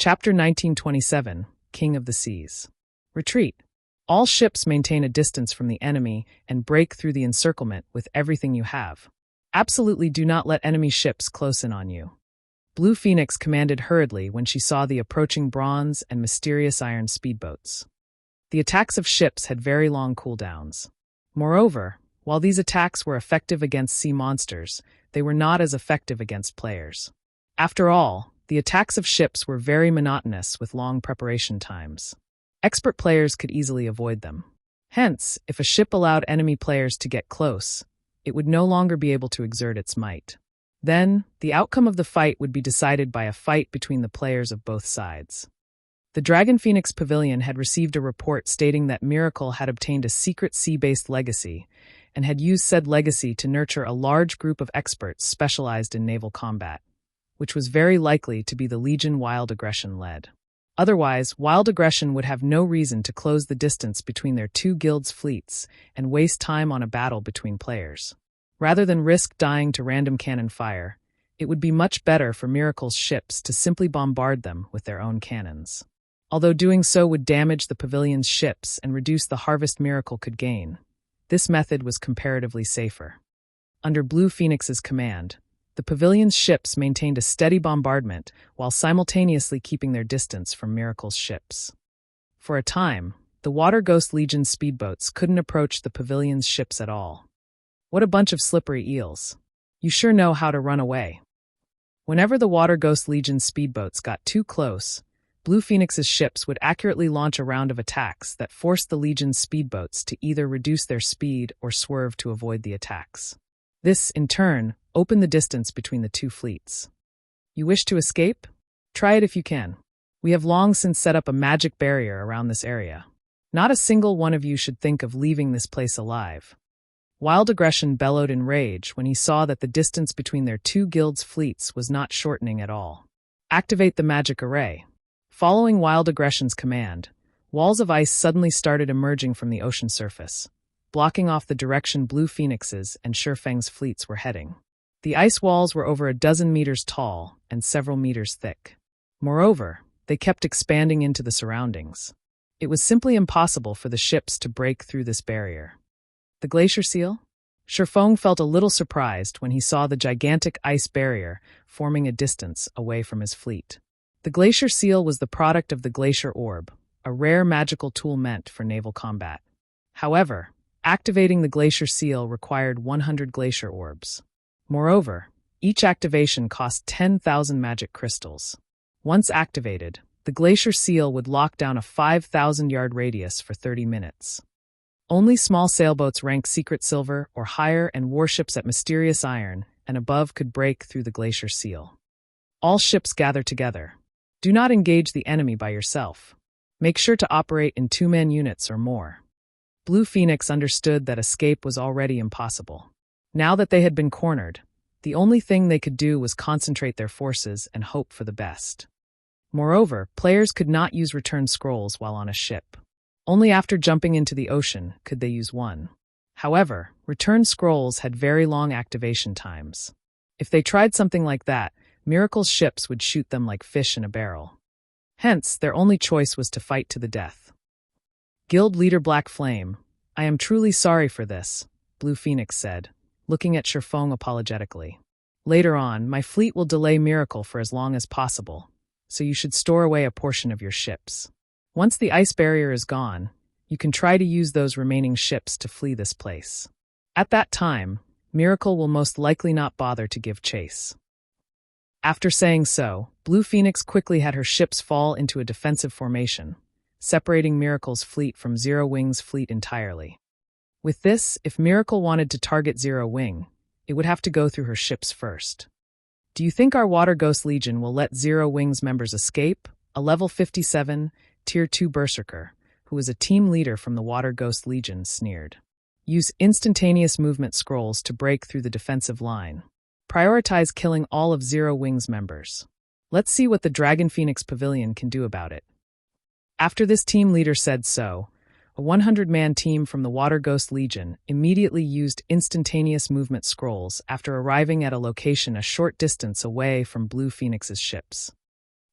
Chapter 1927, King of the Seas. Retreat. All ships maintain a distance from the enemy and break through the encirclement with everything you have. Absolutely do not let enemy ships close in on you. Blue Phoenix commanded hurriedly when she saw the approaching bronze and mysterious iron speedboats. The attacks of ships had very long cooldowns. Moreover, while these attacks were effective against sea monsters, they were not as effective against players. After all, the attacks of ships were very monotonous with long preparation times. Expert players could easily avoid them. Hence, if a ship allowed enemy players to get close, it would no longer be able to exert its might. Then, the outcome of the fight would be decided by a fight between the players of both sides. The Dragon Phoenix Pavilion had received a report stating that Miracle had obtained a secret sea-based legacy and had used said legacy to nurture a large group of experts specialized in naval combat, which was very likely to be the Legion Wild Aggression led. Otherwise, Wild Aggression would have no reason to close the distance between their two guilds' fleets and waste time on a battle between players. Rather than risk dying to random cannon fire, it would be much better for Miracle's ships to simply bombard them with their own cannons. Although doing so would damage the pavilion's ships and reduce the harvest Miracle could gain, this method was comparatively safer. Under Blue Phoenix's command, the pavilion's ships maintained a steady bombardment while simultaneously keeping their distance from Miracle's ships. For a time, the Water Ghost Legion's speedboats couldn't approach the pavilion's ships at all. What a bunch of slippery eels. You sure know how to run away. Whenever the Water Ghost Legion's speedboats got too close, Blue Phoenix's ships would accurately launch a round of attacks that forced the Legion's speedboats to either reduce their speed or swerve to avoid the attacks. This, in turn, opened the distance between the two fleets. You wish to escape? Try it if you can. We have long since set up a magic barrier around this area. Not a single one of you should think of leaving this place alive. Wild Aggression bellowed in rage when he saw that the distance between their two guilds' fleets was not shortening at all. Activate the magic array. Following Wild Aggression's command, walls of ice suddenly started emerging from the ocean surface, blocking off the direction Blue Phoenix's and Feng's fleets were heading. The ice walls were over a dozen meters tall and several meters thick. Moreover, they kept expanding into the surroundings. It was simply impossible for the ships to break through this barrier. The glacier seal? Feng felt a little surprised when he saw the gigantic ice barrier forming a distance away from his fleet. The glacier seal was the product of the glacier orb, a rare magical tool meant for naval combat. However, activating the glacier seal required 100 glacier orbs. Moreover, each activation cost 10,000 magic crystals. Once activated, the glacier seal would lock down a 5,000-yard radius for 30 minutes. Only small sailboats ranked Secret Silver or higher and warships at Mysterious Iron and above could break through the glacier seal. All ships gather together. Do not engage the enemy by yourself. Make sure to operate in two-man units or more. Blue Phoenix understood that escape was already impossible. Now that they had been cornered, the only thing they could do was concentrate their forces and hope for the best. Moreover, players could not use return scrolls while on a ship. Only after jumping into the ocean could they use one. However, return scrolls had very long activation times. If they tried something like that, Miracle's ships would shoot them like fish in a barrel. Hence, their only choice was to fight to the death. Guild Leader Black Flame, I am truly sorry for this, Blue Phoenix said, looking at Feng apologetically. Later on, my fleet will delay Miracle for as long as possible, so you should store away a portion of your ships. Once the ice barrier is gone, you can try to use those remaining ships to flee this place. At that time, Miracle will most likely not bother to give chase. After saying so, Blue Phoenix quickly had her ships fall into a defensive formation, separating Miracle's fleet from Zero Wing's fleet entirely. With this, if Miracle wanted to target Zero Wing, it would have to go through her ships first. Do you think our Water Ghost Legion will let Zero Wing's members escape? A level 57, Tier 2 Berserker, who was a team leader from the Water Ghost Legion, sneered. Use instantaneous movement scrolls to break through the defensive line. Prioritize killing all of Zero Wing's members. Let's see what the Dragon Phoenix Pavilion can do about it. After this team leader said so, a 100-man team from the Water Ghost Legion immediately used instantaneous movement scrolls after arriving at a location a short distance away from Blue Phoenix's ships.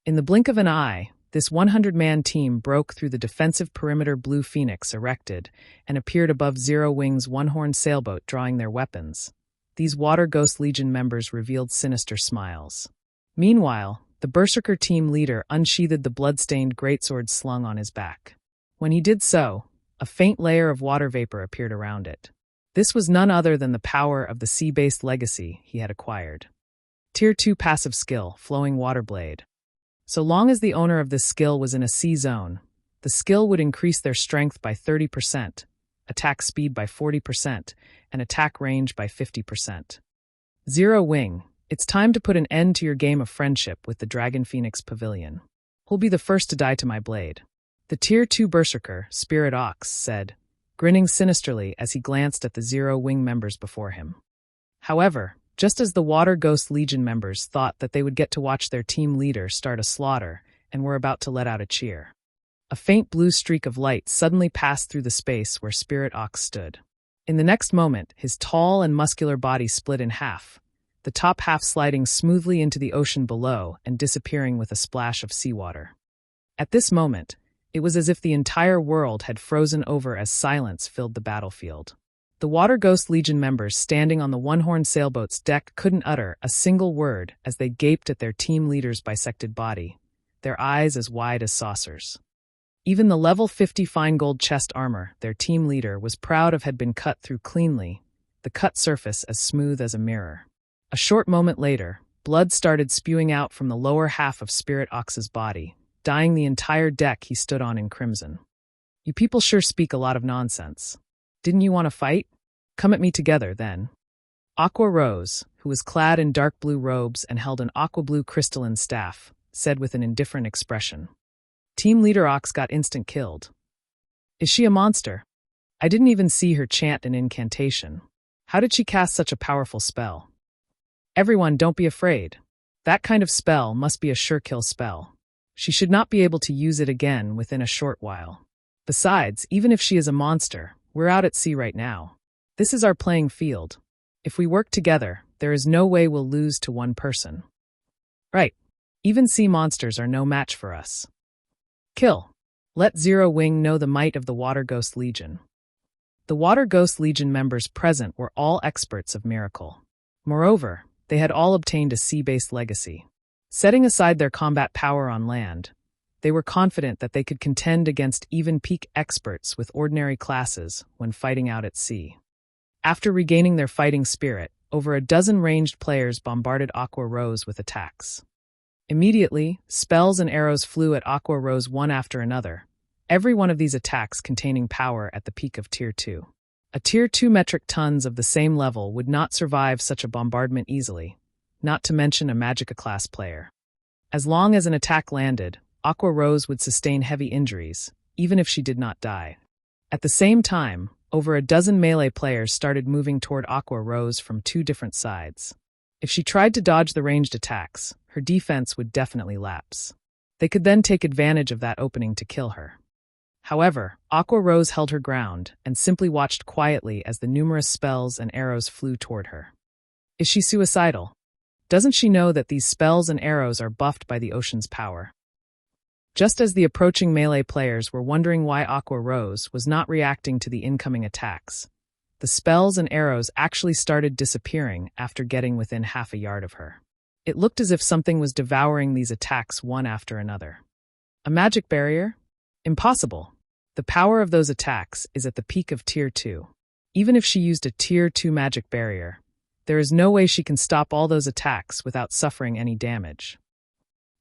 In the blink of an eye, this 100-man team broke through the defensive perimeter Blue Phoenix erected and appeared above Zero Wing's one-horned sailboat drawing their weapons. These Water Ghost Legion members revealed sinister smiles. Meanwhile, the Berserker team leader unsheathed the blood-stained greatsword slung on his back. When he did so, a faint layer of water vapor appeared around it. This was none other than the power of the sea-based legacy he had acquired. Tier 2 passive skill, Flowing Water Blade. So long as the owner of this skill was in a sea zone, the skill would increase their strength by 30%, attack speed by 40%, and attack range by 50%. Zero Wing, it's time to put an end to your game of friendship with the Dragon Phoenix Pavilion. Who'll be the first to die to my blade? The Tier 2 Berserker, Spirit Ox, said, grinning sinisterly as he glanced at the Zero Wing members before him. However, just as the Water Ghost Legion members thought that they would get to watch their team leader start a slaughter and were about to let out a cheer, a faint blue streak of light suddenly passed through the space where Spirit Ox stood. In the next moment, his tall and muscular body split in half, the top half sliding smoothly into the ocean below and disappearing with a splash of seawater. At this moment, it was as if the entire world had frozen over as silence filled the battlefield. The Water Ghost Legion members standing on the one-horned sailboat's deck couldn't utter a single word as they gaped at their team leader's bisected body, their eyes as wide as saucers. Even the level 50 fine gold chest armor their team leader was proud of had been cut through cleanly, the cut surface as smooth as a mirror. A short moment later, blood started spewing out from the lower half of Spirit Ox's body, dyeing the entire deck he stood on in crimson. You people sure speak a lot of nonsense. Didn't you want to fight? Come at me together, then. Aqua Rose, who was clad in dark blue robes and held an aqua blue crystalline staff, said with an indifferent expression. Team leader Ox got instant killed. Is she a monster? I didn't even see her chant an incantation. How did she cast such a powerful spell? Everyone, don't be afraid. That kind of spell must be a sure kill spell. She should not be able to use it again within a short while. Besides, even if she is a monster, we're out at sea right now. This is our playing field. If we work together, there is no way we'll lose to one person. Right. Even sea monsters are no match for us. Kill. Let Zero Wing know the might of the Water Ghost Legion. The Water Ghost Legion members present were all experts of miracle. Moreover, they had all obtained a sea-based legacy. Setting aside their combat power on land, they were confident that they could contend against even peak experts with ordinary classes when fighting out at sea. After regaining their fighting spirit, over a dozen ranged players bombarded Aqua Rose with attacks. Immediately, spells and arrows flew at Aqua Rose one after another, every one of these attacks containing power at the peak of Tier 2. A Tier 2 metric tons of the same level would not survive such a bombardment easily, not to mention a Magicka-class player. As long as an attack landed, Aqua Rose would sustain heavy injuries, even if she did not die. At the same time, over a dozen melee players started moving toward Aqua Rose from two different sides. If she tried to dodge the ranged attacks, her defense would definitely lapse. They could then take advantage of that opening to kill her. However, Aqua Rose held her ground and simply watched quietly as the numerous spells and arrows flew toward her. Is she suicidal? Doesn't she know that these spells and arrows are buffed by the ocean's power? Just as the approaching melee players were wondering why Aqua Rose was not reacting to the incoming attacks, the spells and arrows actually started disappearing after getting within half a yard of her. It looked as if something was devouring these attacks one after another. A magic barrier? Impossible. The power of those attacks is at the peak of Tier 2. Even if she used a Tier 2 magic barrier, there is no way she can stop all those attacks without suffering any damage.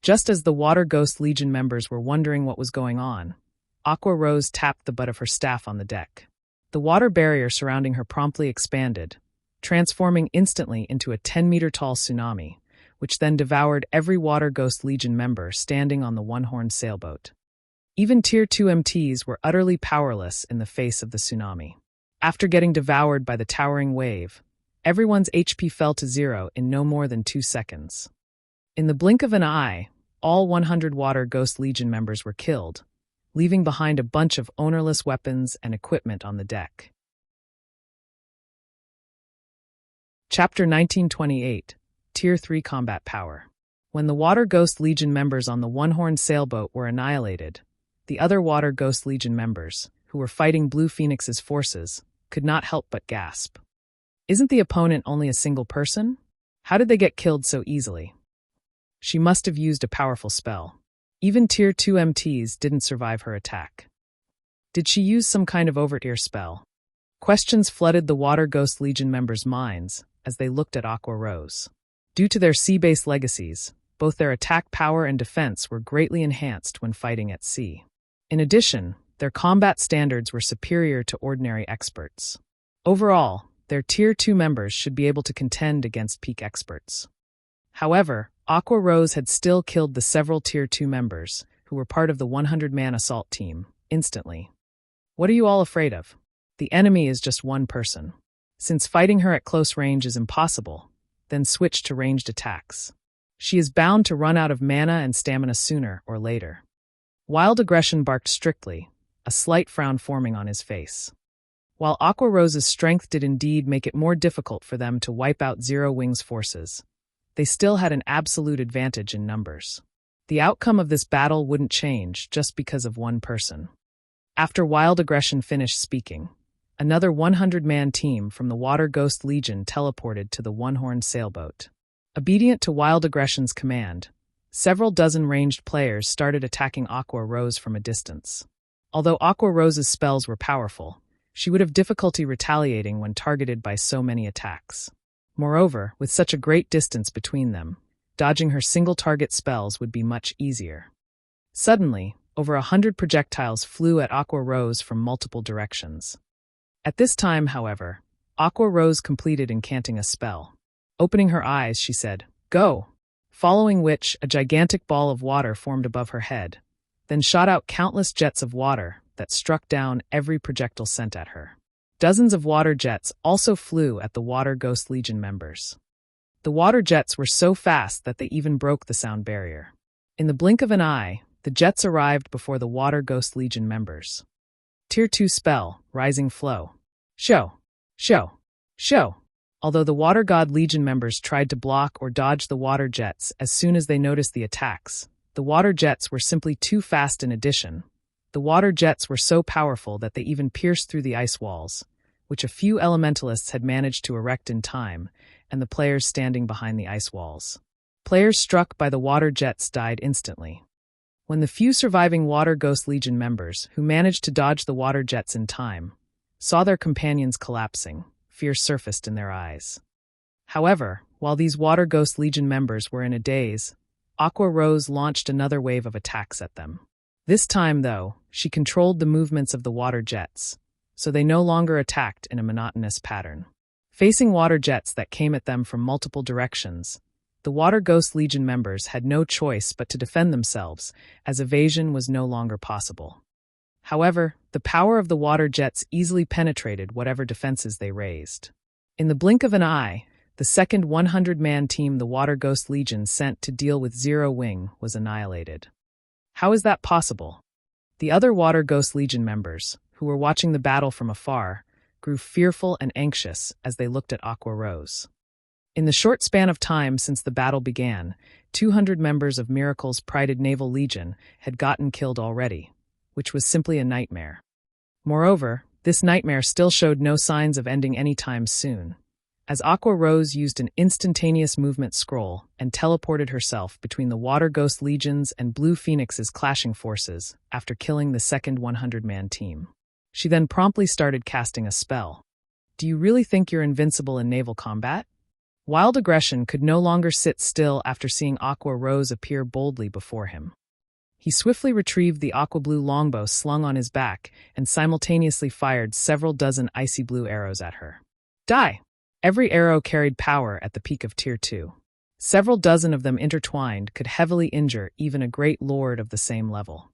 Just as the Water Ghost Legion members were wondering what was going on, Aqua Rose tapped the butt of her staff on the deck. The water barrier surrounding her promptly expanded, transforming instantly into a 10-meter-tall tsunami, which then devoured every Water Ghost Legion member standing on the one-horned sailboat. Even Tier 2 MTs were utterly powerless in the face of the tsunami. After getting devoured by the towering wave, everyone's HP fell to zero in no more than 2 seconds. In the blink of an eye, all 100 Water Ghost Legion members were killed, leaving behind a bunch of ownerless weapons and equipment on the deck. Chapter 1928, Tier 3 Combat Power. When the Water Ghost Legion members on the one-horned sailboat were annihilated, the other Water Ghost Legion members, who were fighting Blue Phoenix's forces, could not help but gasp. Isn't the opponent only a single person? How did they get killed so easily? She must have used a powerful spell. Even Tier 2 MTs didn't survive her attack. Did she use some kind of overt ear spell? Questions flooded the Water Ghost Legion members' minds as they looked at Aqua Rose. Due to their sea-based legacies, both their attack power and defense were greatly enhanced when fighting at sea. In addition, their combat standards were superior to ordinary experts. Overall, their Tier 2 members should be able to contend against peak experts. However, Aqua Rose had still killed the several Tier 2 members, who were part of the 100-man assault team, instantly. What are you all afraid of? The enemy is just one person. Since fighting her at close range is impossible, then switch to ranged attacks. She is bound to run out of mana and stamina sooner or later. Wild Aggression barked strictly, a slight frown forming on his face. While Aqua Rose's strength did indeed make it more difficult for them to wipe out Zero Wing's forces, they still had an absolute advantage in numbers. The outcome of this battle wouldn't change just because of one person. After Wild Aggression finished speaking, another 100-man team from the Water Ghost Legion teleported to the one-horned sailboat. Obedient to Wild Aggression's command, several dozen ranged players started attacking Aqua Rose from a distance. Although Aqua Rose's spells were powerful, she would have difficulty retaliating when targeted by so many attacks. Moreover, with such a great distance between them, dodging her single-target spells would be much easier. Suddenly, over 100 projectiles flew at Aqua Rose from multiple directions. At this time, however, Aqua Rose completed incanting a spell. Opening her eyes, she said, "Go!" Following which, a gigantic ball of water formed above her head, then shot out countless jets of water that struck down every projectile sent at her. Dozens of water jets also flew at the Water Ghost Legion members. The water jets were so fast that they even broke the sound barrier. In the blink of an eye, the jets arrived before the Water Ghost Legion members. Tier 2 spell, Rising Flow. Show. Although the Water God Legion members tried to block or dodge the water jets as soon as they noticed the attacks, the water jets were simply too fast. In addition, the water jets were so powerful that they even pierced through the ice walls, which a few elementalists had managed to erect in time, and the players standing behind the ice walls. Players struck by the water jets died instantly. When the few surviving Water Ghost Legion members, who managed to dodge the water jets in time, saw their companions collapsing, fear surfaced in their eyes. However, while these Water Ghost Legion members were in a daze, Aqua Rose launched another wave of attacks at them. This time, though, she controlled the movements of the water jets, so they no longer attacked in a monotonous pattern. Facing water jets that came at them from multiple directions, the Water Ghost Legion members had no choice but to defend themselves, as evasion was no longer possible. However, the power of the water jets easily penetrated whatever defenses they raised. In the blink of an eye, the second 100-man team the Water Ghost Legion sent to deal with Zero Wing was annihilated. How is that possible? The other Water Ghost Legion members, who were watching the battle from afar, grew fearful and anxious as they looked at Aqua Rose. In the short span of time since the battle began, 200 members of Miracle's prided Naval Legion had gotten killed already, which was simply a nightmare. Moreover, this nightmare still showed no signs of ending anytime soon, as Aqua Rose used an instantaneous movement scroll and teleported herself between the Water Ghost Legions and Blue Phoenix's clashing forces after killing the second 100-man team. She then promptly started casting a spell. Do you really think you're invincible in naval combat? Wild Aggression could no longer sit still after seeing Aqua Rose appear boldly before him. He swiftly retrieved the aqua-blue longbow slung on his back and simultaneously fired several dozen icy blue arrows at her. Die! Every arrow carried power at the peak of Tier 2. Several dozen of them intertwined could heavily injure even a great lord of the same level.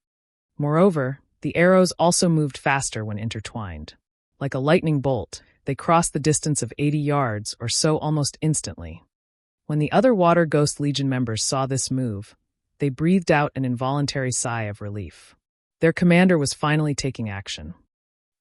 Moreover, the arrows also moved faster when intertwined. Like a lightning bolt, they crossed the distance of 80 yards or so almost instantly. When the other Water Ghost Legion members saw this move, they breathed out an involuntary sigh of relief. Their commander was finally taking action.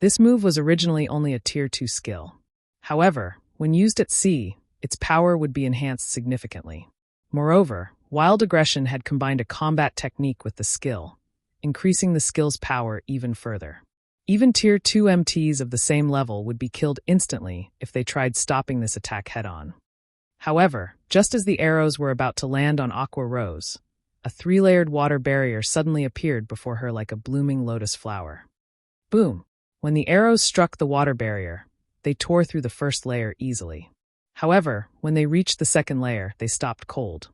This move was originally only a Tier 2 skill. However, when used at sea, its power would be enhanced significantly. Moreover, Wild Aggression had combined a combat technique with the skill, increasing the skill's power even further. Even Tier 2 MTs of the same level would be killed instantly if they tried stopping this attack head-on. However, just as the arrows were about to land on Aqua Rose, a 3-layered water barrier suddenly appeared before her like a blooming lotus flower. Boom! When the arrows struck the water barrier, they tore through the first layer easily. However, when they reached the second layer, they stopped cold.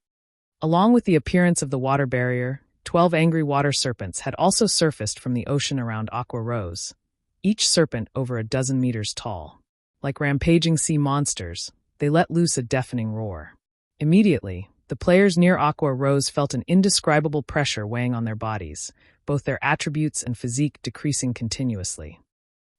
Along with the appearance of the water barrier, 12 angry water serpents had also surfaced from the ocean around Aqua Rose, each serpent over a dozen meters tall. Like rampaging sea monsters, they let loose a deafening roar. Immediately, the players near Aqua Rose felt an indescribable pressure weighing on their bodies, both their attributes and physique decreasing continuously.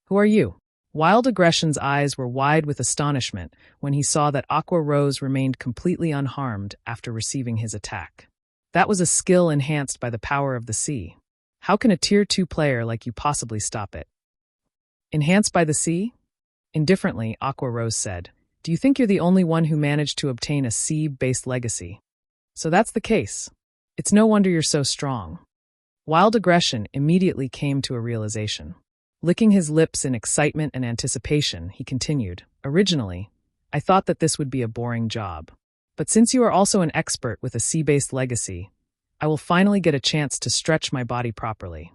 Who are you? Wild Aggression's eyes were wide with astonishment when he saw that Aqua Rose remained completely unharmed after receiving his attack. That was a skill enhanced by the power of the sea. How can a Tier 2 player like you possibly stop it? Enhanced by the sea? Indifferently, Aqua Rose said, "Do you think you're the only one who managed to obtain a sea-based legacy? So that's the case. It's no wonder you're so strong." Wild Aggression immediately came to a realization. Licking his lips in excitement and anticipation, he continued, "Originally, I thought that this would be a boring job. But since you are also an expert with a sea-based legacy, I will finally get a chance to stretch my body properly."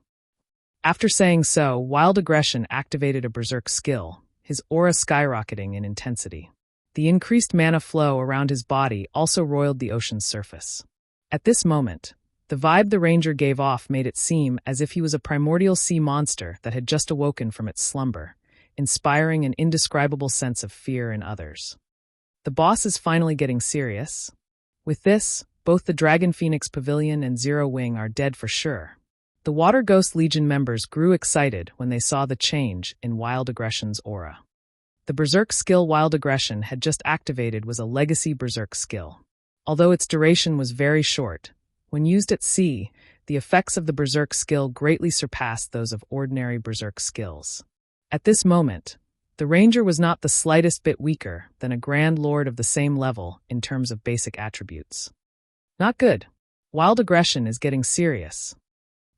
After saying so, Wild Aggression activated a berserk skill, his aura skyrocketing in intensity. The increased mana flow around his body also roiled the ocean's surface. At this moment, the vibe the ranger gave off made it seem as if he was a primordial sea monster that had just awoken from its slumber, inspiring an indescribable sense of fear in others. The boss is finally getting serious. With this, both the Dragon Phoenix Pavilion and Zero Wing are dead for sure. The Water Ghost Legion members grew excited when they saw the change in Wild Aggression's aura. The Berserk skill Wild Aggression had just activated was a Legacy Berserk skill. Although its duration was very short, when used at sea, the effects of the Berserk skill greatly surpassed those of ordinary Berserk skills. At this moment, the Ranger was not the slightest bit weaker than a Grand Lord of the same level in terms of basic attributes. Not good. Wild Aggression is getting serious.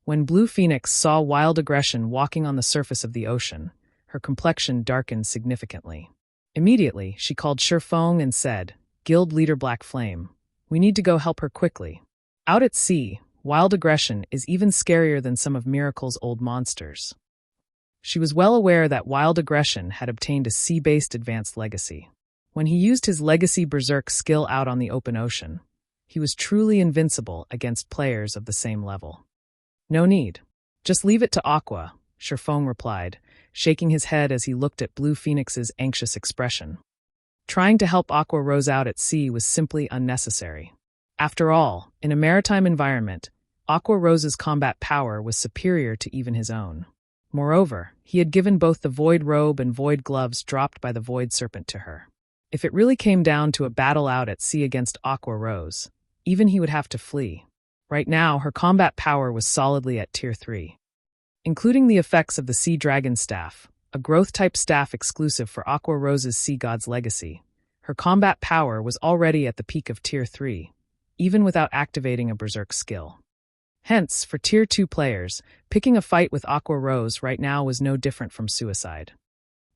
When Blue Phoenix saw Wild Aggression walking on the surface of the ocean, her complexion darkened significantly. Immediately, she called Feng and said, "Guild Leader Black Flame, we need to go help her quickly." Out at sea, Wild Aggression is even scarier than some of Miracle's old monsters. She was well aware that Wild Aggression had obtained a sea-based advanced legacy. When he used his Legacy Berserk skill out on the open ocean, he was truly invincible against players of the same level. "No need. Just leave it to Aqua," Feng replied, shaking his head as he looked at Blue Phoenix's anxious expression. Trying to help Aqua Rose out at sea was simply unnecessary. After all, in a maritime environment, Aqua Rose's combat power was superior to even his own. Moreover, he had given both the Void Robe and Void Gloves dropped by the Void Serpent to her. If it really came down to a battle out at sea against Aqua Rose, even he would have to flee. Right now, her combat power was solidly at Tier 3. Including the effects of the Sea Dragon Staff, a growth-type staff exclusive for Aqua Rose's Sea God's Legacy, her combat power was already at the peak of Tier 3, even without activating a Berserk skill. Hence, for Tier 2 players, picking a fight with Aqua Rose right now was no different from suicide.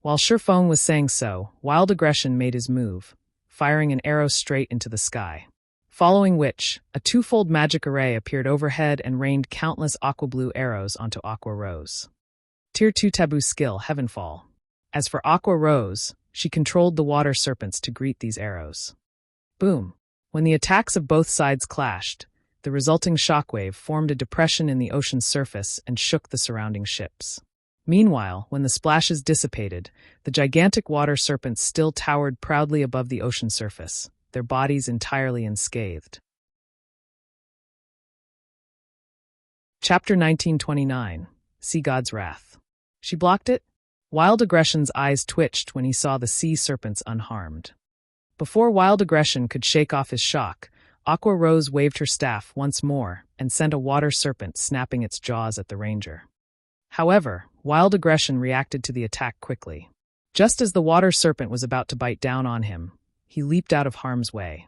While Feng was saying so, Wild Aggression made his move, firing an arrow straight into the sky. Following which, a twofold magic array appeared overhead and rained countless aqua blue arrows onto Aqua Rose. Tier 2 taboo skill, Heavenfall. As for Aqua Rose, she controlled the water serpents to greet these arrows. Boom! When the attacks of both sides clashed, the resulting shockwave formed a depression in the ocean's surface and shook the surrounding ships. Meanwhile, when the splashes dissipated, the gigantic water serpents still towered proudly above the ocean surface, their bodies entirely unscathed. Chapter 1929, Sea God's Wrath. She blocked it? Wild Aggression's eyes twitched when he saw the sea serpents unharmed. Before Wild Aggression could shake off his shock, Aqua Rose waved her staff once more and sent a water serpent snapping its jaws at the ranger. However, Wild Aggression reacted to the attack quickly. Just as the water serpent was about to bite down on him, he leaped out of harm's way.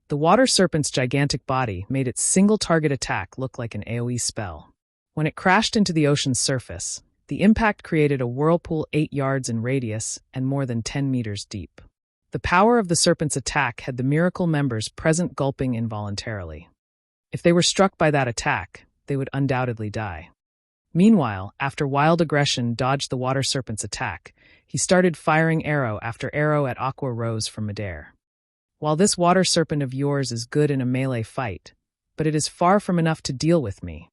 The water serpent's gigantic body made its single-target attack look like an AoE spell. When it crashed into the ocean's surface, the impact created a whirlpool 8 yards in radius and more than 10 meters deep. The power of the serpent's attack had the miracle members present gulping involuntarily. If they were struck by that attack, they would undoubtedly die. Meanwhile, after Wild Aggression dodged the water serpent's attack, he started firing arrow after arrow at Aqua Rose from midair. While this water serpent of yours is good in a melee fight, but it is far from enough to deal with me.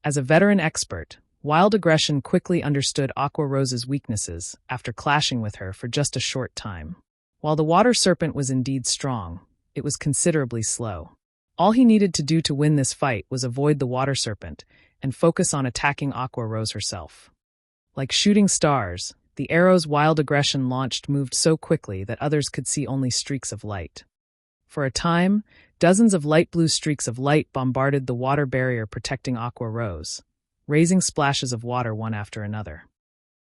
As a veteran expert, Wild Aggression quickly understood Aqua Rose's weaknesses after clashing with her for just a short time. While the water serpent was indeed strong, it was considerably slow. All he needed to do to win this fight was avoid the water serpent and focus on attacking Aqua Rose herself. Like shooting stars, the arrows Wild Aggression launched moved so quickly that others could see only streaks of light. For a time, dozens of light blue streaks of light bombarded the water barrier protecting Aqua Rose, raising splashes of water one after another.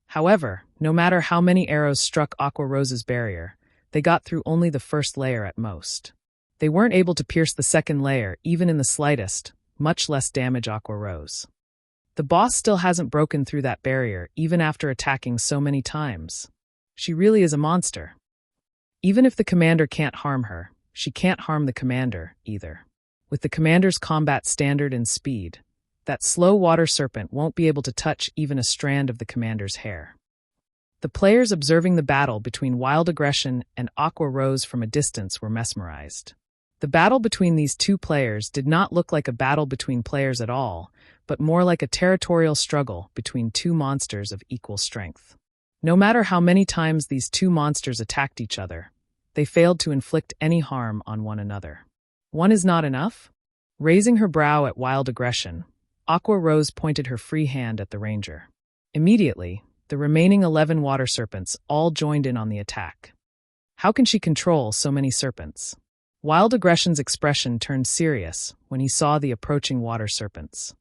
However, no matter how many arrows struck Aqua Rose's barrier, they got through only the first layer at most. They weren't able to pierce the second layer even in the slightest, much less damage Aqua Rose. The boss still hasn't broken through that barrier even after attacking so many times. She really is a monster. Even if the commander can't harm her, she can't harm the commander either. With the commander's combat standard and speed, that slow water serpent won't be able to touch even a strand of the commander's hair. The players observing the battle between Wild Aggression and Aqua Rose from a distance were mesmerized. The battle between these two players did not look like a battle between players at all, but more like a territorial struggle between two monsters of equal strength. No matter how many times these two monsters attacked each other, they failed to inflict any harm on one another. One is not enough? Raising her brow at Wild Aggression, Aqua Rose pointed her free hand at the ranger. Immediately, the remaining 11 water serpents all joined in on the attack. How can she control so many serpents? Wild Aggression's expression turned serious when he saw the approaching water serpents.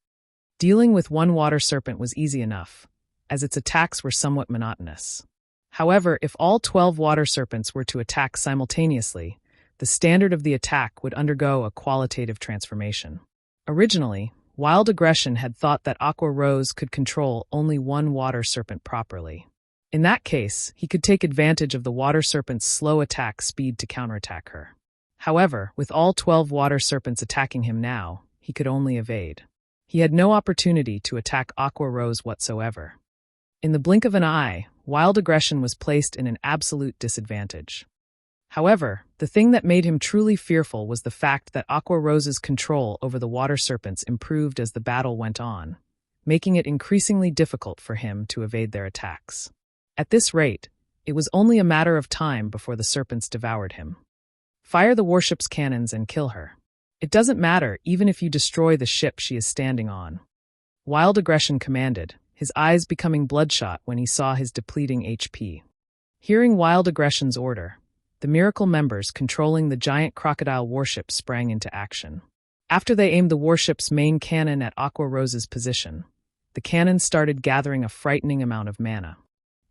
Dealing with one water serpent was easy enough, as its attacks were somewhat monotonous. However, if all 12 water serpents were to attack simultaneously, the standard of the attack would undergo a qualitative transformation. Originally, Wild Aggression had thought that Aqua Rose could control only one water serpent properly. In that case, he could take advantage of the water serpent's slow attack speed to counterattack her. However, with all 12 water serpents attacking him now, he could only evade. He had no opportunity to attack Aqua Rose whatsoever. In the blink of an eye, Wild Aggression was placed in an absolute disadvantage. However, the thing that made him truly fearful was the fact that Aqua Rose's control over the water serpents improved as the battle went on, making it increasingly difficult for him to evade their attacks. At this rate, it was only a matter of time before the serpents devoured him. Fire the warship's cannons and kill her. It doesn't matter even if you destroy the ship she is standing on. Wild Aggression commanded, his eyes becoming bloodshot when he saw his depleting HP. Hearing Wild Aggression's order, the Miracle members controlling the giant crocodile warship sprang into action. After they aimed the warship's main cannon at Aqua Rose's position, the cannon started gathering a frightening amount of mana.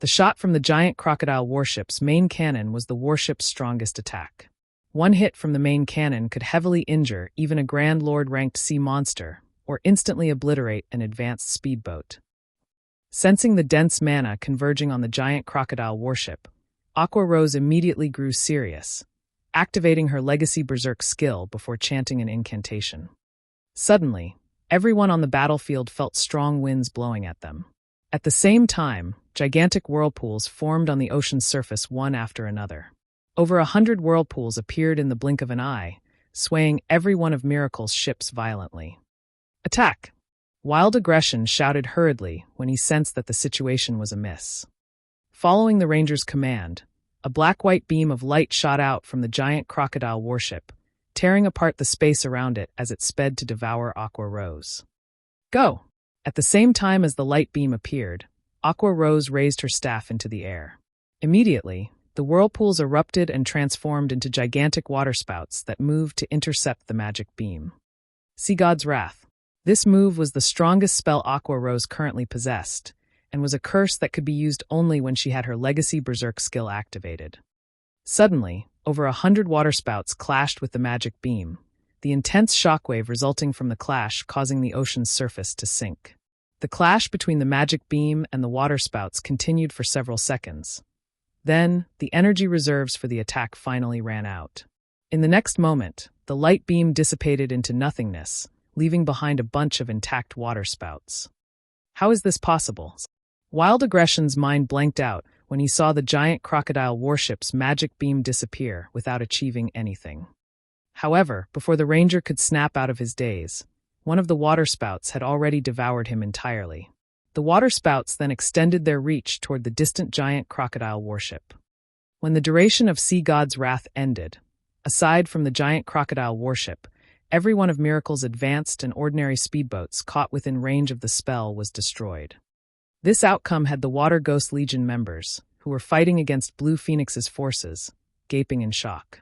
The shot from the giant crocodile warship's main cannon was the warship's strongest attack. One hit from the main cannon could heavily injure even a Grand Lord-ranked sea monster, or instantly obliterate an advanced speedboat. Sensing the dense mana converging on the giant crocodile warship, Aqua Rose immediately grew serious, activating her Legacy Berserk skill before chanting an incantation. Suddenly, everyone on the battlefield felt strong winds blowing at them. At the same time, gigantic whirlpools formed on the ocean's surface one after another. Over 100 whirlpools appeared in the blink of an eye, swaying every one of Miracle's ships violently. Attack! Wild Aggression shouted hurriedly when he sensed that the situation was amiss. Following the ranger's command, a black-white beam of light shot out from the giant crocodile warship, tearing apart the space around it as it sped to devour Aqua Rose. Go! At the same time as the light beam appeared, Aqua Rose raised her staff into the air. Immediately, the whirlpools erupted and transformed into gigantic waterspouts that moved to intercept the magic beam. Sea God's Wrath. This move was the strongest spell Aqua Rose currently possessed, and was a curse that could be used only when she had her Legacy Berserk skill activated. Suddenly, over 100 waterspouts clashed with the magic beam, the intense shockwave resulting from the clash causing the ocean's surface to sink. The clash between the magic beam and the waterspouts continued for several seconds. Then, the energy reserves for the attack finally ran out. In the next moment, the light beam dissipated into nothingness, leaving behind a bunch of intact waterspouts. How is this possible? Wild Aggression's mind blanked out when he saw the giant crocodile warship's magic beam disappear without achieving anything. However, before the ranger could snap out of his daze, one of the waterspouts had already devoured him entirely. The waterspouts then extended their reach toward the distant giant crocodile warship. When the duration of Sea God's wrath ended, aside from the giant crocodile warship, every one of Miracle's advanced and ordinary speedboats caught within range of the spell was destroyed. This outcome had the Water Ghost Legion members, who were fighting against Blue Phoenix's forces, gaping in shock.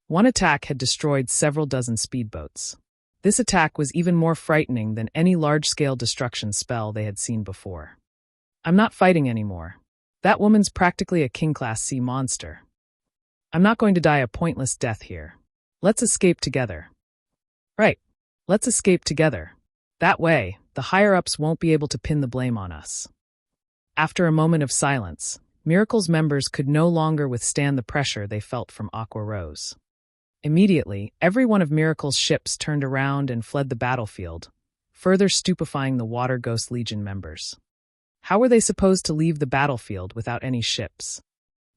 One attack had destroyed several dozen speedboats. This attack was even more frightening than any large-scale destruction spell they had seen before. I'm not fighting anymore. That woman's practically a king-class sea monster. I'm not going to die a pointless death here. Let's escape together. Right. Let's escape together. That way, the higher-ups won't be able to pin the blame on us. After a moment of silence, Miracle's members could no longer withstand the pressure they felt from Aqua Rose. Immediately, every one of Miracle's ships turned around and fled the battlefield, further stupefying the Water Ghost Legion members. How were they supposed to leave the battlefield without any ships?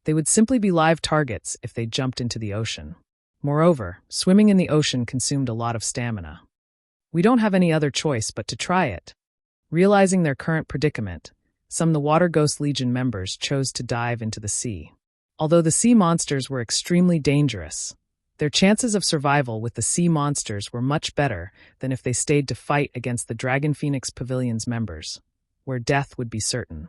They would simply be live targets if they jumped into the ocean. Moreover, swimming in the ocean consumed a lot of stamina. We don't have any other choice but to try it. Realizing their current predicament, some of the Water Ghost Legion members chose to dive into the sea. Although the sea monsters were extremely dangerous, their chances of survival with the sea monsters were much better than if they stayed to fight against the Dragon Phoenix Pavilion's members, where death would be certain.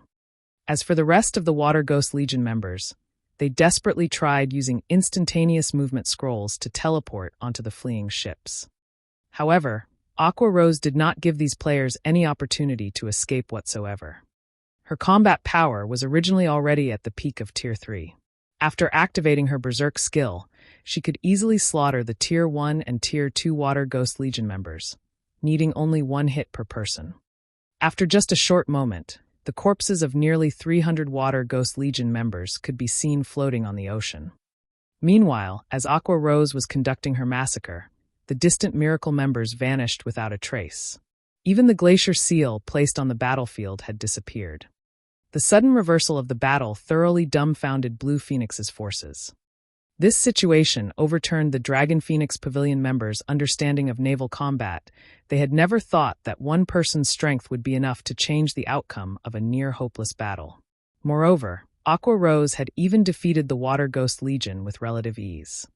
As for the rest of the Water Ghost Legion members, they desperately tried using instantaneous movement scrolls to teleport onto the fleeing ships. However, Aqua Rose did not give these players any opportunity to escape whatsoever. Her combat power was originally already at the peak of Tier 3. After activating her Berserk skill, she could easily slaughter the Tier 1 and Tier 2 Water Ghost Legion members, needing only one hit per person. After just a short moment, the corpses of nearly 300 Water Ghost Legion members could be seen floating on the ocean. Meanwhile, as Aqua Rose was conducting her massacre, the distant Miracle members vanished without a trace. Even the Glacier Seal placed on the battlefield had disappeared. The sudden reversal of the battle thoroughly dumbfounded Blue Phoenix's forces. This situation overturned the Dragon Phoenix Pavilion members' understanding of naval combat. They had never thought that one person's strength would be enough to change the outcome of a near-hopeless battle. Moreover, Aqua Rose had even defeated the Water Ghost Legion with relative ease.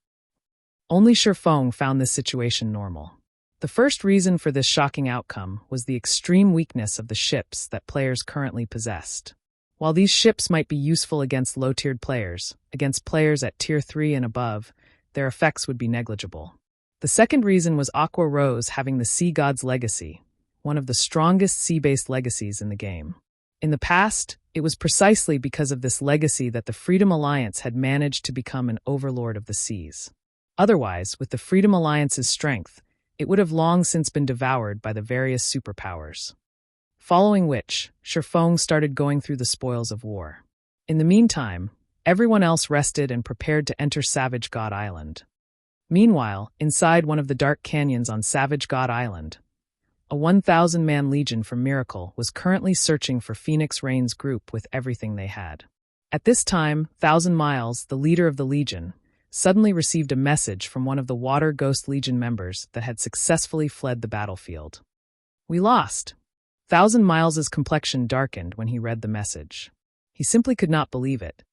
Only Feng found this situation normal. The first reason for this shocking outcome was the extreme weakness of the ships that players currently possessed. While these ships might be useful against low-tiered players, against players at Tier 3 and above, their effects would be negligible. The second reason was Aqua Rose having the Sea God's Legacy, one of the strongest sea-based legacies in the game. In the past, it was precisely because of this legacy that the Freedom Alliance had managed to become an overlord of the seas. Otherwise, with the Freedom Alliance's strength, it would have long since been devoured by the various superpowers. Following which, Feng started going through the spoils of war. In the meantime, everyone else rested and prepared to enter Savage God Island. Meanwhile, inside one of the dark canyons on Savage God Island, a 1,000-man legion from Miracle was currently searching for Phoenix Rain's group with everything they had. At this time, 1,000 Miles, the leader of the legion, suddenly received a message from one of the Water Ghost Legion members that had successfully fled the battlefield. "We lost." 1,000 Miles' complexion darkened when he read the message. He simply could not believe it.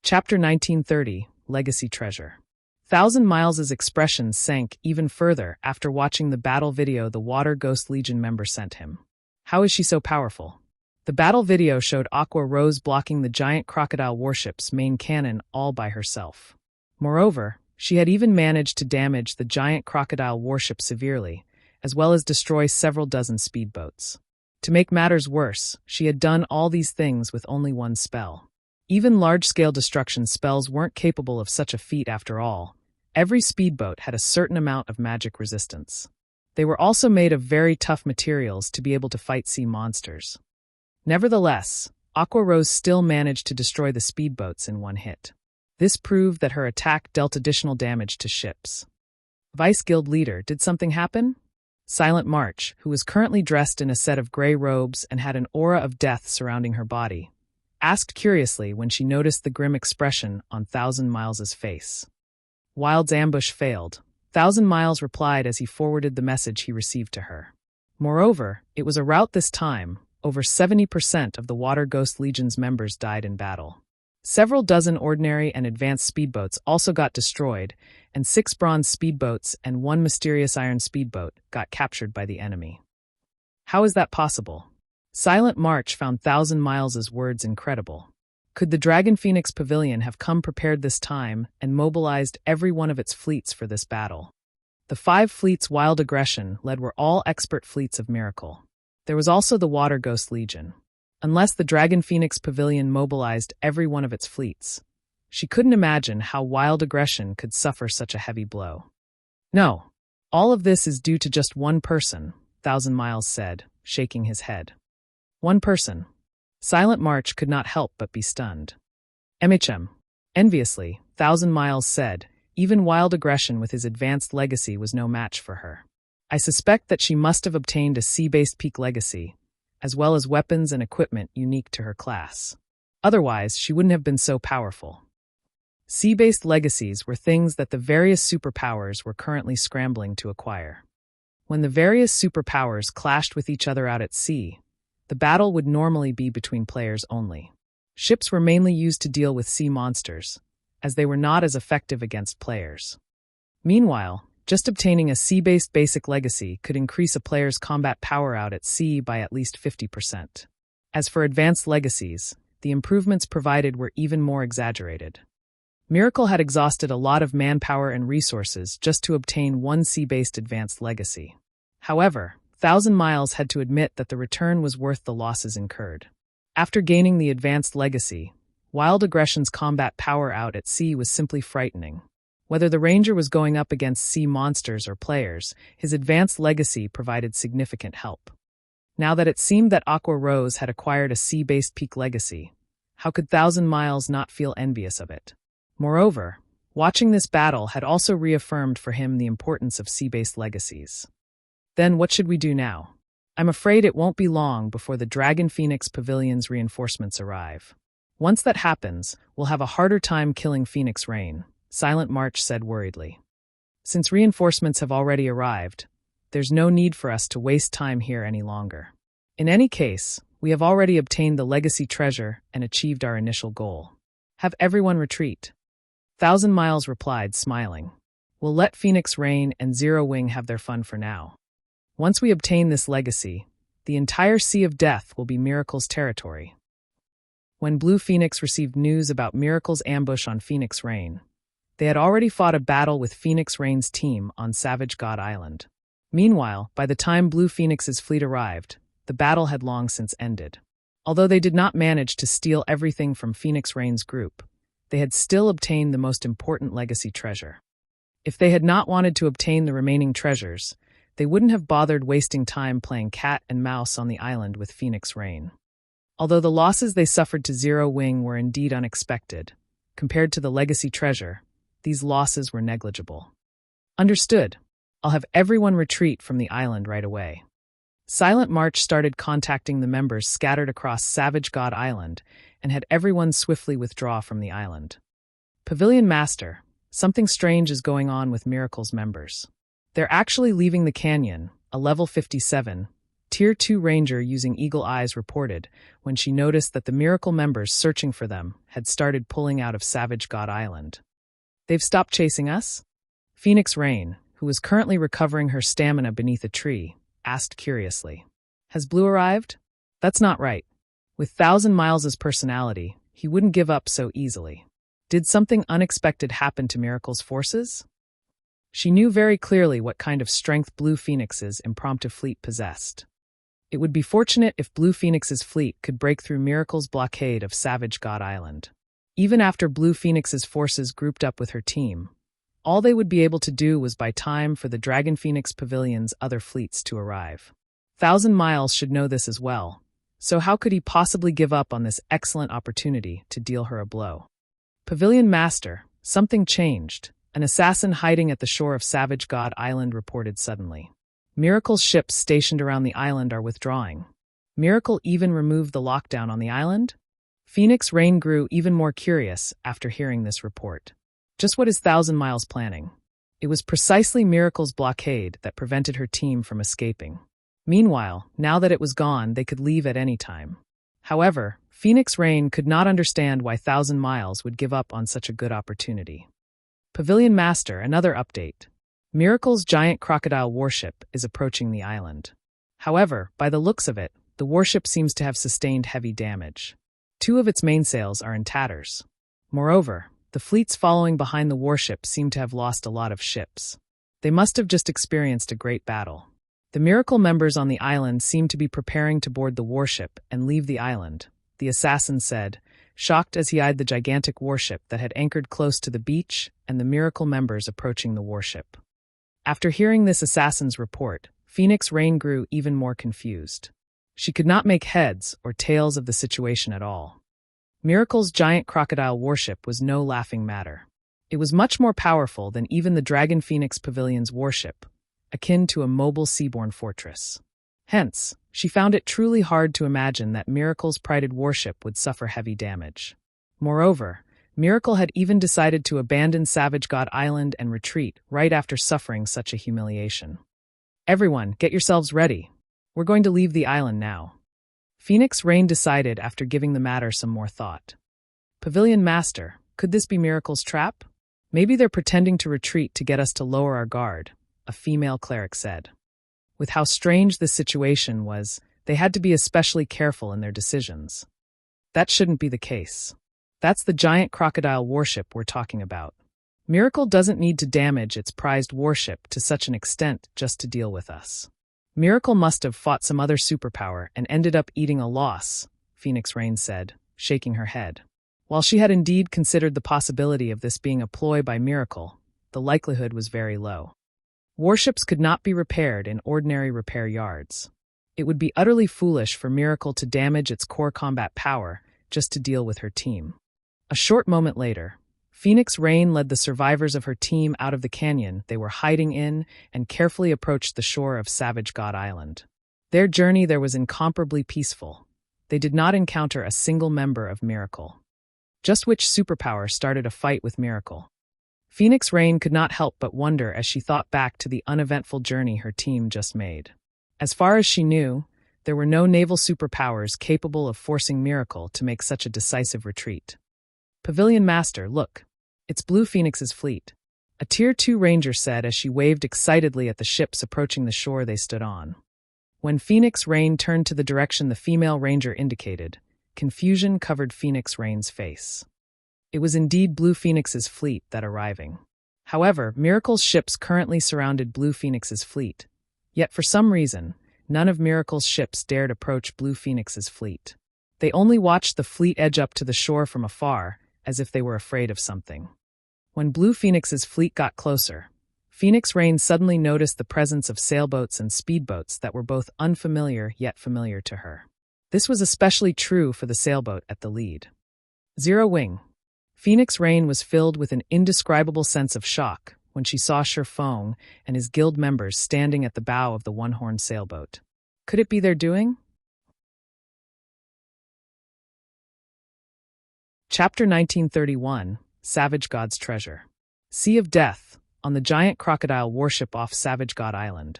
Chapter 1930, Legacy Treasure. 1,000 Miles' expression sank even further after watching the battle video the Water Ghost Legion member sent him. How is she so powerful? The battle video showed Aqua Rose blocking the giant crocodile warship's main cannon all by herself. Moreover, she had even managed to damage the giant crocodile warship severely, as well as destroy several dozen speedboats. To make matters worse, she had done all these things with only one spell. Even large-scale destruction spells weren't capable of such a feat after all. Every speedboat had a certain amount of magic resistance. They were also made of very tough materials to be able to fight sea monsters. Nevertheless, Aqua Rose still managed to destroy the speedboats in one hit. This proved that her attack dealt additional damage to ships. Vice Guild Leader, did something happen? Silent March, who was currently dressed in a set of gray robes and had an aura of death surrounding her body, asked curiously when she noticed the grim expression on Thousand Miles's face. Wild's ambush failed. Thousand Miles replied as he forwarded the message he received to her. Moreover, it was a rout this time. Over 70% of the Water Ghost Legion's members died in battle. Several dozen ordinary and advanced speedboats also got destroyed, and 6 bronze speedboats and 1 mysterious iron speedboat got captured by the enemy. How is that possible? Silent March found Thousand Miles's words incredible. Could the Dragon Phoenix Pavilion have come prepared this time and mobilized every one of its fleets for this battle? The 5 fleets Wild Aggression led were all expert fleets of Miracle. There was also the Water Ghost Legion. Unless the Dragon Phoenix Pavilion mobilized every one of its fleets, she couldn't imagine how Wild Aggression could suffer such a heavy blow. No, all of this is due to just one person, Thousand Miles said, shaking his head. One person. Silent March could not help but be stunned. MHM. Enviously, Thousand Miles said, even Wild Aggression with his advanced legacy was no match for her. I suspect that she must have obtained a sea-based peak legacy, as well as weapons and equipment unique to her class. Otherwise, she wouldn't have been so powerful. Sea-based legacies were things that the various superpowers were currently scrambling to acquire. When the various superpowers clashed with each other out at sea, the battle would normally be between players only. Ships were mainly used to deal with sea monsters, as they were not as effective against players. Meanwhile, just obtaining a sea-based basic legacy could increase a player's combat power out at sea by at least 50%. As for advanced legacies, the improvements provided were even more exaggerated. Miracle had exhausted a lot of manpower and resources just to obtain one sea-based advanced legacy. However, Thousand Miles had to admit that the return was worth the losses incurred. After gaining the advanced legacy, Wild Aggression's combat power out at sea was simply frightening. Whether the Ranger was going up against sea monsters or players, his advanced legacy provided significant help. Now that it seemed that Aqua Rose had acquired a sea-based peak legacy, how could Thousand Miles not feel envious of it? Moreover, watching this battle had also reaffirmed for him the importance of sea-based legacies. Then what should we do now? I'm afraid it won't be long before the Dragon Phoenix Pavilion's reinforcements arrive. Once that happens, we'll have a harder time killing Phoenix Rain, Silent March said worriedly. Since reinforcements have already arrived, there's no need for us to waste time here any longer. In any case, we have already obtained the legacy treasure and achieved our initial goal. Have everyone retreat. Thousand Miles replied, smiling. We'll let Phoenix Rain and Zero Wing have their fun for now. Once we obtain this legacy, the entire Sea of Death will be Miracle's territory. When Blue Phoenix received news about Miracle's ambush on Phoenix Rain, they had already fought a battle with Phoenix Rain's team on Savage God Island. Meanwhile, by the time Blue Phoenix's fleet arrived, the battle had long since ended. Although they did not manage to steal everything from Phoenix Rain's group, they had still obtained the most important legacy treasure. If they had not wanted to obtain the remaining treasures, they wouldn't have bothered wasting time playing cat and mouse on the island with Phoenix Rain. Although the losses they suffered to Zero Wing were indeed unexpected, compared to the legacy treasure, these losses were negligible. Understood. I'll have everyone retreat from the island right away. Silent March started contacting the members scattered across Savage God Island and had everyone swiftly withdraw from the island. Pavilion Master, something strange is going on with Miracle's members. They're actually leaving the canyon, a level 57, Tier 2 Ranger using Eagle Eyes reported when she noticed that the Miracle members searching for them had started pulling out of Savage God Island. They've stopped chasing us? Phoenix Rain, who was currently recovering her stamina beneath a tree, asked curiously. Has Blue arrived? That's not right. With Thousand Miles's personality, he wouldn't give up so easily. Did something unexpected happen to Miracle's forces? She knew very clearly what kind of strength Blue Phoenix's impromptu fleet possessed. It would be fortunate if Blue Phoenix's fleet could break through Miracle's blockade of Savage God Island. Even after Blue Phoenix's forces grouped up with her team, all they would be able to do was buy time for the Dragon Phoenix Pavilion's other fleets to arrive. 1,000 Miles should know this as well, so how could he possibly give up on this excellent opportunity to deal her a blow? Pavilion Master, something changed. An assassin hiding at the shore of Savage God Island reported suddenly. Miracle's ships stationed around the island are withdrawing. Miracle even removed the lockdown on the island? Phoenix Rain grew even more curious after hearing this report. Just what is 1,000 Miles planning? It was precisely Miracle's blockade that prevented her team from escaping. Meanwhile, now that it was gone, they could leave at any time. However, Phoenix Rain could not understand why 1,000 Miles would give up on such a good opportunity. Pavilion Master, another update. Miracle's giant crocodile warship is approaching the island. However, by the looks of it, the warship seems to have sustained heavy damage. 2 of its mainsails are in tatters. Moreover, the fleets following behind the warship seem to have lost a lot of ships. They must have just experienced a great battle. The Miracle members on the island seem to be preparing to board the warship and leave the island, the assassin said, shocked as he eyed the gigantic warship that had anchored close to the beach and the Miracle members approaching the warship. After hearing this assassin's report, Phoenix Rain grew even more confused. She could not make heads or tails of the situation at all. Miracle's giant crocodile warship was no laughing matter. It was much more powerful than even the Dragon Phoenix Pavilion's warship, akin to a mobile seaborne fortress. Hence, she found it truly hard to imagine that Miracle's prided warship would suffer heavy damage. Moreover, Miracle had even decided to abandon Savage God Island and retreat right after suffering such a humiliation. Everyone, get yourselves ready. We're going to leave the island now. Phoenix Rain decided after giving the matter some more thought. Pavilion Master, could this be Miracle's trap? Maybe they're pretending to retreat to get us to lower our guard, a female cleric said. With how strange this situation was, they had to be especially careful in their decisions. That shouldn't be the case. That's the giant crocodile warship we're talking about. Miracle doesn't need to damage its prized warship to such an extent just to deal with us. Miracle must have fought some other superpower and ended up eating a loss, Phoenix Rain said, shaking her head. While she had indeed considered the possibility of this being a ploy by Miracle, the likelihood was very low. Warships could not be repaired in ordinary repair yards. It would be utterly foolish for Miracle to damage its core combat power just to deal with her team. A short moment later, Phoenix Rain led the survivors of her team out of the canyon they were hiding in and carefully approached the shore of Savage God Island. Their journey there was incomparably peaceful. They did not encounter a single member of Miracle. Just which superpower started a fight with Miracle? Phoenix Rain could not help but wonder as she thought back to the uneventful journey her team just made. As far as she knew, there were no naval superpowers capable of forcing Miracle to make such a decisive retreat. Pavilion Master, look. It's Blue Phoenix's fleet, a Tier 2 ranger said as she waved excitedly at the ships approaching the shore they stood on. When Phoenix Rain turned to the direction the female ranger indicated, confusion covered Phoenix Rain's face. It was indeed Blue Phoenix's fleet that arriving. However, Miracle's ships currently surrounded Blue Phoenix's fleet, yet for some reason, none of Miracle's ships dared approach Blue Phoenix's fleet. They only watched the fleet edge up to the shore from afar, as if they were afraid of something. When Blue Phoenix's fleet got closer, Phoenix Rain suddenly noticed the presence of sailboats and speedboats that were both unfamiliar yet familiar to her. This was especially true for the sailboat at the lead. Zero Wing. Phoenix Rain was filled with an indescribable sense of shock when she saw Feng and his guild members standing at the bow of the one-horned sailboat. Could it be their doing? Chapter 1931, Savage God's Treasure. Sea of Death, on the giant crocodile warship off Savage God Island.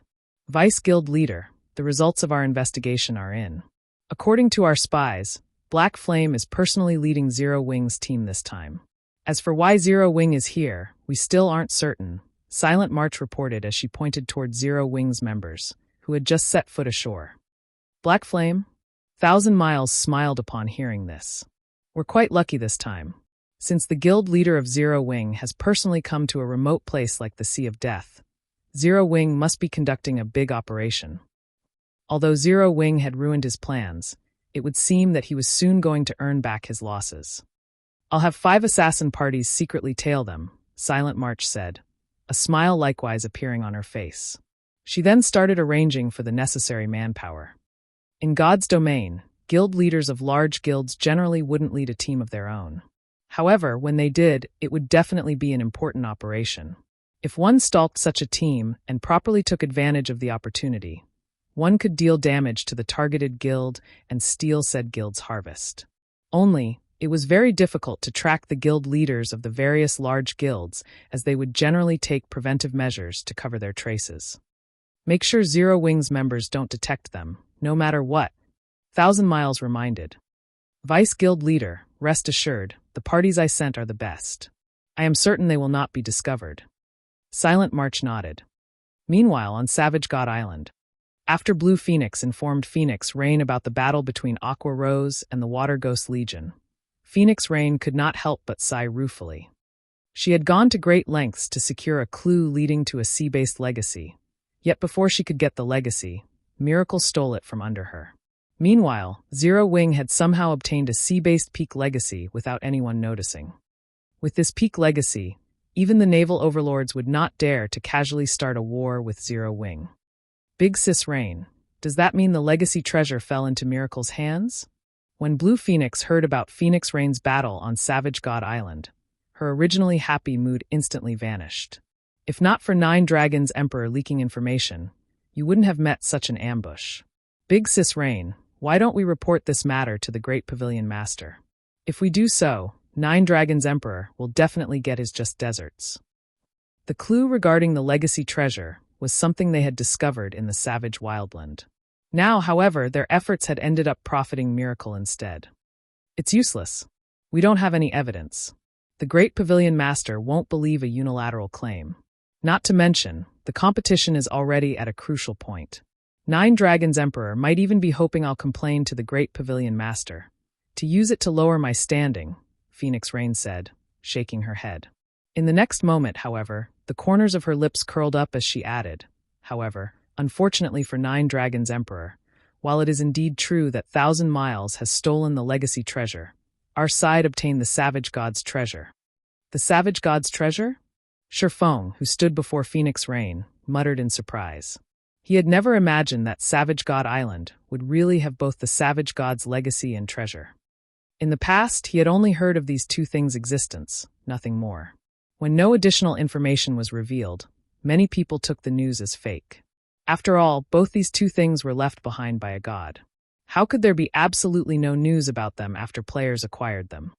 Vice Guild Leader, the results of our investigation are in. According to our spies, Black Flame is personally leading Zero Wing's team this time. As for why Zero Wing is here, we still aren't certain, Silent March reported as she pointed toward Zero Wing's members, who had just set foot ashore. Black Flame? 1,000 Miles smiled upon hearing this. We're quite lucky this time, since the guild leader of Zero Wing has personally come to a remote place like the Sea of Death. Zero Wing must be conducting a big operation. Although Zero Wing had ruined his plans, it would seem that he was soon going to earn back his losses. "I'll have 5 assassin parties secretly tail them," Silent March said, a smile likewise appearing on her face. She then started arranging for the necessary manpower. In God's domain, guild leaders of large guilds generally wouldn't lead a team of their own. However, when they did, it would definitely be an important operation. If one stalked such a team and properly took advantage of the opportunity, one could deal damage to the targeted guild and steal said guild's harvest. Only, it was very difficult to track the guild leaders of the various large guilds, as they would generally take preventive measures to cover their traces. Make sure Zero Wing's members don't detect them, no matter what, 1,000 Miles reminded. Vice Guild Leader, rest assured, the parties I sent are the best. I am certain they will not be discovered. Silent March nodded. Meanwhile, on Savage God Island, after Blue Phoenix informed Phoenix Rain about the battle between Aqua Rose and the Water Ghost Legion, Phoenix Rain could not help but sigh ruefully. She had gone to great lengths to secure a clue leading to a sea-based legacy, yet before she could get the legacy, Miracle stole it from under her. Meanwhile, Zero Wing had somehow obtained a sea-based peak legacy without anyone noticing. With this peak legacy, even the naval overlords would not dare to casually start a war with Zero Wing. Big Sis Rain, does that mean the legacy treasure fell into Miracle's hands? When Blue Phoenix heard about Phoenix Rain's battle on Savage God Island, her originally happy mood instantly vanished. If not for 9 Dragons Emperor leaking information, you wouldn't have met such an ambush. Big Sis Rain, why don't we report this matter to the Great Pavilion Master? If we do so, 9 Dragons Emperor will definitely get his just deserts. The clue regarding the legacy treasure was something they had discovered in the Savage Wildland. Now, however, their efforts had ended up profiting Miracle instead. It's useless. We don't have any evidence. The Great Pavilion Master won't believe a unilateral claim. Not to mention, the competition is already at a crucial point. 9 Dragons Emperor might even be hoping I'll complain to the Great Pavilion Master, to use it to lower my standing, Phoenix Rain said, shaking her head. In the next moment, however, the corners of her lips curled up as she added, however, unfortunately for 9 Dragons Emperor, while it is indeed true that 1,000 Miles has stolen the legacy treasure, our side obtained the Savage God's treasure. The Savage God's treasure? Feng, who stood before Phoenix Rain, muttered in surprise. He had never imagined that Savage God Island would really have both the Savage God's legacy and treasure. In the past, he had only heard of these 2 things' existence, nothing more. When no additional information was revealed, many people took the news as fake. After all, both these 2 things were left behind by a god. How could there be absolutely no news about them after players acquired them?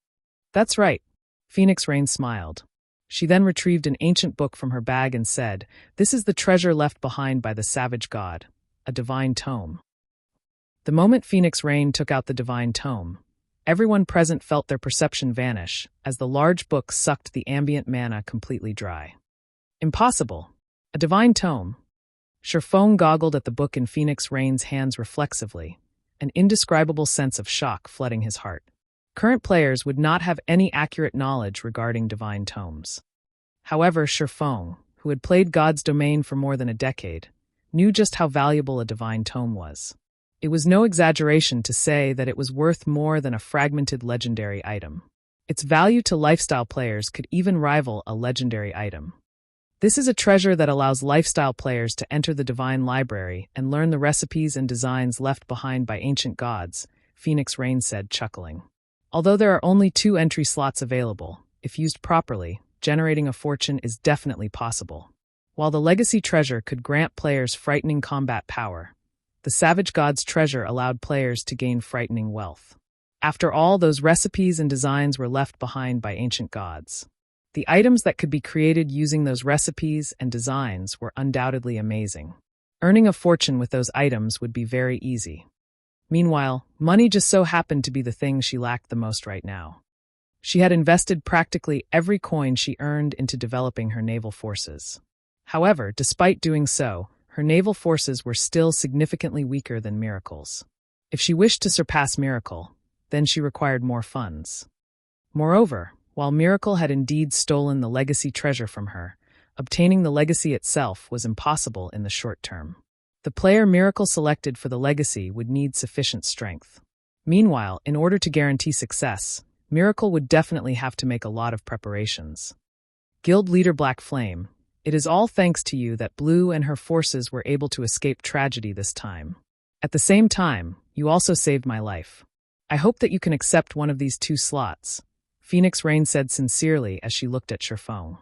That's right. Phoenix Rain smiled. She then retrieved an ancient book from her bag and said, "This is the treasure left behind by the Savage God, a divine tome." The moment Phoenix Rain took out the divine tome, everyone present felt their perception vanish as the large book sucked the ambient mana completely dry. Impossible. A divine tome. Feng goggled at the book in Phoenix Rain's hands reflexively, an indescribable sense of shock flooding his heart. Current players would not have any accurate knowledge regarding divine tomes. However, Feng, who had played God's Domain for more than a decade, knew just how valuable a divine tome was. It was no exaggeration to say that it was worth more than a fragmented legendary item. Its value to lifestyle players could even rival a legendary item. This is a treasure that allows lifestyle players to enter the Divine Library and learn the recipes and designs left behind by ancient gods, Phoenix Rain said, chuckling. Although there are only 2 entry slots available, if used properly, generating a fortune is definitely possible. While the legacy treasure could grant players frightening combat power, the Savage God's treasure allowed players to gain frightening wealth. After all, those recipes and designs were left behind by ancient gods. The items that could be created using those recipes and designs were undoubtedly amazing. Earning a fortune with those items would be very easy. Meanwhile, money just so happened to be the thing she lacked the most right now. She had invested practically every coin she earned into developing her naval forces. However, despite doing so, her naval forces were still significantly weaker than Miracle's. If she wished to surpass Miracle, then she required more funds. Moreover, while Miracle had indeed stolen the legacy treasure from her, obtaining the legacy itself was impossible in the short term. The player miracle selected for the legacy would need sufficient strength. Meanwhile, in order to guarantee success, Miracle would definitely have to make a lot of preparations. Guild Leader Black Flame, it is all thanks to you that Blue and her forces were able to escape tragedy this time. At the same time, you also saved my life. I hope that you can accept one of these 2 slots, Phoenix Rain said sincerely as she looked at Feng.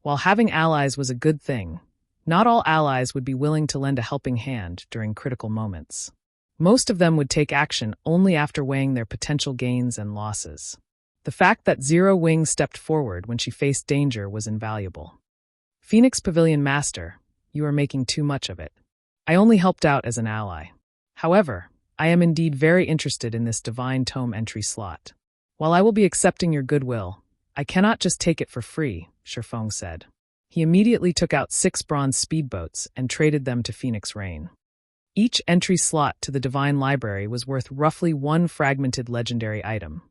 While having allies was a good thing, not all allies would be willing to lend a helping hand during critical moments. Most of them would take action only after weighing their potential gains and losses. The fact that Zero Wing stepped forward when she faced danger was invaluable. Phoenix Pavilion Master, you are making too much of it. I only helped out as an ally. However, I am indeed very interested in this Divine Tome entry slot. While I will be accepting your goodwill, I cannot just take it for free, Feng said. He immediately took out 6 bronze speedboats and traded them to Phoenix Rain. Each entry slot to the Divine Library was worth roughly 1 fragmented legendary item.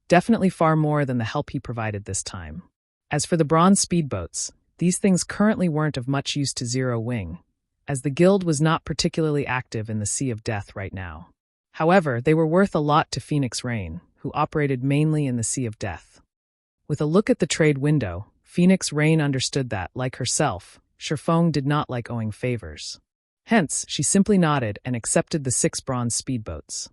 Definitely far more than the help he provided this time. As for the bronze speedboats, these things currently weren't of much use to Zero Wing, as the guild was not particularly active in the Sea of Death right now. However, they were worth a lot to Phoenix Rain, who operated mainly in the Sea of Death. With a look at the trade window, Phoenix Rain understood that, like herself, Feng did not like owing favors. Hence, she simply nodded and accepted the 6 bronze speedboats.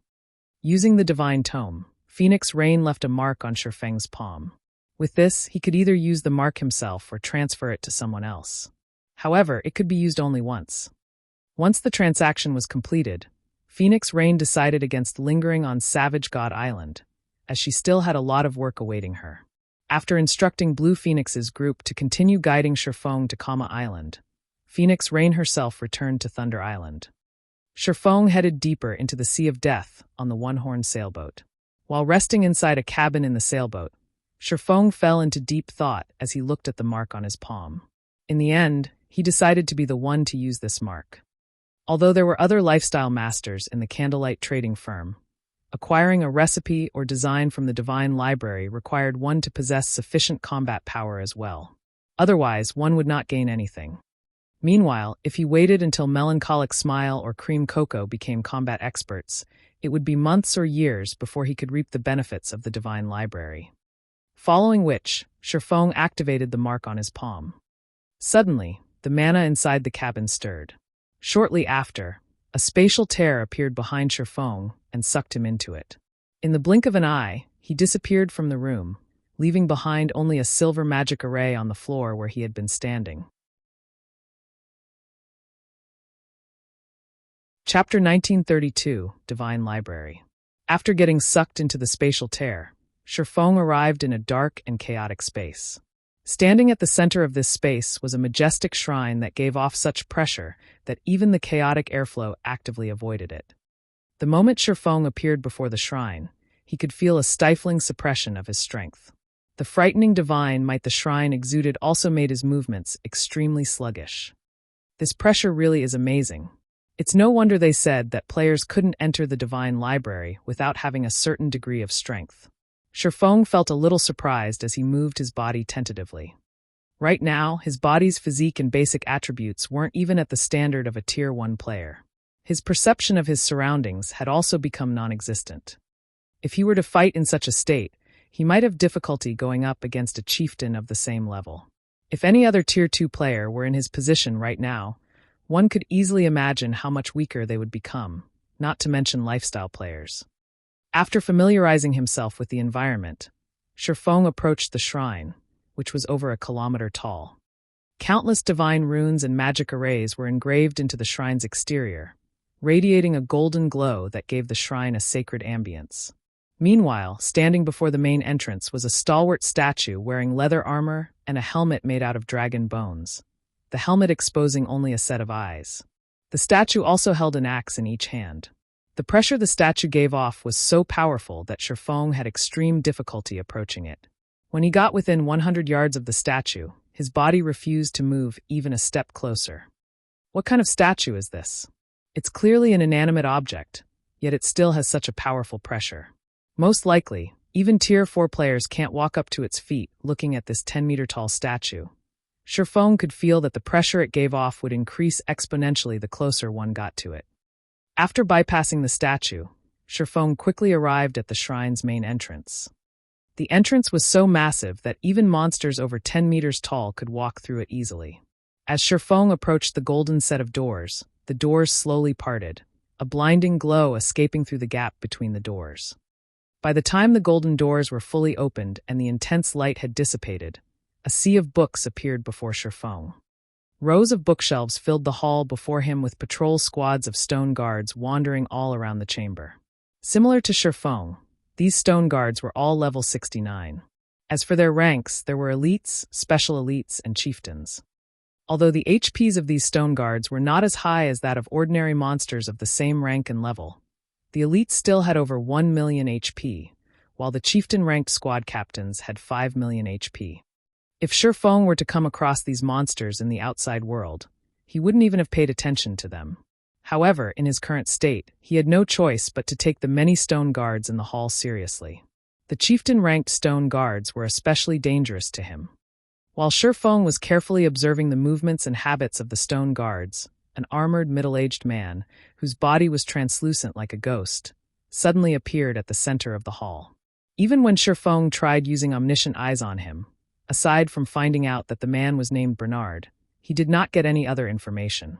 Using the Divine Tome, Phoenix Rain left a mark on Feng's palm. With this, he could either use the mark himself or transfer it to someone else. However, it could be used only once. Once the transaction was completed, Phoenix Rain decided against lingering on Savage God Island, as she still had a lot of work awaiting her. After instructing Blue Phoenix's group to continue guiding Feng to Kama Island, Phoenix Rain herself returned to Thunder Island. Feng headed deeper into the Sea of Death on the one-horned sailboat. While resting inside a cabin in the sailboat, Feng fell into deep thought as he looked at the mark on his palm. In the end, he decided to be the one to use this mark. Although there were other lifestyle masters in the Candlelight trading firm, acquiring a recipe or design from the Divine Library required one to possess sufficient combat power as well. Otherwise, one would not gain anything. Meanwhile, if he waited until Melancholic Smile or Cream Cocoa became combat experts, it would be months or years before he could reap the benefits of the Divine Library. Following which, Feng activated the mark on his palm. Suddenly, the mana inside the cabin stirred. Shortly after, a spatial tear appeared behind Feng and sucked him into it. In the blink of an eye, he disappeared from the room, leaving behind only a silver magic array on the floor where he had been standing. Chapter 1932, Divine Library. After getting sucked into the spatial tear, Feng arrived in a dark and chaotic space. Standing at the center of this space was a majestic shrine that gave off such pressure that even the chaotic airflow actively avoided it. The moment Feng appeared before the shrine, he could feel a stifling suppression of his strength. The frightening divine might the shrine exuded also made his movements extremely sluggish. This pressure really is amazing. It's no wonder they said that players couldn't enter the Divine Library without having a certain degree of strength. Feng felt a little surprised as he moved his body tentatively. Right now, his body's physique and basic attributes weren't even at the standard of a Tier 1 player. His perception of his surroundings had also become non-existent. If he were to fight in such a state, he might have difficulty going up against a chieftain of the same level. If any other Tier 2 player were in his position right now, one could easily imagine how much weaker they would become, not to mention lifestyle players. After familiarizing himself with the environment, Feng approached the shrine, which was over a kilometer tall. Countless divine runes and magic arrays were engraved into the shrine's exterior, radiating a golden glow that gave the shrine a sacred ambience. Meanwhile, standing before the main entrance was a stalwart statue wearing leather armor and a helmet made out of dragon bones, the helmet exposing only a set of eyes. The statue also held an axe in each hand. The pressure the statue gave off was so powerful that Feng had extreme difficulty approaching it. When he got within 100 yards of the statue, his body refused to move even a step closer. What kind of statue is this? It's clearly an inanimate object, yet it still has such a powerful pressure. Most likely, even Tier 4 players can't walk up to its feet looking at this 10-meter tall statue. Feng could feel that the pressure it gave off would increase exponentially the closer one got to it. After bypassing the statue, Feng quickly arrived at the shrine's main entrance. The entrance was so massive that even monsters over 10 meters tall could walk through it easily. As Feng approached the golden set of doors, the doors slowly parted, a blinding glow escaping through the gap between the doors. By the time the golden doors were fully opened and the intense light had dissipated, a sea of books appeared before Feng. Rows of bookshelves filled the hall before him with patrol squads of stone guards wandering all around the chamber. Similar to Feng, these stone guards were all level 69. As for their ranks, there were elites, special elites, and chieftains. Although the HPs of these stone guards were not as high as that of ordinary monsters of the same rank and level, the elites still had over 1 million HP, while the chieftain-ranked squad captains had 5 million HP. If Feng were to come across these monsters in the outside world, he wouldn't even have paid attention to them. However, in his current state, he had no choice but to take the many stone guards in the hall seriously. The chieftain-ranked stone guards were especially dangerous to him. While Feng was carefully observing the movements and habits of the stone guards, an armored middle-aged man, whose body was translucent like a ghost, suddenly appeared at the center of the hall. Even when Feng tried using omniscient eyes on him, aside from finding out that the man was named Bernard, he did not get any other information.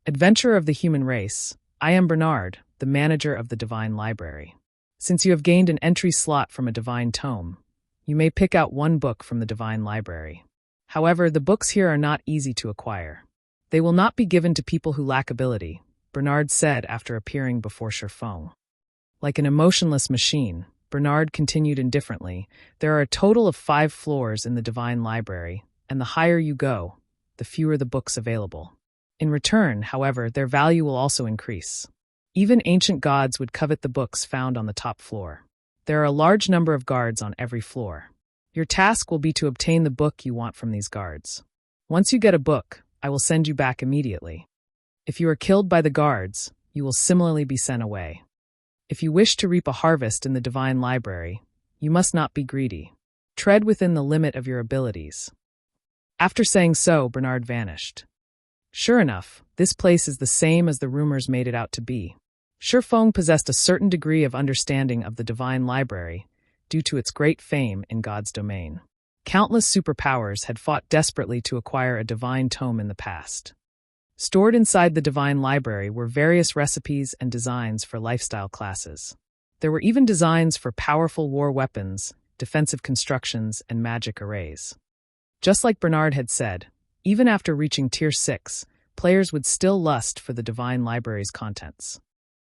Adventurer of the human race, I am Bernard, the manager of the Divine Library. Since you have gained an entry slot from a divine tome, you may pick out one book from the Divine Library. However, the books here are not easy to acquire. They will not be given to people who lack ability, Bernard said after appearing before Feng. Like an emotionless machine, Bernard continued indifferently, there are a total of 5 floors in the Divine Library, and the higher you go, the fewer the books available. In return, however, their value will also increase. Even ancient gods would covet the books found on the top floor. There are a large number of guards on every floor. Your task will be to obtain the book you want from these guards. Once you get a book, I will send you back immediately. If you are killed by the guards, you will similarly be sent away. If you wish to reap a harvest in the Divine Library, you must not be greedy. Tread within the limit of your abilities. After saying so, Bernard vanished. Sure enough, this place is the same as the rumors made it out to be. Feng possessed a certain degree of understanding of the Divine Library due to its great fame in God's domain. Countless superpowers had fought desperately to acquire a divine tome in the past. Stored inside the Divine Library were various recipes and designs for lifestyle classes. There were even designs for powerful war weapons, defensive constructions, and magic arrays. Just like Bernard had said, even after reaching Tier 6, players would still lust for the Divine Library's contents.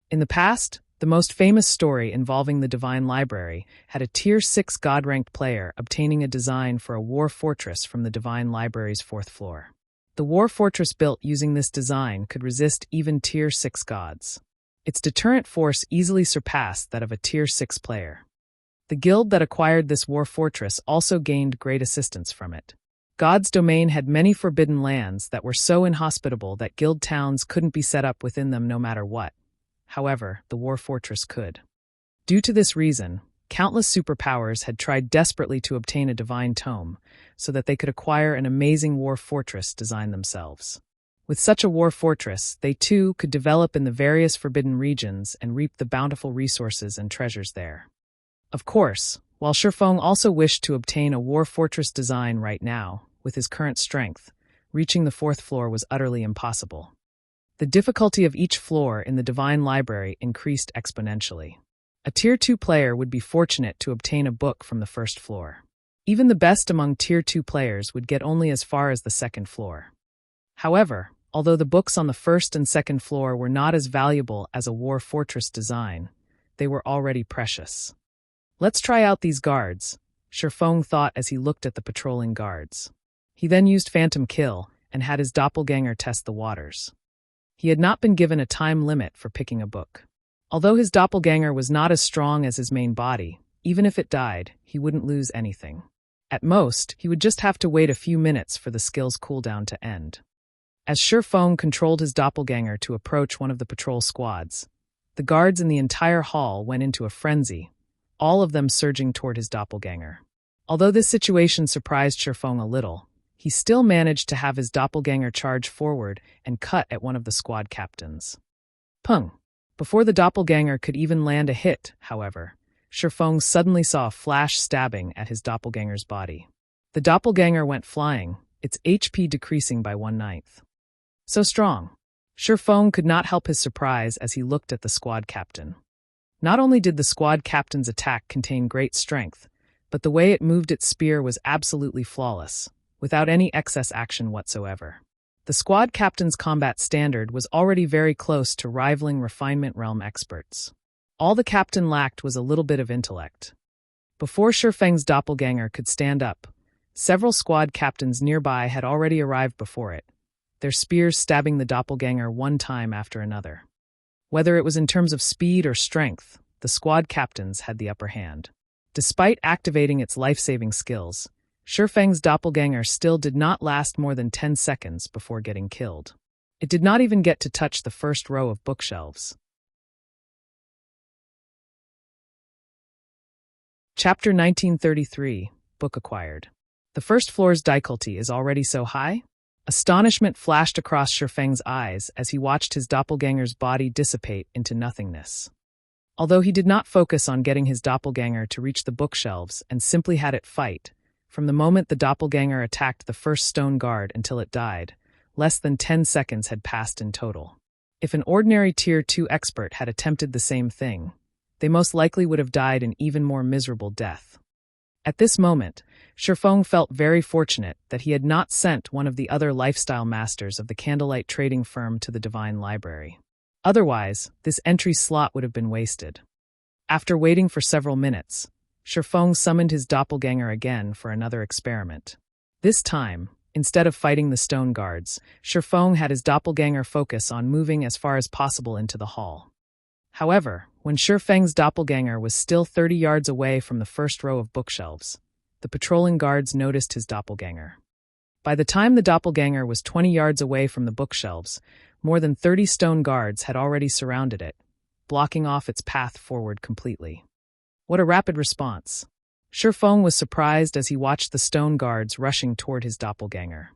In the past, the most famous story involving the Divine Library had a Tier 6 God-ranked player obtaining a design for a war fortress from the Divine Library's 4th floor. The war fortress built using this design could resist even Tier 6 gods. Its deterrent force easily surpassed that of a Tier 6 player. The guild that acquired this war fortress also gained great assistance from it. God's domain had many forbidden lands that were so inhospitable that guild towns couldn't be set up within them no matter what. However, the war fortress could. Due to this reason, countless superpowers had tried desperately to obtain a divine tome so that they could acquire an amazing war fortress design themselves. With such a war fortress, they too could develop in the various forbidden regions and reap the bountiful resources and treasures there. Of course, while Feng also wished to obtain a war fortress design right now, with his current strength, reaching the 4th floor was utterly impossible. The difficulty of each floor in the Divine Library increased exponentially. A Tier 2 player would be fortunate to obtain a book from the 1st floor. Even the best among Tier 2 players would get only as far as the 2nd floor. However, although the books on the 1st and 2nd floor were not as valuable as a war fortress design, they were already precious. Let's try out these guards, Feng thought as he looked at the patrolling guards. He then used Phantom Kill and had his doppelganger test the waters. He had not been given a time limit for picking a book. Although his doppelganger was not as strong as his main body, even if it died, he wouldn't lose anything. At most, he would just have to wait a few minutes for the skill's cooldown to end. As Feng controlled his doppelganger to approach one of the patrol squads, the guards in the entire hall went into a frenzy, all of them surging toward his doppelganger. Although this situation surprised Feng a little, he still managed to have his doppelganger charge forward and cut at one of the squad captains. Pung! Before the doppelganger could even land a hit, however, Feng suddenly saw a flash stabbing at his doppelganger's body. The doppelganger went flying, its HP decreasing by 1/9. So strong. Feng could not help his surprise as he looked at the squad captain. Not only did the squad captain's attack contain great strength, but the way it moved its spear was absolutely flawless, without any excess action whatsoever. The squad captain's combat standard was already very close to rivaling refinement realm experts. All the captain lacked was a little bit of intellect. Before Feng's doppelganger could stand up, several squad captains nearby had already arrived before it, their spears stabbing the doppelganger one time after another. Whether it was in terms of speed or strength, the squad captains had the upper hand. Despite activating its life-saving skills, Feng's doppelganger still did not last more than 10 seconds before getting killed. It did not even get to touch the first row of bookshelves. Chapter 1933, Book Acquired. The first floor's difficulty is already so high? Astonishment flashed across Feng's eyes as he watched his doppelganger's body dissipate into nothingness. Although he did not focus on getting his doppelganger to reach the bookshelves and simply had it fight, from the moment the doppelganger attacked the first stone guard until it died, less than 10 seconds had passed in total. If an ordinary Tier 2 expert had attempted the same thing, they most likely would have died an even more miserable death. At this moment, Feng felt very fortunate that he had not sent one of the other lifestyle masters of the candlelight trading firm to the Divine Library. Otherwise, this entry slot would have been wasted. After waiting for several minutes, Feng summoned his doppelganger again for another experiment. This time, instead of fighting the stone guards, Feng had his doppelganger focus on moving as far as possible into the hall. However, when Feng's doppelganger was still 30 yards away from the first row of bookshelves, the patrolling guards noticed his doppelganger. By the time the doppelganger was 20 yards away from the bookshelves, more than 30 stone guards had already surrounded it, blocking off its path forward completely. What a rapid response! Feng was surprised as he watched the stone guards rushing toward his doppelganger.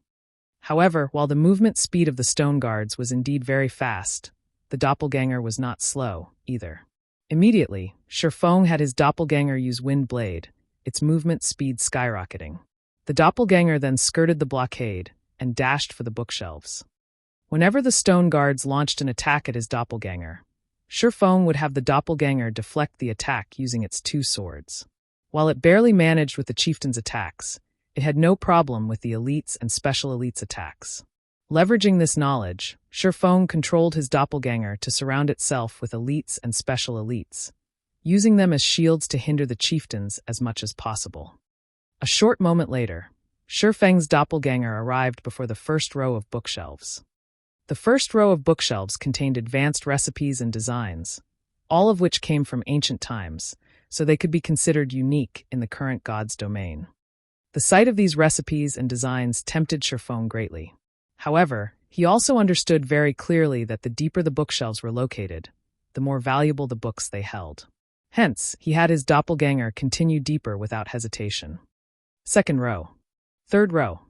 However, while the movement speed of the stone guards was indeed very fast, the doppelganger was not slow, either. Immediately, Feng had his doppelganger use Wind Blade, its movement speed skyrocketing. The doppelganger then skirted the blockade and dashed for the bookshelves. Whenever the stone guards launched an attack at his doppelganger, Feng would have the doppelganger deflect the attack using its two swords. While it barely managed with the chieftain's attacks, it had no problem with the elites and special elites attacks. Leveraging this knowledge, Feng controlled his doppelganger to surround itself with elites and special elites, using them as shields to hinder the chieftains as much as possible. A short moment later, Feng's doppelganger arrived before the first row of bookshelves. The first row of bookshelves contained advanced recipes and designs, all of which came from ancient times, so they could be considered unique in the current god's domain. The sight of these recipes and designs tempted Feng greatly. However, he also understood very clearly that the deeper the bookshelves were located, the more valuable the books they held. Hence, he had his doppelganger continue deeper without hesitation. Second row. Third row.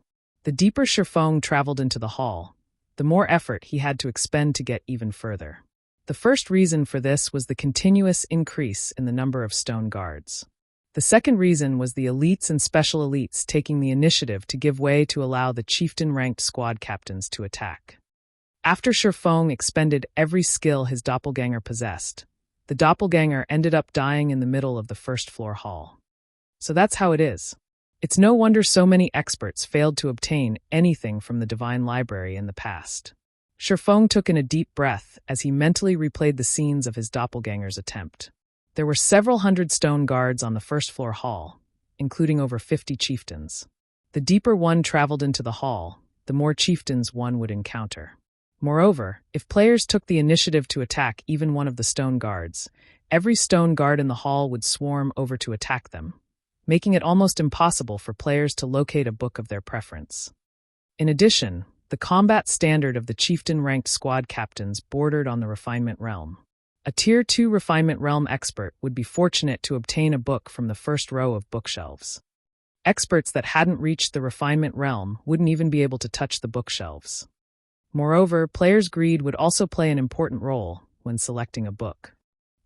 The deeper Feng traveled into the hall, the more effort he had to expend to get even further. The first reason for this was the continuous increase in the number of stone guards. The second reason was the elites and special elites taking the initiative to give way to allow the chieftain-ranked squad captains to attack. After Feng expended every skill his doppelganger possessed, the doppelganger ended up dying in the middle of the first-floor hall. So that's how it is. It's no wonder so many experts failed to obtain anything from the Divine Library in the past. Feng took in a deep breath as he mentally replayed the scenes of his doppelganger's attempt. There were several hundred stone guards on the first-floor hall, including over 50 chieftains. The deeper one traveled into the hall, the more chieftains one would encounter. Moreover, if players took the initiative to attack even one of the stone guards, every stone guard in the hall would swarm over to attack them, making it almost impossible for players to locate a book of their preference. In addition, the combat standard of the chieftain-ranked squad captains bordered on the refinement realm. A Tier 2 refinement realm expert would be fortunate to obtain a book from the first row of bookshelves. Experts that hadn't reached the refinement realm wouldn't even be able to touch the bookshelves. Moreover, players' greed would also play an important role when selecting a book.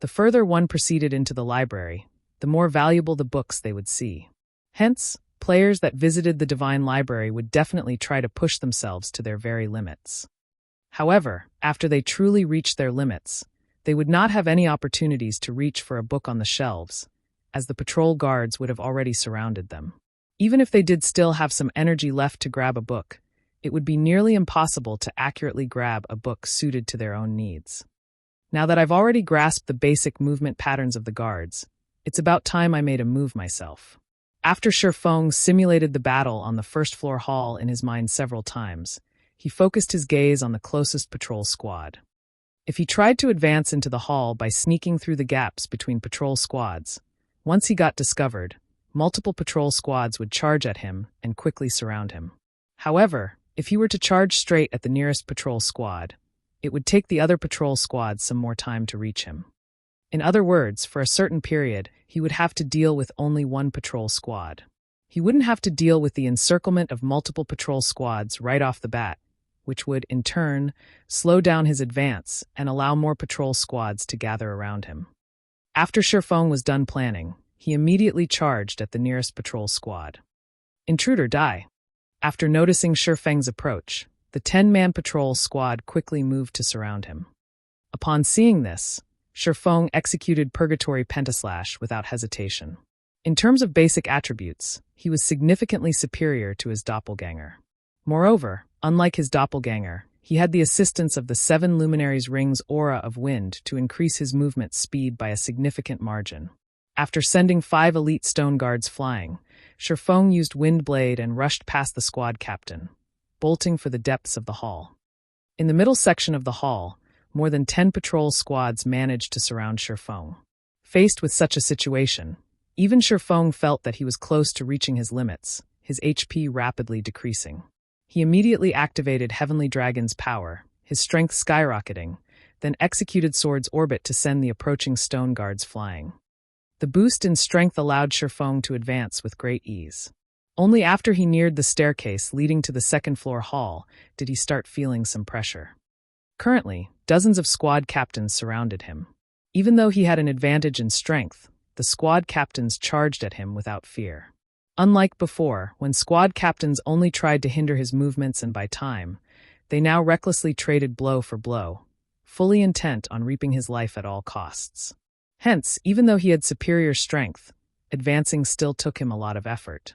The further one proceeded into the library, the more valuable the books they would see. Hence, players that visited the Divine Library would definitely try to push themselves to their very limits. However, after they truly reached their limits, they would not have any opportunities to reach for a book on the shelves, as the patrol guards would have already surrounded them. Even if they did still have some energy left to grab a book, it would be nearly impossible to accurately grab a book suited to their own needs. Now that I've already grasped the basic movement patterns of the guards, it's about time I made a move myself. After Feng simulated the battle on the first floor hall in his mind several times, he focused his gaze on the closest patrol squad. If he tried to advance into the hall by sneaking through the gaps between patrol squads, once he got discovered, multiple patrol squads would charge at him and quickly surround him. However, if he were to charge straight at the nearest patrol squad, it would take the other patrol squads some more time to reach him. In other words, for a certain period, he would have to deal with only one patrol squad. He wouldn't have to deal with the encirclement of multiple patrol squads right off the bat, which would, in turn, slow down his advance and allow more patrol squads to gather around him. After Feng was done planning, he immediately charged at the nearest patrol squad. Intruder die. After noticing Feng's approach, the 10-man patrol squad quickly moved to surround him. Upon seeing this, Feng executed Purgatory Pentaslash without hesitation. In terms of basic attributes, he was significantly superior to his doppelganger. Moreover, unlike his doppelganger, he had the assistance of the 7 Luminaries' Rings aura of wind to increase his movement speed by a significant margin. After sending 5 elite stone guards flying, Feng used Windblade and rushed past the squad captain, bolting for the depths of the hall. In the middle section of the hall, more than 10 patrol squads managed to surround Feng. Faced with such a situation, even Feng felt that he was close to reaching his limits, his HP rapidly decreasing. He immediately activated Heavenly Dragon's power, his strength skyrocketing, then executed Sword's Orbit to send the approaching stone guards flying. The boost in strength allowed Feng to advance with great ease. Only after he neared the staircase leading to the second-floor hall did he start feeling some pressure. Currently, dozens of squad captains surrounded him. Even though he had an advantage in strength, the squad captains charged at him without fear. Unlike before, when squad captains only tried to hinder his movements and buy time, they now recklessly traded blow for blow, fully intent on reaping his life at all costs. Hence, even though he had superior strength, advancing still took him a lot of effort.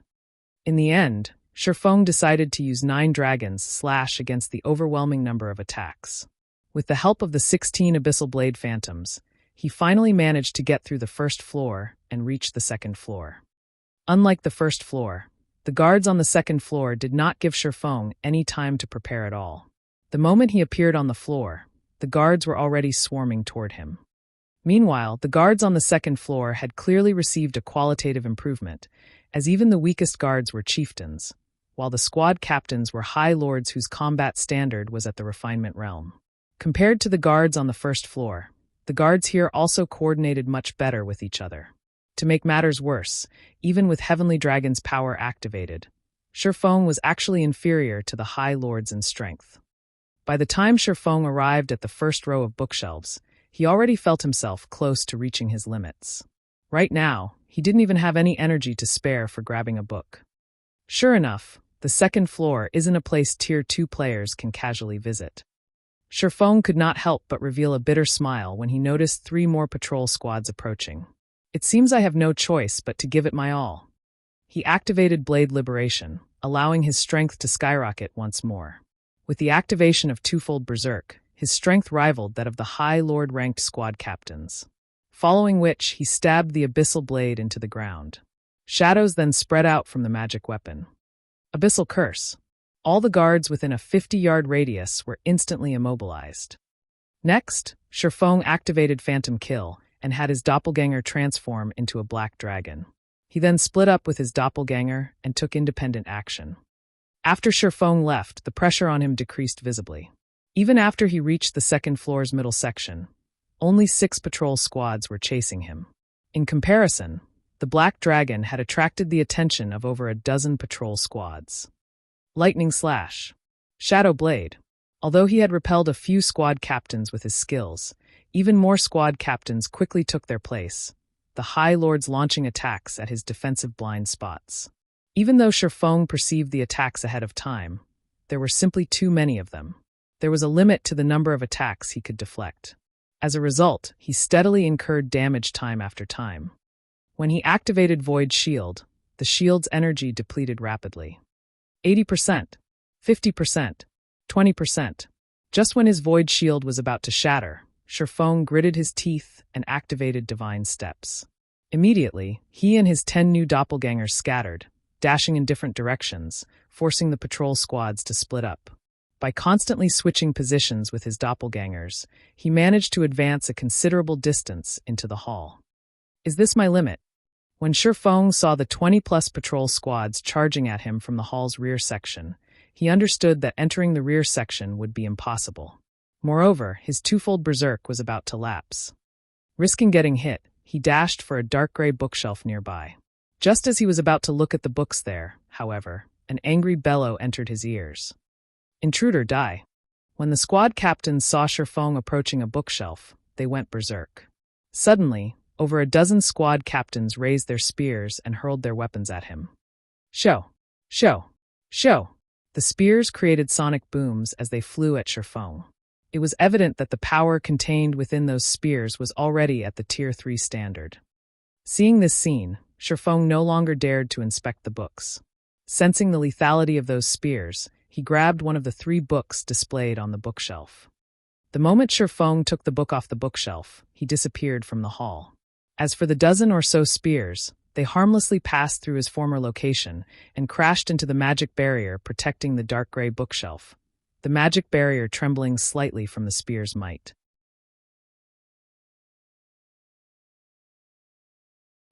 In the end, Feng decided to use 9 dragons slash against the overwhelming number of attacks. With the help of the 16 Abyssal Blade Phantoms, he finally managed to get through the first floor and reach the second floor. Unlike the first floor, the guards on the second floor did not give Feng any time to prepare at all. The moment he appeared on the floor, the guards were already swarming toward him. Meanwhile, the guards on the second floor had clearly received a qualitative improvement, as even the weakest guards were chieftains, while the squad captains were high lords whose combat standard was at the refinement realm. Compared to the guards on the first floor, the guards here also coordinated much better with each other. To make matters worse, even with Heavenly Dragon's power activated, Feng was actually inferior to the high lords in strength. By the time Feng arrived at the first row of bookshelves, he already felt himself close to reaching his limits. Right now, he didn't even have any energy to spare for grabbing a book. Sure enough, the second floor isn't a place Tier 2 players can casually visit. Feng could not help but reveal a bitter smile when he noticed 3 more patrol squads approaching. It seems I have no choice but to give it my all. He activated Blade Liberation, allowing his strength to skyrocket once more. With the activation of Twofold Berserk, his strength rivaled that of the high lord-ranked squad captains. Following which, he stabbed the Abyssal Blade into the ground. Shadows then spread out from the magic weapon. Abyssal Curse. All the guards within a 50-yard radius were instantly immobilized. Next, Feng activated Phantom Kill and had his doppelganger transform into a black dragon. He then split up with his doppelganger and took independent action. After Feng left, the pressure on him decreased visibly. Even after he reached the second floor's middle section, only 6 patrol squads were chasing him. In comparison, the Black Dragon had attracted the attention of over a dozen patrol squads. Lightning Slash. Shadow Blade. Although he had repelled a few squad captains with his skills, even more squad captains quickly took their place, the High Lords launching attacks at his defensive blind spots. Even though Feng perceived the attacks ahead of time, there were simply too many of them. There was a limit to the number of attacks he could deflect. As a result, he steadily incurred damage time after time. When he activated Void Shield, the shield's energy depleted rapidly. 80%, 50%, 20%. Just when his Void Shield was about to shatter, Feng gritted his teeth and activated Divine Steps. Immediately, he and his 10 new doppelgangers scattered, dashing in different directions, forcing the patrol squads to split up. By constantly switching positions with his doppelgangers, he managed to advance a considerable distance into the hall. Is this my limit? When Feng saw the 20-plus patrol squads charging at him from the hall's rear section, he understood that entering the rear section would be impossible. Moreover, his twofold berserk was about to lapse. Risking getting hit, he dashed for a dark gray bookshelf nearby. Just as he was about to look at the books there, however, an angry bellow entered his ears. Intruder, die. When the squad captains saw Feng approaching a bookshelf, they went berserk. Suddenly, over a dozen squad captains raised their spears and hurled their weapons at him. Show! Show! Show! The spears created sonic booms as they flew at Feng. It was evident that the power contained within those spears was already at the Tier 3 standard. Seeing this scene, Feng no longer dared to inspect the books. Sensing the lethality of those spears, he grabbed one of the 3 books displayed on the bookshelf. The moment Feng took the book off the bookshelf, he disappeared from the hall. As for the dozen or so spears, they harmlessly passed through his former location and crashed into the magic barrier protecting the dark gray bookshelf, the magic barrier trembling slightly from the spear's might.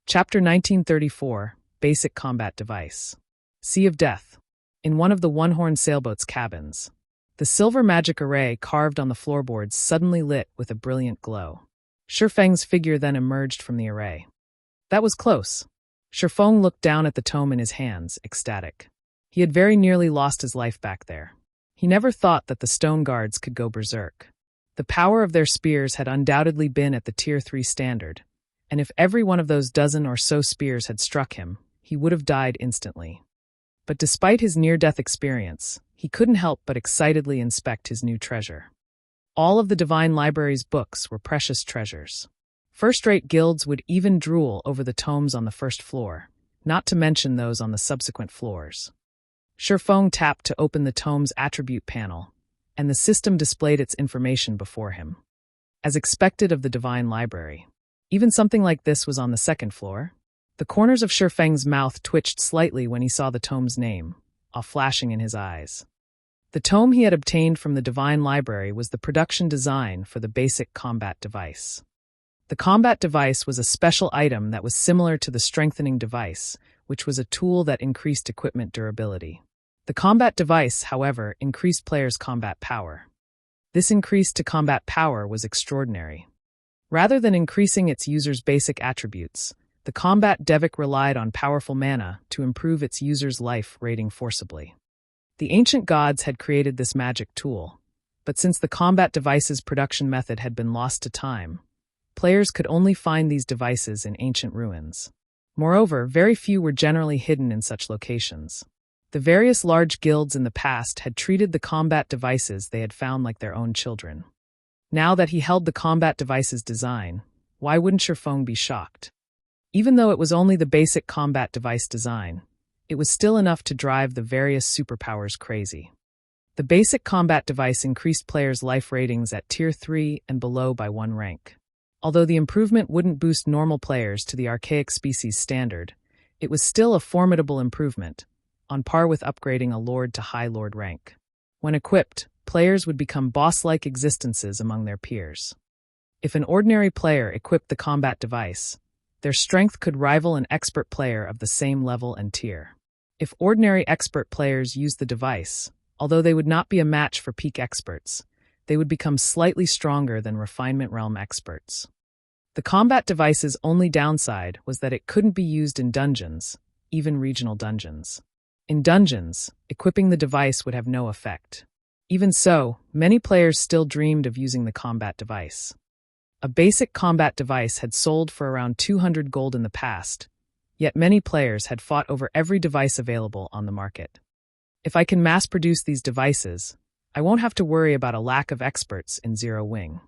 Chapter 1934, Basic Combat Device. Sea of Death. In one of the one-horn sailboat's cabins, the silver magic array carved on the floorboards suddenly lit with a brilliant glow. Feng's figure then emerged from the array. That was close. Feng looked down at the tome in his hands, ecstatic. He had very nearly lost his life back there. He never thought that the stone guards could go berserk. The power of their spears had undoubtedly been at the Tier 3 standard, and if every one of those dozen or so spears had struck him, he would have died instantly. But despite his near-death experience, he couldn't help but excitedly inspect his new treasure. All of the Divine Library's books were precious treasures. First-rate guilds would even drool over the tomes on the first floor, not to mention those on the subsequent floors. Feng tapped to open the tome's attribute panel, and the system displayed its information before him. As expected of the Divine Library, even something like this was on the second floor. The corners of Feng's mouth twitched slightly when he saw the tome's name, all flashing in his eyes. The tome he had obtained from the Divine Library was the production design for the basic combat device. The combat device was a special item that was similar to the strengthening device, which was a tool that increased equipment durability. The combat device, however, increased players' combat power. This increase to combat power was extraordinary. Rather than increasing its user's basic attributes, the combat device relied on powerful mana to improve its user's life rating forcibly. The ancient gods had created this magic tool, but since the combat device's production method had been lost to time, players could only find these devices in ancient ruins. Moreover, very few were generally hidden in such locations. The various large guilds in the past had treated the combat devices they had found like their own children. Now that he held the combat device's design, why wouldn't Feng be shocked? Even though it was only the basic combat device design, it was still enough to drive the various superpowers crazy. The basic combat device increased players' life ratings at Tier 3 and below by 1 rank. Although the improvement wouldn't boost normal players to the archaic species standard, it was still a formidable improvement, on par with upgrading a lord to high lord rank. When equipped, players would become boss-like existences among their peers. If an ordinary player equipped the combat device, their strength could rival an expert player of the same level and tier. If ordinary expert players used the device, although they would not be a match for peak experts, they would become slightly stronger than refinement realm experts. The combat device's only downside was that it couldn't be used in dungeons, even regional dungeons. In dungeons, equipping the device would have no effect. Even so, many players still dreamed of using the combat device. A basic combat device had sold for around 200 gold in the past, yet many players had fought over every device available on the market. If I can mass-produce these devices, I won't have to worry about a lack of experts in Zero Wing.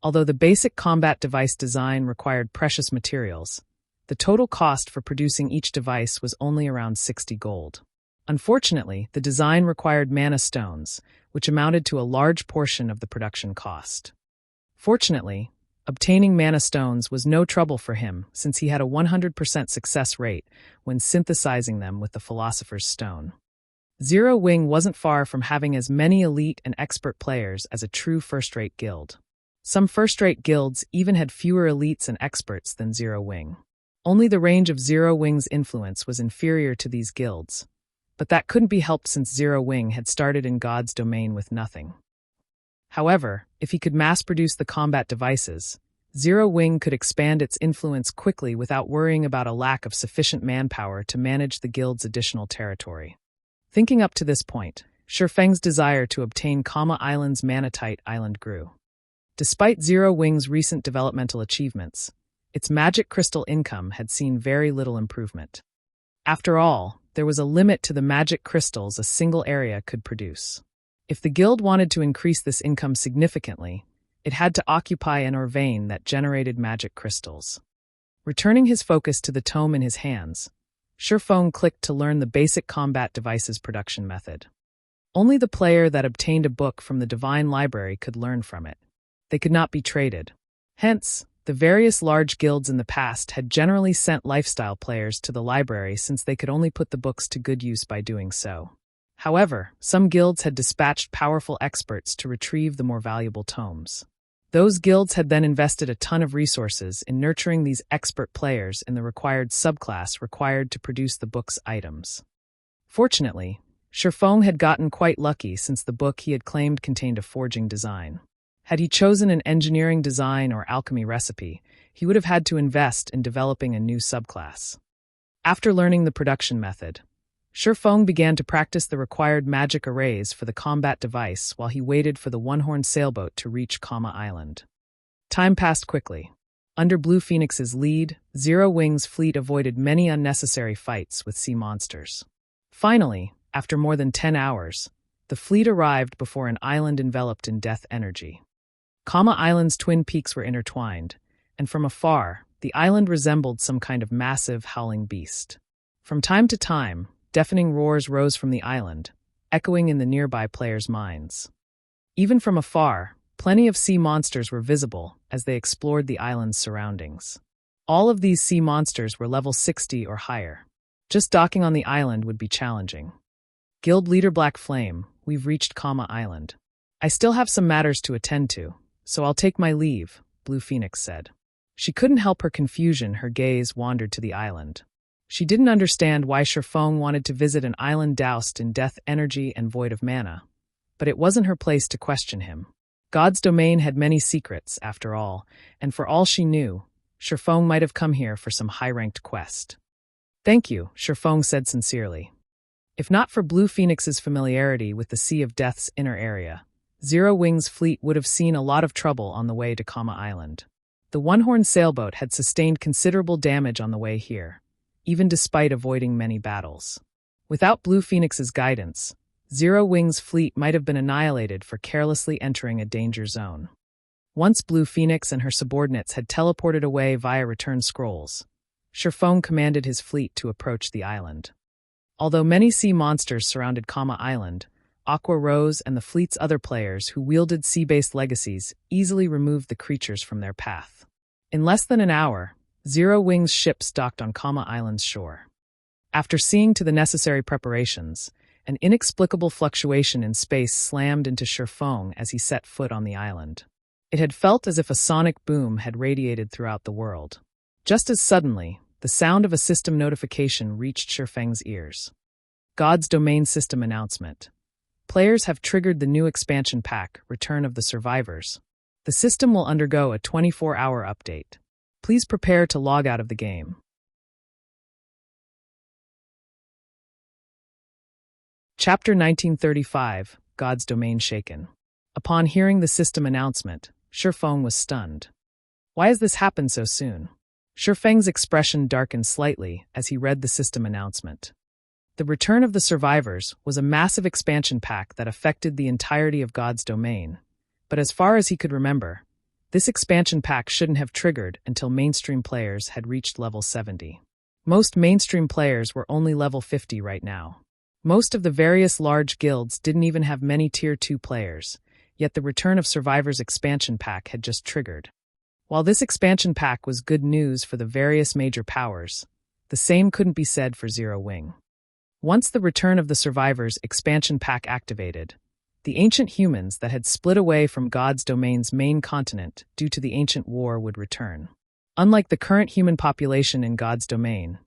Although the basic combat device design required precious materials, the total cost for producing each device was only around 60 gold. Unfortunately, the design required mana stones, which amounted to a large portion of the production cost. Fortunately, obtaining mana stones was no trouble for him since he had a 100% success rate when synthesizing them with the Philosopher's Stone. Zero Wing wasn't far from having as many elite and expert players as a true first-rate guild. Some first-rate guilds even had fewer elites and experts than Zero Wing. Only the range of Zero Wing's influence was inferior to these guilds, but that couldn't be helped since Zero Wing had started in God's domain with nothing. However, if he could mass-produce the combat devices, Zero Wing could expand its influence quickly without worrying about a lack of sufficient manpower to manage the guild's additional territory. Thinking up to this point, Feng's desire to obtain Kama Island's Manatite Island grew. Despite Zero Wing's recent developmental achievements, its magic crystal income had seen very little improvement. After all, there was a limit to the magic crystals a single area could produce. If the guild wanted to increase this income significantly, it had to occupy an ore vein that generated magic crystals. Returning his focus to the tome in his hands, Feng clicked to learn the basic combat device's production method. Only the player that obtained a book from the Divine Library could learn from it. They could not be traded. Hence, the various large guilds in the past had generally sent lifestyle players to the library since they could only put the books to good use by doing so. However, some guilds had dispatched powerful experts to retrieve the more valuable tomes. Those guilds had then invested a ton of resources in nurturing these expert players in the required subclass required to produce the book's items. Fortunately, Feng had gotten quite lucky since the book he had claimed contained a forging design. Had he chosen an engineering design or alchemy recipe, he would have had to invest in developing a new subclass. After learning the production method, Feng began to practice the required magic arrays for the combat device while he waited for the one-horned sailboat to reach Kama Island. Time passed quickly. Under Blue Phoenix's lead, Zero Wing's fleet avoided many unnecessary fights with sea monsters. Finally, after more than 10 hours, the fleet arrived before an island enveloped in death energy. Kama Island's twin peaks were intertwined, and from afar, the island resembled some kind of massive, howling beast. From time to time, deafening roars rose from the island, echoing in the nearby players' minds. Even from afar, plenty of sea monsters were visible as they explored the island's surroundings. All of these sea monsters were level 60 or higher. Just docking on the island would be challenging. Guild leader Black Flame, we've reached Kama Island. I still have some matters to attend to, so I'll take my leave, Blue Phoenix said. She couldn't help her confusion. Her gaze wandered to the island. She didn't understand why Feng wanted to visit an island doused in death energy and void of mana, but it wasn't her place to question him. God's domain had many secrets, after all, and for all she knew, Feng might have come here for some high-ranked quest. Thank you, Feng said sincerely. If not for Blue Phoenix's familiarity with the Sea of Death's inner area, Zero Wing's fleet would have seen a lot of trouble on the way to Kama Island. The one-horned sailboat had sustained considerable damage on the way here, even despite avoiding many battles. Without Blue Phoenix's guidance, Zero Wing's fleet might have been annihilated for carelessly entering a danger zone. Once Blue Phoenix and her subordinates had teleported away via return scrolls, Feng commanded his fleet to approach the island. Although many sea monsters surrounded Kama Island, Aqua Rose and the fleet's other players who wielded sea-based legacies easily removed the creatures from their path. In less than an hour, Zero Wing's ships docked on Kama Island's shore. After seeing to the necessary preparations, an inexplicable fluctuation in space slammed into Feng as he set foot on the island. It had felt as if a sonic boom had radiated throughout the world. Just as suddenly, the sound of a system notification reached Feng's ears. God's Domain System announcement. Players have triggered the new expansion pack, Return of the Survivors. The system will undergo a 24-hour update. Please prepare to log out of the game. Chapter 1935, God's Domain Shaken. Upon hearing the system announcement, Feng was stunned. Why has this happened so soon? Feng's expression darkened slightly as he read the system announcement. The Return of the Survivors was a massive expansion pack that affected the entirety of God's domain, but as far as he could remember, this expansion pack shouldn't have triggered until mainstream players had reached level 70. Most mainstream players were only level 50 right now. Most of the various large guilds didn't even have many Tier 2 players, yet the Return of Survivors expansion pack had just triggered. While this expansion pack was good news for the various major powers, the same couldn't be said for Zero Wing. Once the Return of the Survivors expansion pack activated, the ancient humans that had split away from God's domain's main continent due to the ancient war would return. Unlike the current human population in God's domain,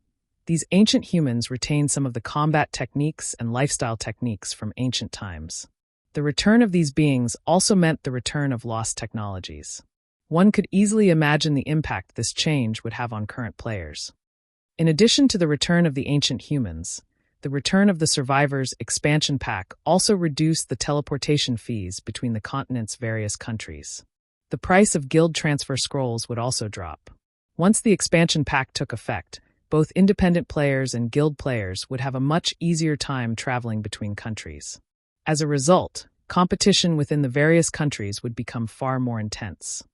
these ancient humans retained some of the combat techniques and lifestyle techniques from ancient times. The return of these beings also meant the return of lost technologies. One could easily imagine the impact this change would have on current players. In addition to the return of the ancient humans, the Return of the Survivors expansion pack also reduced the teleportation fees between the continent's various countries. The price of guild transfer scrolls would also drop. Once the expansion pack took effect, both independent players and guild players would have a much easier time traveling between countries. As a result, competition within the various countries would become far more intense.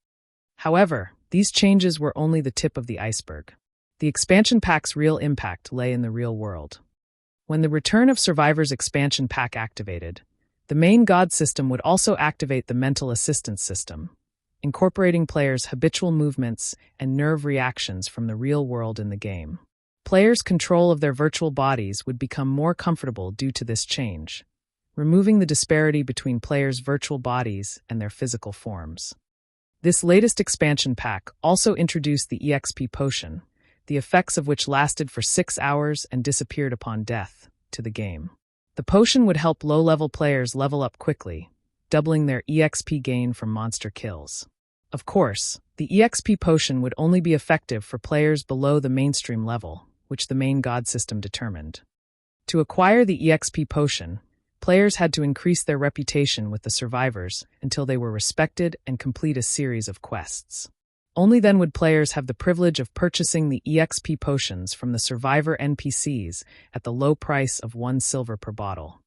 However, these changes were only the tip of the iceberg. The expansion pack's real impact lay in the real world. When the Return of Survivors expansion pack activated, the main god system would also activate the mental assistance system, incorporating players' habitual movements and nerve reactions from the real world in the game. Players' control of their virtual bodies would become more comfortable due to this change, removing the disparity between players' virtual bodies and their physical forms. This latest expansion pack also introduced the EXP potion, the effects of which lasted for 6 hours and disappeared upon death, to the game. The potion would help low-level players level up quickly, doubling their EXP gain from monster kills. Of course, the EXP potion would only be effective for players below the mainstream level, which the main god system determined. To acquire the EXP potion, players had to increase their reputation with the survivors until they were respected and complete a series of quests. Only then would players have the privilege of purchasing the EXP potions from the survivor NPCs at the low price of 1 silver per bottle.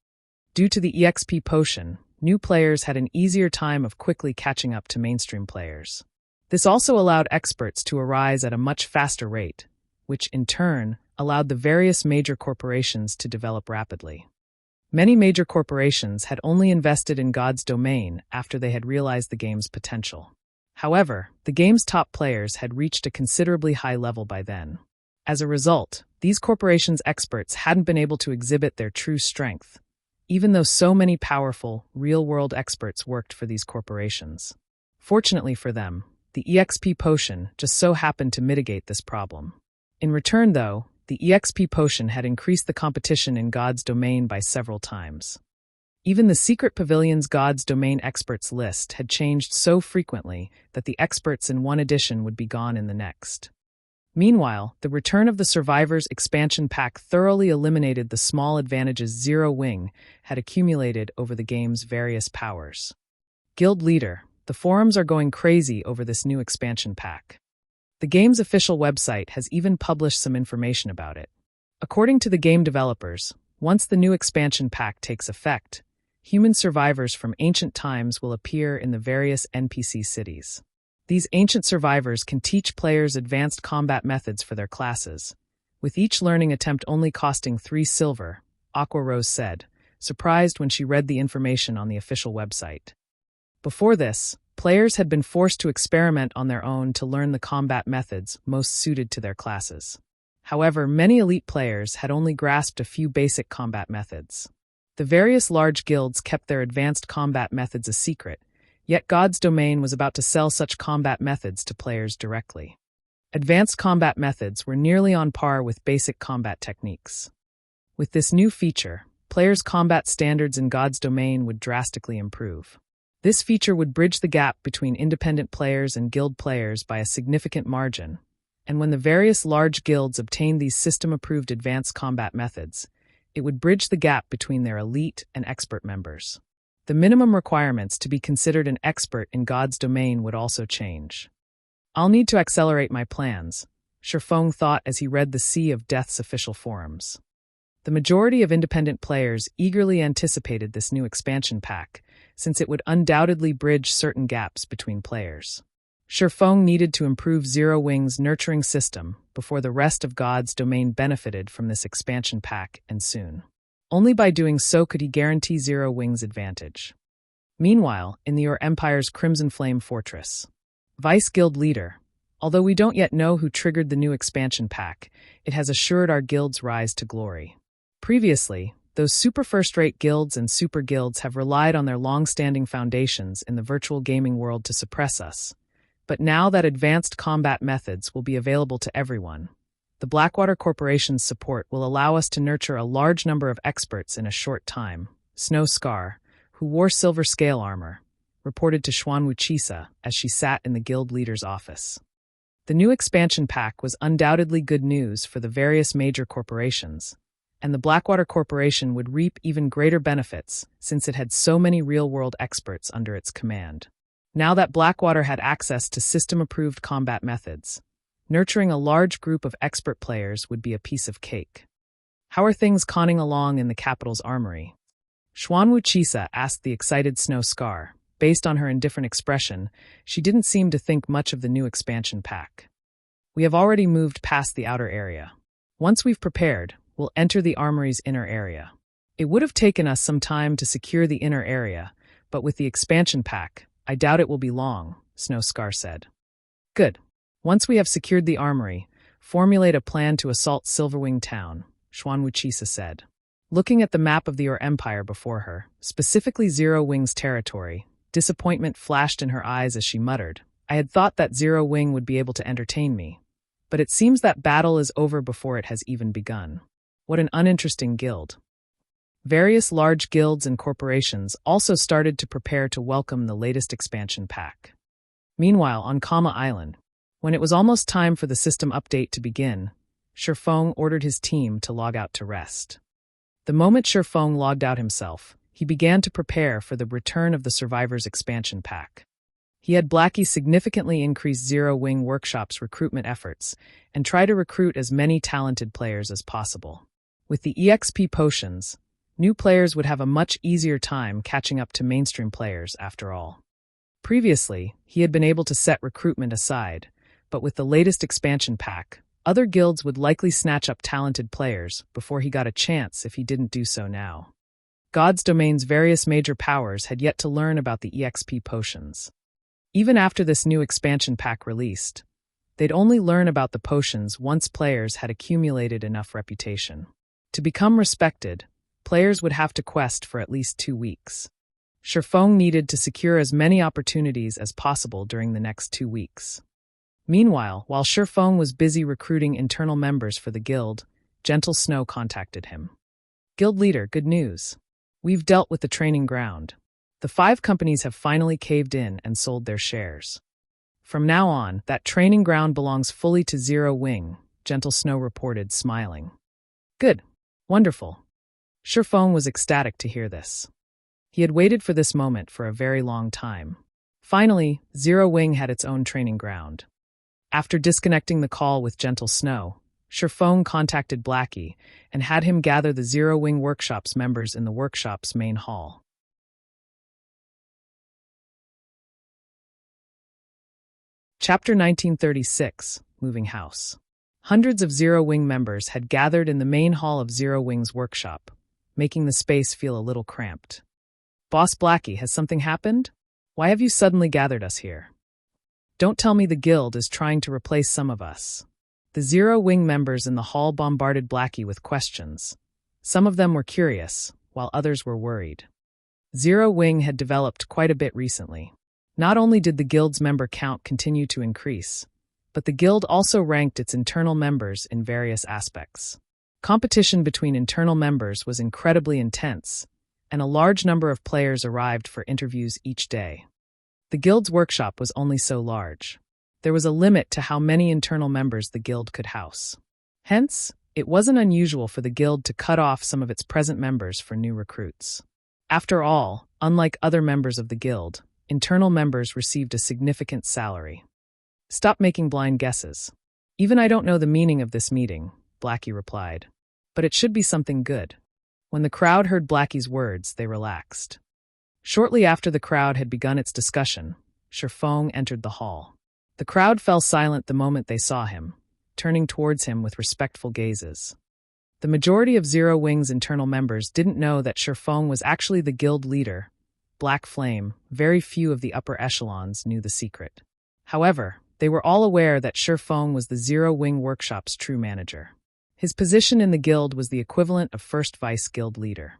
Due to the EXP potion, new players had an easier time of quickly catching up to mainstream players. This also allowed experts to arise at a much faster rate, which in turn allowed the various major corporations to develop rapidly. Many major corporations had only invested in God's domain after they had realized the game's potential. However, the game's top players had reached a considerably high level by then. As a result, these corporations' experts hadn't been able to exhibit their true strength, even though so many powerful, real-world experts worked for these corporations. Fortunately for them, the EXP potion just so happened to mitigate this problem. In return, though, the EXP potion had increased the competition in God's domain by several times. Even the Secret Pavilion's God's Domain experts list had changed so frequently that the experts in one edition would be gone in the next. Meanwhile, the Return of the Survivors expansion pack thoroughly eliminated the small advantages Zero Wing had accumulated over the game's various powers. Guild Leader, the forums are going crazy over this new expansion pack. The game's official website has even published some information about it. According to the game developers, once the new expansion pack takes effect, human survivors from ancient times will appear in the various NPC cities. These ancient survivors can teach players advanced combat methods for their classes, with each learning attempt only costing 3 silver, Aqua Rose said, surprised when she read the information on the official website. Before this, players had been forced to experiment on their own to learn the combat methods most suited to their classes. However, many elite players had only grasped a few basic combat methods. The various large guilds kept their advanced combat methods a secret, yet God's Domain was about to sell such combat methods to players directly. Advanced combat methods were nearly on par with basic combat techniques. With this new feature, players' combat standards in God's Domain would drastically improve. This feature would bridge the gap between independent players and guild players by a significant margin, and when the various large guilds obtained these system-approved advanced combat methods, it would bridge the gap between their elite and expert members. The minimum requirements to be considered an expert in God's domain would also change. I'll need to accelerate my plans, Feng thought as he read the Sea of Death's official forums. The majority of independent players eagerly anticipated this new expansion pack, since it would undoubtedly bridge certain gaps between players. Feng needed to improve Zero Wing's nurturing system before the rest of God's domain benefited from this expansion pack, and soon. Only by doing so could he guarantee Zero Wing's advantage. Meanwhile, in the Ur Empire's Crimson Flame Fortress, Vice Guild Leader, although we don't yet know who triggered the new expansion pack, it has assured our guild's rise to glory. Previously, those super first-rate guilds and super guilds have relied on their long-standing foundations in the virtual gaming world to suppress us. But now that advanced combat methods will be available to everyone, the Blackwater Corporation's support will allow us to nurture a large number of experts in a short time. Snow Scar, who wore silver scale armor, reported to Xuanwu as she sat in the guild leader's office. The new expansion pack was undoubtedly good news for the various major corporations, and the Blackwater Corporation would reap even greater benefits since it had so many real-world experts under its command. Now that Blackwater had access to system-approved combat methods, nurturing a large group of expert players would be a piece of cake. How are things conning along in the capital's armory? Xuanwu asked the excited Snow Scar. Based on her indifferent expression, she didn't seem to think much of the new expansion pack. We have already moved past the outer area. Once we've prepared, we'll enter the armory's inner area. It would have taken us some time to secure the inner area, but with the expansion pack, I doubt it will be long, Snow Scar said. Good. Once we have secured the armory, formulate a plan to assault Silverwing Town, Xuanwu said. Looking at the map of the Ur Empire before her, specifically Zero Wing's territory, disappointment flashed in her eyes as she muttered, I had thought that Zero Wing would be able to entertain me, but it seems that battle is over before it has even begun. What an uninteresting guild. Various large guilds and corporations also started to prepare to welcome the latest expansion pack. Meanwhile, on Kama Island, when it was almost time for the system update to begin, Feng ordered his team to log out to rest. The moment Feng logged out himself, he began to prepare for the return of the Survivors expansion pack. He had Blackie significantly increase Zero Wing Workshop's recruitment efforts and try to recruit as many talented players as possible. With the EXP potions, new players would have a much easier time catching up to mainstream players after all. Previously, he had been able to set recruitment aside, but with the latest expansion pack, other guilds would likely snatch up talented players before he got a chance if he didn't do so now. God's domain's various major powers had yet to learn about the EXP potions. Even after this new expansion pack released, they'd only learn about the potions once players had accumulated enough reputation. To become respected, players would have to quest for at least 2 weeks. Feng needed to secure as many opportunities as possible during the next 2 weeks. Meanwhile, while Feng was busy recruiting internal members for the guild, Gentle Snow contacted him. Guild leader, good news. We've dealt with the training ground. The 5 companies have finally caved in and sold their shares. From now on, that training ground belongs fully to Zero Wing, Gentle Snow reported, smiling. Good. Wonderful. Feng was ecstatic to hear this. He had waited for this moment for a very long time. Finally, Zero Wing had its own training ground. After disconnecting the call with Gentle Snow, Feng contacted Blackie and had him gather the Zero Wing Workshop's members in the workshop's main hall. Chapter 1936, Moving House. Hundreds of Zero Wing members had gathered in the main hall of Zero Wing's workshop, making the space feel a little cramped. Boss Blackie, has something happened? Why have you suddenly gathered us here? Don't tell me the guild is trying to replace some of us. The Zero Wing members in the hall bombarded Blackie with questions. Some of them were curious, while others were worried. Zero Wing had developed quite a bit recently. Not only did the guild's member count continue to increase, but the guild also ranked its internal members in various aspects. Competition between internal members was incredibly intense, and a large number of players arrived for interviews each day. The guild's workshop was only so large. There was a limit to how many internal members the guild could house. Hence, it wasn't unusual for the guild to cut off some of its present members for new recruits. After all, unlike other members of the guild, internal members received a significant salary. Stop making blind guesses. Even I don't know the meaning of this meeting, Blackie replied. But it should be something good. When the crowd heard Blackie's words, they relaxed. Shortly after the crowd had begun its discussion, Feng entered the hall. The crowd fell silent the moment they saw him, turning towards him with respectful gazes. The majority of Zero Wing's internal members didn't know that Feng was actually the guild leader, Black Flame. Very few of the upper echelons knew the secret. However, they were all aware that Feng was the Zero Wing Workshop's true manager. His position in the guild was the equivalent of first vice guild leader.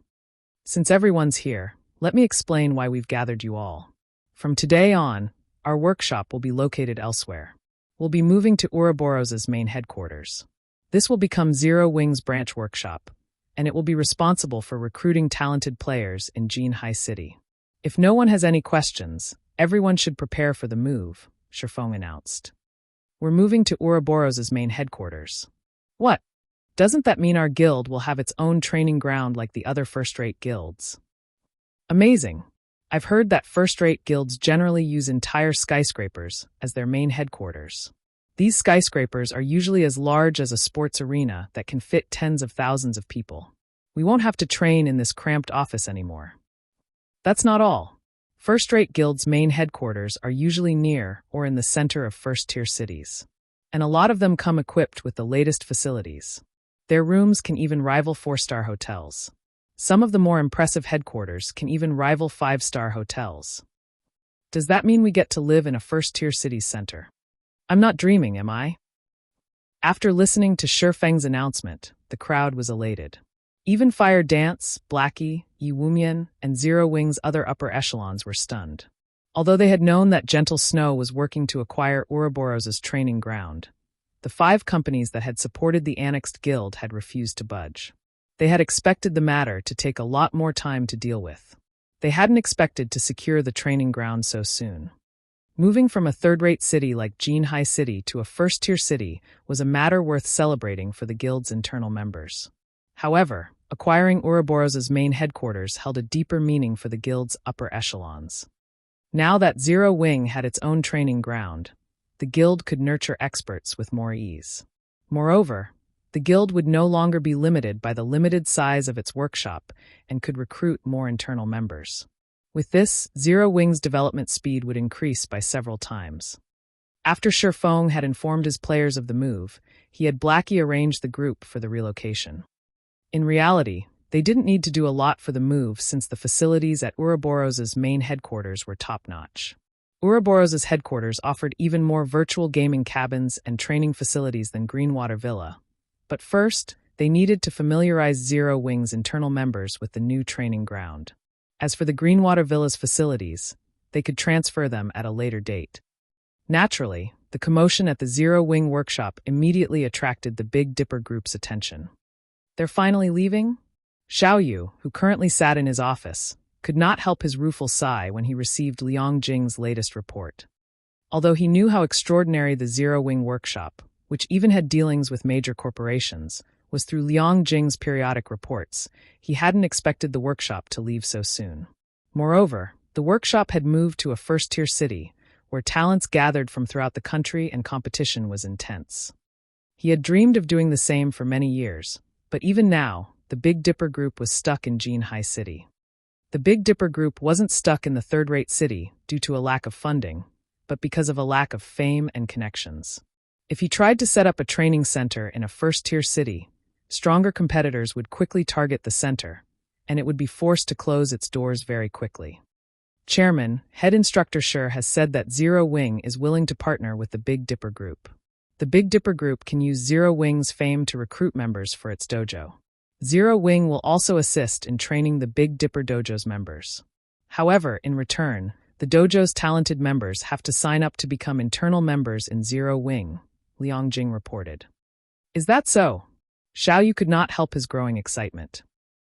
Since everyone's here, let me explain why we've gathered you all. From today on, our workshop will be located elsewhere. We'll be moving to Ouroboros's main headquarters. This will become Zero Wing's branch workshop, and it will be responsible for recruiting talented players in Jinhai City. If no one has any questions, everyone should prepare for the move, Feng announced. We're moving to Ouroboros's main headquarters. What? Doesn't that mean our guild will have its own training ground like the other first-rate guilds? Amazing. I've heard that first-rate guilds generally use entire skyscrapers as their main headquarters. These skyscrapers are usually as large as a sports arena that can fit tens of thousands of people. We won't have to train in this cramped office anymore. That's not all. First-rate guilds' main headquarters are usually near or in the center of first-tier cities. And a lot of them come equipped with the latest facilities. Their rooms can even rival 4-star hotels. Some of the more impressive headquarters can even rival 5-star hotels. Does that mean we get to live in a first-tier city's center? I'm not dreaming, am I? After listening to Feng's announcement, the crowd was elated. Even Fire Dance, Blackie, Yi Wumian, and Zero Wing's other upper echelons were stunned. Although they had known that Gentle Snow was working to acquire Ouroboros's training ground, the 5 companies that had supported the annexed guild had refused to budge. They had expected the matter to take a lot more time to deal with. They hadn't expected to secure the training ground so soon. Moving from a third-rate city like Jinhai City to a first-tier city was a matter worth celebrating for the guild's internal members. However, acquiring Ouroboros's main headquarters held a deeper meaning for the guild's upper echelons. Now that Zero Wing had its own training ground, the guild could nurture experts with more ease. Moreover, the guild would no longer be limited by the limited size of its workshop and could recruit more internal members. With this, Zero Wing's development speed would increase by several times. After Feng had informed his players of the move, he had Blackie arrange the group for the relocation. In reality, they didn't need to do a lot for the move since the facilities at Ouroboros's main headquarters were top-notch. Ouroboros's headquarters offered even more virtual gaming cabins and training facilities than Greenwater Villa. But first, they needed to familiarize Zero Wing's internal members with the new training ground. As for the Greenwater Villa's facilities, they could transfer them at a later date. Naturally, the commotion at the Zero Wing workshop immediately attracted the Big Dipper group's attention. They're finally leaving? Xiao Yu, who currently sat in his office, could not help his rueful sigh when he received Liang Jing's latest report. Although he knew how extraordinary the Zero Wing workshop, which even had dealings with major corporations, was through Liang Jing's periodic reports, he hadn't expected the workshop to leave so soon. Moreover, the workshop had moved to a first-tier city, where talents gathered from throughout the country and competition was intense. He had dreamed of doing the same for many years, but even now, the Big Dipper Group was stuck in Jinhai City. The Big Dipper Group wasn't stuck in the third-rate city due to a lack of funding, but because of a lack of fame and connections. If he tried to set up a training center in a first-tier city, stronger competitors would quickly target the center, and it would be forced to close its doors very quickly. Chairman, Head Instructor Sher has said that Zero Wing is willing to partner with the Big Dipper Group. The Big Dipper Group can use Zero Wing's fame to recruit members for its dojo. Zero Wing will also assist in training the Big Dipper Dojo's members. However, in return, the dojo's talented members have to sign up to become internal members in Zero Wing, Liang Jing reported. Is that so? Xiao Yu could not help his growing excitement.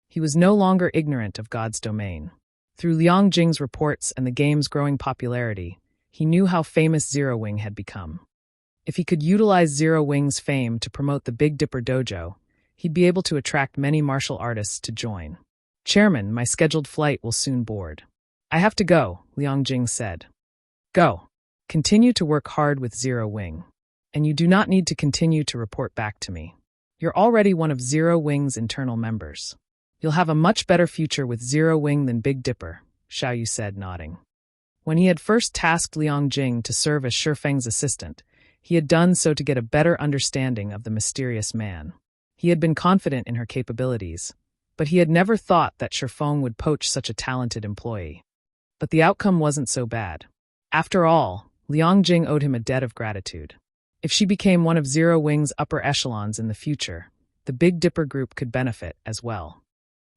He was no longer ignorant of God's domain. Through Liang Jing's reports and the game's growing popularity, he knew how famous Zero Wing had become. If he could utilize Zero Wing's fame to promote the Big Dipper Dojo, he'd be able to attract many martial artists to join. "Chairman, my scheduled flight will soon board." "I have to go," Liang Jing said. "Go. Continue to work hard with Zero Wing. And you do not need to continue to report back to me. You're already one of Zero Wing's internal members. You'll have a much better future with Zero Wing than Big Dipper," Xiaoyu said, nodding. When he had first tasked Liang Jing to serve as Feng's assistant, he had done so to get a better understanding of the mysterious man. He had been confident in her capabilities, but he had never thought that Feng would poach such a talented employee. But the outcome wasn't so bad. After all, Liang Jing owed him a debt of gratitude. If she became one of Zero Wing's upper echelons in the future, the Big Dipper group could benefit as well.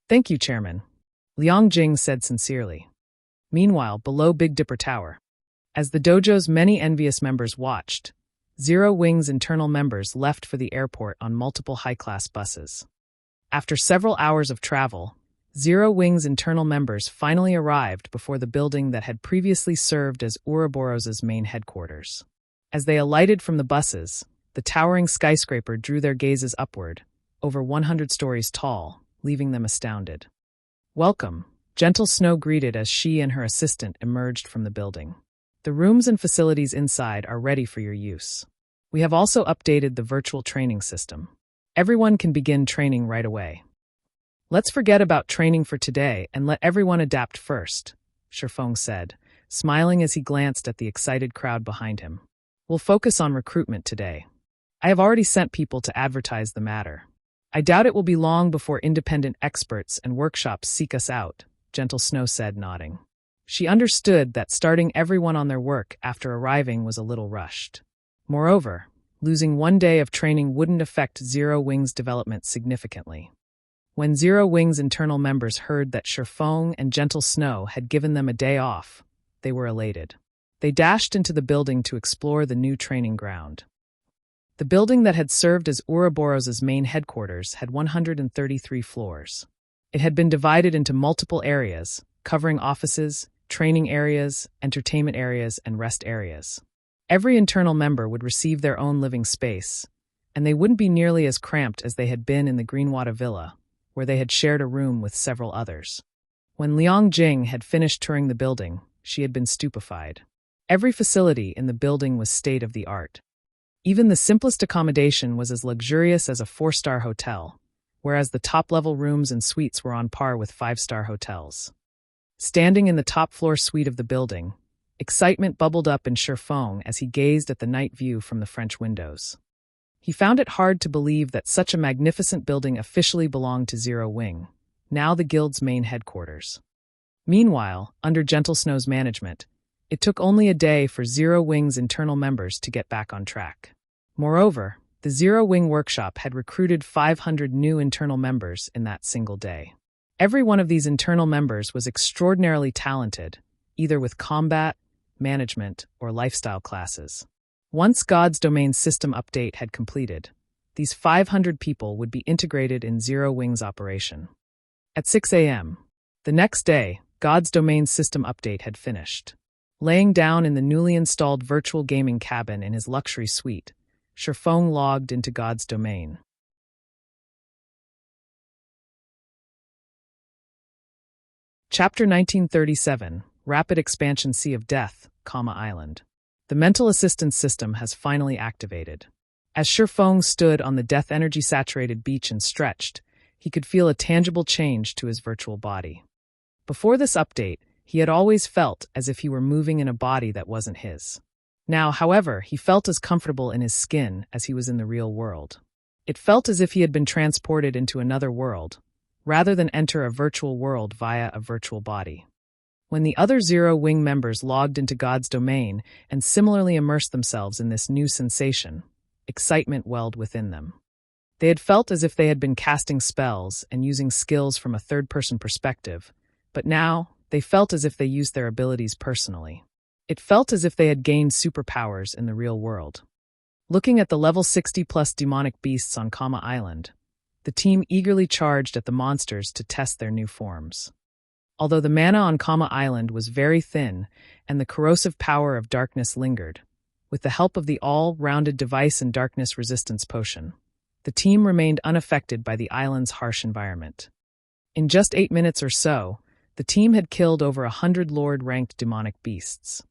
"Thank you, Chairman," Liang Jing said sincerely. Meanwhile, below Big Dipper Tower, as the dojo's many envious members watched, Zero Wing's internal members left for the airport on multiple high-class buses. After several hours of travel, Zero Wing's internal members finally arrived before the building that had previously served as Ouroboros's main headquarters. As they alighted from the buses, the towering skyscraper drew their gazes upward, over 100 stories tall, leaving them astounded. "Welcome," Gentle Snow greeted as she and her assistant emerged from the building. "The rooms and facilities inside are ready for your use. We have also updated the virtual training system. Everyone can begin training right away." "Let's forget about training for today and let everyone adapt first," Feng said, smiling as he glanced at the excited crowd behind him. "We'll focus on recruitment today. I have already sent people to advertise the matter. I doubt it will be long before independent experts and workshops seek us out," Gentle Snow said, nodding. She understood that starting everyone on their work after arriving was a little rushed. Moreover, losing one day of training wouldn't affect Zero Wing's development significantly. When Zero Wing's internal members heard that Feng and Gentle Snow had given them a day off, they were elated. They dashed into the building to explore the new training ground. The building that had served as Ouroboros's main headquarters had 133 floors. It had been divided into multiple areas, covering offices, training areas, entertainment areas, and rest areas. Every internal member would receive their own living space, and they wouldn't be nearly as cramped as they had been in the Greenwater Villa, where they had shared a room with several others. When Liang Jing had finished touring the building, she had been stupefied. Every facility in the building was state-of-the-art. Even the simplest accommodation was as luxurious as a 4-star hotel, whereas the top-level rooms and suites were on par with 5-star hotels. Standing in the top-floor suite of the building, excitement bubbled up in Feng as he gazed at the night view from the French windows. He found it hard to believe that such a magnificent building officially belonged to Zero Wing, now the guild's main headquarters. Meanwhile, under Gentle Snow's management, it took only a day for Zero Wing's internal members to get back on track. Moreover, the Zero Wing workshop had recruited 500 new internal members in that single day. Every one of these internal members was extraordinarily talented, either with combat, management, or lifestyle classes. Once God's Domain system update had completed, these 500 people would be integrated in Zero Wing's operation. At 6 a.m., the next day, God's Domain system update had finished. Laying down in the newly installed virtual gaming cabin in his luxury suite, Feng logged into God's Domain. Chapter 1937, Rapid Expansion Sea of Death, Island. The mental assistance system has finally activated. As Feng stood on the death energy-saturated beach and stretched, he could feel a tangible change to his virtual body. Before this update, he had always felt as if he were moving in a body that wasn't his. Now, however, he felt as comfortable in his skin as he was in the real world. It felt as if he had been transported into another world, rather than enter a virtual world via a virtual body. When the other Zero Wing members logged into God's Domain and similarly immersed themselves in this new sensation, excitement welled within them. They had felt as if they had been casting spells and using skills from a third-person perspective, but now, they felt as if they used their abilities personally. It felt as if they had gained superpowers in the real world. Looking at the level 60-plus demonic beasts on Island, The team eagerly charged at the monsters to test their new forms. Although the mana on Kama Island was very thin and the corrosive power of darkness lingered, with the help of the all-rounded device and darkness resistance potion, the team remained unaffected by the island's harsh environment. In just 8 minutes or so, the team had killed over 100 Lord-ranked demonic beasts.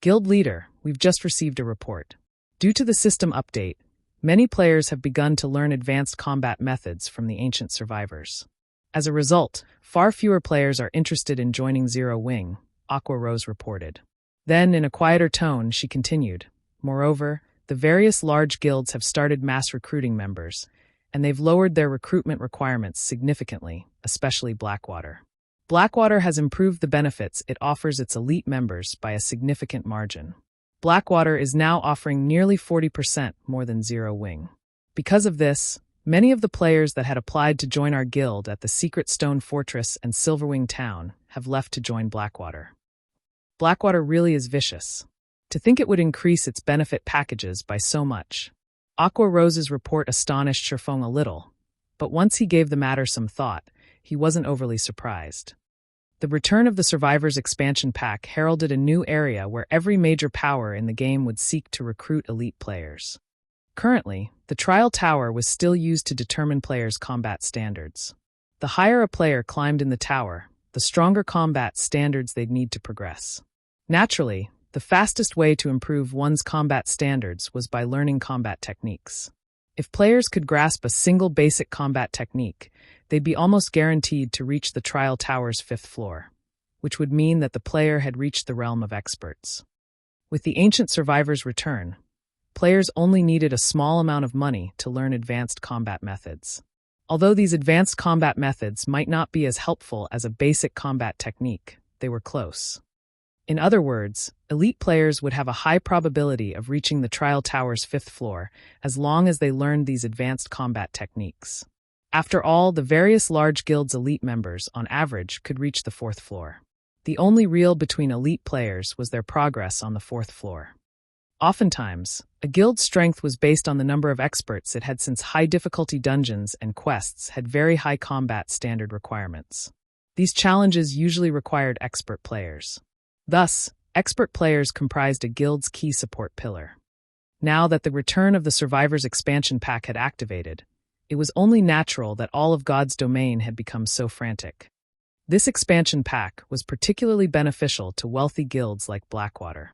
Guild Leader, we've just received a report. Due to the system update, many players have begun to learn advanced combat methods from the ancient survivors. As a result, far fewer players are interested in joining Zero Wing, Aqua Rose reported. Then, in a quieter tone, she continued, moreover, the various large guilds have started mass recruiting members, and they've lowered their recruitment requirements significantly, especially Blackwater. Blackwater has improved the benefits it offers its elite members by a significant margin. Blackwater is now offering nearly 40% more than Zero Wing. Because of this, many of the players that had applied to join our guild at the Secret Stone Fortress and Silverwing Town have left to join Blackwater. Blackwater really is vicious. To think it would increase its benefit packages by so much. Aqua Rose's report astonished Feng a little, but once he gave the matter some thought, he wasn't overly surprised. The return of the Survivors expansion pack heralded a new area where every major power in the game would seek to recruit elite players. Currently, the Trial Tower was still used to determine players' combat standards. The higher a player climbed in the tower, the stronger combat standards they'd need to progress. Naturally, the fastest way to improve one's combat standards was by learning combat techniques. If players could grasp a single basic combat technique, they'd be almost guaranteed to reach the Trial Tower's 5th floor, which would mean that the player had reached the realm of experts. With the ancient survivor's return, players only needed a small amount of money to learn advanced combat methods. Although these advanced combat methods might not be as helpful as a basic combat technique, they were close. In other words, elite players would have a high probability of reaching the Trial Tower's 5th floor as long as they learned these advanced combat techniques. After all, the various large guilds' elite members, on average, could reach the 4th floor. The only real between elite players was their progress on the 4th floor. Oftentimes, a guild's strength was based on the number of experts it had, since high-difficulty dungeons and quests had very high combat standard requirements. These challenges usually required expert players. Thus, expert players comprised a guild's key support pillar. Now that the return of the Survivors expansion pack had activated, it was only natural that all of God's domain had become so frantic. This expansion pack was particularly beneficial to wealthy guilds like Blackwater.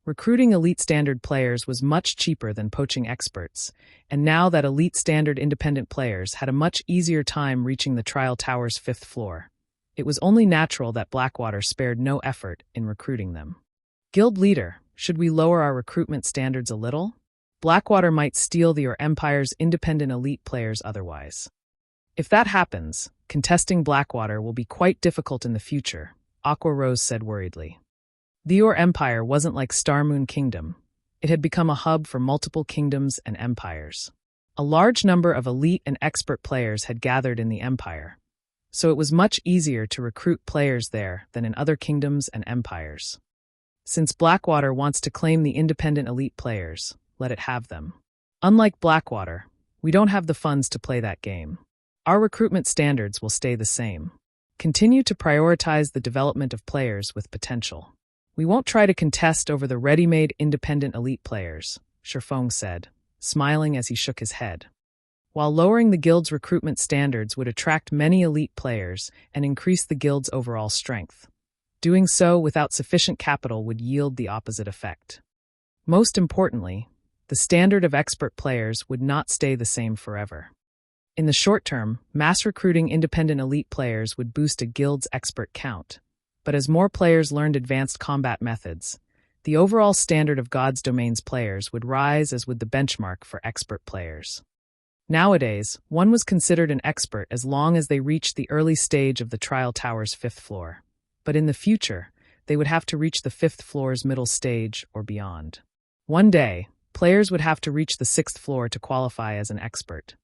Recruiting elite standard players was much cheaper than poaching experts, and now that elite standard independent players had a much easier time reaching the Trial Tower's 5th floor, it was only natural that Blackwater spared no effort in recruiting them. Guild Leader, should we lower our recruitment standards a little? Blackwater might steal the Empire's independent elite players otherwise. If that happens, contesting Blackwater will be quite difficult in the future, Aqua Rose said worriedly. The Empire wasn't like Starmoon Kingdom. It had become a hub for multiple kingdoms and empires. A large number of elite and expert players had gathered in the Empire, so it was much easier to recruit players there than in other kingdoms and empires. Since Blackwater wants to claim the independent elite players, let it have them. Unlike Blackwater, we don't have the funds to play that game. Our recruitment standards will stay the same. Continue to prioritize the development of players with potential. We won't try to contest over the ready-made independent elite players, Feng said, smiling as he shook his head. While lowering the guild's recruitment standards would attract many elite players and increase the guild's overall strength, doing so without sufficient capital would yield the opposite effect. Most importantly, the standard of expert players would not stay the same forever. In the short term, mass recruiting independent elite players would boost a guild's expert count, but as more players learned advanced combat methods, the overall standard of God's Domain's players would rise, as would the benchmark for expert players. Nowadays, one was considered an expert as long as they reached the early stage of the Trial Tower's 5th floor, but in the future, they would have to reach the 5th floor's middle stage or beyond. One day, players would have to reach the 6th floor to qualify as an expert.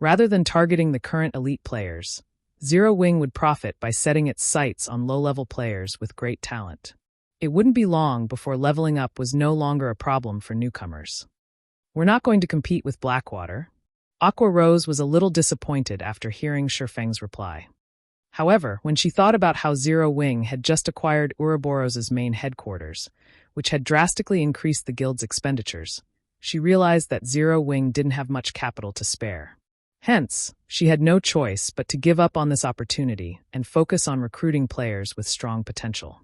Rather than targeting the current elite players, Zero Wing would profit by setting its sights on low-level players with great talent. It wouldn't be long before leveling up was no longer a problem for newcomers. We're not going to compete with Blackwater, Aqua Rose was a little disappointed after hearing Feng's reply. However, when she thought about how Zero Wing had just acquired Ouroboros's main headquarters, which had drastically increased the guild's expenditures, she realized that Zero Wing didn't have much capital to spare. Hence, she had no choice but to give up on this opportunity and focus on recruiting players with strong potential.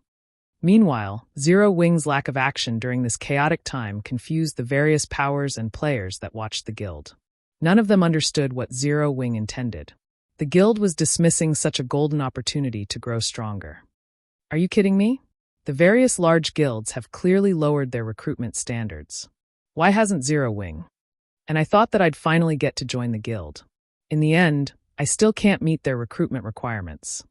Meanwhile, Zero Wing's lack of action during this chaotic time confused the various powers and players that watched the guild. None of them understood what Zero Wing intended. The guild was dismissing such a golden opportunity to grow stronger. Are you kidding me? The various large guilds have clearly lowered their recruitment standards. Why hasn't Zero Wing? And I thought that I'd finally get to join the guild. In the end, I still can't meet their recruitment requirements.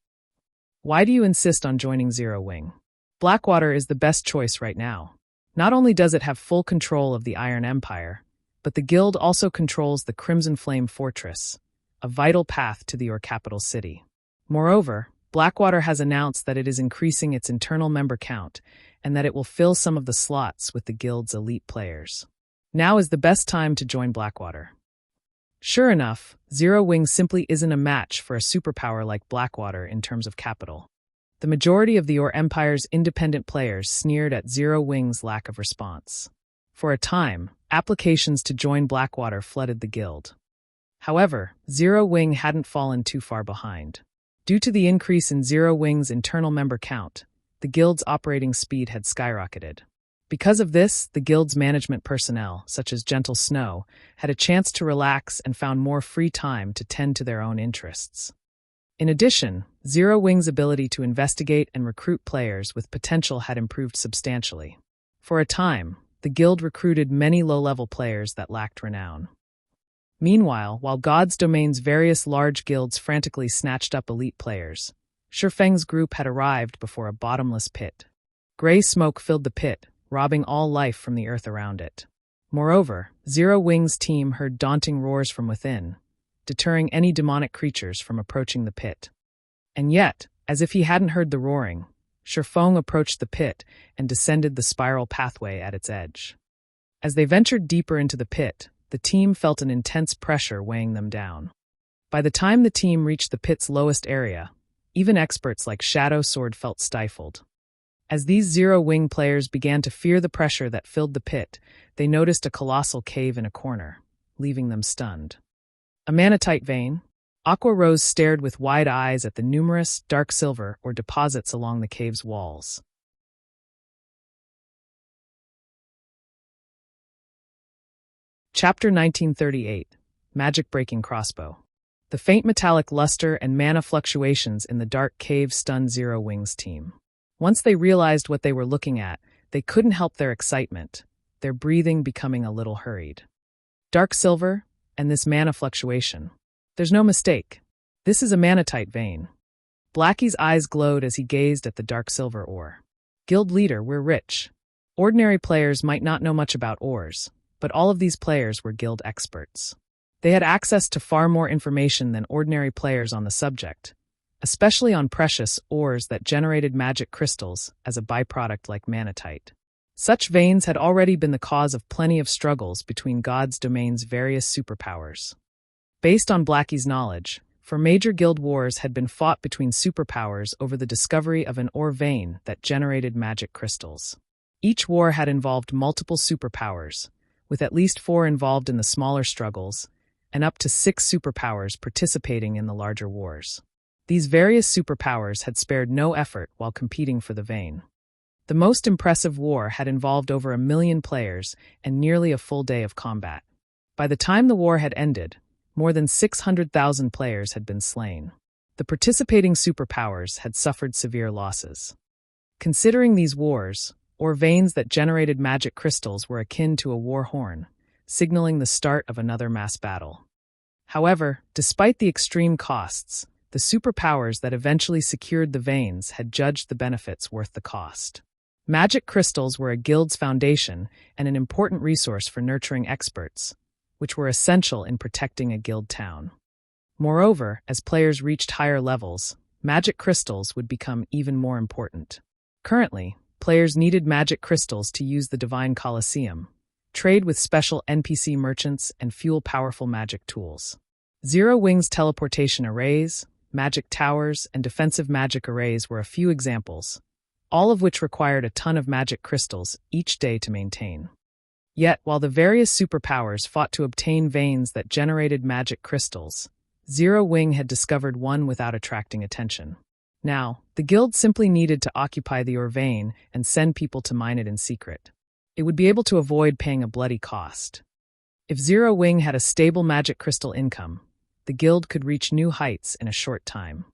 Why do you insist on joining Zero Wing? Blackwater is the best choice right now. Not only does it have full control of the Iron Empire, but the guild also controls the Crimson Flame Fortress, a vital path to your capital city. Moreover, Blackwater has announced that it is increasing its internal member count and that it will fill some of the slots with the guild's elite players. Now is the best time to join Blackwater. Sure enough, Zero Wing simply isn't a match for a superpower like Blackwater in terms of capital. The majority of the Your Empire's independent players sneered at Zero Wing's lack of response. For a time, applications to join Blackwater flooded the guild. However, Zero Wing hadn't fallen too far behind. Due to the increase in Zero Wing's internal member count, the guild's operating speed had skyrocketed. Because of this, the guild's management personnel, such as Gentle Snow, had a chance to relax and found more free time to tend to their own interests. In addition, Zero Wing's ability to investigate and recruit players with potential had improved substantially. For a time, the guild recruited many low-level players that lacked renown. Meanwhile, while God's Domain's various large guilds frantically snatched up elite players, Feng's group had arrived before a bottomless pit. Gray smoke filled the pit, robbing all life from the earth around it. Moreover, Zero Wing's team heard daunting roars from within, deterring any demonic creatures from approaching the pit. And yet, as if he hadn't heard the roaring, Feng approached the pit and descended the spiral pathway at its edge. As they ventured deeper into the pit, the team felt an intense pressure weighing them down. By the time the team reached the pit's lowest area, even experts like Shadow Sword felt stifled. As these Zero Wing players began to fear the pressure that filled the pit, they noticed a colossal cave in a corner, leaving them stunned. A manatite vein? Aqua Rose stared with wide eyes at the numerous, dark silver or deposits along the cave's walls. Chapter 1938, Magicbreaking Crossbow. The faint metallic luster and mana fluctuations in the dark cave stunned Zero Wing's team. Once they realized what they were looking at, they couldn't help their excitement, their breathing becoming a little hurried. Dark silver, and this mana fluctuation. There's no mistake. This is a manatite vein. Blackie's eyes glowed as he gazed at the dark silver ore. Guild leader, we're rich. Ordinary players might not know much about ores, but all of these players were guild experts. They had access to far more information than ordinary players on the subject, especially on precious ores that generated magic crystals as a byproduct like manatite. Such veins had already been the cause of plenty of struggles between God's Domain's various superpowers. Based on Blackie's knowledge, for major guild wars had been fought between superpowers over the discovery of an ore vein that generated magic crystals. Each war had involved multiple superpowers, with at least 4 involved in the smaller struggles, and up to 6 superpowers participating in the larger wars. These various superpowers had spared no effort while competing for the vein. The most impressive war had involved over 1 million players and nearly a full day of combat. By the time the war had ended, more than 600,000 players had been slain. The participating superpowers had suffered severe losses. Considering these wars, ore veins that generated magic crystals were akin to a war horn, signaling the start of another mass battle. However, despite the extreme costs, the superpowers that eventually secured the veins had judged the benefits worth the cost. Magic crystals were a guild's foundation and an important resource for nurturing experts, which were essential in protecting a guild town. Moreover, as players reached higher levels, magic crystals would become even more important. Currently, players needed magic crystals to use the Divine Colosseum, trade with special NPC merchants, and fuel powerful magic tools. Zero Wing's teleportation arrays, magic towers, and defensive magic arrays were a few examples, all of which required a ton of magic crystals each day to maintain. Yet, while the various superpowers fought to obtain veins that generated magic crystals, Zero Wing had discovered one without attracting attention. Now, the guild simply needed to occupy the ore vein and send people to mine it in secret. It would be able to avoid paying a bloody cost. If Zero Wing had a stable magic crystal income, the guild could reach new heights in a short time.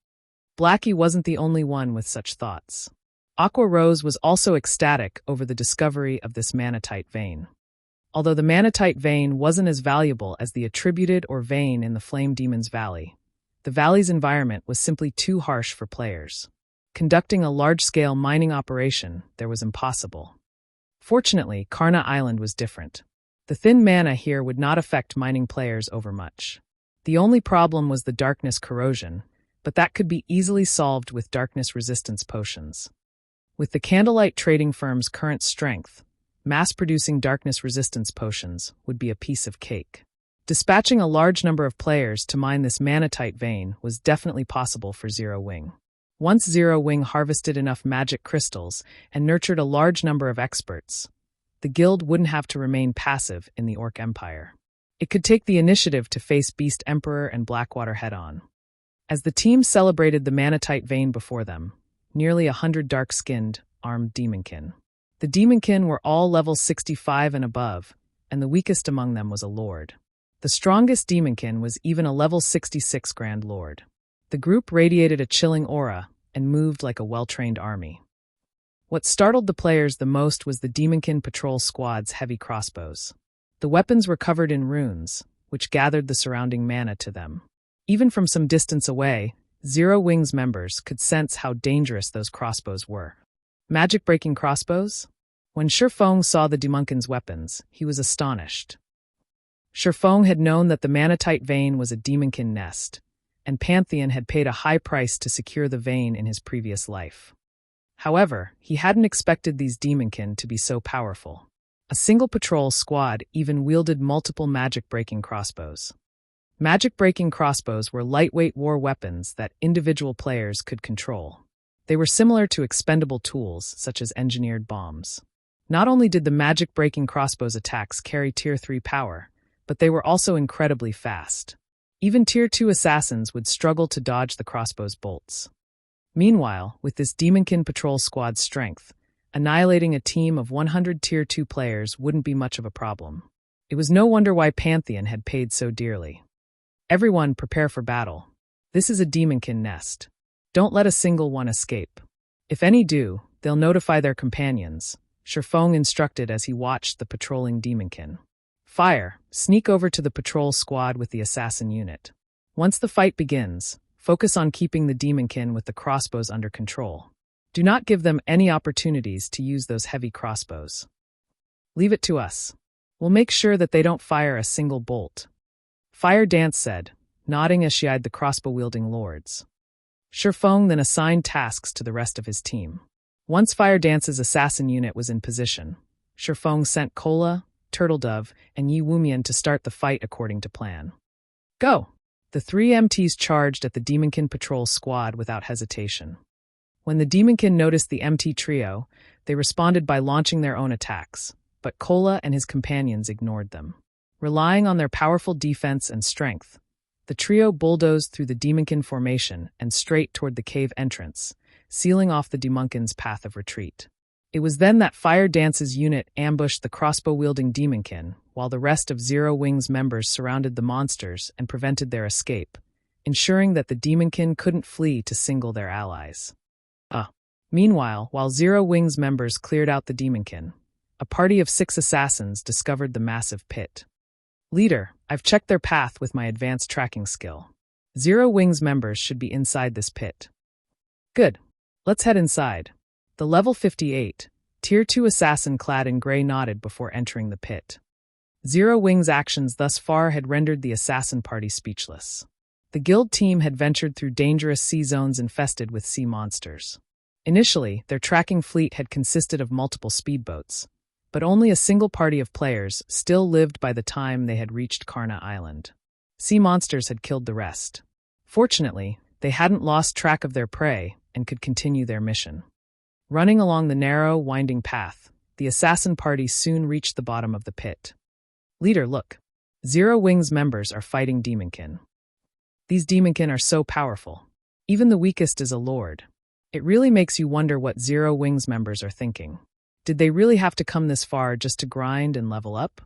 Blackie wasn't the only one with such thoughts. Aqua Rose was also ecstatic over the discovery of this manatite vein. Although the manatite vein wasn't as valuable as the attributed ore vein in the Flame Demon's Valley, the valley's environment was simply too harsh for players. Conducting a large-scale mining operation there was impossible. Fortunately, Karna Island was different. The thin mana here would not affect mining players overmuch. The only problem was the darkness corrosion, but that could be easily solved with darkness resistance potions. With the Candlelight trading firm's current strength, mass-producing darkness resistance potions would be a piece of cake. Dispatching a large number of players to mine this manatite vein was definitely possible for Zero Wing. Once Zero Wing harvested enough magic crystals and nurtured a large number of experts, the guild wouldn't have to remain passive in the Orc Empire. It could take the initiative to face Beast Emperor and Blackwater head-on. As the team celebrated the manatite vein before them, nearly 100 dark-skinned, armed Demonkin. The Demonkin were all level 65 and above, and the weakest among them was a lord. The strongest Demonkin was even a level 66 Grand Lord. The group radiated a chilling aura and moved like a well-trained army. What startled the players the most was the Demonkin patrol squad's heavy crossbows. The weapons were covered in runes, which gathered the surrounding mana to them. Even from some distance away, Zero Wing's members could sense how dangerous those crossbows were. Magic-breaking crossbows? When Feng saw the Demonkin's weapons, he was astonished. Feng had known that the manatite vein was a Demonkin nest, and Pantheon had paid a high price to secure the vein in his previous life. However, he hadn't expected these Demonkin to be so powerful. A single patrol squad even wielded multiple magic-breaking crossbows. Magic-breaking crossbows were lightweight war weapons that individual players could control. They were similar to expendable tools, such as engineered bombs. Not only did the magic-breaking crossbows attacks carry Tier 3 power, but they were also incredibly fast. Even Tier 2 assassins would struggle to dodge the crossbow's bolts. Meanwhile, with this Demonkin patrol squad's strength, annihilating a team of 100 Tier 2 players wouldn't be much of a problem. It was no wonder why Pantheon had paid so dearly. Everyone prepare for battle. This is a Demonkin nest. Don't let a single one escape. If any do, they'll notify their companions, Feng instructed as he watched the patrolling Demonkin. Fire, sneak over to the patrol squad with the assassin unit. Once the fight begins, focus on keeping the Demonkin with the crossbows under control. Do not give them any opportunities to use those heavy crossbows. Leave it to us. We'll make sure that they don't fire a single bolt. Fire Dance said, nodding as she eyed the crossbow-wielding lords. Feng then assigned tasks to the rest of his team. Once Fire Dance's assassin unit was in position, Feng sent Kola, Turtledove, and Yi Wumian to start the fight according to plan. Go! The three MTs charged at the Demonkin patrol squad without hesitation. When the Demonkin noticed the MT trio, they responded by launching their own attacks, but Kola and his companions ignored them. Relying on their powerful defense and strength, the trio bulldozed through the Demonkin formation and straight toward the cave entrance, sealing off the Demonkin's path of retreat. It was then that Fire Dance's unit ambushed the crossbow-wielding Demonkin, while the rest of Zero Wing's members surrounded the monsters and prevented their escape, ensuring that the Demonkin couldn't flee to single their allies. Meanwhile, while Zero Wing's members cleared out the Demonkin, a party of 6 assassins discovered the massive pit. Leader, I've checked their path with my advanced tracking skill. Zero Wing's members should be inside this pit. Good. Let's head inside. The level 58, Tier 2 assassin clad in gray nodded before entering the pit. Zero Wing's actions thus far had rendered the assassin party speechless. The guild team had ventured through dangerous sea zones infested with sea monsters. Initially, their tracking fleet had consisted of multiple speedboats, but only a single party of players still lived by the time they had reached Karna Island. Sea monsters had killed the rest. Fortunately, they hadn't lost track of their prey and could continue their mission. Running along the narrow, winding path, the assassin party soon reached the bottom of the pit. "Leader, look. Zero Wings members are fighting Demonkin. These Demonkin are so powerful. Even the weakest is a lord. It really makes you wonder what Zero Wings members are thinking. Did they really have to come this far just to grind and level up?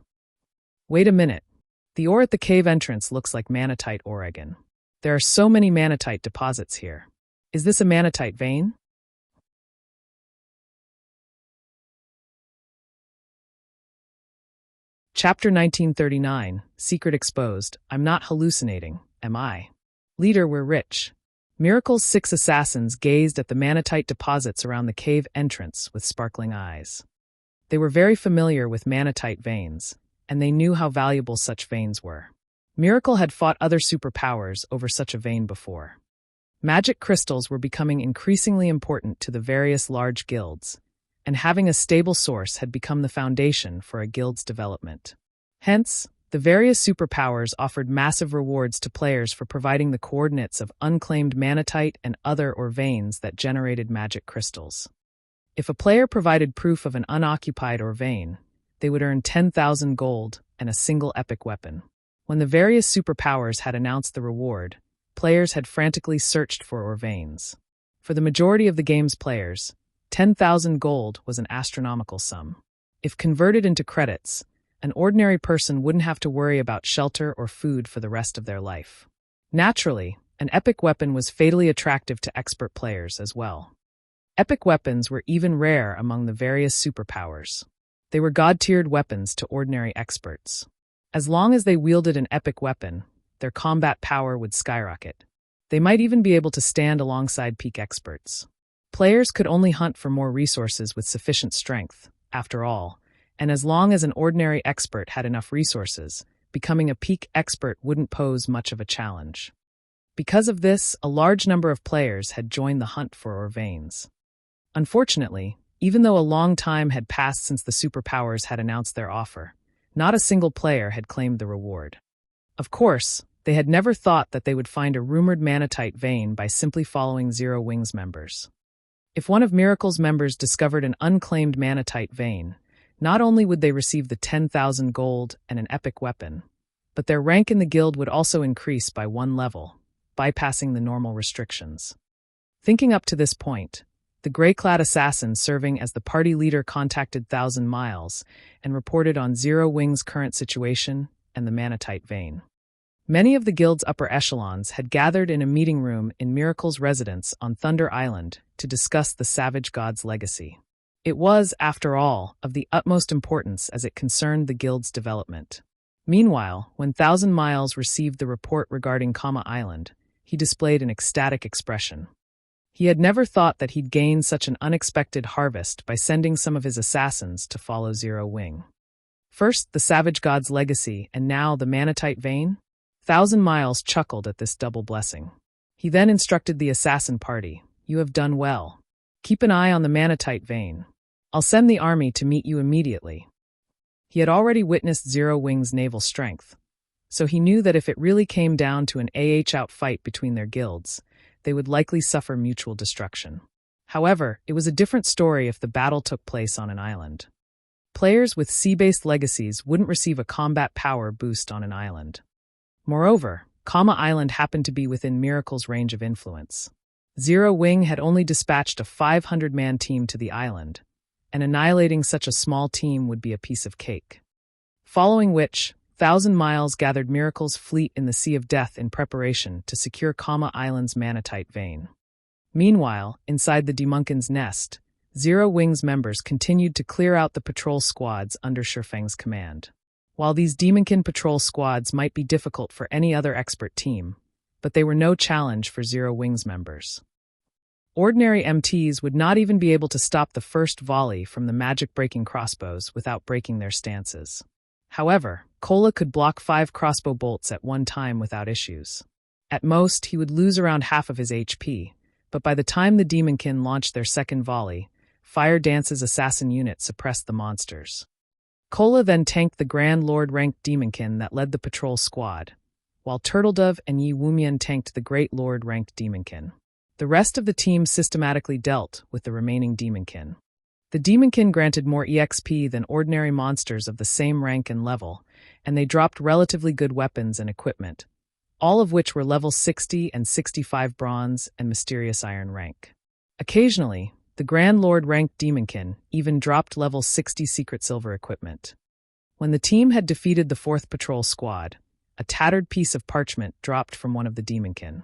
Wait a minute. The ore at the cave entrance looks like manatite ore again. There are so many manatite deposits here. Is this a manatite vein?" Chapter 1939, Secret Exposed. I'm not hallucinating, am I? "Leader, we're rich." Miracle's 6 assassins gazed at the manatite deposits around the cave entrance with sparkling eyes. They were very familiar with manatite veins, and they knew how valuable such veins were. Miracle had fought other superpowers over such a vein before. Magic crystals were becoming increasingly important to the various large guilds, and having a stable source had become the foundation for a guild's development. Hence, the various superpowers offered massive rewards to players for providing the coordinates of unclaimed manatite and other ore veins that generated magic crystals. If a player provided proof of an unoccupied ore vein, they would earn 10,000 gold and a single epic weapon. When the various superpowers had announced the reward, players had frantically searched for ore veins. For the majority of the game's players, 10,000 gold was an astronomical sum. If converted into credits, an ordinary person wouldn't have to worry about shelter or food for the rest of their life. Naturally, an epic weapon was fatally attractive to expert players as well. Epic weapons were even rare among the various superpowers. They were god-tiered weapons to ordinary experts. As long as they wielded an epic weapon, their combat power would skyrocket. They might even be able to stand alongside peak experts. Players could only hunt for more resources with sufficient strength, after all, and as long as an ordinary expert had enough resources, becoming a peak expert wouldn't pose much of a challenge. Because of this, a large number of players had joined the hunt for ore veins. Unfortunately, even though a long time had passed since the superpowers had announced their offer, not a single player had claimed the reward. Of course, they had never thought that they would find a rumored manatite vein by simply following Zero Wings members. If one of Miracle's members discovered an unclaimed manatite vein, not only would they receive the 10,000 gold and an epic weapon, but their rank in the guild would also increase by 1 level, bypassing the normal restrictions. Thinking up to this point, the gray-clad assassin serving as the party leader contacted Thousand Miles and reported on Zero Wings' current situation and the manatite vein. Many of the guild's upper echelons had gathered in a meeting room in Miracle's residence on Thunder Island to discuss the Savage God's legacy. It was, after all, of the utmost importance as it concerned the guild's development. Meanwhile, when Thousand Miles received the report regarding Kama Island, he displayed an ecstatic expression. He had never thought that he'd gain such an unexpected harvest by sending some of his assassins to follow Zero Wing. First, the Savage God's legacy, and now the manatite vein? Thousand Miles chuckled at this double blessing. He then instructed the assassin party, "You have done well. Keep an eye on the manatite vein. I'll send the army to meet you immediately." He had already witnessed Zero Wing's naval strength, so he knew that if it really came down to an out fight between their guilds, they would likely suffer mutual destruction. However, it was a different story if the battle took place on an island. Players with sea-based legacies wouldn't receive a combat power boost on an island. Moreover, Kama Island happened to be within Miracle's range of influence. Zero Wing had only dispatched a 500-man team to the island, and annihilating such a small team would be a piece of cake. Following which, Thousand Miles gathered Miracle's fleet in the Sea of Death in preparation to secure Kama Island's manatite vein. Meanwhile, inside the Demonkin's nest, Zero Wing's members continued to clear out the patrol squads under Feng's command. While these Demonkin patrol squads might be difficult for any other expert team, but they were no challenge for Zero Wing's members. Ordinary MTs would not even be able to stop the first volley from the Magicbreaking crossbows without breaking their stances. However, Kola could block 5 crossbow bolts at one time without issues. At most, he would lose around half of his HP, but by the time the Demonkin launched their second volley, Fire Dance's assassin unit suppressed the monsters. Kola then tanked the Grand Lord-ranked Demonkin that led the patrol squad, while Turtledove and Yi Wumian tanked the Great Lord-ranked Demonkin. The rest of the team systematically dealt with the remaining Demonkin. The Demonkin granted more EXP than ordinary monsters of the same rank and level, and they dropped relatively good weapons and equipment, all of which were level 60 and 65 bronze and mysterious iron rank. Occasionally, the Grand Lord-ranked Demonkin even dropped level 60 secret silver equipment. When the team had defeated the 4th patrol squad, a tattered piece of parchment dropped from one of the Demonkin.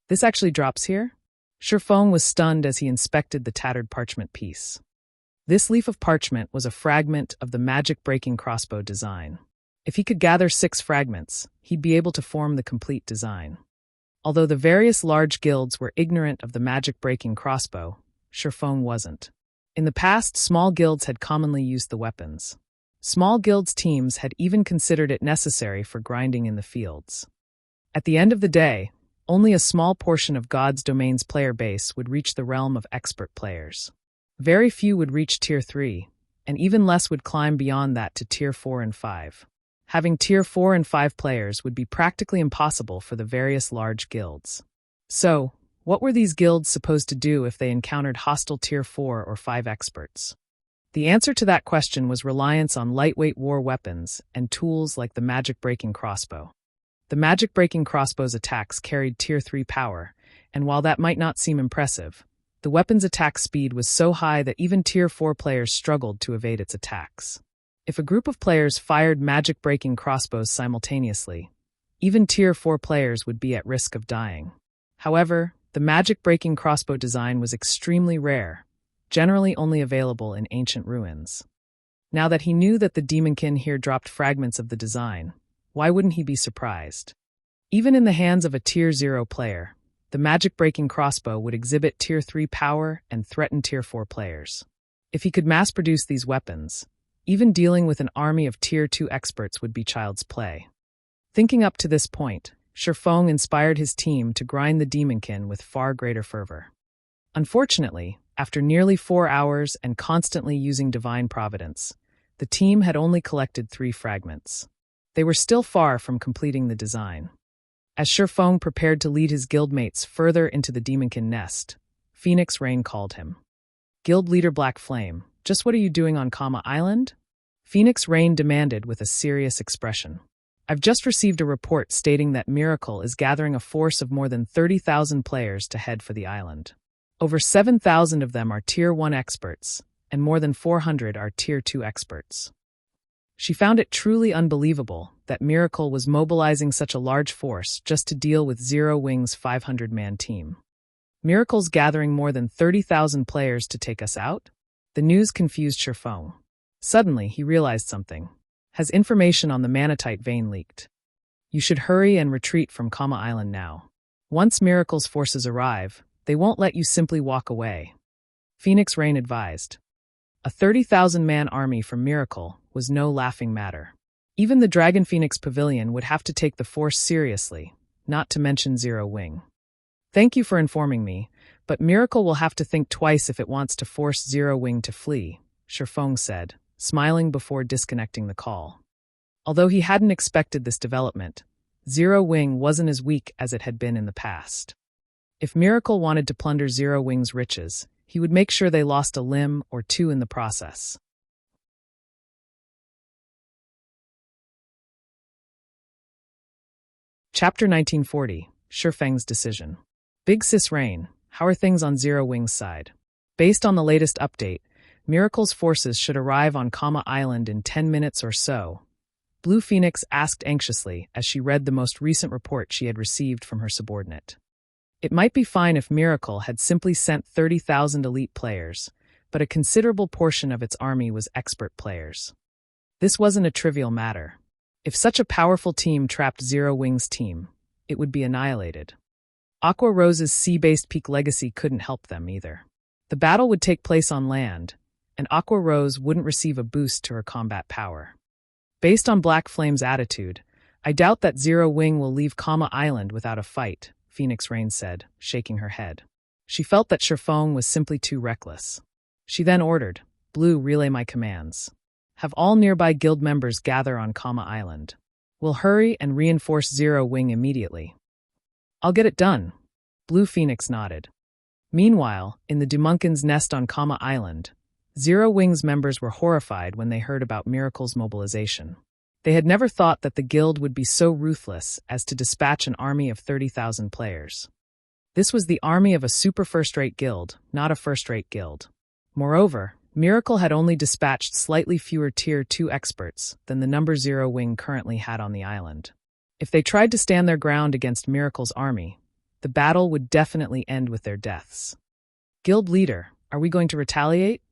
This actually drops here? Feng was stunned as he inspected the tattered parchment piece. This leaf of parchment was a fragment of the Magicbreaking crossbow design. If he could gather 6 fragments, he'd be able to form the complete design. Although the various large guilds were ignorant of the Magicbreaking crossbow, Feng wasn't. In the past, small guilds had commonly used the weapons. Small guilds' teams had even considered it necessary for grinding in the fields. At the end of the day, only a small portion of God's Domain's player base would reach the realm of expert players. Very few would reach Tier 3, and even less would climb beyond that to Tier 4 and 5. Having Tier 4 and 5 players would be practically impossible for the various large guilds. So, what were these guilds supposed to do if they encountered hostile Tier 4 or 5 experts? The answer to that question was reliance on lightweight war weapons and tools like the Magicbreaking crossbow. The Magicbreaking crossbow's attacks carried Tier 3 power, and while that might not seem impressive, the weapon's attack speed was so high that even Tier 4 players struggled to evade its attacks. If a group of players fired Magicbreaking crossbows simultaneously, even Tier 4 players would be at risk of dying. However, the Magicbreaking crossbow design was extremely rare, generally only available in ancient ruins. Now that he knew that the Demonkin here dropped fragments of the design, why wouldn't he be surprised? Even in the hands of a Tier 0 player, the Magicbreaking crossbow would exhibit Tier 3 power and threaten Tier 4 players. If he could mass-produce these weapons, even dealing with an army of Tier 2 experts would be child's play. Thinking up to this point, Feng inspired his team to grind the Demonkin with far greater fervor. Unfortunately, after nearly 4 hours and constantly using divine providence, the team had only collected 3 fragments. They were still far from completing the design. As Feng prepared to lead his guildmates further into the Demonkin nest, Phoenix Rain called him. Guild leader Black Flame, just what are you doing on Kama Island? Phoenix Rain demanded with a serious expression. I've just received a report stating that Miracle is gathering a force of more than 30,000 players to head for the island. Over 7,000 of them are Tier 1 experts, and more than 400 are Tier 2 experts. She found it truly unbelievable that Miracle was mobilizing such a large force just to deal with Zero Wing's 500-man team. Miracle's gathering more than 30,000 players to take us out? The news confused Feng. Suddenly, he realized something. Has information on the manatite vein leaked? You should hurry and retreat from Kama Island now. Once Miracle's forces arrive, they won't let you simply walk away. Phoenix Rain advised. A 30,000-man army from Miracle was no laughing matter. Even the Dragon Phoenix Pavilion would have to take the force seriously, not to mention Zero Wing. Thank you for informing me, but Miracle will have to think twice if it wants to force Zero Wing to flee, Feng said, smiling before disconnecting the call. Although he hadn't expected this development, Zero Wing wasn't as weak as it had been in the past. If Miracle wanted to plunder Zero Wing's riches, he would make sure they lost a limb or 2 in the process. Chapter 1940, Feng's Decision. Big Sis Rain, how are things on Zero Wing's side? Based on the latest update, Miracle's forces should arrive on Kama Island in 10 minutes or so. Blue Phoenix asked anxiously as she read the most recent report she had received from her subordinate. It might be fine if Miracle had simply sent 30,000 elite players, but a considerable portion of its army was expert players. This wasn't a trivial matter. If such a powerful team trapped Zero Wing's team, it would be annihilated. Aqua Rose's sea-based peak legacy couldn't help them either. The battle would take place on land, and Aqua Rose wouldn't receive a boost to her combat power. Based on Black Flame's attitude, I doubt that Zero Wing will leave Kama Island without a fight, Phoenix Rain said, shaking her head. She felt that Feng was simply too reckless. She then ordered, Blue, relay my commands. Have all nearby guild members gather on Kama Island. We'll hurry and reinforce Zero Wing immediately. I'll get it done. Blue Phoenix nodded. Meanwhile, in the Demonkin's nest on Kama Island, Zero Wing's members were horrified when they heard about Miracle's mobilization. They had never thought that the guild would be so ruthless as to dispatch an army of 30,000 players. This was the army of a super first-rate guild, not a first-rate guild. Moreover, Miracle had only dispatched slightly fewer Tier 2 experts than the number Zero Wing currently had on the island. If they tried to stand their ground against Miracle's army, the battle would definitely end with their deaths. Guild leader, are we going to retaliate?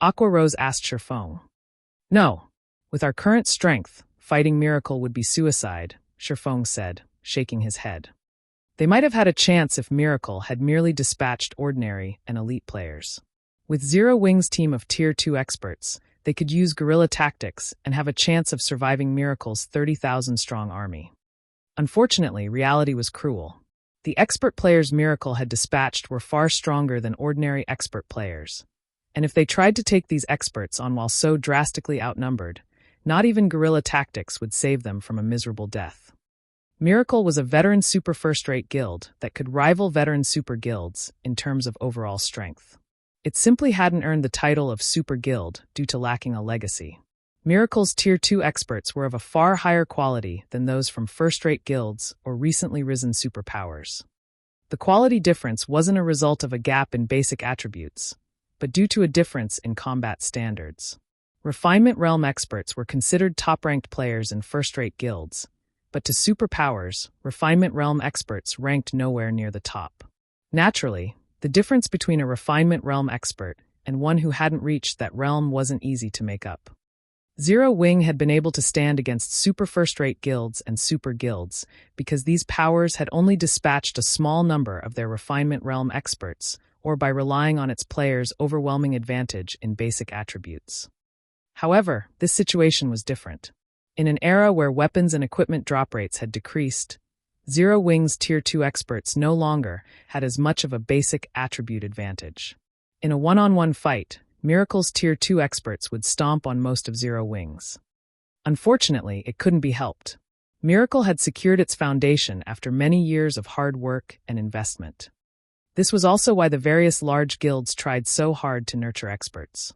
Aqua Rose asked Feng. No. With our current strength, fighting Miracle would be suicide, Feng said, shaking his head. They might have had a chance if Miracle had merely dispatched ordinary and elite players. With Zero Wing's team of Tier 2 experts, they could use guerrilla tactics and have a chance of surviving Miracle's 30,000-strong army. Unfortunately, reality was cruel. The expert players Miracle had dispatched were far stronger than ordinary expert players. And if they tried to take these experts on while so drastically outnumbered, not even guerrilla tactics would save them from a miserable death. Miracle was a veteran super first-rate guild that could rival veteran super guilds in terms of overall strength. It simply hadn't earned the title of super guild due to lacking a legacy. Miracle's Tier 2 experts were of a far higher quality than those from first-rate guilds or recently risen superpowers. The quality difference wasn't a result of a gap in basic attributes, but due to a difference in combat standards. Refinement Realm experts were considered top-ranked players in first-rate guilds, but to superpowers, Refinement Realm experts ranked nowhere near the top. Naturally, the difference between a Refinement Realm expert and one who hadn't reached that realm wasn't easy to make up. Zero Wing had been able to stand against super first-rate guilds and super guilds because these powers had only dispatched a small number of their Refinement Realm experts, or by relying on its players' overwhelming advantage in basic attributes. However, this situation was different. In an era where weapons and equipment drop rates had decreased, Zero Wing's Tier 2 experts no longer had as much of a basic attribute advantage. In a one-on-one fight, Miracle's Tier 2 experts would stomp on most of Zero Wing's. Unfortunately, it couldn't be helped. Miracle had secured its foundation after many years of hard work and investment. This was also why the various large guilds tried so hard to nurture experts.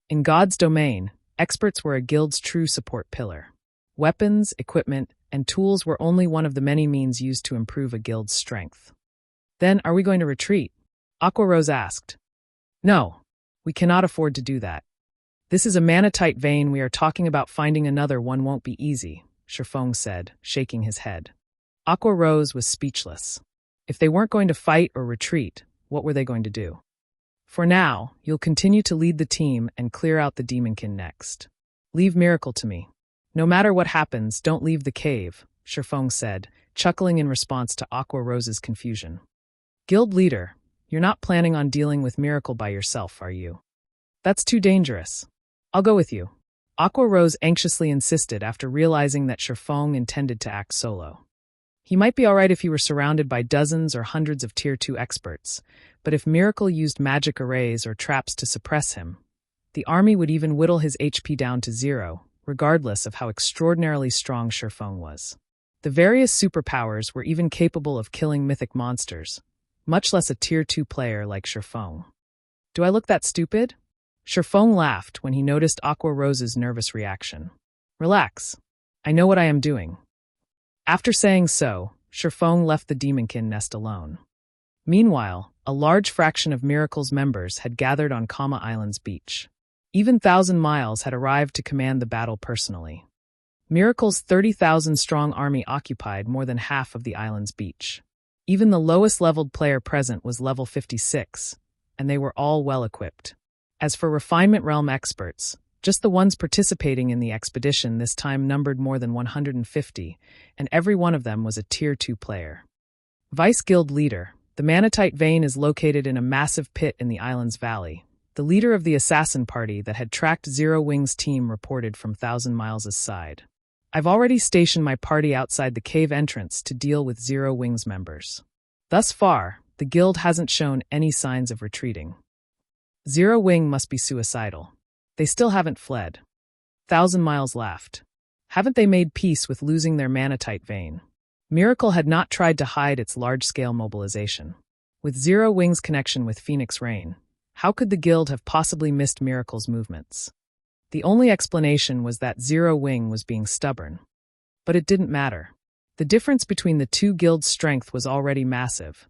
In God's domain, experts were a guild's true support pillar. Weapons, equipment, and tools were only one of the many means used to improve a guild's strength. Then, are we going to retreat? Aqua Rose asked. No, we cannot afford to do that. This is a manatite vein. We are talking about finding another one won't be easy, Feng said, shaking his head. Aqua Rose was speechless. If they weren't going to fight or retreat, what were they going to do? For now, you'll continue to lead the team and clear out the Demonkin next. Leave Miracle to me. No matter what happens, don't leave the cave, Feng said, chuckling in response to Aqua Rose's confusion. Guild leader, you're not planning on dealing with Miracle by yourself, are you? That's too dangerous. I'll go with you. Aqua Rose anxiously insisted after realizing that Feng intended to act solo. He might be alright if he were surrounded by dozens or hundreds of Tier 2 experts, but if Miracle used magic arrays or traps to suppress him, the army would even whittle his HP down to 0, regardless of how extraordinarily strong Feng was. The various superpowers were even capable of killing mythic monsters, much less a Tier 2 player like Feng. Do I look that stupid? Feng laughed when he noticed Aqua Rose's nervous reaction. Relax. I know what I am doing. After saying so, Feng left the Demonkin nest alone. Meanwhile, a large fraction of Miracle's members had gathered on Kama Island's beach. Even 1,000 Miles had arrived to command the battle personally. Miracle's 30,000-strong army occupied more than half of the island's beach. Even the lowest-leveled player present was level 56, and they were all well-equipped. As for Refinement Realm experts, just the ones participating in the expedition this time numbered more than 150, and every one of them was a Tier 2 player. Vice Guild Leader, the Manatite Vein is located in a massive pit in the island's valley. The leader of the assassin party that had tracked Zero Wing's team reported from 1,000 Miles' side. I've already stationed my party outside the cave entrance to deal with Zero Wing's members. Thus far, the guild hasn't shown any signs of retreating. Zero Wing must be suicidal. They still haven't fled. Thousand Miles laughed. Haven't they made peace with losing their manatite vein? Miracle had not tried to hide its large-scale mobilization. With Zero Wing's connection with Phoenix Rain, how could the guild have possibly missed Miracle's movements? The only explanation was that Zero Wing was being stubborn. But it didn't matter. The difference between the two guilds' strength was already massive,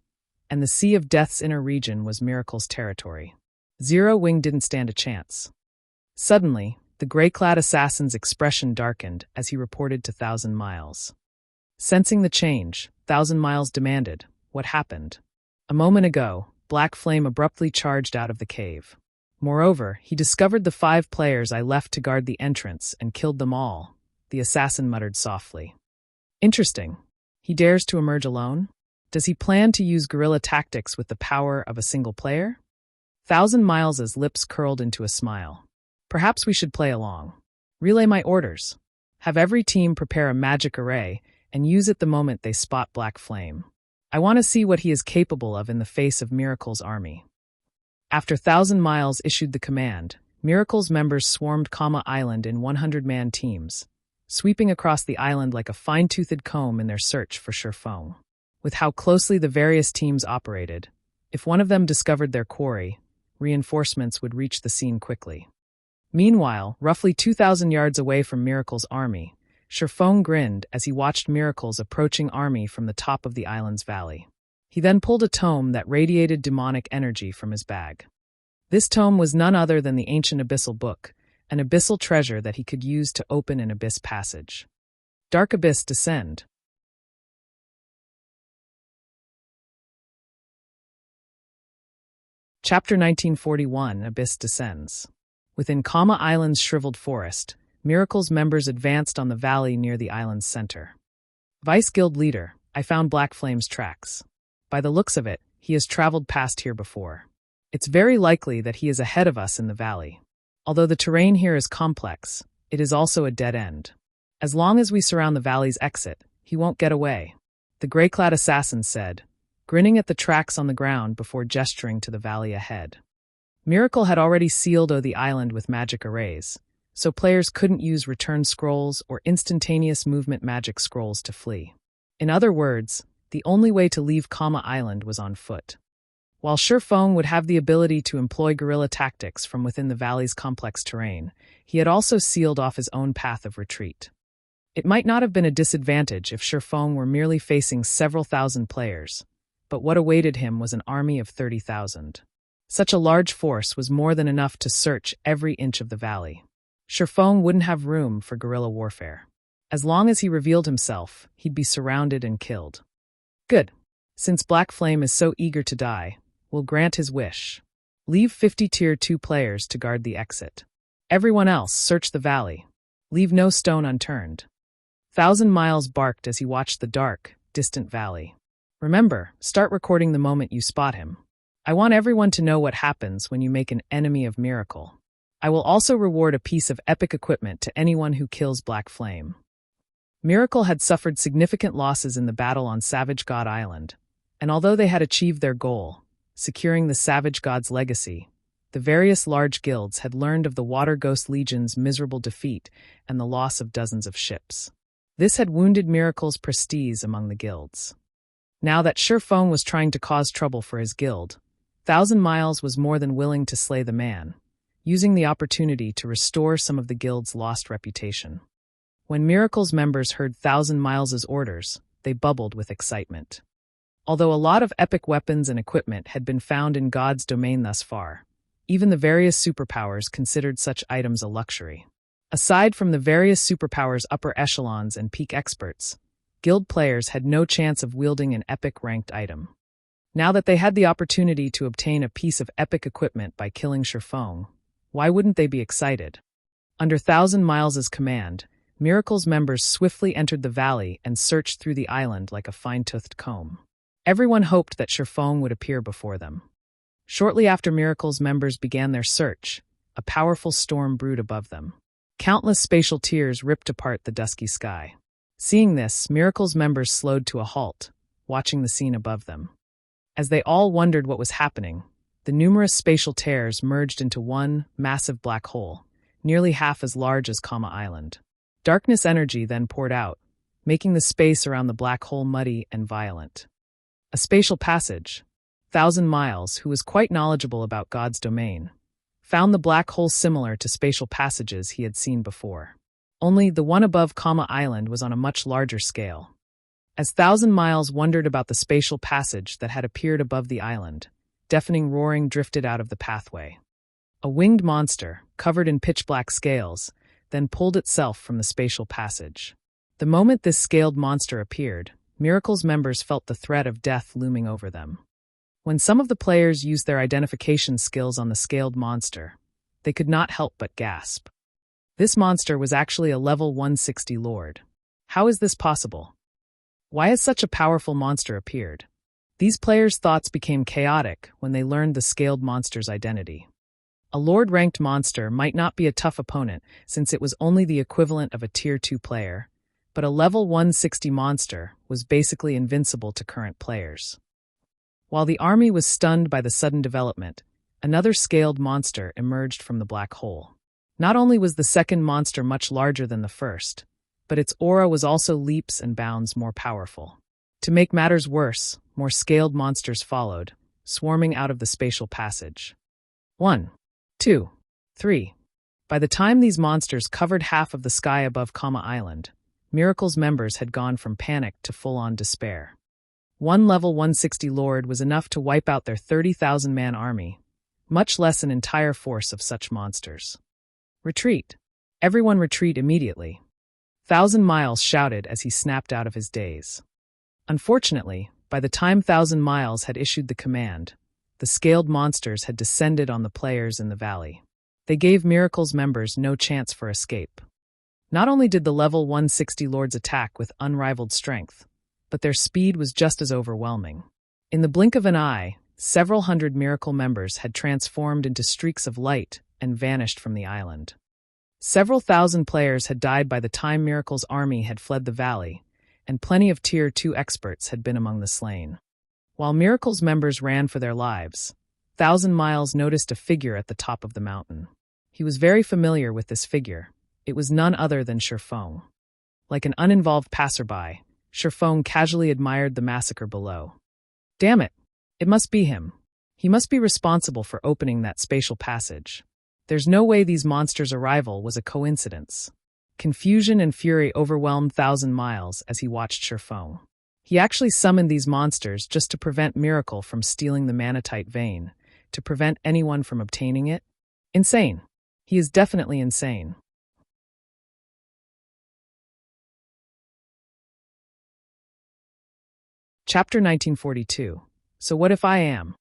and the Sea of Death's inner region was Miracle's territory. Zero Wing didn't stand a chance. Suddenly, the gray-clad assassin's expression darkened as he reported to Thousand Miles. Sensing the change, Thousand Miles demanded, "What happened?" A moment ago, Black Flame abruptly charged out of the cave. Moreover, he discovered the 5 players I left to guard the entrance and killed them all, the assassin muttered softly. Interesting. He dares to emerge alone? Does he plan to use guerrilla tactics with the power of a single player? Thousand Miles' lips curled into a smile. Perhaps we should play along. Relay my orders. Have every team prepare a magic array and use it the moment they spot Black Flame. I want to see what he is capable of in the face of Miracle's army. After Thousand Miles issued the command, Miracle's members swarmed Kama Island in 100-man teams, sweeping across the island like a fine-toothed comb in their search for Feng. With how closely the various teams operated, if one of them discovered their quarry, reinforcements would reach the scene quickly. Meanwhile, roughly 2,000 yards away from Miracle's army, Feng grinned as he watched Miracle's approaching army from the top of the island's valley. He then pulled a tome that radiated demonic energy from his bag. This tome was none other than the ancient abyssal book, an abyssal treasure that he could use to open an abyss passage. Dark Abyss Descend. Chapter 1941 Abyss Descends. Within Kama Island's shriveled forest, Miracle's members advanced on the valley near the island's center. Vice Guild Leader, I found Black Flame's tracks. By the looks of it, he has traveled past here before. It's very likely that he is ahead of us in the valley. Although the terrain here is complex, it is also a dead end. As long as we surround the valley's exit, he won't get away, the gray-clad assassin said, grinning at the tracks on the ground before gesturing to the valley ahead. Miracle had already sealed the island with magic arrays, so players couldn't use return scrolls or instantaneous movement magic scrolls to flee. In other words, the only way to leave Kama Island was on foot. While Feng would have the ability to employ guerrilla tactics from within the valley's complex terrain, he had also sealed off his own path of retreat. It might not have been a disadvantage if Feng were merely facing several thousand players, but what awaited him was an army of 30,000. Such a large force was more than enough to search every inch of the valley. Feng wouldn't have room for guerrilla warfare. As long as he revealed himself, he'd be surrounded and killed. Good. Since Black Flame is so eager to die, we'll grant his wish. Leave 50 Tier 2 players to guard the exit. Everyone else, search the valley. Leave no stone unturned. Thousand Miles barked as he watched the dark, distant valley. Remember, start recording the moment you spot him. I want everyone to know what happens when you make an enemy of Miracle. I will also reward a piece of epic equipment to anyone who kills Black Flame. Miracle had suffered significant losses in the battle on Savage God Island, and although they had achieved their goal, securing the Savage God's legacy, the various large guilds had learned of the Water Ghost Legion's miserable defeat and the loss of dozens of ships. This had wounded Miracle's prestige among the guilds. Now that Feng was trying to cause trouble for his guild, Thousand Miles was more than willing to slay the man, using the opportunity to restore some of the guild's lost reputation. When Miracle's members heard Thousand Miles' orders, they bubbled with excitement. Although a lot of epic weapons and equipment had been found in God's domain thus far, even the various superpowers considered such items a luxury. Aside from the various superpowers' upper echelons and peak experts, guild players had no chance of wielding an epic-ranked item. Now that they had the opportunity to obtain a piece of epic equipment by killing Feng, why wouldn't they be excited? Under Thousand Miles' command, Miracle's members swiftly entered the valley and searched through the island like a fine-toothed comb. Everyone hoped that Feng would appear before them. Shortly after Miracle's members began their search, a powerful storm brewed above them. Countless spatial tears ripped apart the dusky sky. Seeing this, Miracle's members slowed to a halt, watching the scene above them. As they all wondered what was happening, the numerous spatial tears merged into one massive black hole, nearly half as large as Kama Island. Darkness energy then poured out, making the space around the black hole muddy and violent. A spatial passage, 1,000 Miles, who was quite knowledgeable about God's domain, found the black hole similar to spatial passages he had seen before. Only the one above Kama Island was on a much larger scale. As 1,000 Miles wondered about the spatial passage that had appeared above the island, deafening roaring drifted out of the pathway. A winged monster, covered in pitch-black scales, then pulled itself from the spatial passage. The moment this scaled monster appeared, Miracle's members felt the threat of death looming over them. When some of the players used their identification skills on the scaled monster, they could not help but gasp. This monster was actually a level 160 lord. How is this possible? Why has such a powerful monster appeared? These players' thoughts became chaotic when they learned the scaled monster's identity. A lord-ranked monster might not be a tough opponent since it was only the equivalent of a Tier 2 player, but a level 160 monster was basically invincible to current players. While the army was stunned by the sudden development, another scaled monster emerged from the black hole. Not only was the second monster much larger than the first, but its aura was also leaps and bounds more powerful. To make matters worse, more scaled monsters followed, swarming out of the spatial passage. 1, 2, 3. By the time these monsters covered half of the sky above Kama Island, Miracle's members had gone from panic to full-on despair. One level 160 lord was enough to wipe out their 30,000-man army, much less an entire force of such monsters. Retreat! Everyone retreat immediately! 1,000 Miles shouted as he snapped out of his daze. Unfortunately, by the time 1,000 Miles had issued the command, the scaled monsters had descended on the players in the valley. They gave Miracle's members no chance for escape. Not only did the level 160 lords attack with unrivaled strength, but their speed was just as overwhelming. In the blink of an eye, several hundred Miracle members had transformed into streaks of light and vanished from the island. Several thousand players had died by the time Miracle's army had fled the valley, and plenty of Tier 2 experts had been among the slain. While Miracle's members ran for their lives, 1,000 Miles noticed a figure at the top of the mountain. He was very familiar with this figure. It was none other than Feng. Like an uninvolved passerby, Feng casually admired the massacre below. Damn it! It must be him. He must be responsible for opening that spatial passage. There's no way these monsters' arrival was a coincidence. Confusion and fury overwhelmed 1,000 Miles as he watched Feng. He actually summoned these monsters just to prevent Miracle from stealing the manatite vein, to prevent anyone from obtaining it. Insane. He is definitely insane. Chapter 1942. So what if I am?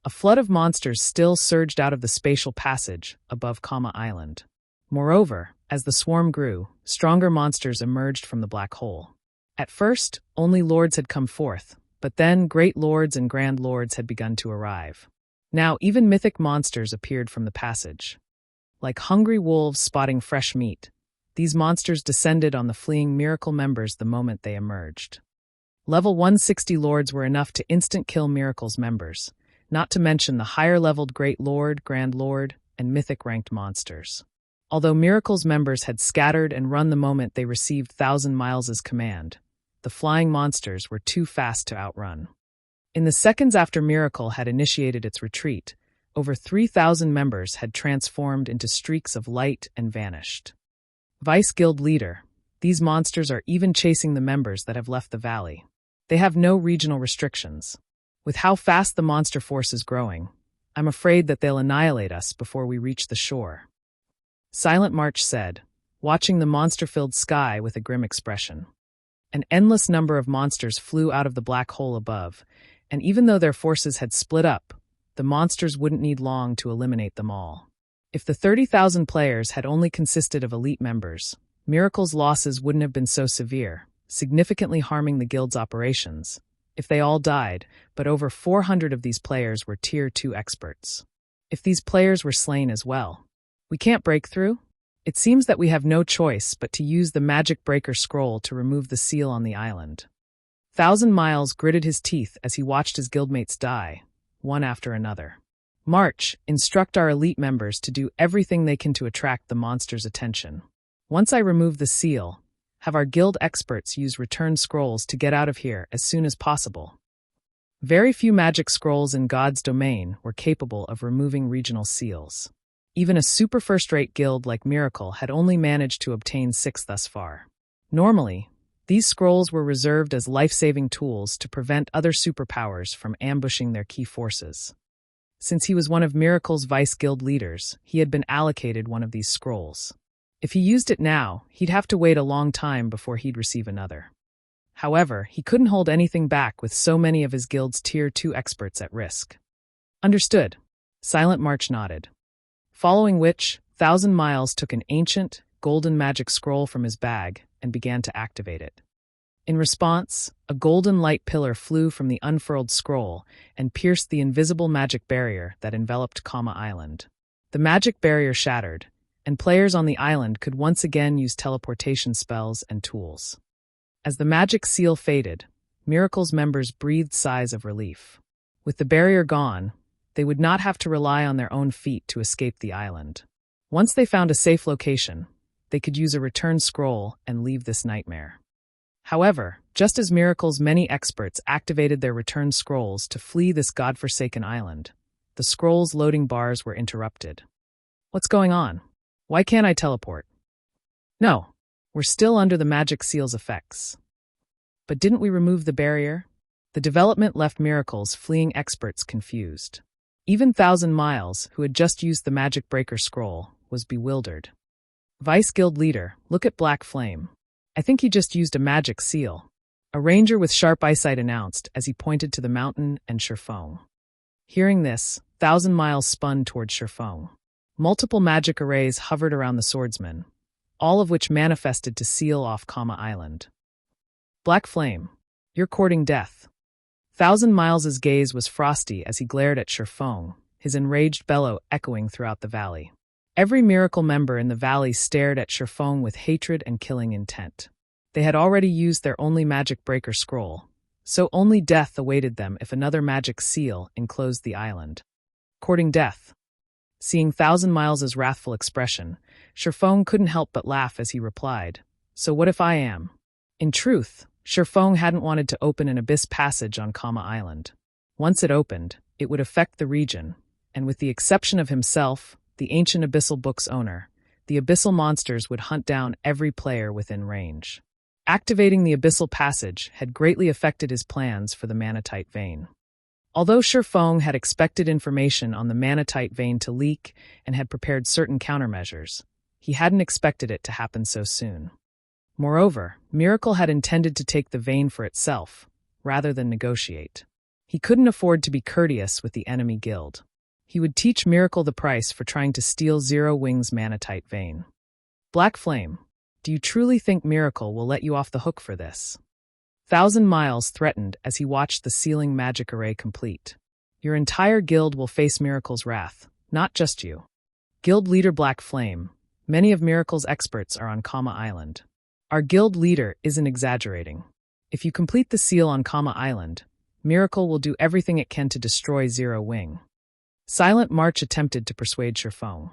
A flood of monsters still surged out of the spatial passage above Kama Island. Moreover, as the swarm grew, stronger monsters emerged from the black hole. At first, only lords had come forth, but then great lords and grand lords had begun to arrive. Now even mythic monsters appeared from the passage. Like hungry wolves spotting fresh meat, these monsters descended on the fleeing Miracle members the moment they emerged. Level 160 lords were enough to instant-kill Miracle's members, not to mention the higher-leveled Great Lord, Grand Lord, and mythic-ranked monsters. Although Miracle's members had scattered and run the moment they received 1,000 Miles' command, the flying monsters were too fast to outrun. In the seconds after Miracle had initiated its retreat, over 3,000 members had transformed into streaks of light and vanished. Vice Guild Leader, these monsters are even chasing the members that have left the valley. They have no regional restrictions. With how fast the monster force is growing, I'm afraid that they'll annihilate us before we reach the shore. Silent March said, watching the monster-filled sky with a grim expression. An endless number of monsters flew out of the black hole above, and even though their forces had split up, the monsters wouldn't need long to eliminate them all. If the 30,000 players had only consisted of elite members, Miracle's losses wouldn't have been so severe, significantly harming the guild's operations, if they all died, but over 400 of these players were Tier 2 experts. If these players were slain as well, we can't break through? It seems that we have no choice but to use the Magicbreaker scroll to remove the seal on the island. 1,000 Miles gritted his teeth as he watched his guildmates die, one after another. March, instruct our elite members to do everything they can to attract the monster's attention. Once I remove the seal, have our guild experts use return scrolls to get out of here as soon as possible. Very few magic scrolls in God's domain were capable of removing regional seals. Even a super first-rate guild like Miracle had only managed to obtain 6 thus far. Normally, these scrolls were reserved as life-saving tools to prevent other superpowers from ambushing their key forces. Since he was one of Miracle's vice guild leaders, he had been allocated one of these scrolls. If he used it now, he'd have to wait a long time before he'd receive another. However, he couldn't hold anything back with so many of his guild's Tier 2 experts at risk. Understood. Silent March nodded. Following which, 1,000 Miles took an ancient, golden magic scroll from his bag and began to activate it. In response, a golden light pillar flew from the unfurled scroll and pierced the invisible magic barrier that enveloped Kama Island. The magic barrier shattered, and players on the island could once again use teleportation spells and tools. As the magic seal faded, Miracle's members breathed sighs of relief. With the barrier gone, they would not have to rely on their own feet to escape the island. Once they found a safe location, they could use a return scroll and leave this nightmare. However, just as Miracle's many experts activated their return scrolls to flee this godforsaken island, the scroll's loading bars were interrupted. What's going on? Why can't I teleport? No, we're still under the magic seal's effects. But didn't we remove the barrier? The development left Miracle's fleeing experts confused. Even 1,000 Miles, who had just used the magic breaker scroll, was bewildered. Vice Guild Leader, look at Black Flame. I think he just used a magic seal. A ranger with sharp eyesight announced as he pointed to the mountain and Feng. Hearing this, 1,000 Miles spun toward Feng. Multiple magic arrays hovered around the swordsman, all of which manifested to seal off Kama Island. Black Flame, you're courting death. 1,000 Miles' gaze was frosty as he glared at Feng, his enraged bellow echoing throughout the valley. Every Miracle member in the valley stared at Feng with hatred and killing intent. They had already used their only magic breaker scroll, so only death awaited them if another magic seal enclosed the island. Courting death. Seeing 1,000 Miles' wrathful expression, Feng couldn't help but laugh as he replied, "So what if I am?" In truth, Feng hadn't wanted to open an abyss passage on Kama Island. Once it opened, it would affect the region, and with the exception of himself, the ancient Abyssal Book's owner, the abyssal monsters would hunt down every player within range. Activating the abyssal passage had greatly affected his plans for the Manatite Vein. Although Feng had expected information on the Manatite Vein to leak and had prepared certain countermeasures, he hadn't expected it to happen so soon. Moreover, Miracle had intended to take the vein for itself, rather than negotiate. He couldn't afford to be courteous with the enemy guild. He would teach Miracle the price for trying to steal Zero Wing's Manatite Vein. Black Flame, do you truly think Miracle will let you off the hook for this? 1,000 Miles threatened as he watched the sealing magic array complete. Your entire guild will face Miracle's wrath, not just you. Guild leader Black Flame, many of Miracle's experts are on Kama Island. Our guild leader isn't exaggerating. If you complete the seal on Kama Island, Miracle will do everything it can to destroy Zero Wing. Silent March attempted to persuade Feng.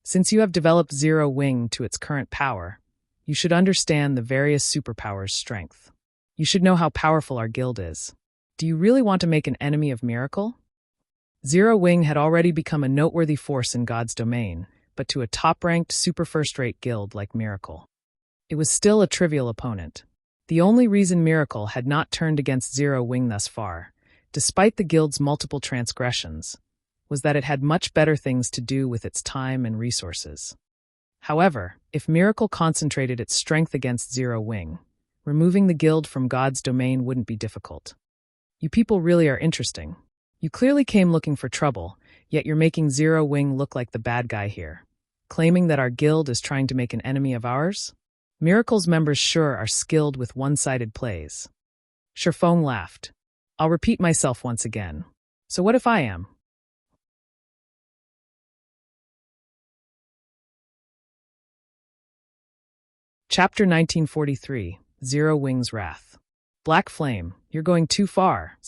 Since you have developed Zero Wing to its current power, you should understand the various superpowers' strength. You should know how powerful our guild is. Do you really want to make an enemy of Miracle? Zero Wing had already become a noteworthy force in God's domain, but to a top-ranked super first-rate guild like Miracle, it was still a trivial opponent. The only reason Miracle had not turned against Zero Wing thus far, despite the guild's multiple transgressions, was that it had much better things to do with its time and resources. However, if Miracle concentrated its strength against Zero Wing, removing the guild from God's domain wouldn't be difficult. You people really are interesting. You clearly came looking for trouble, yet you're making Zero Wing look like the bad guy here, claiming that our guild is trying to make an enemy of ours? Miracle's members sure are skilled with one-sided plays. Feng laughed. I'll repeat myself once again. So what if I am? Chapter 1943, Zero Wing's Wrath. Black Flame, you're going too far.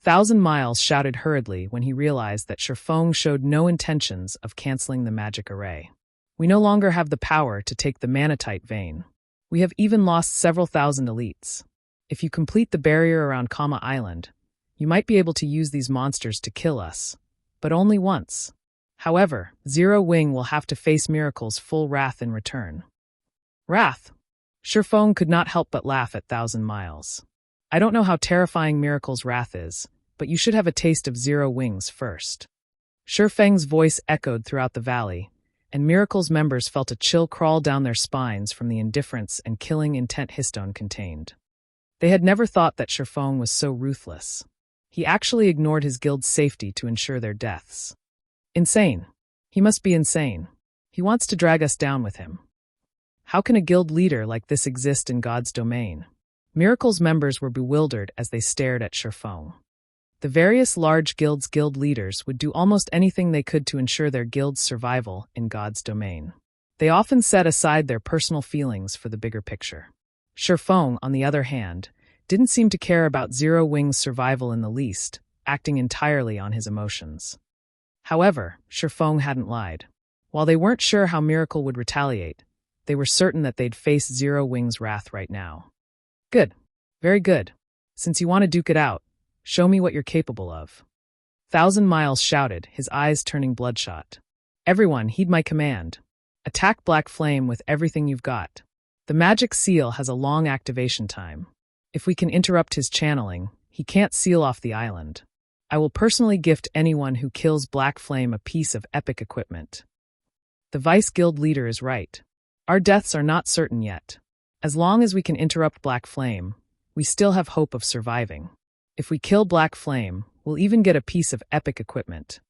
Thousand Miles shouted hurriedly when he realized that Feng showed no intentions of canceling the magic array. We no longer have the power to take the manatite vein. We have even lost several thousand elites. If you complete the barrier around Kama Island, you might be able to use these monsters to kill us, but only once. However, Zero Wing will have to face Miracle's full wrath in return. Wrath? Feng could not help but laugh at Thousand Miles. I don't know how terrifying Miracle's wrath is, but you should have a taste of Zero Wings first. Feng's voice echoed throughout the valley, and Miracle's members felt a chill crawl down their spines from the indifference and killing intent Histone contained. They had never thought that Feng was so ruthless. He actually ignored his guild's safety to ensure their deaths. Insane. He must be insane. He wants to drag us down with him. How can a guild leader like this exist in God's domain? Miracle's members were bewildered as they stared at Feng. The various large guilds' guild leaders would do almost anything they could to ensure their guild's survival in God's domain. They often set aside their personal feelings for the bigger picture. Feng, on the other hand, didn't seem to care about Zero Wing's survival in the least, acting entirely on his emotions. However, Feng hadn't lied. While they weren't sure how Miracle would retaliate, they were certain that they'd face Zero Wing's wrath right now. Good. Very good. Since you want to duke it out, show me what you're capable of. Thousand Miles shouted, his eyes turning bloodshot. Everyone, heed my command. Attack Black Flame with everything you've got. The magic seal has a long activation time. If we can interrupt his channeling, he can't seal off the island. I will personally gift anyone who kills Black Flame a piece of epic equipment. The Vice Guild leader is right. Our deaths are not certain yet. As long as we can interrupt Black Flame, we still have hope of surviving. If we kill Black Flame, we'll even get a piece of epic equipment.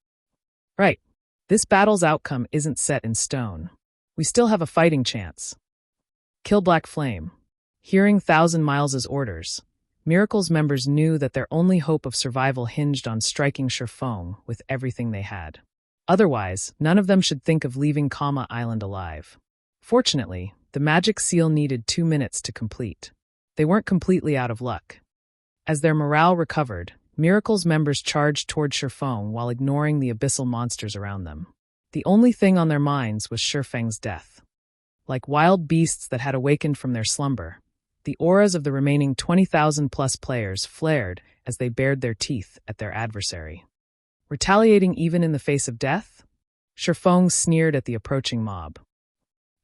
Right. This battle's outcome isn't set in stone. We still have a fighting chance. Kill Black Flame. Hearing Thousand Miles' orders, Miracle's members knew that their only hope of survival hinged on striking Feng with everything they had. Otherwise, none of them should think of leaving Kama Island alive. Fortunately, the magic seal needed 2 minutes to complete. They weren't completely out of luck. As their morale recovered, Miracle's members charged toward Feng while ignoring the abyssal monsters around them. The only thing on their minds was Feng's death. Like wild beasts that had awakened from their slumber, the auras of the remaining 20,000-plus players flared as they bared their teeth at their adversary. Retaliating even in the face of death? Feng sneered at the approaching mob.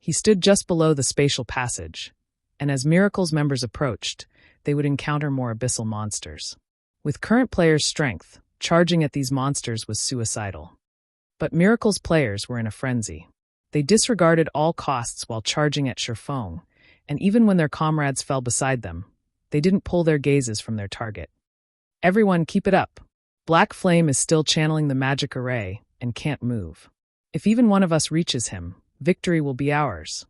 He stood just below the spatial passage, and as Miracle's members approached, they would encounter more abyssal monsters. With current players' strength, charging at these monsters was suicidal. But Miracle's players were in a frenzy. They disregarded all costs while charging at Feng, and even when their comrades fell beside them, they didn't pull their gazes from their target. Everyone, keep it up. Black Flame is still channeling the magic array and can't move. If even one of us reaches him, victory will be ours.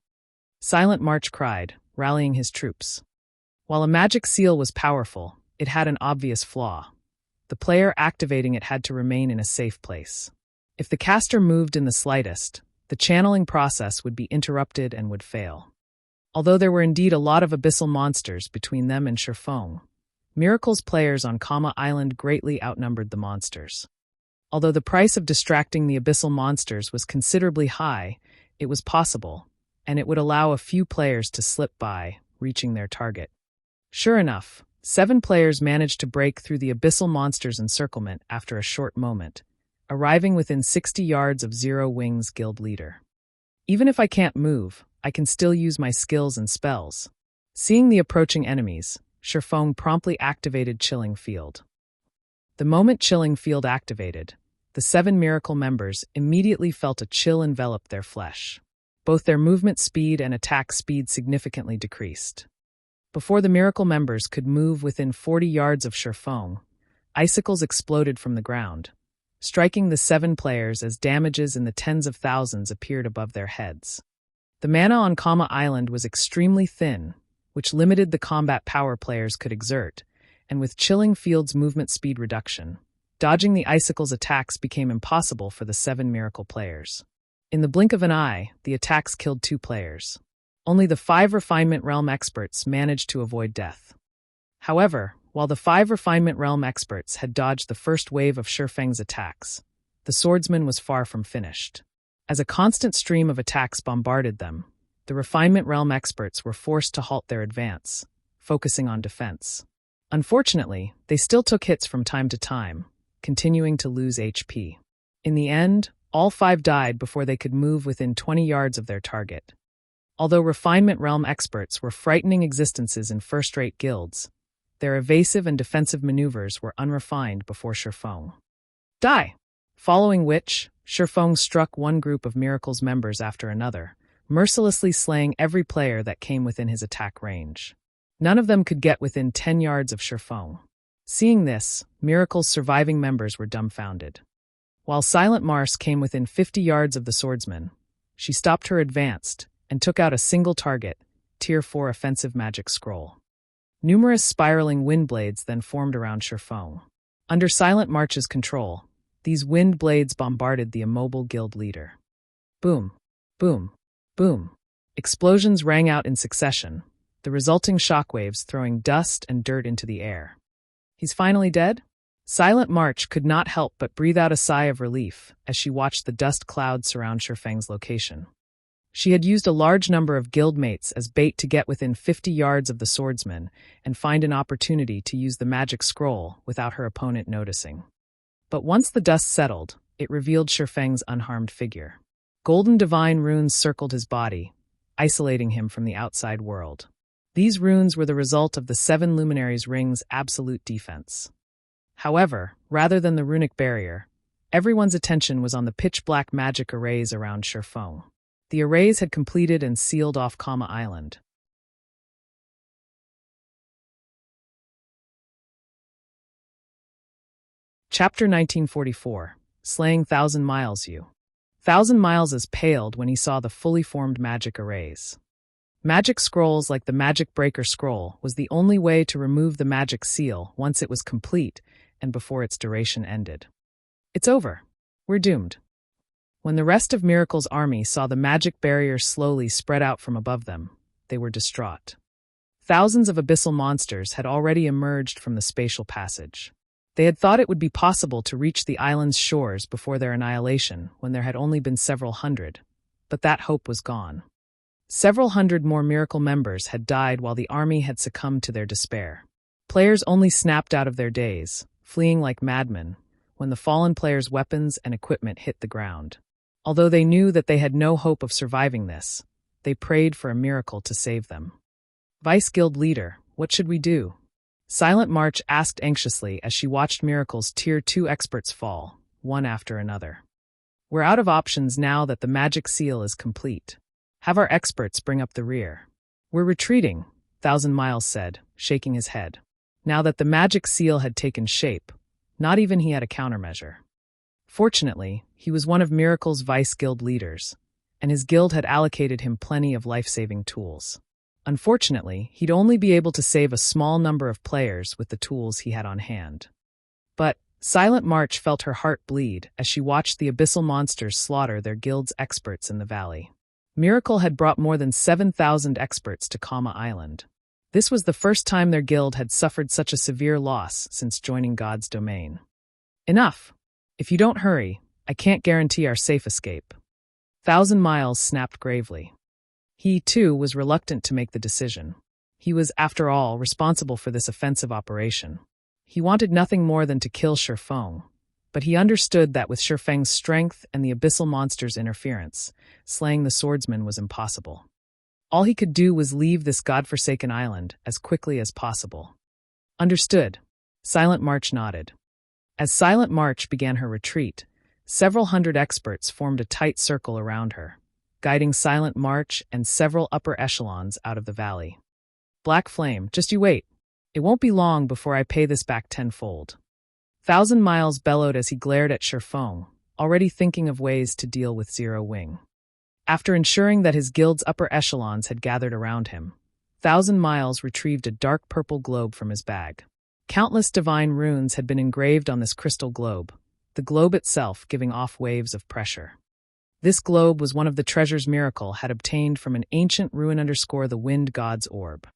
Silent March cried, rallying his troops. While a magic seal was powerful, it had an obvious flaw. The player activating it had to remain in a safe place. If the caster moved in the slightest, the channeling process would be interrupted and would fail. Although there were indeed a lot of abyssal monsters between them and Feng, Miracle's players on Kama Island greatly outnumbered the monsters. Although the price of distracting the abyssal monsters was considerably high, it was possible, and it would allow a few players to slip by, reaching their target. Sure enough, 7 players managed to break through the abyssal monster's encirclement after a short moment, arriving within 60 yards of Zero Wing's guild leader. Even if I can't move, I can still use my skills and spells. Seeing the approaching enemies, Feng promptly activated Chilling Field. The moment Chilling Field activated, the 7 Miracle members immediately felt a chill envelop their flesh. Both their movement speed and attack speed significantly decreased. Before the Miracle members could move within 40 yards of Feng, icicles exploded from the ground, striking the 7 players as damages in the tens of thousands appeared above their heads. The mana on Kama Island was extremely thin, which limited the combat power players could exert, and with Chilling Field's movement speed reduction, dodging the icicle's attacks became impossible for the 7 Miracle players. In the blink of an eye, the attacks killed 2 players. Only the 5 Refinement Realm experts managed to avoid death. However, While the 5 Refinement Realm experts had dodged the first wave of Feng's attacks, the swordsman was far from finished. As a constant stream of attacks bombarded them, the Refinement Realm experts were forced to halt their advance, focusing on defense. Unfortunately, they still took hits from time to time, continuing to lose HP. In the end, all 5 died before they could move within 20 yards of their target. Although Refinement Realm experts were frightening existences in first-rate guilds, their evasive and defensive maneuvers were unrefined before Feng. Die! Following which, Feng struck one group of Miracle's members after another, mercilessly slaying every player that came within his attack range. None of them could get within 10 yards of Feng. Seeing this, Miracle's surviving members were dumbfounded. While Silent Mars came within 50 yards of the swordsman, she stopped her advance and took out a single target, Tier 4 offensive magic scroll. Numerous spiraling wind blades then formed around Feng. Under Silent March's control, these wind blades bombarded the immobile guild leader. Boom, boom, boom. Explosions rang out in succession, the resulting shockwaves throwing dust and dirt into the air. He's finally dead? Silent March could not help but breathe out a sigh of relief as she watched the dust clouds surround Feng's location. She had used a large number of guildmates as bait to get within 50 yards of the swordsman and find an opportunity to use the magic scroll without her opponent noticing. But once the dust settled, it revealed Feng's unharmed figure. Golden divine runes circled his body, isolating him from the outside world. These runes were the result of the 7 Luminaries' Ring's absolute defense. However, rather than the runic barrier, everyone's attention was on the pitch-black magic arrays around Feng. The arrays had completed and sealed off Kama Island. Chapter 1944, Slaying Thousand Miles You. 1,000 Miles paled when he saw the fully formed magic arrays. Magic scrolls like the Magicbreaker scroll was the only way to remove the magic seal once it was complete and before its duration ended. It's over. We're doomed. When the rest of Miracle's army saw the magic barrier slowly spread out from above them, they were distraught. Thousands of abyssal monsters had already emerged from the spatial passage. They had thought it would be possible to reach the island's shores before their annihilation when there had only been several hundred, but that hope was gone. Several hundred more Miracle members had died while the army had succumbed to their despair. Players only snapped out of their daze, fleeing like madmen, when the fallen players' weapons and equipment hit the ground. Although they knew that they had no hope of surviving this, they prayed for a miracle to save them. Vice Guild Leader, what should we do? Silent March asked anxiously as she watched Miracle's Tier 2 experts fall, one after another. We're out of options now that the magic seal is complete. Have our experts bring up the rear. We're retreating, 1,000 Miles said, shaking his head. Now that the magic seal had taken shape, not even he had a countermeasure. Fortunately, he was one of Miracle's Vice Guild leaders, and his guild had allocated him plenty of life-saving tools. Unfortunately, he'd only be able to save a small number of players with the tools he had on hand. But Silent March felt her heart bleed as she watched the abyssal monsters slaughter their guild's experts in the valley. Miracle had brought more than 7,000 experts to Kama Island. This was the first time their guild had suffered such a severe loss since joining God's domain. Enough! If you don't hurry, I can't guarantee our safe escape. 1,000 Miles snapped gravely. He, too, was reluctant to make the decision. He was, after all, responsible for this offensive operation. He wanted nothing more than to kill Feng, but he understood that with Feng's strength and the abyssal monster's interference, slaying the swordsman was impossible. All he could do was leave this godforsaken island as quickly as possible. Understood. Silent March nodded. As Silent March began her retreat, several hundred experts formed a tight circle around her, guiding Silent March and several upper echelons out of the valley. Black Flame, just you wait. It won't be long before I pay this back tenfold. 1,000 Miles bellowed as he glared at Feng, already thinking of ways to deal with Zero Wing. After ensuring that his guild's upper echelons had gathered around him, 1,000 Miles retrieved a dark purple globe from his bag. Countless divine runes had been engraved on this crystal globe, the globe itself giving off waves of pressure. This globe was one of the treasures Miracle had obtained from an ancient ruin _ the Wind God's orb.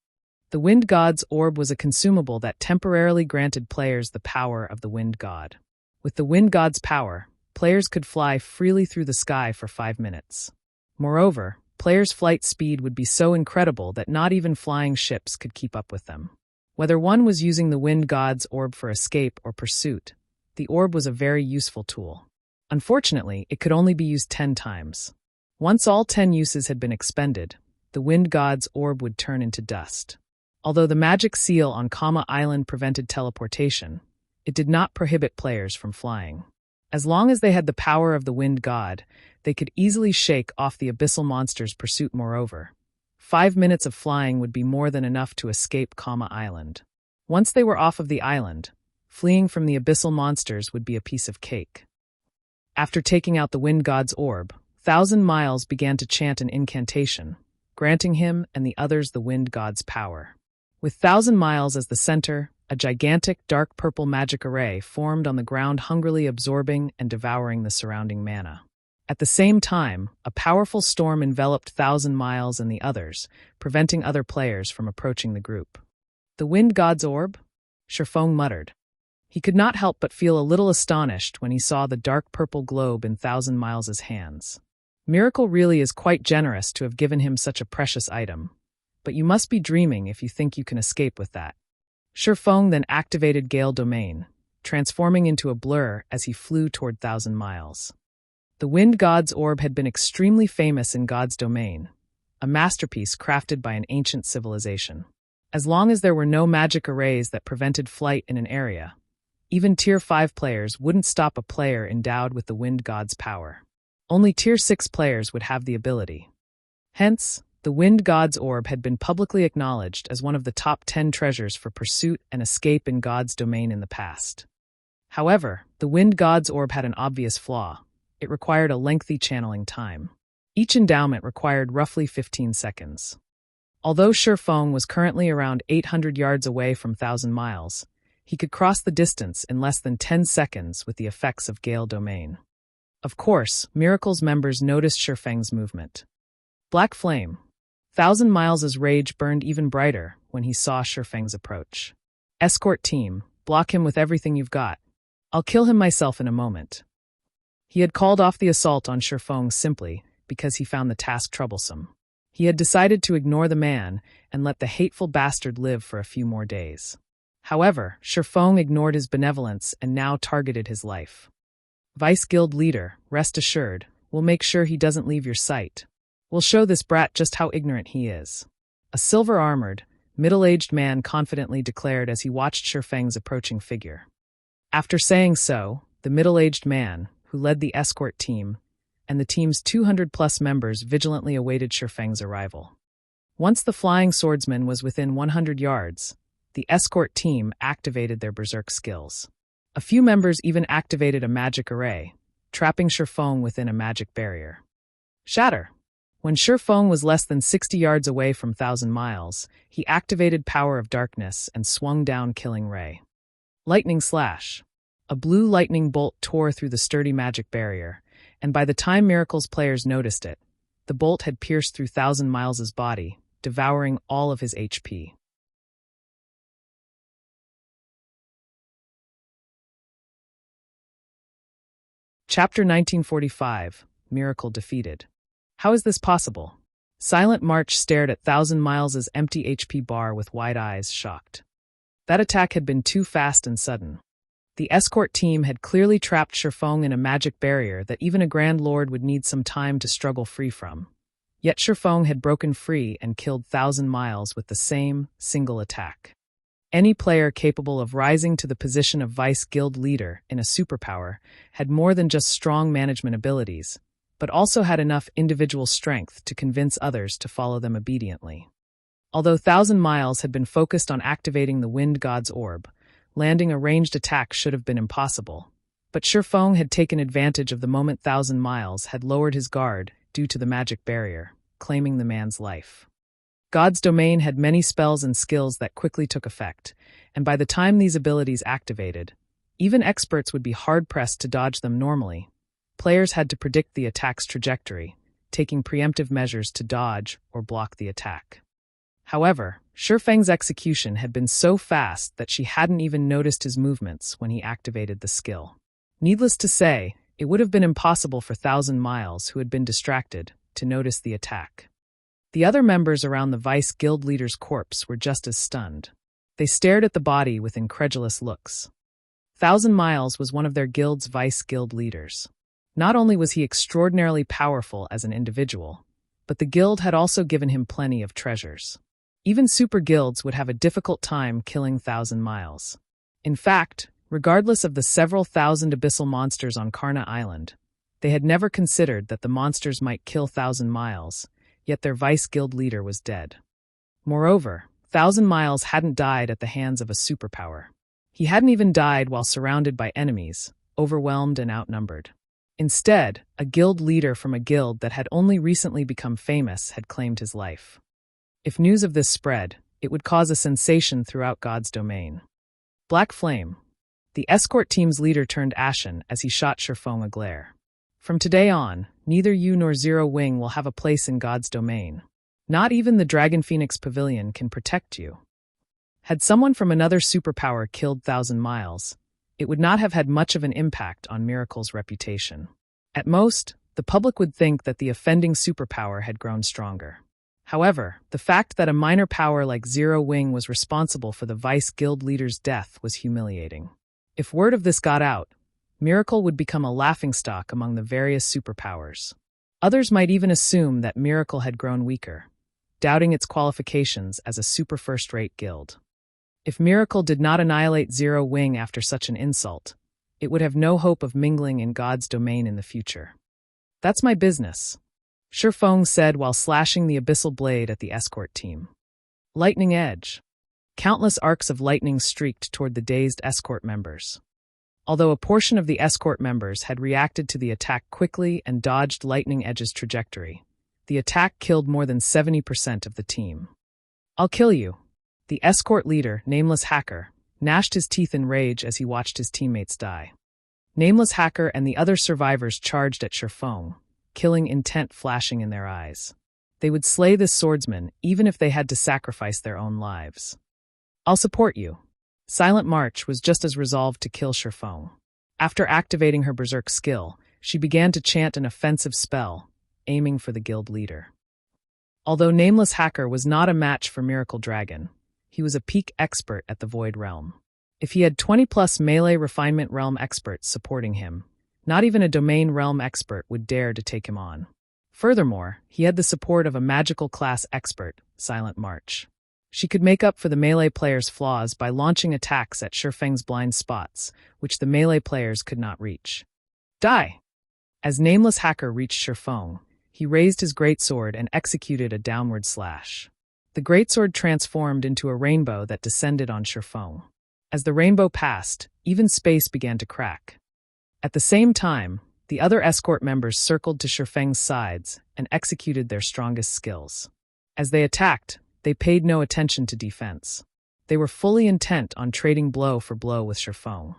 The Wind God's Orb was a consumable that temporarily granted players the power of the Wind God. With the Wind God's power, players could fly freely through the sky for 5 minutes. Moreover, players' flight speed would be so incredible that not even flying ships could keep up with them. Whether one was using the Wind God's Orb for escape or pursuit, the orb was a very useful tool. Unfortunately, it could only be used 10 times. Once all 10 uses had been expended, the Wind God's Orb would turn into dust. Although the magic seal on Kama Island prevented teleportation, it did not prohibit players from flying. As long as they had the power of the Wind God, they could easily shake off the abyssal monster's pursuit. Moreover, 5 minutes of flying would be more than enough to escape Kama Island. Once they were off of the island, fleeing from the abyssal monsters would be a piece of cake. After taking out the Wind God's Orb, 1,000 Miles began to chant an incantation, granting him and the others the Wind God's power. With 1,000 Miles as the center, a gigantic dark purple magic array formed on the ground, hungrily absorbing and devouring the surrounding mana. At the same time, a powerful storm enveloped 1,000 Miles and the others, preventing other players from approaching the group. The Wind God's Orb? Feng muttered. He could not help but feel a little astonished when he saw the dark purple globe in 1,000 Miles' hands. Miracle really is quite generous to have given him such a precious item. But you must be dreaming if you think you can escape with that. Feng then activated Gale Domain, transforming into a blur as he flew toward 1,000 Miles. The Wind God's Orb had been extremely famous in God's Domain, a masterpiece crafted by an ancient civilization. As long as there were no magic arrays that prevented flight in an area, even Tier 5 players wouldn't stop a player endowed with the Wind God's power. Only Tier 6 players would have the ability. Hence, the Wind God's Orb had been publicly acknowledged as one of the top 10 treasures for pursuit and escape in God's Domain in the past. However, the Wind God's Orb had an obvious flaw. It required a lengthy channeling time. Each endowment required roughly 15 seconds. Although Feng was currently around 800 yards away from 1,000 Miles, he could cross the distance in less than 10 seconds with the effects of Gale Domain. Of course, Miracle's members noticed Feng's movement. Black Flame. 1,000 Miles' rage burned even brighter when he saw Feng's approach. Escort team, block him with everything you've got. I'll kill him myself in a moment. He had called off the assault on Feng simply because he found the task troublesome. He had decided to ignore the man and let the hateful bastard live for a few more days. However, Feng ignored his benevolence and now targeted his life. Vice Guild Leader, rest assured, we'll make sure he doesn't leave your sight. We'll show this brat just how ignorant he is. A silver-armored, middle-aged man confidently declared as he watched Feng's approaching figure. After saying so, the middle-aged man, who led the escort team, and the team's 200-plus members vigilantly awaited Feng's arrival. Once the flying swordsman was within 100 yards, the escort team activated their berserk skills. A few members even activated a magic array, trapping Feng within a magic barrier. Shatter! When Feng was less than 60 yards away from 1,000 Miles, he activated Power of Darkness and swung down Killing Ray. Lightning Slash. A blue lightning bolt tore through the sturdy magic barrier, and by the time Miracle's players noticed it, the bolt had pierced through 1,000 Miles' body, devouring all of his HP. Chapter 1945, Miracle Defeated. How is this possible? Silent March stared at 1,000 Miles' empty HP bar with wide eyes, shocked. That attack had been too fast and sudden. The escort team had clearly trapped Feng in a magic barrier that even a Grand Lord would need some time to struggle free from. Yet Feng had broken free and killed 1,000 Miles with the same, single attack. Any player capable of rising to the position of Vice Guild Leader in a superpower had more than just strong management abilities, but also had enough individual strength to convince others to follow them obediently. Although 1,000 Miles had been focused on activating the Wind God's Orb, landing a ranged attack should have been impossible. But Feng had taken advantage of the moment 1,000 Miles had lowered his guard due to the magic barrier, claiming the man's life. God's Domain had many spells and skills that quickly took effect, and by the time these abilities activated, even experts would be hard-pressed to dodge them normally. Players had to predict the attack's trajectory, taking preemptive measures to dodge or block the attack. However, Feng's execution had been so fast that she hadn't even noticed his movements when he activated the skill. Needless to say, it would have been impossible for Thousand Miles, who had been distracted, to notice the attack. The other members around the Vice Guild leader's corpse were just as stunned. They stared at the body with incredulous looks. Thousand Miles was one of their guild's Vice Guild leaders. Not only was he extraordinarily powerful as an individual, but the guild had also given him plenty of treasures. Even super guilds would have a difficult time killing Thousand Miles. In fact, regardless of the several thousand abyssal monsters on Karna Island, they had never considered that the monsters might kill Thousand Miles, yet their Vice Guild leader was dead. Moreover, Thousand Miles hadn't died at the hands of a superpower. He hadn't even died while surrounded by enemies, overwhelmed and outnumbered. Instead, a guild leader from a guild that had only recently become famous had claimed his life. If news of this spread, it would cause a sensation throughout God's domain. Black Flame. The escort team's leader turned ashen as he shot Feng a glare. From today on, neither you nor Zero Wing will have a place in God's domain. Not even the Dragon Phoenix Pavilion can protect you. Had someone from another superpower killed Thousand Miles, it would not have had much of an impact on Miracle's reputation. At most, the public would think that the offending superpower had grown stronger. However, the fact that a minor power like Zero Wing was responsible for the Vice Guild leader's death was humiliating. If word of this got out, Miracle would become a laughingstock among the various superpowers. Others might even assume that Miracle had grown weaker, doubting its qualifications as a super first-rate guild. If Miracle did not annihilate Zero Wing after such an insult, it would have no hope of mingling in God's domain in the future. That's my business, Feng said while slashing the abyssal blade at the escort team. Lightning Edge. Countless arcs of lightning streaked toward the dazed escort members. Although a portion of the escort members had reacted to the attack quickly and dodged Lightning Edge's trajectory, the attack killed more than 70% of the team. I'll kill you. The escort leader, Nameless Hacker, gnashed his teeth in rage as he watched his teammates die. Nameless Hacker and the other survivors charged at Feng, killing intent flashing in their eyes. They would slay this swordsman even if they had to sacrifice their own lives. I'll support you. Silent March was just as resolved to kill Feng. After activating her berserk skill, she began to chant an offensive spell, aiming for the guild leader. Although Nameless Hacker was not a match for Miracle Dragon, he was a peak expert at the Void Realm. If he had 20-plus melee refinement realm experts supporting him, not even a domain realm expert would dare to take him on. Furthermore, he had the support of a magical class expert, Silent March. She could make up for the melee player's flaws by launching attacks at Feng's blind spots, which the melee players could not reach. Die! As Nameless Hacker reached Feng, he raised his greatsword and executed a downward slash. The greatsword transformed into a rainbow that descended on Feng. As the rainbow passed, even space began to crack. At the same time, the other escort members circled to Feng's sides and executed their strongest skills. As they attacked, they paid no attention to defense. They were fully intent on trading blow for blow with Feng.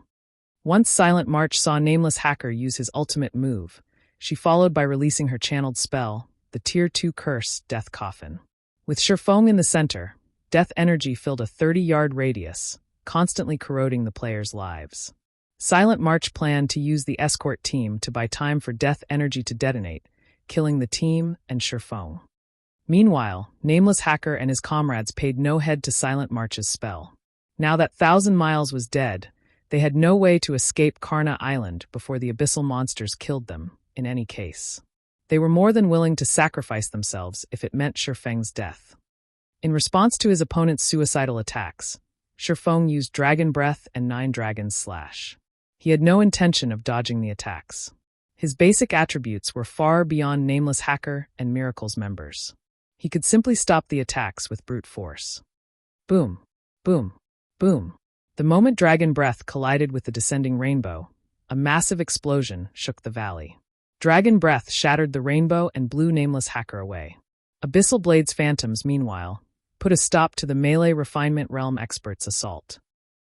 Once Silent March saw Nameless Hacker use his ultimate move, she followed by releasing her channeled spell, the Tier 2 curse, Death Coffin. With Feng in the center, death energy filled a 30-yard radius, constantly corroding the players' lives. Silent March planned to use the escort team to buy time for death energy to detonate, killing the team and Feng. Meanwhile, Nameless Hacker and his comrades paid no heed to Silent March's spell. Now that Thousand Miles was dead, they had no way to escape Karna Island before the abyssal monsters killed them, in any case. They were more than willing to sacrifice themselves if it meant Feng's death. In response to his opponent's suicidal attacks, Feng used Dragon Breath and 9 Dragons Slash. He had no intention of dodging the attacks. His basic attributes were far beyond Nameless Hacker and Miracle's members. He could simply stop the attacks with brute force. Boom, boom, boom. The moment Dragon Breath collided with the descending rainbow, a massive explosion shook the valley. Dragon Breath shattered the rainbow and blew Nameless Hacker away. Abyssal Blade's phantoms, meanwhile, put a stop to the melee refinement realm expert's assault.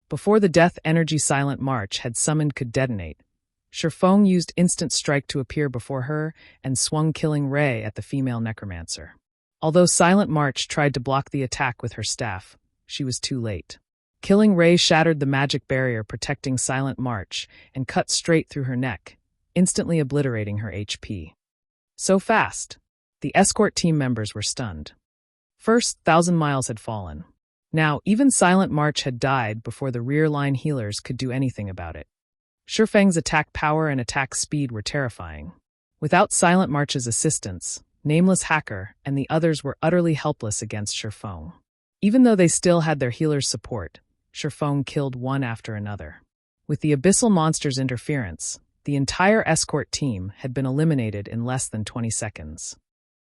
Before the death energy Silent March had summoned could detonate, Feng used Instant Strike to appear before her and swung Killing Ray at the female necromancer. Although Silent March tried to block the attack with her staff, she was too late. Killing Ray shattered the magic barrier protecting Silent March and cut straight through her neck, instantly obliterating her HP. So fast, the escort team members were stunned. First, 1,000 miles had fallen. Now, even Silent March had died before the rear-line healers could do anything about it. Feng's attack power and attack speed were terrifying. Without Silent March's assistance, Nameless Hacker and the others were utterly helpless against Feng. Even though they still had their healer's support, Feng killed one after another. With the Abyssal Monster's interference, the entire escort team had been eliminated in less than 20 seconds.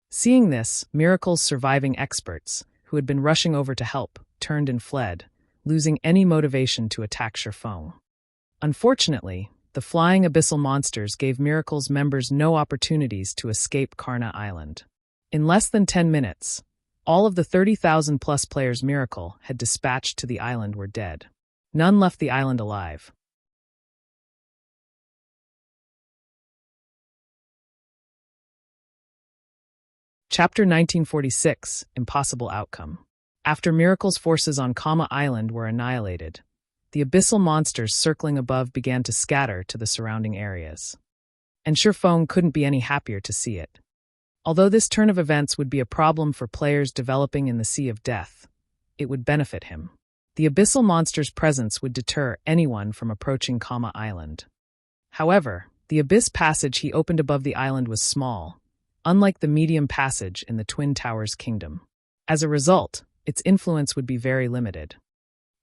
Seeing this, Miracle's surviving experts, who had been rushing over to help, turned and fled, losing any motivation to attack Feng. Unfortunately, the flying abyssal monsters gave Miracle's members no opportunities to escape Karna Island. In less than 10 minutes, all of the 30,000-plus players Miracle had dispatched to the island were dead. None left the island alive. Chapter 1946, Impossible Outcome. After Miracle's forces on Kama Island were annihilated, the abyssal monsters circling above began to scatter to the surrounding areas. And Feng couldn't be any happier to see it. Although this turn of events would be a problem for players developing in the Sea of Death, it would benefit him. The abyssal monster's presence would deter anyone from approaching Kama Island. However, the abyss passage he opened above the island was small, unlike the medium passage in the Twin Towers Kingdom. As a result, its influence would be very limited.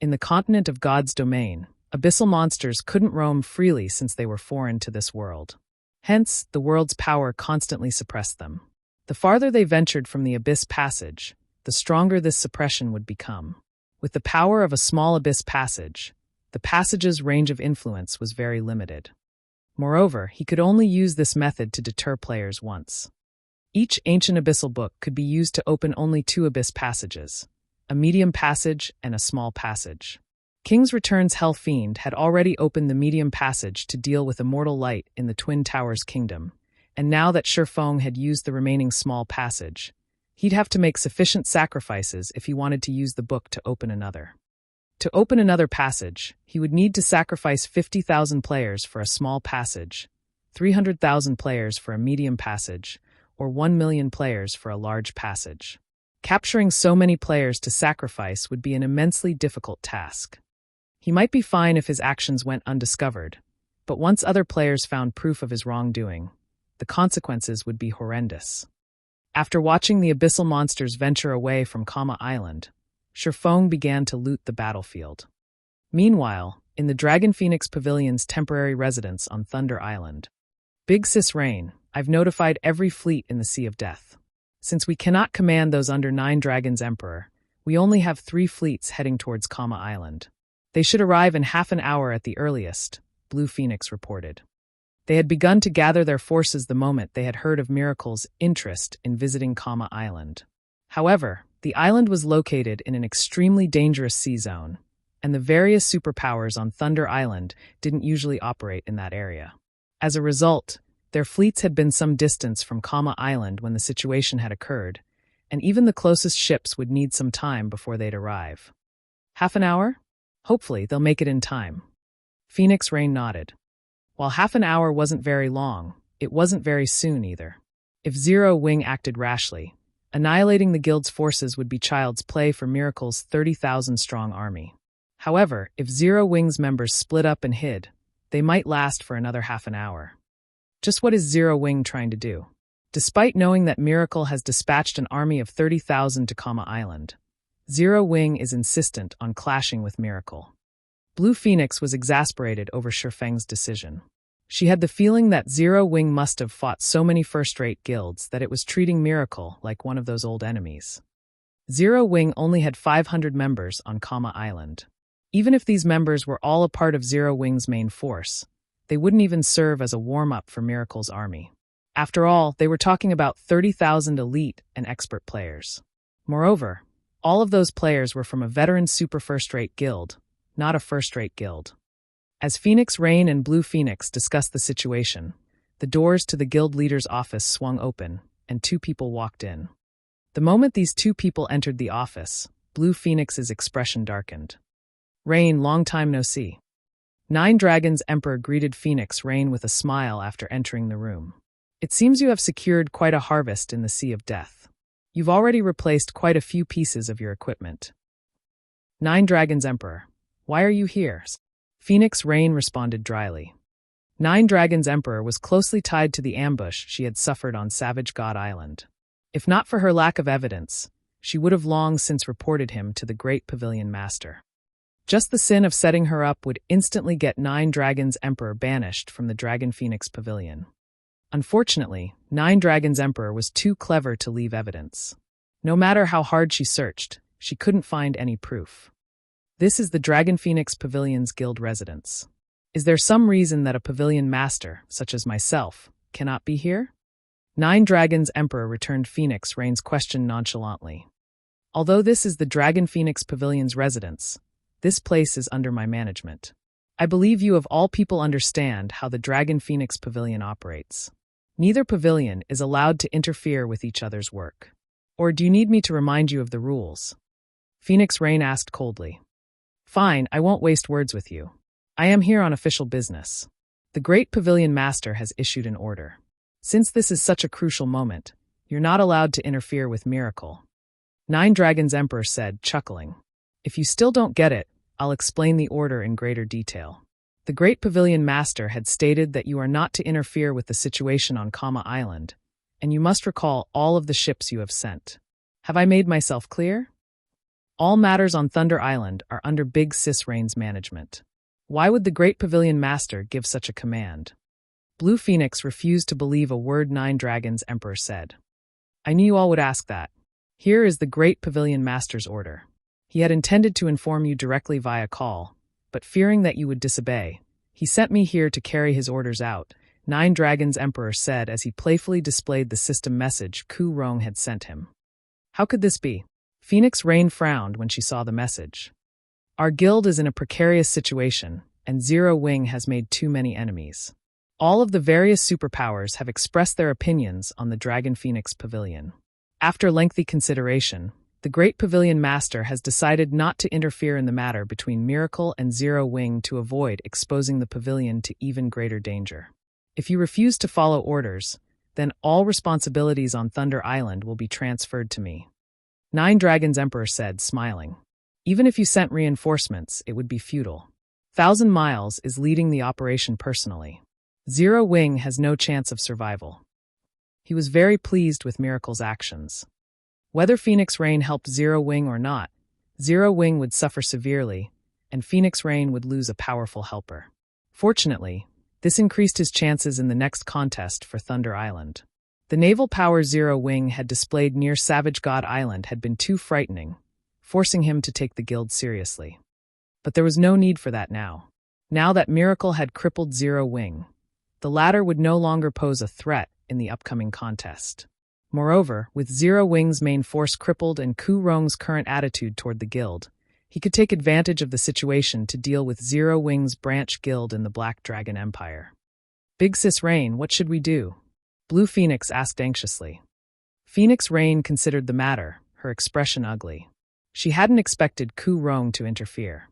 In the continent of God's domain, abyssal monsters couldn't roam freely since they were foreign to this world. Hence, the world's power constantly suppressed them. The farther they ventured from the abyss passage, the stronger this suppression would become. With the power of a small abyss passage, the passage's range of influence was very limited. Moreover, he could only use this method to deter players once. Each ancient abyssal book could be used to open only two abyss passages, a medium passage and a small passage. King's Return's Hell Fiend had already opened the medium passage to deal with immortal light in the Twin Towers Kingdom, and now that Feng had used the remaining small passage, he'd have to make sufficient sacrifices if he wanted to use the book to open another. To open another passage, he would need to sacrifice 50,000 players for a small passage, 300,000 players for a medium passage, or 1 million players for a large passage. Capturing so many players to sacrifice would be an immensely difficult task. He might be fine if his actions went undiscovered, but once other players found proof of his wrongdoing, the consequences would be horrendous. After watching the abyssal monsters venture away from Kama Island, Feng began to loot the battlefield. Meanwhile, in the Dragon Phoenix Pavilion's temporary residence on Thunder Island, Big Sis Rain, I've notified every fleet in the Sea of Death. Since we cannot command those under 9 Dragons Emperor, we only have 3 fleets heading towards Kama Island. They should arrive in half an hour at the earliest, Blue Phoenix reported. They had begun to gather their forces the moment they had heard of Miracle's interest in visiting Kama Island. However, the island was located in an extremely dangerous sea zone, and the various superpowers on Thunder Island didn't usually operate in that area. As a result, their fleets had been some distance from Kama Island when the situation had occurred, and even the closest ships would need some time before they'd arrive. Half an hour? Hopefully, they'll make it in time. Phoenix Rain nodded. While half an hour wasn't very long, it wasn't very soon either. If Zero Wing acted rashly, annihilating the guild's forces would be child's play for Miracle's 30,000-strong army. However, if Zero Wing's members split up and hid, they might last for another half an hour. Just what is Zero Wing trying to do? Despite knowing that Miracle has dispatched an army of 30,000 to Kama Island, Zero Wing is insistent on clashing with Miracle. Blue Phoenix was exasperated over Feng's decision. She had the feeling that Zero Wing must have fought so many first-rate guilds that it was treating Miracle like one of those old enemies. Zero Wing only had 500 members on Kama Island. Even if these members were all a part of Zero Wing's main force, they wouldn't even serve as a warm-up for Miracle's army. After all, they were talking about 30,000 elite and expert players. Moreover, all of those players were from a veteran super first-rate guild, not a first-rate guild. As Phoenix Rain and Blue Phoenix discussed the situation, the doors to the guild leader's office swung open, and 2 people walked in. The moment these two people entered the office, Blue Phoenix's expression darkened. Rain, long time no see. Nine Dragons Emperor greeted Phoenix Rain with a smile after entering the room. It seems you have secured quite a harvest in the Sea of Death. You've already replaced quite a few pieces of your equipment. Nine Dragons Emperor, why are you here? Phoenix Rain responded dryly. Nine Dragons Emperor was closely tied to the ambush she had suffered on Savage God Island. If not for her lack of evidence, she would have long since reported him to the Great Pavilion Master. Just the sin of setting her up would instantly get Nine Dragons Emperor banished from the Dragon Phoenix Pavilion. Unfortunately, Nine Dragons Emperor was too clever to leave evidence. No matter how hard she searched, she couldn't find any proof. This is the Dragon Phoenix Pavilion's guild residence. Is there some reason that a pavilion master, such as myself, cannot be here? Nine Dragons Emperor returned Phoenix Rain's question nonchalantly. Although this is the Dragon Phoenix Pavilion's residence, this place is under my management. I believe you of all people understand how the Dragon Phoenix Pavilion operates. Neither pavilion is allowed to interfere with each other's work. Or do you need me to remind you of the rules? Phoenix Rain asked coldly. Fine, I won't waste words with you. I am here on official business. The Great Pavilion Master has issued an order. Since this is such a crucial moment, you're not allowed to interfere with Miracle. Nine Dragons Emperor said, chuckling. If you still don't get it, I'll explain the order in greater detail. The Great Pavilion Master had stated that you are not to interfere with the situation on Kama Island, and you must recall all of the ships you have sent. Have I made myself clear? All matters on Thunder Island are under Big Sis Rain's management. Why would the Great Pavilion Master give such a command? Blue Phoenix refused to believe a word Nine Dragons Emperor said. I knew you all would ask that. Here is the Great Pavilion Master's order. He had intended to inform you directly via call, but fearing that you would disobey, he sent me here to carry his orders out, Nine Dragons Emperor said as he playfully displayed the system message Ku Rong had sent him. How could this be? Phoenix Rain frowned when she saw the message. Our guild is in a precarious situation, and Zero Wing has made too many enemies. All of the various superpowers have expressed their opinions on the Dragon Phoenix Pavilion. After lengthy consideration, the Great Pavilion Master has decided not to interfere in the matter between Miracle and Zero Wing to avoid exposing the pavilion to even greater danger. If you refuse to follow orders, then all responsibilities on Thunder Island will be transferred to me. Nine Dragons Emperor said, smiling. Even if you sent reinforcements, it would be futile. 1,000 Miles is leading the operation personally. Zero Wing has no chance of survival. He was very pleased with Miracle's actions. Whether Phoenix Rain helped Zero Wing or not, Zero Wing would suffer severely, and Phoenix Rain would lose a powerful helper. Fortunately, this increased his chances in the next contest for Thunder Island. The naval power Zero Wing had displayed near Savage God Island had been too frightening, forcing him to take the guild seriously. But there was no need for that now. Now that Miracle had crippled Zero Wing, the latter would no longer pose a threat in the upcoming contest. Moreover, with Zero Wing's main force crippled and Ku Rong's current attitude toward the guild, he could take advantage of the situation to deal with Zero Wing's branch guild in the Black Dragon Empire. Big Sis Rain, what should we do? Blue Phoenix asked anxiously. Phoenix Rain considered the matter, her expression ugly. She hadn't expected Ku Rong to interfere.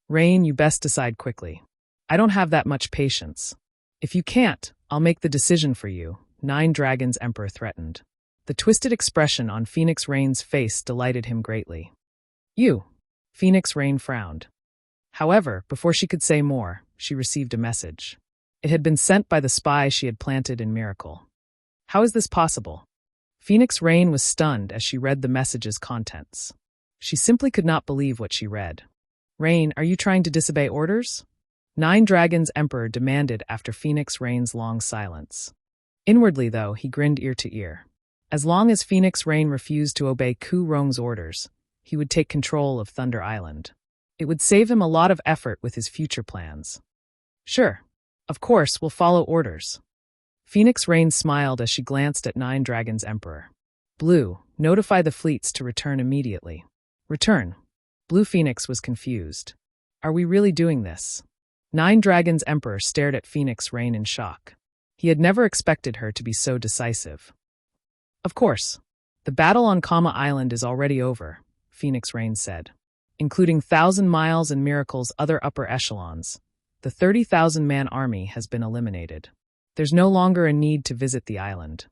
Rain, you best decide quickly. I don't have that much patience. If you can't, I'll make the decision for you, Nine Dragons Emperor threatened. The twisted expression on Phoenix Rain's face delighted him greatly. You. Phoenix Rain frowned. However, before she could say more, she received a message. It had been sent by the spy she had planted in Miracle. How is this possible? Phoenix Rain was stunned as she read the message's contents. She simply could not believe what she read. Rain, are you trying to disobey orders? Nine Dragons Emperor demanded after Phoenix Rain's long silence. Inwardly, though, he grinned ear to ear. As long as Phoenix Rain refused to obey Ku Rong's orders, he would take control of Thunder Island. It would save him a lot of effort with his future plans. Sure. Of course, we'll follow orders. Phoenix Rain smiled as she glanced at Nine Dragons Emperor. Blue, notify the fleets to return immediately. Return. Blue Phoenix was confused. Are we really doing this? Nine Dragons Emperor stared at Phoenix Rain in shock. He had never expected her to be so decisive. Of course. The battle on Kama Island is already over, Phoenix Rain said. Including 1,000 Miles and Miracle's other upper echelons, the 30,000-man army has been eliminated. There's no longer a need to visit the island.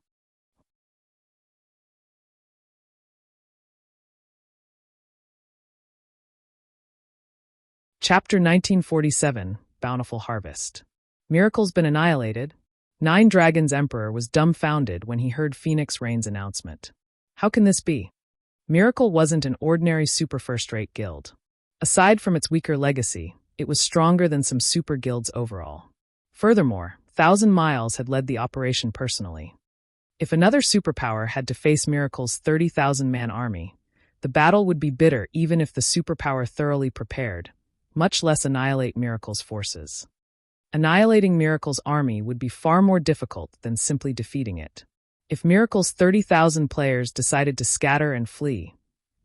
Chapter 1947, Bountiful Harvest. Miracle's been annihilated. Nine Dragons Emperor was dumbfounded when he heard Phoenix Rain's announcement. How can this be? Miracle wasn't an ordinary super first-rate guild. Aside from its weaker legacy, it was stronger than some super guilds overall. Furthermore, 1,000 Miles had led the operation personally. If another superpower had to face Miracle's 30,000-man army, the battle would be bitter even if the superpower thoroughly prepared, much less annihilate Miracle's forces. Annihilating Miracle's army would be far more difficult than simply defeating it. If Miracle's 30,000 players decided to scatter and flee,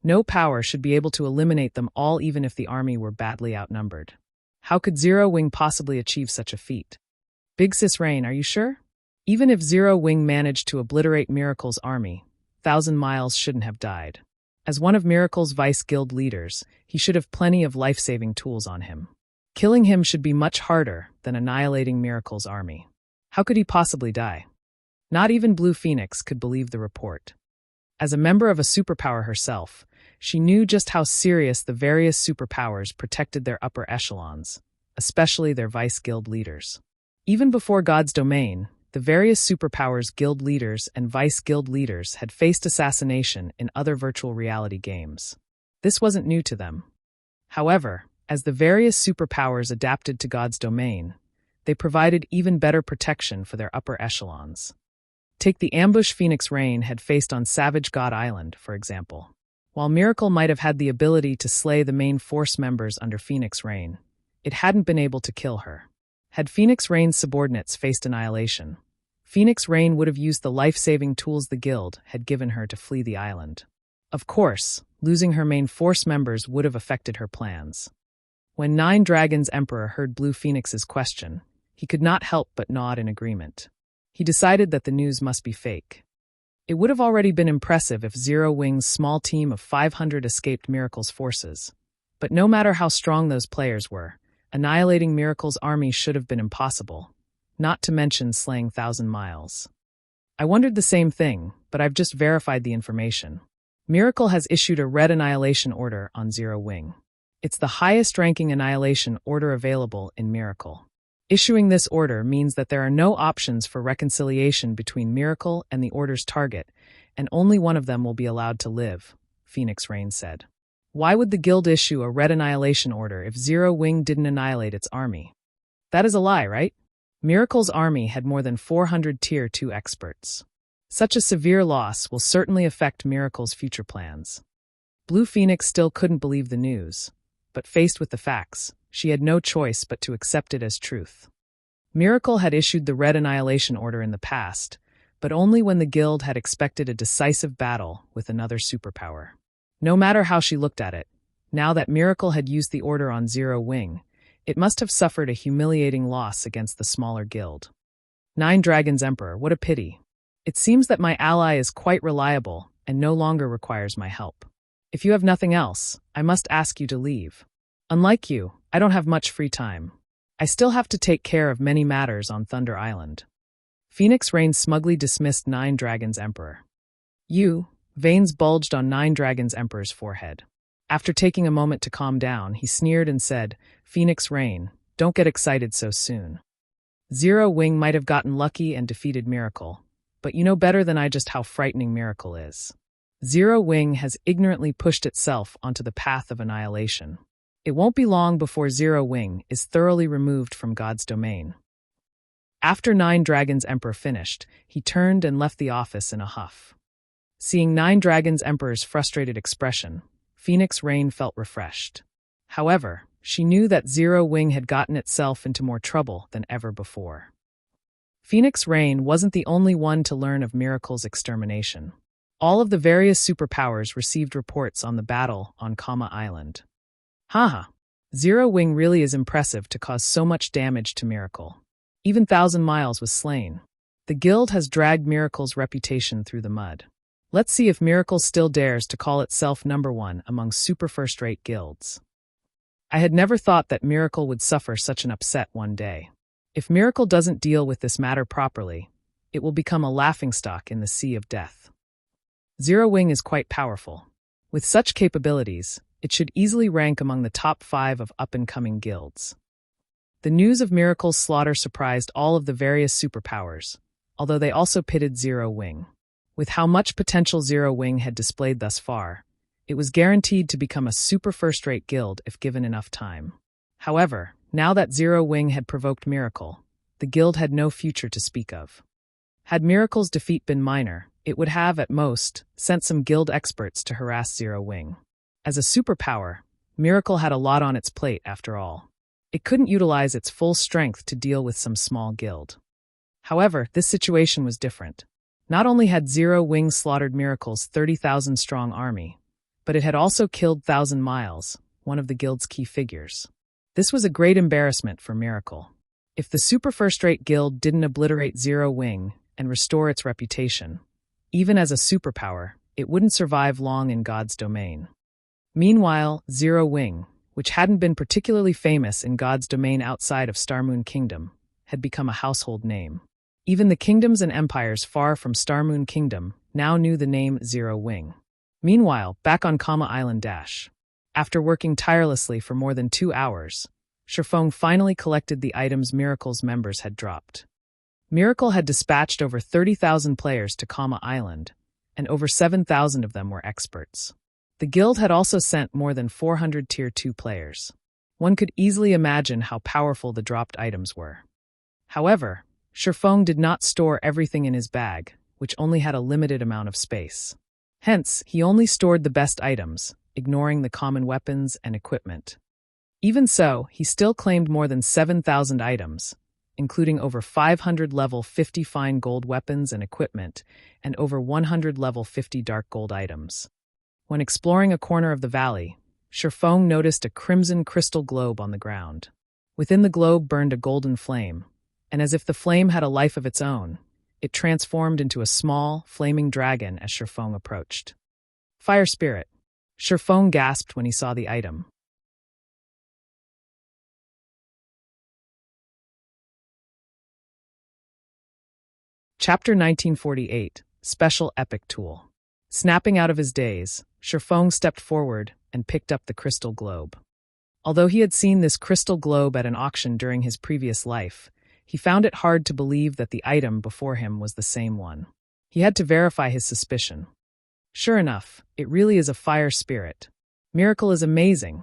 no power should be able to eliminate them all even if the army were badly outnumbered. How could Zero Wing possibly achieve such a feat? Big Sis Rain, are you sure? Even if Zero Wing managed to obliterate Miracle's army, 1,000 Miles shouldn't have died. As one of Miracle's Vice Guild leaders, he should have plenty of life-saving tools on him. Killing him should be much harder than annihilating Miracle's army. How could he possibly die? Not even Blue Phoenix could believe the report. As a member of a superpower herself, she knew just how serious the various superpowers protected their upper echelons, especially their Vice Guild leaders. Even before God's Domain, the various superpowers' guild leaders and Vice Guild leaders had faced assassination in other virtual reality games. This wasn't new to them. However, as the various superpowers adapted to God's Domain, they provided even better protection for their upper echelons. Take the ambush Phoenix Rain had faced on Savage God Island, for example. While Miracle might have had the ability to slay the main force members under Phoenix Rain, it hadn't been able to kill her. Had Phoenix Rain's subordinates faced annihilation, Phoenix Rain would have used the life-saving tools the guild had given her to flee the island. Of course, losing her main force members would have affected her plans. When Nine Dragons Emperor heard Blue Phoenix's question, he could not help but nod in agreement. He decided that the news must be fake. It would have already been impressive if Zero Wing's small team of 500 escaped Miracle's forces. But no matter how strong those players were, annihilating Miracle's army should have been impossible, not to mention slaying 1,000 Miles. I wondered the same thing, but I've just verified the information. Miracle has issued a red annihilation order on Zero Wing. It's the highest-ranking annihilation order available in Miracle. Issuing this order means that there are no options for reconciliation between Miracle and the order's target, and only one of them will be allowed to live, Phoenix Rain said. Why would the guild issue a red annihilation order if Zero Wing didn't annihilate its army? That is a lie, right? Miracle's army had more than 400 Tier 2 experts. Such a severe loss will certainly affect Miracle's future plans. Blue Phoenix still couldn't believe the news, but faced with the facts, she had no choice but to accept it as truth. Miracle had issued the red annihilation order in the past, but only when the guild had expected a decisive battle with another superpower. No matter how she looked at it, now that Miracle had used the order on Zero Wing, it must have suffered a humiliating loss against the smaller guild. Nine Dragons Emperor, what a pity. It seems that my ally is quite reliable and no longer requires my help. If you have nothing else, I must ask you to leave. Unlike you, I don't have much free time. I still have to take care of many matters on Thunder Island. Phoenix Rain smugly dismissed Nine Dragons Emperor. Veins bulged on Nine Dragons Emperor's forehead. After taking a moment to calm down, he sneered and said, Phoenix Rain, don't get excited so soon. Zero Wing might have gotten lucky and defeated Miracle, but you know better than I just how frightening Miracle is. Zero Wing has ignorantly pushed itself onto the path of annihilation. It won't be long before Zero Wing is thoroughly removed from God's domain. After Nine Dragons Emperor finished, he turned and left the office in a huff. Seeing Nine Dragons Emperor's frustrated expression, Phoenix Rain felt refreshed. However, she knew that Zero Wing had gotten itself into more trouble than ever before. Phoenix Rain wasn't the only one to learn of Miracle's extermination. All of the various superpowers received reports on the battle on Kama Island. Haha, Zero Wing really is impressive to cause so much damage to Miracle. Even 1,000 Miles was slain. The guild has dragged Miracle's reputation through the mud. Let's see if Miracle still dares to call itself number one among super first-rate guilds. I had never thought that Miracle would suffer such an upset one day. If Miracle doesn't deal with this matter properly, it will become a laughingstock in the sea of death. Zero Wing is quite powerful. With such capabilities, it should easily rank among the top 5 of up-and-coming guilds. The news of Miracle's slaughter surprised all of the various superpowers, although they also pitted Zero Wing. With how much potential Zero Wing had displayed thus far, it was guaranteed to become a super first-rate guild if given enough time. However, now that Zero Wing had provoked Miracle, the guild had no future to speak of. Had Miracle's defeat been minor, it would have, at most, sent some guild experts to harass Zero Wing. As a superpower, Miracle had a lot on its plate after all. It couldn't utilize its full strength to deal with some small guild. However, this situation was different. Not only had Zero Wing slaughtered Miracle's 30,000-strong army, but it had also killed Thousand Miles, one of the guild's key figures. This was a great embarrassment for Miracle. If the super first-rate guild didn't obliterate Zero Wing and restore its reputation, even as a superpower, it wouldn't survive long in God's domain. Meanwhile, Zero Wing, which hadn't been particularly famous in God's domain outside of Starmoon Kingdom, had become a household name. Even the kingdoms and empires far from Starmoon Kingdom now knew the name Zero Wing. Meanwhile, back on Kama Island Dash. After working tirelessly for more than 2 hours, Feng finally collected the items Miracle's members had dropped. Miracle had dispatched over 30,000 players to Kama Island, and over 7,000 of them were experts. The guild had also sent more than 400 Tier 2 players. One could easily imagine how powerful the dropped items were. However, Feng did not store everything in his bag, which only had a limited amount of space. Hence, he only stored the best items, ignoring the common weapons and equipment. Even so, he still claimed more than 7,000 items, including over 500 level 50 fine gold weapons and equipment, and over 100 level 50 dark gold items. When exploring a corner of the valley, Feng noticed a crimson crystal globe on the ground. Within the globe burned a golden flame, and as if the flame had a life of its own, it transformed into a small, flaming dragon as Feng approached. Fire Spirit. Feng gasped when he saw the item. Chapter 1948, Special Epic Tool. Snapping out of his daze, Feng stepped forward and picked up the crystal globe. Although he had seen this crystal globe at an auction during his previous life, he found it hard to believe that the item before him was the same one. He had to verify his suspicion. Sure enough, it really is a fire spirit. Miracle is amazing.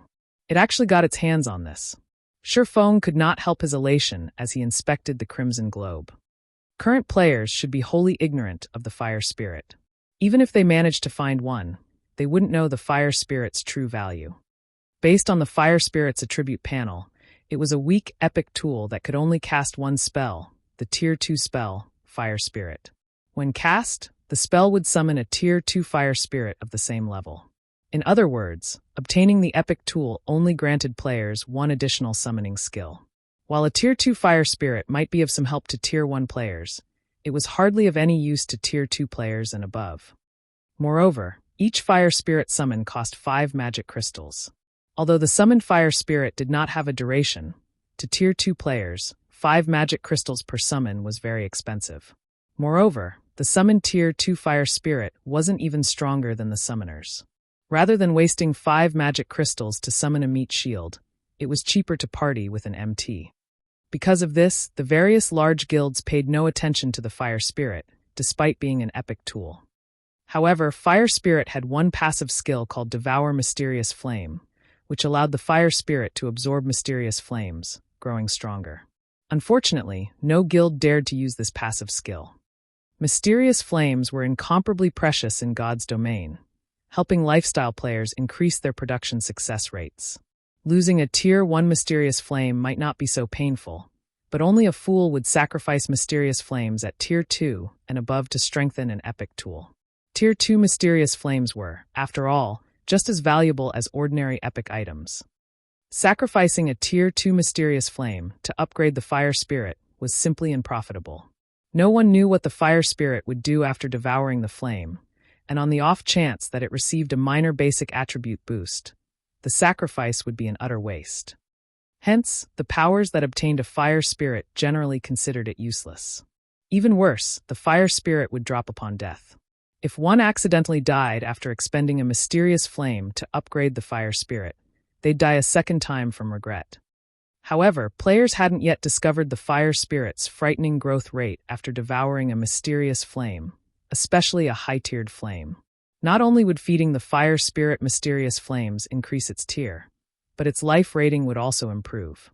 It actually got its hands on this. Feng could not help his elation as he inspected the crimson globe. Current players should be wholly ignorant of the fire spirit. Even if they managed to find one, they wouldn't know the fire spirit's true value. Based on the fire spirit's attribute panel, it was a weak epic tool that could only cast one spell, the Tier 2 spell, Fire Spirit. When cast, the spell would summon a Tier 2 fire spirit of the same level. In other words, obtaining the epic tool only granted players one additional summoning skill. While a Tier 2 fire spirit might be of some help to Tier 1 players, it was hardly of any use to Tier 2 players and above. Moreover, each fire spirit summon cost 5 magic crystals. Although the summoned fire spirit did not have a duration, to Tier 2 players, 5 magic crystals per summon was very expensive. Moreover, the summoned Tier 2 fire spirit wasn't even stronger than the summoners. Rather than wasting 5 magic crystals to summon a meat shield, it was cheaper to party with an MT. Because of this, the various large guilds paid no attention to the fire spirit, despite being an epic tool. However, Fire Spirit had one passive skill called Devour Mysterious Flame, which allowed the fire spirit to absorb mysterious flames, growing stronger. Unfortunately, no guild dared to use this passive skill. Mysterious flames were incomparably precious in God's domain, helping lifestyle players increase their production success rates. Losing a Tier 1 mysterious flame might not be so painful, but only a fool would sacrifice mysterious flames at Tier 2 and above to strengthen an epic tool. Tier 2 mysterious flames were, after all, just as valuable as ordinary epic items. Sacrificing a Tier 2 mysterious flame to upgrade the fire spirit was simply unprofitable. No one knew what the fire spirit would do after devouring the flame, and on the off chance that it received a minor basic attribute boost, the sacrifice would be an utter waste. Hence, the powers that obtained a fire spirit generally considered it useless. Even worse, the fire spirit would drop upon death. If one accidentally died after expending a mysterious flame to upgrade the fire spirit, they'd die a second time from regret. However, players hadn't yet discovered the fire spirit's frightening growth rate after devouring a mysterious flame, especially a high-tiered flame. Not only would feeding the fire spirit mysterious flames increase its tier, but its life rating would also improve.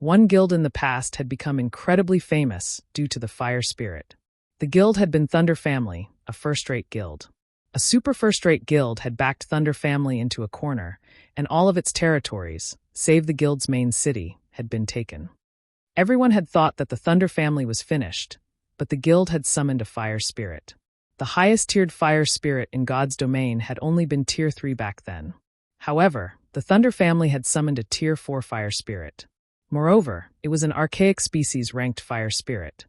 One guild in the past had become incredibly famous due to the fire spirit. The guild had been Thunder Family, a first-rate guild. A super first-rate guild had backed Thunder Family into a corner, and all of its territories, save the guild's main city, had been taken. Everyone had thought that the Thunder Family was finished, but the guild had summoned a fire spirit. The highest-tiered fire spirit in God's domain had only been Tier 3 back then. However, the Thunder Family had summoned a Tier 4 fire spirit. Moreover, it was an archaic species-ranked fire spirit.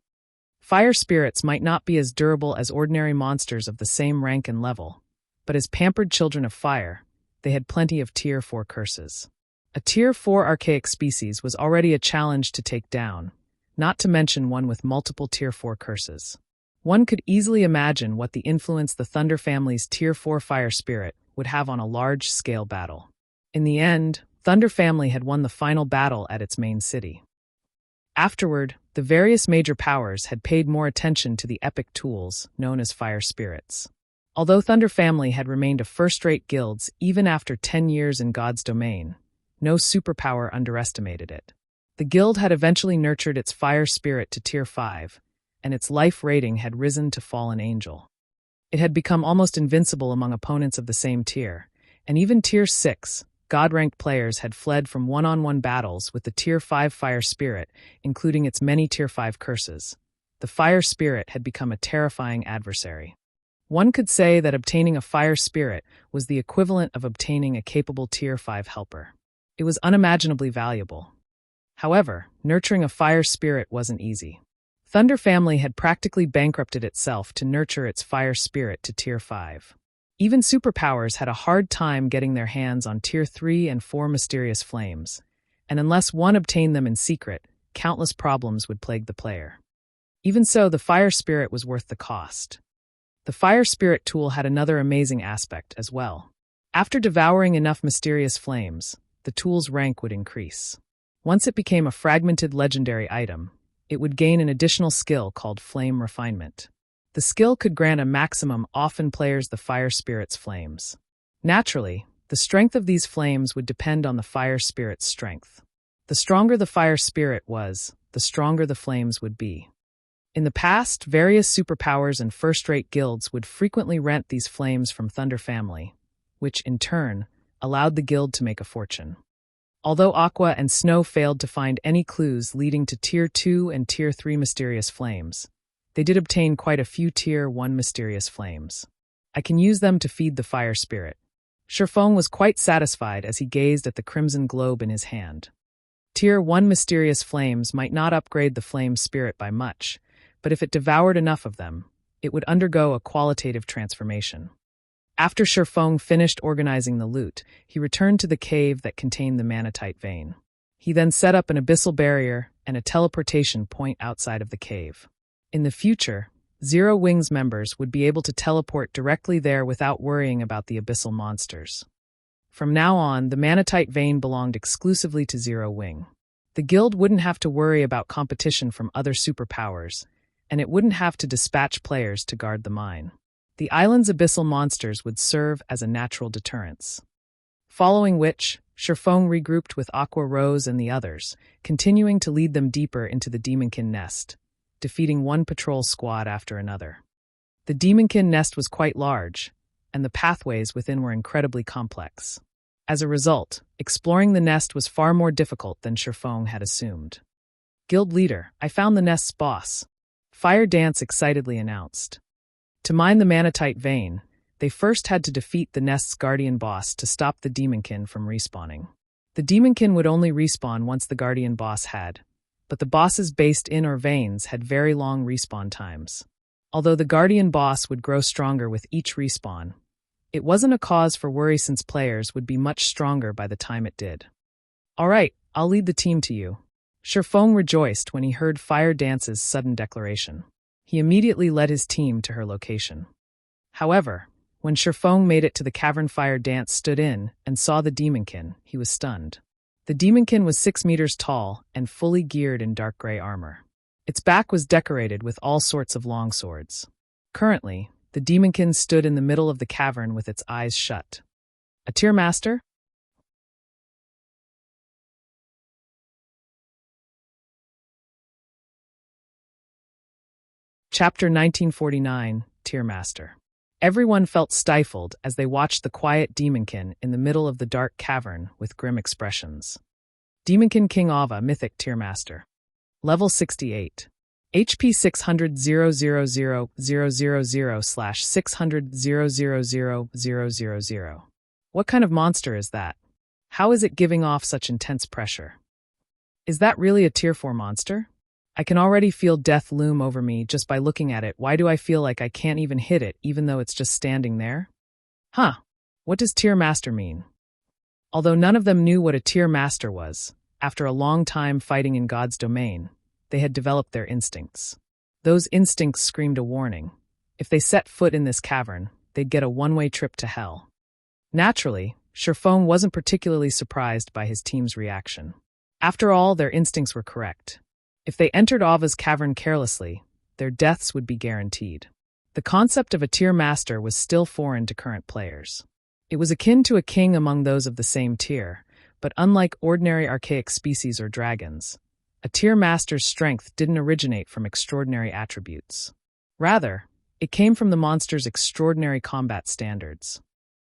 Fire spirits might not be as durable as ordinary monsters of the same rank and level, but as pampered children of fire, they had plenty of Tier 4 curses. A Tier 4 archaic species was already a challenge to take down, not to mention one with multiple Tier 4 curses. One could easily imagine what the influence the Thunder Family's Tier 4 fire spirit would have on a large-scale battle. In the end, Thunder Family had won the final battle at its main city. Afterward, the various major powers had paid more attention to the epic tools known as fire spirits. Although Thunder Family had remained a first-rate guild even after 10 years in God's domain, no superpower underestimated it. The guild had eventually nurtured its fire spirit to Tier 5, and its life rating had risen to Fallen Angel. It had become almost invincible among opponents of the same tier, and even Tier 6, God-ranked players had fled from one-on-one battles with the Tier 5 fire spirit, including its many Tier 5 curses. The fire spirit had become a terrifying adversary. One could say that obtaining a fire spirit was the equivalent of obtaining a capable Tier 5 helper. It was unimaginably valuable. However, nurturing a fire spirit wasn't easy. Thunder Family had practically bankrupted itself to nurture its fire spirit to Tier 5. Even superpowers had a hard time getting their hands on Tier 3 and 4 mysterious flames, and unless one obtained them in secret, countless problems would plague the player. Even so, the fire spirit was worth the cost. The fire spirit tool had another amazing aspect as well. After devouring enough mysterious flames, the tool's rank would increase. Once it became a fragmented legendary item, it would gain an additional skill called Flame Refinement. The skill could grant a maximum often players the fire spirit's flames. Naturally, the strength of these flames would depend on the fire spirit's strength. The stronger the fire spirit was, the stronger the flames would be. In the past, various superpowers and first-rate guilds would frequently rent these flames from Thunder Family, which, in turn, allowed the guild to make a fortune. Although Aqua and Snow failed to find any clues leading to Tier 2 and Tier 3 mysterious flames, they did obtain quite a few Tier 1 mysterious flames. I can use them to feed the fire spirit. Feng was quite satisfied as he gazed at the crimson globe in his hand. Tier 1 mysterious flames might not upgrade the flame spirit by much, but if it devoured enough of them, it would undergo a qualitative transformation. After Feng finished organizing the loot, he returned to the cave that contained the manatite vein. He then set up an abyssal barrier and a teleportation point outside of the cave. In the future, Zero Wings members would be able to teleport directly there without worrying about the abyssal monsters. From now on, the manatite vein belonged exclusively to Zero Wing. The guild wouldn't have to worry about competition from other superpowers, and it wouldn't have to dispatch players to guard the mine. The island's abyssal monsters would serve as a natural deterrence. Following which, Feng regrouped with Aqua Rose and the others, continuing to lead them deeper into the Demonkin nest, defeating one patrol squad after another. The Demonkin nest was quite large, and the pathways within were incredibly complex. As a result, exploring the nest was far more difficult than Feng had assumed. "Guild leader, I found the nest's boss," Fire Dance excitedly announced. To mine the manatite vein, they first had to defeat the nest's guardian boss to stop the Demonkin from respawning. The Demonkin would only respawn once the guardian boss had, but the bosses based in or veins had very long respawn times. Although the Guardian boss would grow stronger with each respawn, it wasn't a cause for worry since players would be much stronger by the time it did. All right, I'll lead the team to you. Feng rejoiced when he heard Fire Dance's sudden declaration. He immediately led his team to her location. However, when Feng made it to the cavern Fire Dance stood in and saw the Demonkin, he was stunned. The Demonkin was 6 meters tall and fully geared in dark gray armor. Its back was decorated with all sorts of long swords. Currently, the Demonkin stood in the middle of the cavern with its eyes shut. A tier master? Chapter 1949, Tier Master. Everyone felt stifled as they watched the quiet Demonkin in the middle of the dark cavern with grim expressions. Demonkin King Ava Mythic Tier Master. Level 68. HP 600,000/600,000,000. What kind of monster is that? How is it giving off such intense pressure? Is that really a Tier 4 monster? I can already feel death loom over me just by looking at it. Why do I feel like I can't even hit it even though it's just standing there? Huh. What does Tier Master mean? Although none of them knew what a Tier Master was, after a long time fighting in God's domain, they had developed their instincts. Those instincts screamed a warning. If they set foot in this cavern, they'd get a one-way trip to hell. Naturally, Feng wasn't particularly surprised by his team's reaction. After all, their instincts were correct. If they entered Ava's cavern carelessly, their deaths would be guaranteed. The concept of a Tier Master was still foreign to current players. It was akin to a king among those of the same tier, but unlike ordinary archaic species or dragons, a Tier Master's strength didn't originate from extraordinary attributes. Rather, it came from the monster's extraordinary combat standards.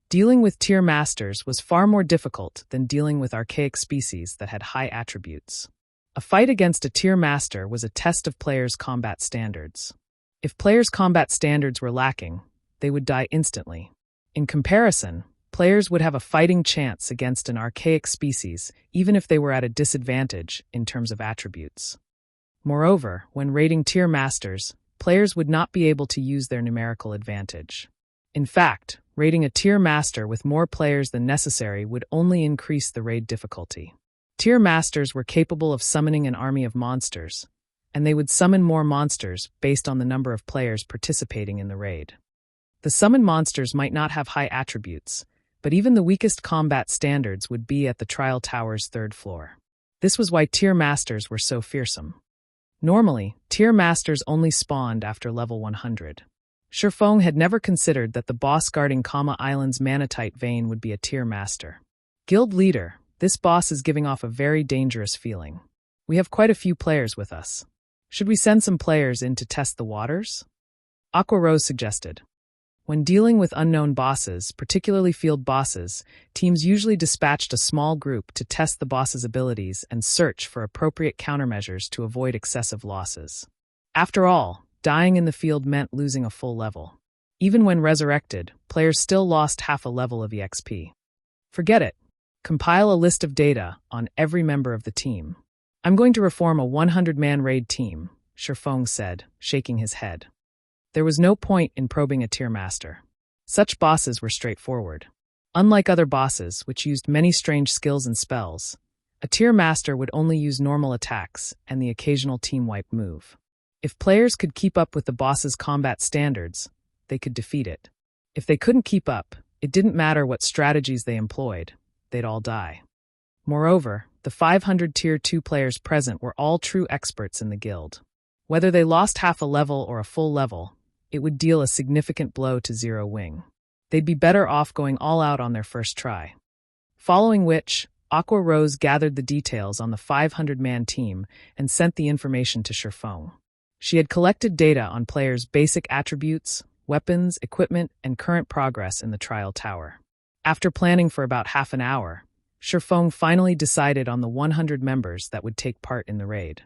Dealing with Tier Masters was far more difficult than dealing with archaic species that had high attributes. A fight against a Tier Master was a test of players' combat standards. If players' combat standards were lacking, they would die instantly. In comparison, players would have a fighting chance against an archaic species even if they were at a disadvantage in terms of attributes. Moreover, when raiding Tier Masters, players would not be able to use their numerical advantage. In fact, raiding a Tier Master with more players than necessary would only increase the raid difficulty. Tier Masters were capable of summoning an army of monsters, and they would summon more monsters based on the number of players participating in the raid. The summoned monsters might not have high attributes, but even the weakest combat standards would be at the Trial Tower's 3rd floor. This was why Tier Masters were so fearsome. Normally, Tier Masters only spawned after level 100. Feng had never considered that the boss guarding Kama Island's Manatite vein would be a Tier Master. Guild Leader, this boss is giving off a very dangerous feeling. We have quite a few players with us. Should we send some players in to test the waters? Aqua Rose suggested. When dealing with unknown bosses, particularly field bosses, teams usually dispatched a small group to test the boss's abilities and search for appropriate countermeasures to avoid excessive losses. After all, dying in the field meant losing a full level. Even when resurrected, players still lost half a level of EXP. Forget it. Compile a list of data on every member of the team. I'm going to reform a 100-man raid team, Feng said, shaking his head. There was no point in probing a Tier Master. Such bosses were straightforward. Unlike other bosses, which used many strange skills and spells, a Tier Master would only use normal attacks and the occasional team wipe move. If players could keep up with the boss's combat standards, they could defeat it. If they couldn't keep up, it didn't matter what strategies they employed. They'd all die. Moreover, the 500 Tier 2 players present were all true experts in the guild. Whether they lost half a level or a full level, it would deal a significant blow to Zero Wing. They'd be better off going all out on their first try. Following which, Aqua Rose gathered the details on the 500-man team and sent the information to Feng. She had collected data on players' basic attributes, weapons, equipment, and current progress in the Trial Tower. After planning for about half an hour, Feng finally decided on the 100 members that would take part in the raid.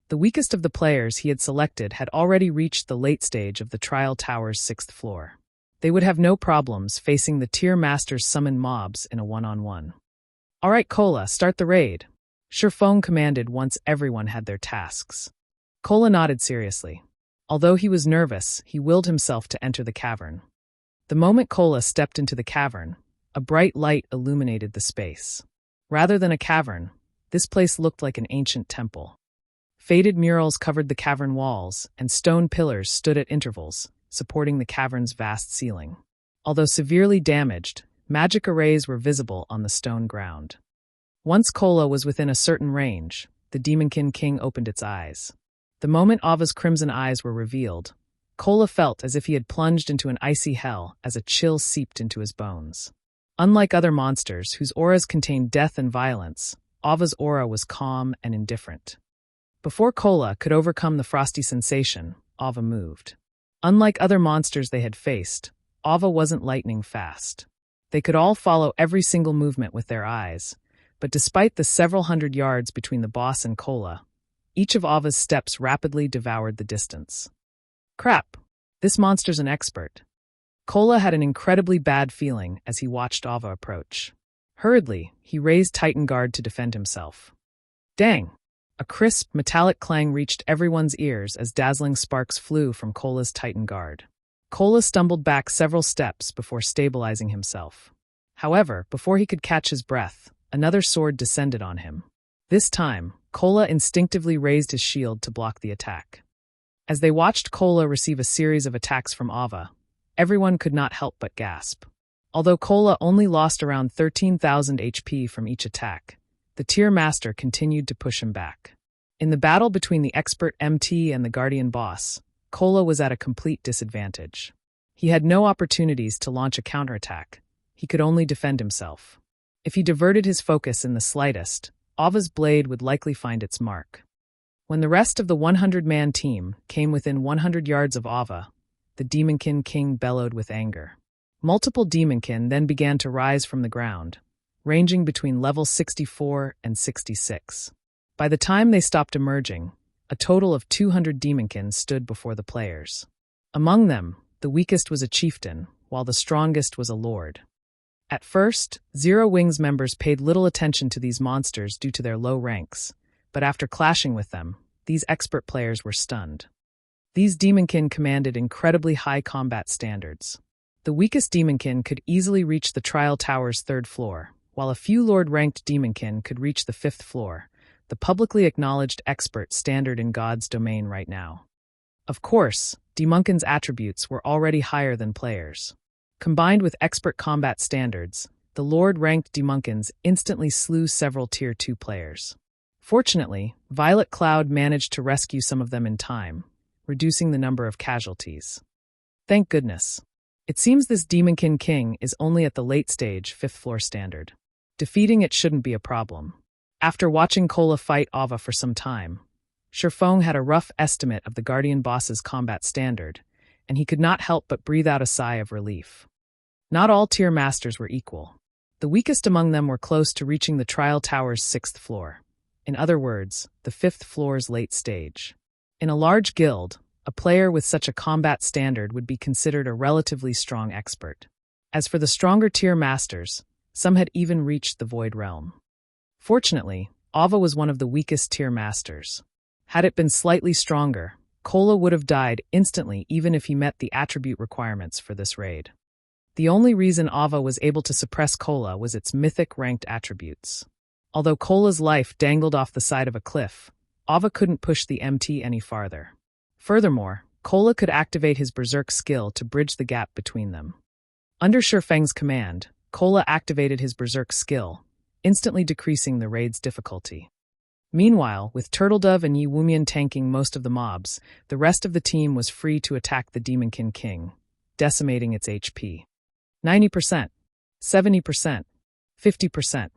The weakest of the players he had selected had already reached the late stage of the Trial Tower's 6th floor. They would have no problems facing the Tier Master's summoned mobs in a one-on-one. All right, Cola, start the raid, Feng commanded once everyone had their tasks. Cola nodded seriously. Although he was nervous, he willed himself to enter the cavern. The moment Kola stepped into the cavern, a bright light illuminated the space. Rather than a cavern, this place looked like an ancient temple. Faded murals covered the cavern walls, and stone pillars stood at intervals, supporting the cavern's vast ceiling. Although severely damaged, magic arrays were visible on the stone ground. Once Kola was within a certain range, the Demonkin king opened its eyes. The moment Ava's crimson eyes were revealed, Kola felt as if he had plunged into an icy hell as a chill seeped into his bones. Unlike other monsters whose auras contained death and violence, Ava's aura was calm and indifferent. Before Kola could overcome the frosty sensation, Ava moved. Unlike other monsters they had faced, Ava wasn't lightning fast. They could all follow every single movement with their eyes, but despite the several hundred yards between the boss and Kola, each of Ava's steps rapidly devoured the distance. Crap! This monster's an expert. Kola had an incredibly bad feeling as he watched Ava approach. Hurriedly, he raised Titan Guard to defend himself. Dang! A crisp, metallic clang reached everyone's ears as dazzling sparks flew from Kola's Titan Guard. Kola stumbled back several steps before stabilizing himself. However, before he could catch his breath, another sword descended on him. This time, Kola instinctively raised his shield to block the attack. As they watched Kola receive a series of attacks from Ava, everyone could not help but gasp. Although Kola only lost around 13,000 HP from each attack, the Tier Master continued to push him back. In the battle between the expert MT and the Guardian boss, Kola was at a complete disadvantage. He had no opportunities to launch a counterattack. He could only defend himself. If he diverted his focus in the slightest, Ava's blade would likely find its mark. When the rest of the 100-man team came within 100 yards of Ava, the Demonkin king bellowed with anger. Multiple Demonkin then began to rise from the ground, ranging between level 64 and 66. By the time they stopped emerging, a total of 200 Demonkin stood before the players. Among them, the weakest was a chieftain, while the strongest was a lord. At first, Zero Wings members paid little attention to these monsters due to their low ranks, but after clashing with them, these expert players were stunned. These Demonkin commanded incredibly high combat standards. The weakest Demonkin could easily reach the Trial Tower's 3rd floor, while a few Lord-ranked Demonkin could reach the 5th floor, the publicly acknowledged expert standard in God's domain right now. Of course, Demonkin's attributes were already higher than players. Combined with expert combat standards, the Lord-ranked Demonkins instantly slew several Tier 2 players. Fortunately, Violet Cloud managed to rescue some of them in time, reducing the number of casualties. Thank goodness. It seems this Demonkin king is only at the late stage 5th floor standard. Defeating it shouldn't be a problem. After watching Kola fight Ava for some time, Feng had a rough estimate of the Guardian boss's combat standard, and he could not help but breathe out a sigh of relief. Not all Tier Masters were equal. The weakest among them were close to reaching the Trial Tower's 6th floor. In other words, the 5th floor's late stage. In a large guild, a player with such a combat standard would be considered a relatively strong expert. As for the stronger Tier Masters, some had even reached the Void Realm. Fortunately, Ava was one of the weakest Tier Masters. Had it been slightly stronger, Kola would have died instantly even if he met the attribute requirements for this raid. The only reason Ava was able to suppress Kola was its mythic-ranked attributes. Although Kola's life dangled off the side of a cliff, Ava couldn't push the MT any farther. Furthermore, Kola could activate his Berserk skill to bridge the gap between them. Under Feng's command, Kola activated his Berserk skill, instantly decreasing the raid's difficulty. Meanwhile, with Turtledove and Yi Wumian tanking most of the mobs, the rest of the team was free to attack the Demonkin king, decimating its HP. 90%, 70%, 50%.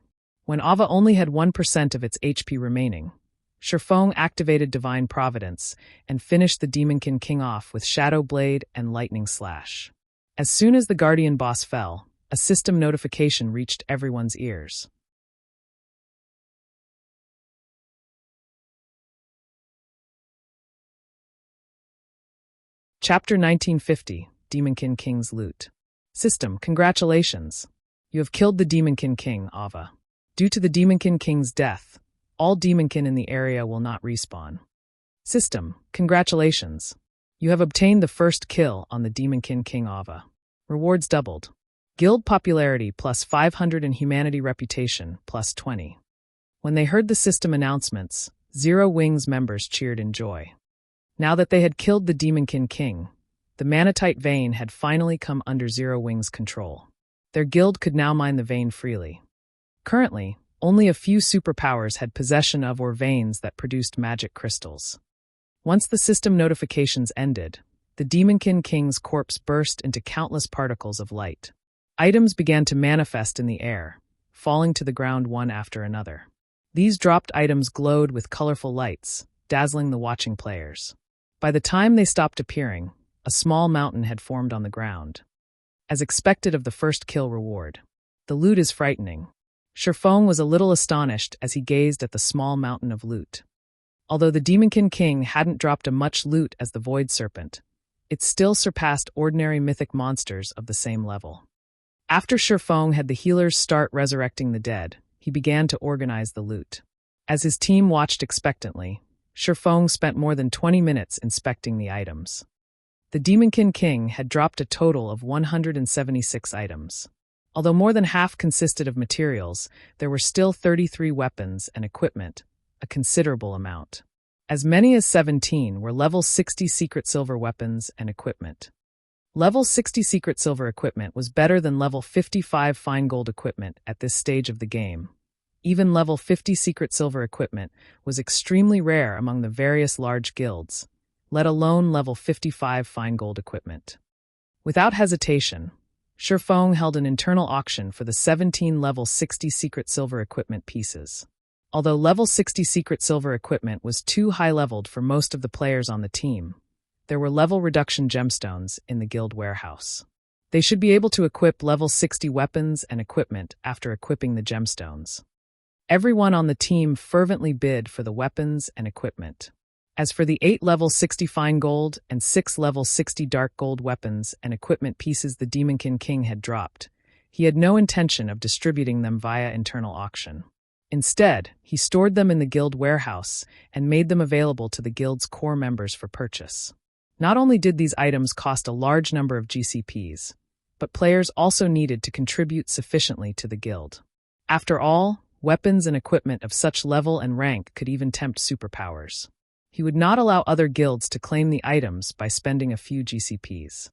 When Ava only had 1% of its HP remaining, Feng activated Divine Providence and finished the Demonkin king off with Shadow Blade and Lightning Slash. As soon as the Guardian boss fell, a system notification reached everyone's ears. Chapter 1950, Demonkin King's Loot. System, congratulations. You have killed the Demonkin King, Ava. Due to the Demonkin King's death, all Demonkin in the area will not respawn. System, congratulations. You have obtained the first kill on the Demonkin King Ava. Rewards doubled. Guild popularity plus 500 and humanity reputation plus 20. When they heard the system announcements, Zero Wings members cheered in joy. Now that they had killed the Demonkin King, the Manatite vein had finally come under Zero Wings' control. Their guild could now mine the vein freely. Currently, only a few superpowers had possession of or veins that produced magic crystals. Once the system notifications ended, the Demonkin King's corpse burst into countless particles of light. Items began to manifest in the air, falling to the ground one after another. These dropped items glowed with colorful lights, dazzling the watching players. By the time they stopped appearing, a small mountain had formed on the ground. As expected of the first kill reward, the loot is frightening. Feng was a little astonished as he gazed at the small mountain of loot. Although the Demonkin King hadn't dropped as much loot as the Void Serpent, it still surpassed ordinary mythic monsters of the same level. After Feng had the healers start resurrecting the dead, he began to organize the loot. As his team watched expectantly, Feng spent more than 20 minutes inspecting the items. The Demonkin King had dropped a total of 176 items. Although more than half consisted of materials, there were still 33 weapons and equipment, a considerable amount. As many as 17 were level 60 secret silver weapons and equipment. Level 60 secret silver equipment was better than level 55 fine gold equipment at this stage of the game. Even level 50 secret silver equipment was extremely rare among the various large guilds, let alone level 55 fine gold equipment. Without hesitation, Feng held an internal auction for the 17 level 60 secret silver equipment pieces. Although level 60 secret silver equipment was too high-leveled for most of the players on the team, there were level reduction gemstones in the guild warehouse. They should be able to equip level 60 weapons and equipment after equipping the gemstones. Everyone on the team fervently bid for the weapons and equipment. As for the 8 level 60 fine gold and 6 level 60 dark gold weapons and equipment pieces the Demonkin King had dropped, he had no intention of distributing them via internal auction. Instead, he stored them in the guild warehouse and made them available to the guild's core members for purchase. Not only did these items cost a large number of GCPs, but players also needed to contribute sufficiently to the guild. After all, weapons and equipment of such level and rank could even tempt superpowers. He would not allow other guilds to claim the items by spending a few GCPs.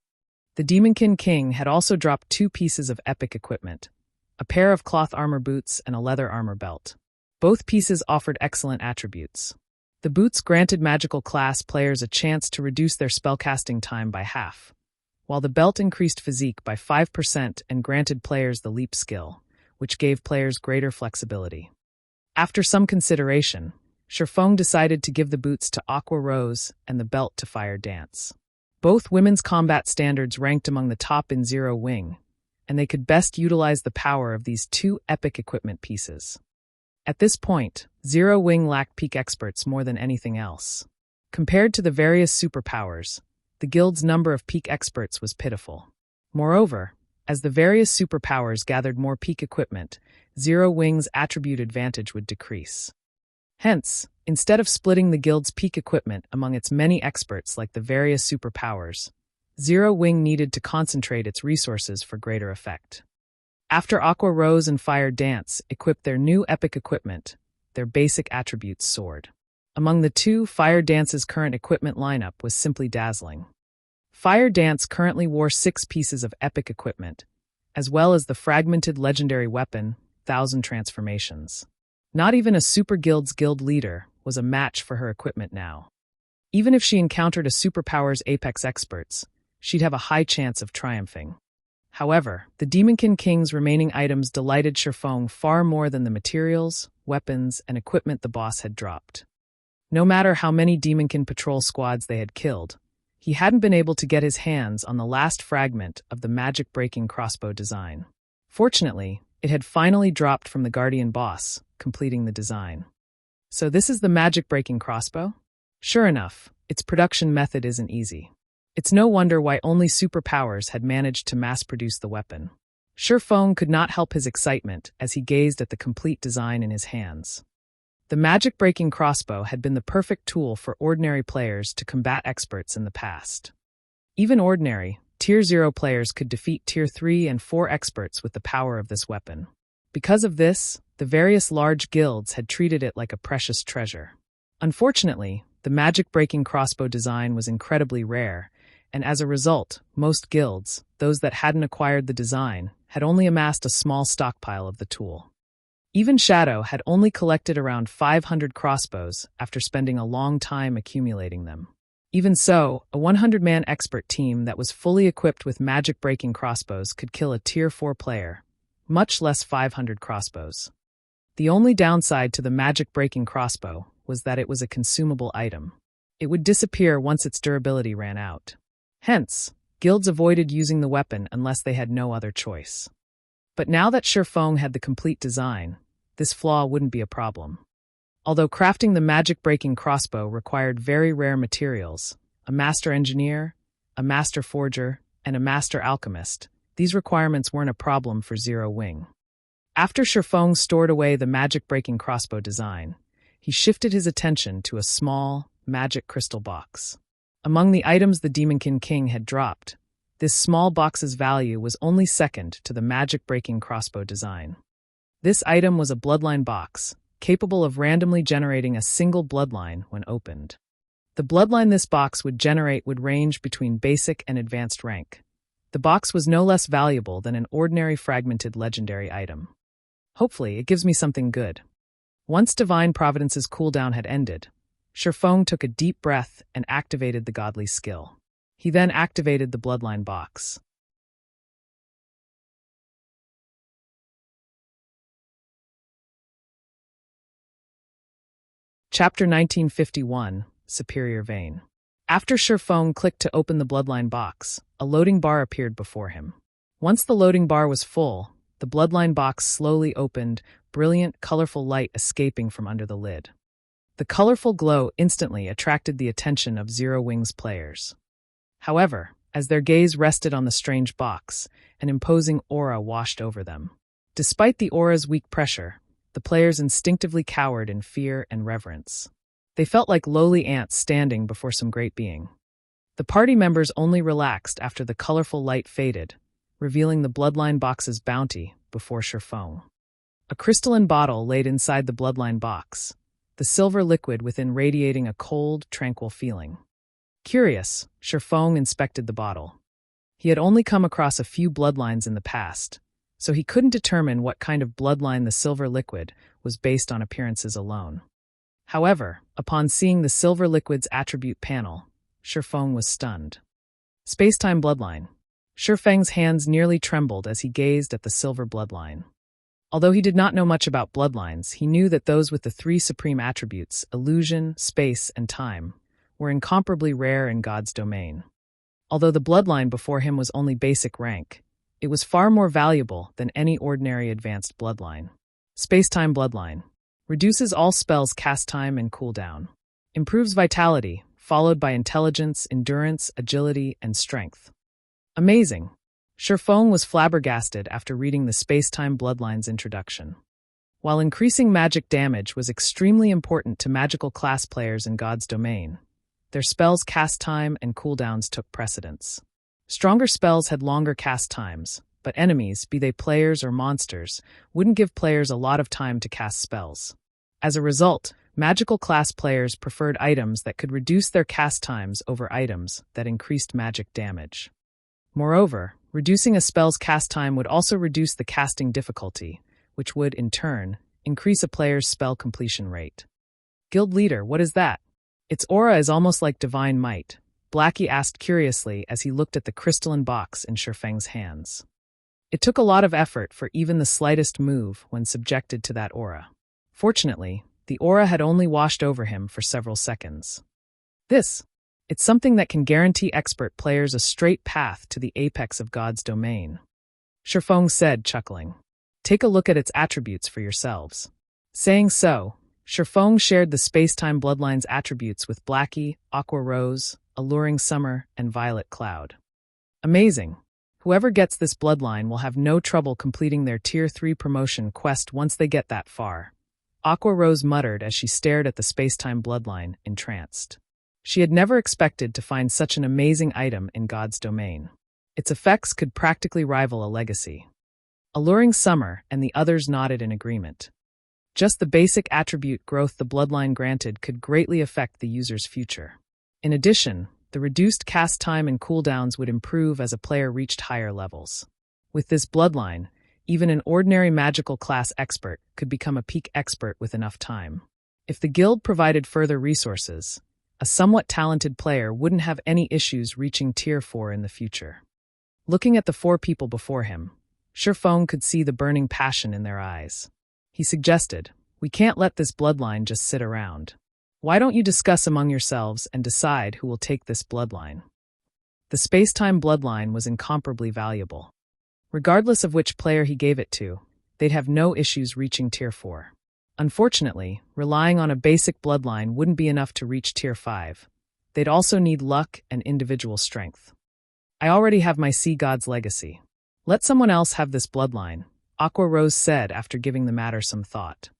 The Demonkin King had also dropped 2 pieces of epic equipment, a pair of cloth armor boots and a leather armor belt. Both pieces offered excellent attributes. The boots granted magical class players a chance to reduce their spellcasting time by half, while the belt increased physique by 5% and granted players the leap skill, which gave players greater flexibility. After some consideration, Feng decided to give the boots to Aqua Rose and the belt to Fire Dance. Both women's combat standards ranked among the top in Zero Wing, and they could best utilize the power of these 2 epic equipment pieces. At this point, Zero Wing lacked peak experts more than anything else. Compared to the various superpowers, the guild's number of peak experts was pitiful. Moreover, as the various superpowers gathered more peak equipment, Zero Wing's attribute advantage would decrease. Hence, instead of splitting the guild's peak equipment among its many experts like the various superpowers, Zero Wing needed to concentrate its resources for greater effect. After Aqua Rose and Fire Dance equipped their new epic equipment, their basic attributes soared. Among the 2, Fire Dance's current equipment lineup was simply dazzling. Fire Dance currently wore 6 pieces of epic equipment, as well as the fragmented legendary weapon, 1,000 Transformations. Not even a super guild's guild leader was a match for her equipment now. Even if she encountered a superpower's apex experts, she'd have a high chance of triumphing. However, the Demonkin King's remaining items delighted Feng far more than the materials, weapons, and equipment the boss had dropped. No matter how many Demonkin patrol squads they had killed, he hadn't been able to get his hands on the last fragment of the Magicbreaking crossbow design. Fortunately, it had finally dropped from the Guardian boss, completing the design. So this is the Magicbreaking crossbow? Sure enough, its production method isn't easy. It's no wonder why only superpowers had managed to mass-produce the weapon. Feng could not help his excitement as he gazed at the complete design in his hands. The magic-breaking crossbow had been the perfect tool for ordinary players to combat experts in the past. Even ordinary, Tier 0 players could defeat Tier 3 and 4 experts with the power of this weapon. Because of this, the various large guilds had treated it like a precious treasure. Unfortunately, the magic-breaking crossbow design was incredibly rare, and as a result, most guilds, those that hadn't acquired the design, had only amassed a small stockpile of the tool. Even Shadow had only collected around 500 crossbows after spending a long time accumulating them. Even so, a 100-man expert team that was fully equipped with magic-breaking crossbows could kill a Tier 4 player, much less 500 crossbows. The only downside to the magic-breaking crossbow was that it was a consumable item. It would disappear once its durability ran out. Hence, guilds avoided using the weapon unless they had no other choice. But now that Feng had the complete design, this flaw wouldn't be a problem. Although crafting the magic-breaking crossbow required very rare materials, a master engineer, a master forger, and a master alchemist, these requirements weren't a problem for Zero Wing. After Feng stored away the magic-breaking crossbow design, he shifted his attention to a small, magic crystal box. Among the items the Demonkin King had dropped, this small box's value was only second to the magic-breaking crossbow design. This item was a bloodline box, capable of randomly generating a single bloodline when opened. The bloodline this box would generate would range between basic and advanced rank. The box was no less valuable than an ordinary fragmented legendary item. Hopefully, it gives me something good. Once Divine Providence's cooldown had ended, Feng took a deep breath and activated the godly skill. He then activated the bloodline box. Chapter 1951, Superior Vein. After Feng clicked to open the bloodline box, a loading bar appeared before him. Once the loading bar was full, the bloodline box slowly opened, brilliant, colorful light escaping from under the lid. The colorful glow instantly attracted the attention of Zero Wing's players. However, as their gaze rested on the strange box, an imposing aura washed over them. Despite the aura's weak pressure, the players instinctively cowered in fear and reverence. They felt like lowly ants standing before some great being. The party members only relaxed after the colorful light faded, revealing the bloodline box's bounty before Feng. A crystalline bottle laid inside the bloodline box, the silver liquid within radiating a cold, tranquil feeling. Curious, Feng inspected the bottle. He had only come across a few bloodlines in the past, so he couldn't determine what kind of bloodline the silver liquid was based on appearances alone. However, upon seeing the silver liquid's attribute panel, Feng was stunned. Spacetime bloodline. Feng's hands nearly trembled as he gazed at the silver bloodline. Although he did not know much about bloodlines, he knew that those with the three supreme attributes, illusion, space, and time, were incomparably rare in God's domain. Although the bloodline before him was only basic rank, it was far more valuable than any ordinary advanced bloodline. Spacetime bloodline. Reduces all spells cast time and cooldown. Improves vitality, followed by intelligence, endurance, agility, and strength. Amazing. Feng was flabbergasted after reading the Spacetime Bloodline's introduction. While increasing magic damage was extremely important to magical class players in God's domain, their spells' cast time and cooldowns took precedence. Stronger spells had longer cast times, but enemies, be they players or monsters, wouldn't give players a lot of time to cast spells. As a result, magical class players preferred items that could reduce their cast times over items that increased magic damage. Moreover, reducing a spell's cast time would also reduce the casting difficulty, which would, in turn, increase a player's spell completion rate. Guild leader, what is that? Its aura is almost like divine might, Blackie asked curiously as he looked at the crystalline box in Feng's hands. It took a lot of effort for even the slightest move when subjected to that aura. Fortunately, the aura had only washed over him for several seconds. It's something that can guarantee expert players a straight path to the apex of God's domain. Feng said, chuckling. Take a look at its attributes for yourselves. Saying so, Feng shared the Spacetime Bloodline's attributes with Blackie, Aqua Rose, Alluring Summer, and Violet Cloud. Amazing. Whoever gets this bloodline will have no trouble completing their Tier 3 promotion quest once they get that far. Aqua Rose muttered as she stared at the space-time bloodline, entranced. She had never expected to find such an amazing item in God's domain. Its effects could practically rival a legacy. Alluring Summer and the others nodded in agreement. Just the basic attribute growth the bloodline granted could greatly affect the user's future. In addition, the reduced cast time and cooldowns would improve as a player reached higher levels. With this bloodline, even an ordinary magical class expert could become a peak expert with enough time. If the guild provided further resources, a somewhat talented player wouldn't have any issues reaching Tier 4 in the future. Looking at the 4 people before him, Feng could see the burning passion in their eyes. He suggested, "We can't let this bloodline just sit around. Why don't you discuss among yourselves and decide who will take this bloodline?" The space-time bloodline was incomparably valuable. Regardless of which player he gave it to, they'd have no issues reaching Tier 4. Unfortunately, relying on a basic bloodline wouldn't be enough to reach Tier 5. They'd also need luck and individual strength. "I already have my Sea God's legacy. Let someone else have this bloodline," Aqua Rose said after giving the matter some thought.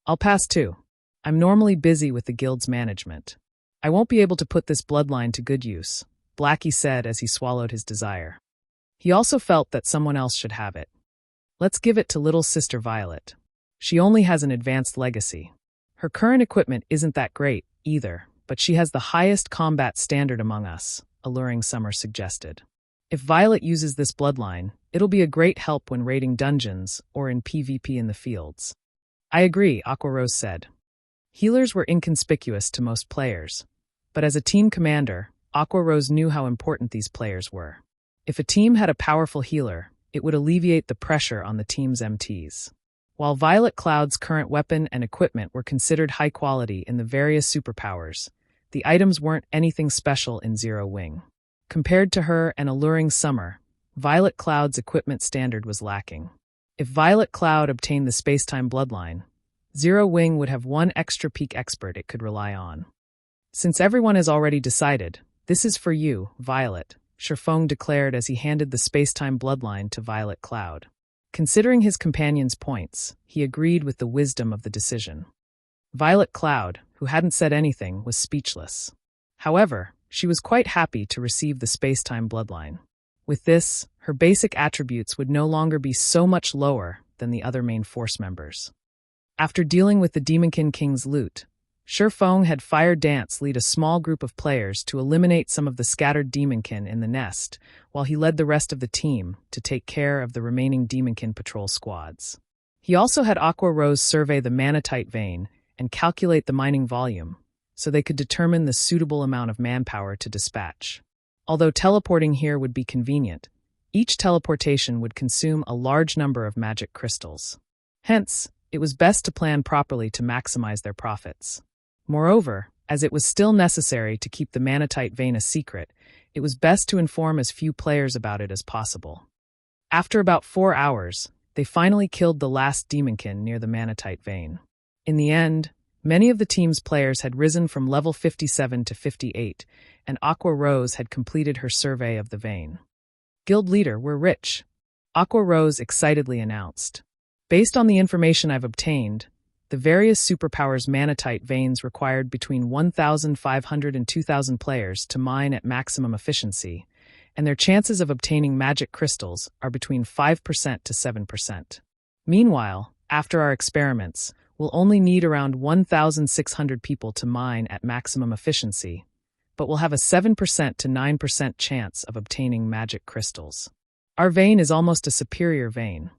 "I'll pass too. I'm normally busy with the guild's management. I won't be able to put this bloodline to good use," Blackie said as he swallowed his desire. He also felt that someone else should have it. "Let's give it to little sister Violet. She only has an advanced legacy. Her current equipment isn't that great, either, but she has the highest combat standard among us," Alluring Summer suggested. "If Violet uses this bloodline, it'll be a great help when raiding dungeons or in PvP in the fields." "I agree," Aqua Rose said. Healers were inconspicuous to most players, but as a team commander, Aqua Rose knew how important these players were. If a team had a powerful healer, it would alleviate the pressure on the team's MTs. While Violet Cloud's current weapon and equipment were considered high quality in the various superpowers, the items weren't anything special in Zero Wing. Compared to her and Alluring Summer, Violet Cloud's equipment standard was lacking. If Violet Cloud obtained the space-time bloodline, Zero Wing would have one extra peak expert it could rely on. "Since everyone has already decided, this is for you, Violet," Feng declared as he handed the space-time bloodline to Violet Cloud. Considering his companion's points, he agreed with the wisdom of the decision. Violet Cloud, who hadn't said anything, was speechless. However, she was quite happy to receive the space-time bloodline. With this, her basic attributes would no longer be so much lower than the other main force members. After dealing with the Demonkin King's loot, Feng had Fire Dance lead a small group of players to eliminate some of the scattered Demonkin in the nest, while he led the rest of the team to take care of the remaining Demonkin patrol squads. He also had Aqua Rose survey the manatite vein and calculate the mining volume, so they could determine the suitable amount of manpower to dispatch. Although teleporting here would be convenient, each teleportation would consume a large number of magic crystals. Hence, it was best to plan properly to maximize their profits. Moreover, as it was still necessary to keep the manatite vein a secret, it was best to inform as few players about it as possible. After about 4 hours, they finally killed the last Demonkin near the manatite vein. In the end, many of the team's players had risen from level 57 to 58, and Aqua Rose had completed her survey of the vein. "Guild leader, we're rich," Aqua Rose excitedly announced. "Based on the information I've obtained, the various superpowers manatite veins required between 1,500 and 2,000 players to mine at maximum efficiency, and their chances of obtaining magic crystals are between 5% to 7%. Meanwhile, after our experiments, we'll only need around 1,600 people to mine at maximum efficiency, but we'll have a 7% to 9% chance of obtaining magic crystals. Our vein is almost a superior vein.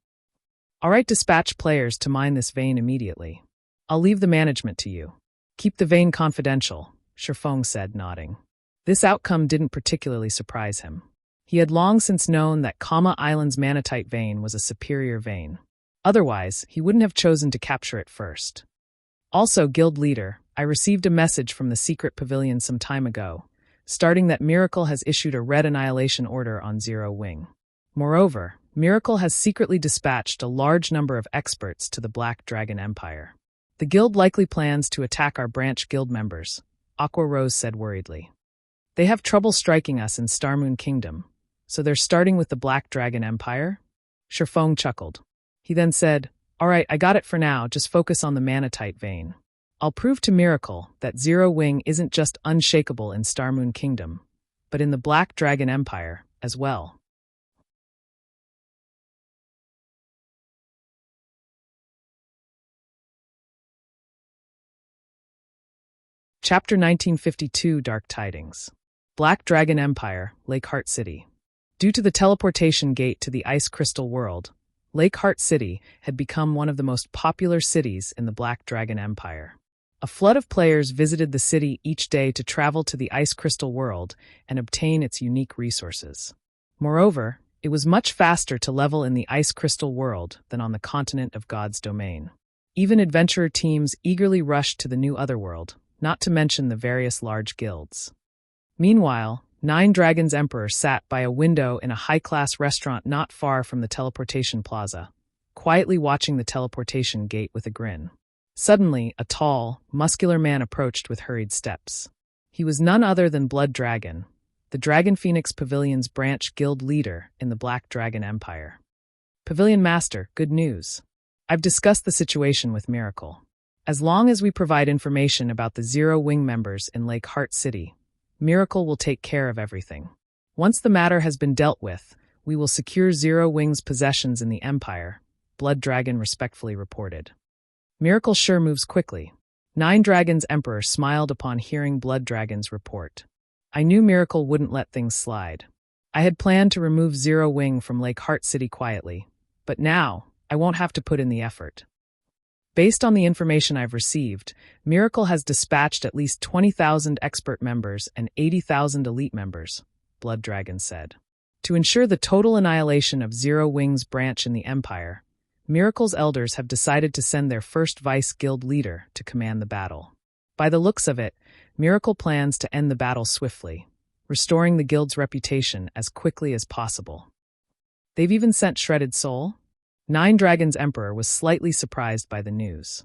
All right, dispatch players to mine this vein immediately. I'll leave the management to you. Keep the vein confidential," Feng said, nodding. This outcome didn't particularly surprise him. He had long since known that Kama Island's manatite vein was a superior vein. Otherwise, he wouldn't have chosen to capture it first. "Also, guild leader, I received a message from the secret pavilion some time ago, stating that Miracle has issued a red annihilation order on Zero Wing. Moreover, Miracle has secretly dispatched a large number of experts to the Black Dragon Empire. The guild likely plans to attack our branch guild members," Aqua Rose said worriedly. "They have trouble striking us in Starmoon Kingdom, so they're starting with the Black Dragon Empire?" Feng chuckled. He then said, Alright, I got it for now, just focus on the manatite vein. I'll prove to Miracle that Zero Wing isn't just unshakable in Starmoon Kingdom, but in the Black Dragon Empire as well. Chapter 1952 Dark Tidings. Black Dragon Empire, Lake Heart City. Due to the teleportation gate to the Ice Crystal World, Lake Heart City had become one of the most popular cities in the Black Dragon Empire. A flood of players visited the city each day to travel to the Ice Crystal World and obtain its unique resources. Moreover, it was much faster to level in the Ice Crystal World than on the continent of God's domain. Even adventurer teams eagerly rushed to the new Otherworld, not to mention the various large guilds. Meanwhile, Nine Dragons Emperor sat by a window in a high-class restaurant not far from the teleportation plaza, quietly watching the teleportation gate with a grin. Suddenly, a tall, muscular man approached with hurried steps. He was none other than Blood Dragon, the Dragon Phoenix Pavilion's branch guild leader in the Black Dragon Empire. Pavilion Master, good news. I've discussed the situation with Miracle. As long as we provide information about the Zero Wing members in Lake Heart City, Miracle will take care of everything. Once the matter has been dealt with, we will secure Zero Wing's possessions in the Empire, Blood Dragon respectfully reported. Miracle sure moves quickly. Nine Dragons Emperor smiled upon hearing Blood Dragon's report. I knew Miracle wouldn't let things slide. I had planned to remove Zero Wing from Lake Heart City quietly, but now I won't have to put in the effort. Based on the information I've received, Miracle has dispatched at least 20,000 expert members and 80,000 elite members, Blood Dragon said. To ensure the total annihilation of Zero Wing's branch in the Empire, Miracle's elders have decided to send their first vice guild leader to command the battle. By the looks of it, Miracle plans to end the battle swiftly, restoring the guild's reputation as quickly as possible. They've even sent Shredded Soul? Nine Dragons Emperor was slightly surprised by the news.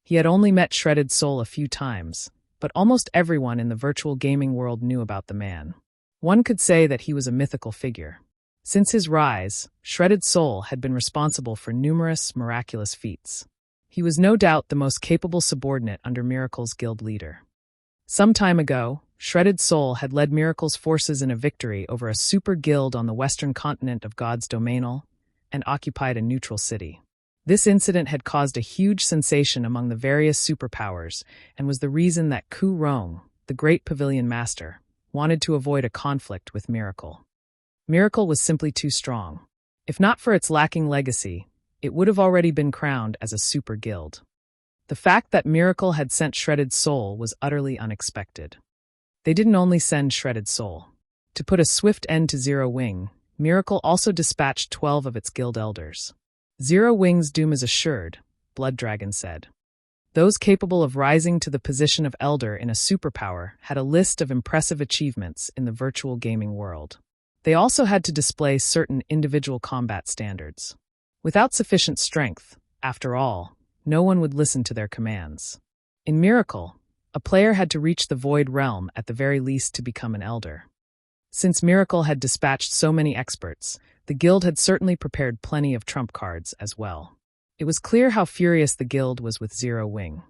He had only met Shredded Soul a few times, but almost everyone in the virtual gaming world knew about the man. One could say that he was a mythical figure. Since his rise, Shredded Soul had been responsible for numerous miraculous feats. He was no doubt the most capable subordinate under Miracle's guild leader. Some time ago, Shredded Soul had led Miracle's forces in a victory over a super guild on the western continent of God's domain and occupied a neutral city. This incident had caused a huge sensation among the various superpowers and was the reason that Ku Rong, the great pavilion master, wanted to avoid a conflict with Miracle. Miracle was simply too strong. If not for its lacking legacy, it would have already been crowned as a super guild. The fact that Miracle had sent Shredded Soul was utterly unexpected. They didn't only send Shredded Soul. To put a swift end to Zero Wing, Miracle also dispatched 12 of its guild elders. Zero Wing's doom is assured, Blood Dragon said. Those capable of rising to the position of elder in a superpower had a list of impressive achievements in the virtual gaming world. They also had to display certain individual combat standards. Without sufficient strength, after all, no one would listen to their commands. In Miracle, a player had to reach the Void Realm at the very least to become an elder. Since Miracle had dispatched so many experts, the guild had certainly prepared plenty of trump cards as well. It was clear how furious the guild was with Zero Wing.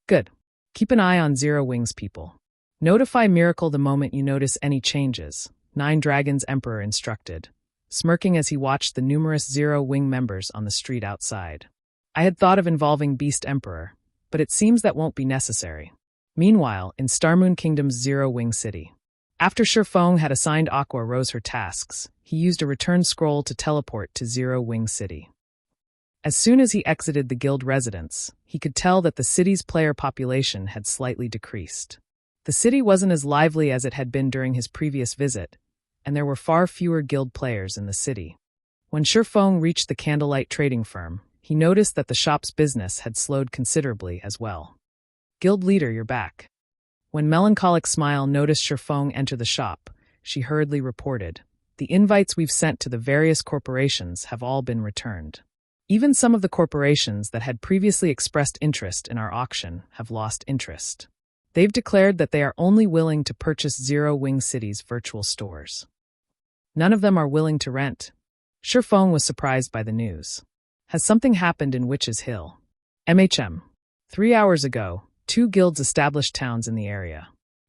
Good. Keep an eye on Zero Wing's people. Notify Miracle the moment you notice any changes, Nine Dragons Emperor instructed, smirking as he watched the numerous Zero Wing members on the street outside. I had thought of involving Beast Emperor, but it seems that won't be necessary. Meanwhile, in Starmoon Kingdom's Zero Wing City. After Feng had assigned Aqua Rose her tasks, he used a return scroll to teleport to Zero Wing City. As soon as he exited the guild residence, he could tell that the city's player population had slightly decreased. The city wasn't as lively as it had been during his previous visit, and there were far fewer guild players in the city. When Feng reached the candlelight trading firm, he noticed that the shop's business had slowed considerably as well. Guild leader, you're back. When Melancholic Smile noticed Feng enter the shop, she hurriedly reported, the invites we've sent to the various corporations have all been returned. Even some of the corporations that had previously expressed interest in our auction have lost interest. They've declared that they are only willing to purchase Zero Wing City's virtual stores. None of them are willing to rent. Feng was surprised by the news. Has something happened in Witch's Hill? MHM. 3 hours ago, 2 guilds established towns in the area.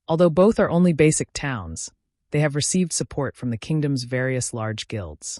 Although both are only basic towns, they have received support from the kingdom's various large guilds.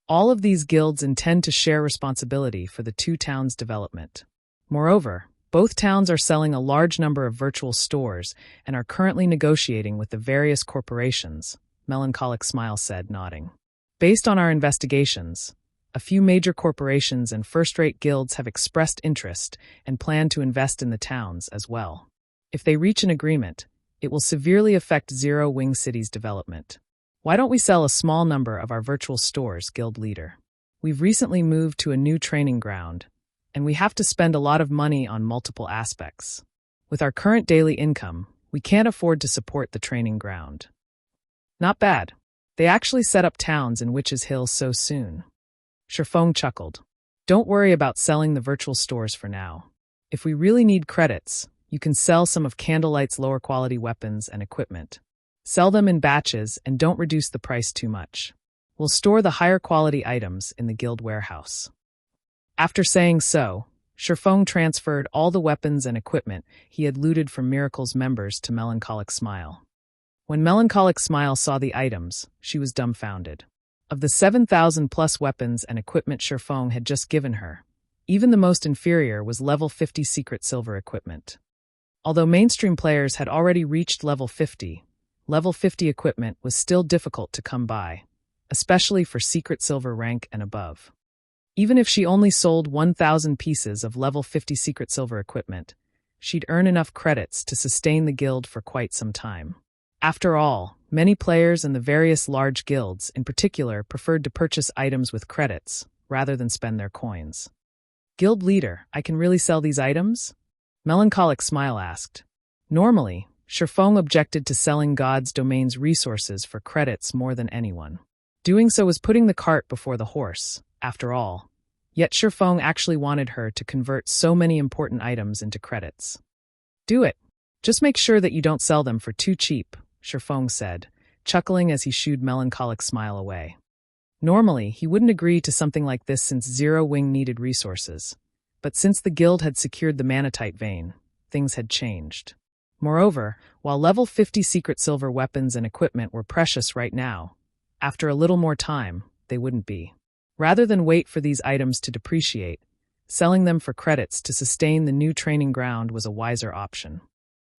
All of these guilds intend to share responsibility for the 2 towns' development. Moreover, both towns are selling a large number of virtual stores and are currently negotiating with the various corporations, Melancholic Smile said, nodding. Based on our investigations, a few major corporations and first-rate guilds have expressed interest and plan to invest in the towns as well. If they reach an agreement, it will severely affect Zero Wing City's development. Why don't we sell a small number of our virtual stores, guild leader? We've recently moved to a new training ground, and we have to spend a lot of money on multiple aspects. With our current daily income, we can't afford to support the training ground. Not bad. They actually set up towns in Witch's Hill so soon. Feng chuckled. Don't worry about selling the virtual stores for now. If we really need credits, you can sell some of Candlelight's lower quality weapons and equipment. Sell them in batches and don't reduce the price too much. We'll store the higher quality items in the guild warehouse. After saying so, Feng transferred all the weapons and equipment he had looted from Miracle's members to Melancholic Smile. When Melancholic Smile saw the items, she was dumbfounded. Of the 7,000+ weapons and equipment Feng had just given her, even the most inferior was level 50 secret silver equipment. Although mainstream players had already reached level 50 equipment was still difficult to come by, especially for secret silver rank and above. Even if she only sold 1,000 pieces of level 50 secret silver equipment, she'd earn enough credits to sustain the guild for quite some time. After all, many players and the various large guilds, in particular, preferred to purchase items with credits, rather than spend their coins. Guild leader, I can really sell these items? Melancholic Smile asked. Normally, Feng objected to selling God's domain's resources for credits more than anyone. Doing so was putting the cart before the horse, after all. Yet Feng actually wanted her to convert so many important items into credits. Do it. Just make sure that you don't sell them for too cheap, Feng said, chuckling as he shooed Melancholic Smile away. Normally, he wouldn't agree to something like this since Zero Wing needed resources. But since the guild had secured the Manatite vein, things had changed. Moreover, while level 50 secret silver weapons and equipment were precious right now, after a little more time, they wouldn't be. Rather than wait for these items to depreciate, selling them for credits to sustain the new training ground was a wiser option.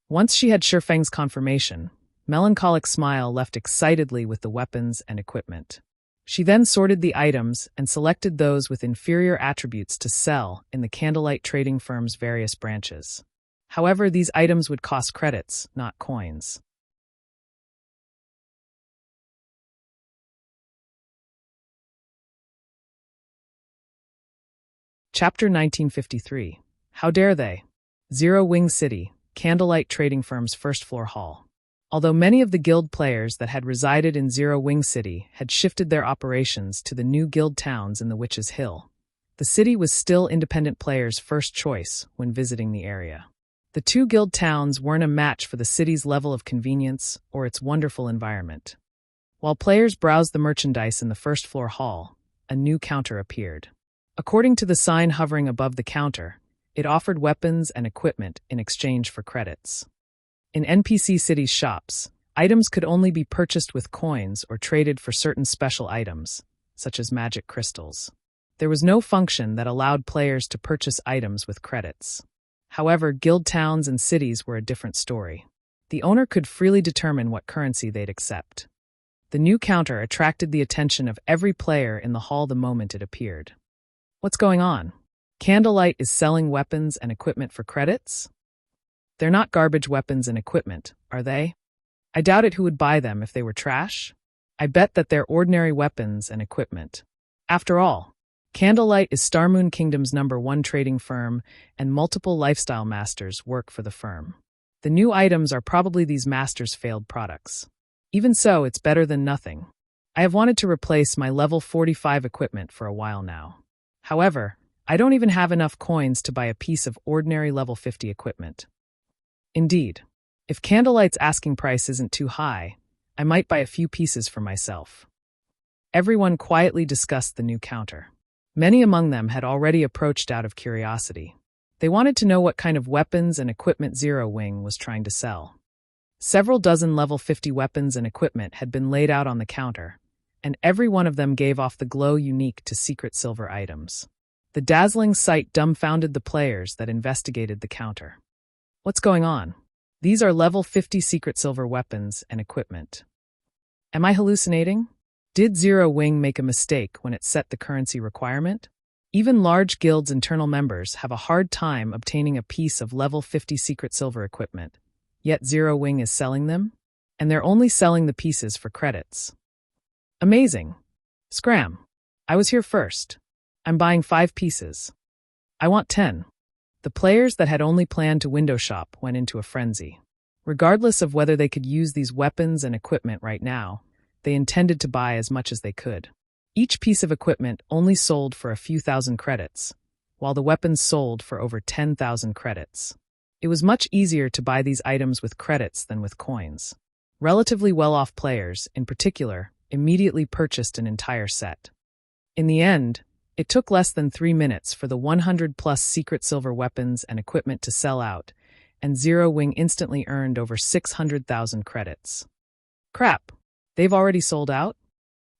Once she had Feng's confirmation, Melancholic Smile left excitedly with the weapons and equipment. She then sorted the items and selected those with inferior attributes to sell in the Candlelight trading firm's various branches. However, these items would cost credits, not coins. Chapter 1953. How dare they? Zero Wing City, Candlelight trading firm's first-floor hall. Although many of the guild players that had resided in Zero Wing City had shifted their operations to the new guild towns in the Witch's Hill, the city was still independent players' first choice when visiting the area. The 2 guild towns weren't a match for the city's level of convenience or its wonderful environment. While players browsed the merchandise in the first-floor hall, a new counter appeared. According to the sign hovering above the counter, it offered weapons and equipment in exchange for credits. In NPC City's shops, items could only be purchased with coins or traded for certain special items, such as magic crystals. There was no function that allowed players to purchase items with credits. However, guild towns and cities were a different story. The owner could freely determine what currency they'd accept. The new counter attracted the attention of every player in the hall the moment it appeared. What's going on? Candlelight is selling weapons and equipment for credits? They're not garbage weapons and equipment, are they? I doubt it. Who would buy them if they were trash? I bet that they're ordinary weapons and equipment. After all, Candlelight is Starmoon Kingdom's #1 trading firm, and multiple lifestyle masters work for the firm. The new items are probably these masters' failed products. Even so, it's better than nothing. I have wanted to replace my level 45 equipment for a while now. However, I don't even have enough coins to buy a piece of ordinary level 50 equipment. Indeed, if Candlelight's asking price isn't too high, I might buy a few pieces for myself. Everyone quietly discussed the new counter. Many among them had already approached out of curiosity. They wanted to know what kind of weapons and equipment Zero Wing was trying to sell. Several dozen level 50 weapons and equipment had been laid out on the counter, and every one of them gave off the glow unique to secret silver items. The dazzling sight dumbfounded the players that investigated the counter. What's going on? These are level 50 secret silver weapons and equipment. Am I hallucinating? Did Zero Wing make a mistake when it set the currency requirement? Even large guilds' internal members have a hard time obtaining a piece of level 50 secret silver equipment, yet Zero Wing is selling them? And they're only selling the pieces for credits. Amazing. Scram. I was here first. I'm buying 5 pieces. I want 10. The players that had only planned to window shop went into a frenzy. Regardless of whether they could use these weapons and equipment right now, they intended to buy as much as they could. Each piece of equipment only sold for a few thousand credits, while the weapons sold for over 10,000 credits. It was much easier to buy these items with credits than with coins. Relatively well-off players, in particular, immediately purchased an entire set. In the end, it took less than 3 minutes for the 100-plus secret silver weapons and equipment to sell out, and Zero Wing instantly earned over 600,000 credits. Crap! They've already sold out?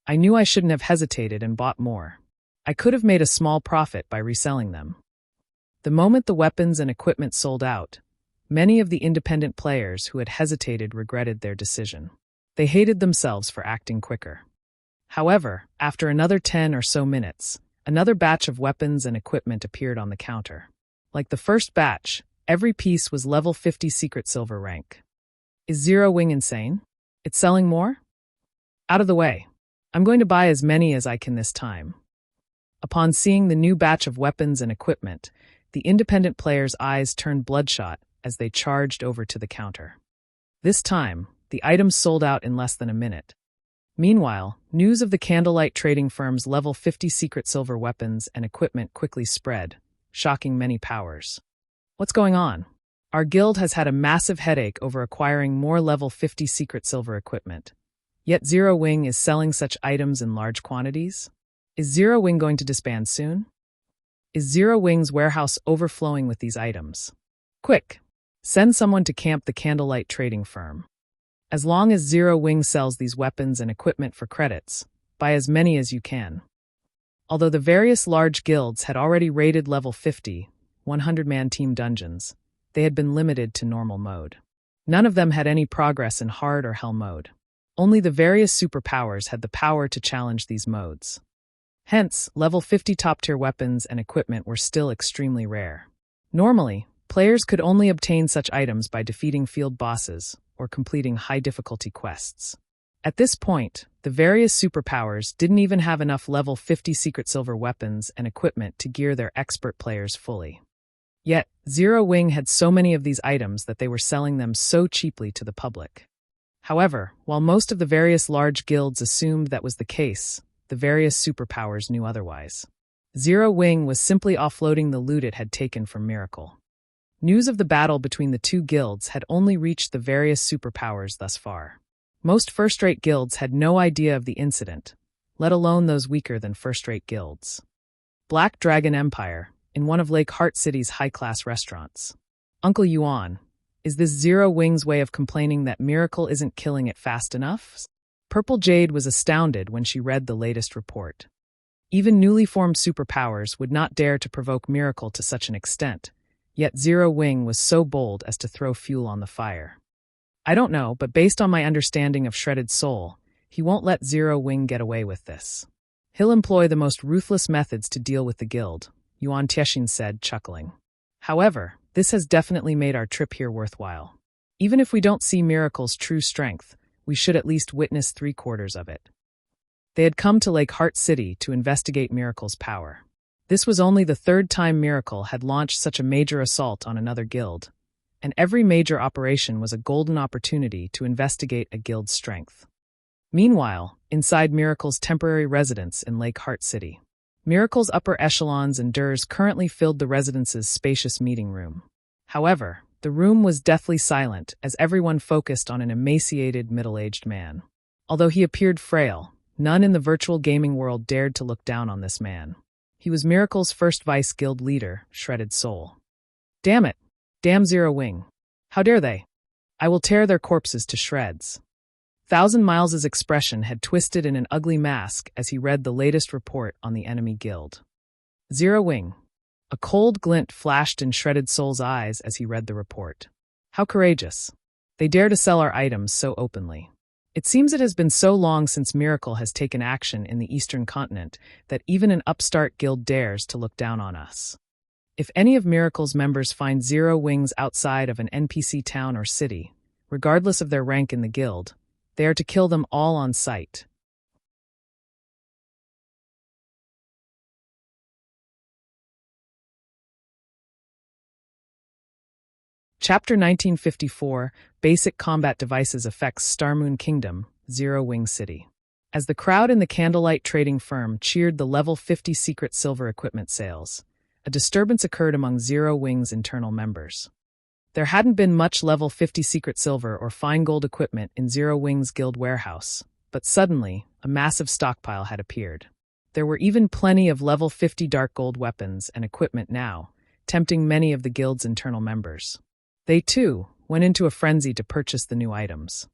I knew I shouldn't have hesitated and bought more. I could have made a small profit by reselling them. The moment the weapons and equipment sold out, many of the independent players who had hesitated regretted their decision. They hated themselves for acting quicker. However, after another 10 or so minutes, another batch of weapons and equipment appeared on the counter. Like the first batch, every piece was level 50 secret silver rank. Is Zero Wing insane? It's selling more? Out of the way. I'm going to buy as many as I can this time. Upon seeing the new batch of weapons and equipment, the independent players' eyes turned bloodshot as they charged over to the counter. This time, the items sold out in less than a minute. Meanwhile, news of the candlelight trading firm's level 50 secret silver weapons and equipment quickly spread, shocking many powers. What's going on? Our guild has had a massive headache over acquiring more level 50 secret silver equipment. Yet Zero Wing is selling such items in large quantities? Is Zero Wing going to disband soon? Is Zero Wing's warehouse overflowing with these items? Quick! Send someone to camp the candlelight trading firm. As long as Zero Wing sells these weapons and equipment for credits, buy as many as you can. Although the various large guilds had already raided level 50, 100-man team dungeons, they had been limited to normal mode. None of them had any progress in hard or hell mode. Only the various superpowers had the power to challenge these modes. Hence, level 50 top-tier weapons and equipment were still extremely rare. Normally, players could only obtain such items by defeating field bosses or completing high-difficulty quests. At this point, the various superpowers didn't even have enough level 50 secret silver weapons and equipment to gear their expert players fully. Yet, Zero Wing had so many of these items that they were selling them so cheaply to the public. However, while most of the various large guilds assumed that was the case, the various superpowers knew otherwise. Zero Wing was simply offloading the loot it had taken from Miracle. News of the battle between the two guilds had only reached the various superpowers thus far. Most first-rate guilds had no idea of the incident, let alone those weaker than first-rate guilds. Black Dragon Empire, in one of Lake Heart City's high-class restaurants. Uncle Yuan, is this Zero Wing's way of complaining that Miracle isn't killing it fast enough? Purple Jade was astounded when she read the latest report. Even newly formed superpowers would not dare to provoke Miracle to such an extent, yet Zero Wing was so bold as to throw fuel on the fire. I don't know, but based on my understanding of Shredded Soul, he won't let Zero Wing get away with this. He'll employ the most ruthless methods to deal with the guild, Yuan Tiexin said, chuckling. However, this has definitely made our trip here worthwhile. Even if we don't see Miracle's true strength, we should at least witness 3/4 of it. They had come to Lake Heart City to investigate Miracle's power. This was only the 3rd time Miracle had launched such a major assault on another guild, and every major operation was a golden opportunity to investigate a guild's strength. Meanwhile, inside Miracle's temporary residence in Lake Heart City, Miracle's upper echelons and durs currently filled the residence's spacious meeting room. However, the room was deathly silent as everyone focused on an emaciated, middle-aged man. Although he appeared frail, none in the virtual gaming world dared to look down on this man. He was Miracle's first Vice Guild leader, Shredded Soul. Damn it! Damn Zero Wing! How dare they! I will tear their corpses to shreds. Thousand Miles's expression had twisted in an ugly mask as he read the latest report on the enemy guild. Zero Wing. A cold glint flashed in Shredded Soul's eyes as he read the report. How courageous. They dare to sell our items so openly. It seems it has been so long since Miracle has taken action in the Eastern Continent that even an upstart guild dares to look down on us. If any of Miracle's members find Zero Wings outside of an NPC town or city, regardless of their rank in the guild, they are to kill them all on sight. Chapter 1954, Basic Combat Devices Affects Starmoon Kingdom, Zero Wing City. As the crowd in the Candlelight Trading Firm cheered the Level 50 Secret Silver equipment sales, a disturbance occurred among Zero Wing's internal members. There hadn't been much Level 50 Secret Silver or fine gold equipment in Zero Wing's guild warehouse, but suddenly, a massive stockpile had appeared. There were even plenty of Level 50 dark gold weapons and equipment now, tempting many of the guild's internal members. They, too, went into a frenzy to purchase the new items.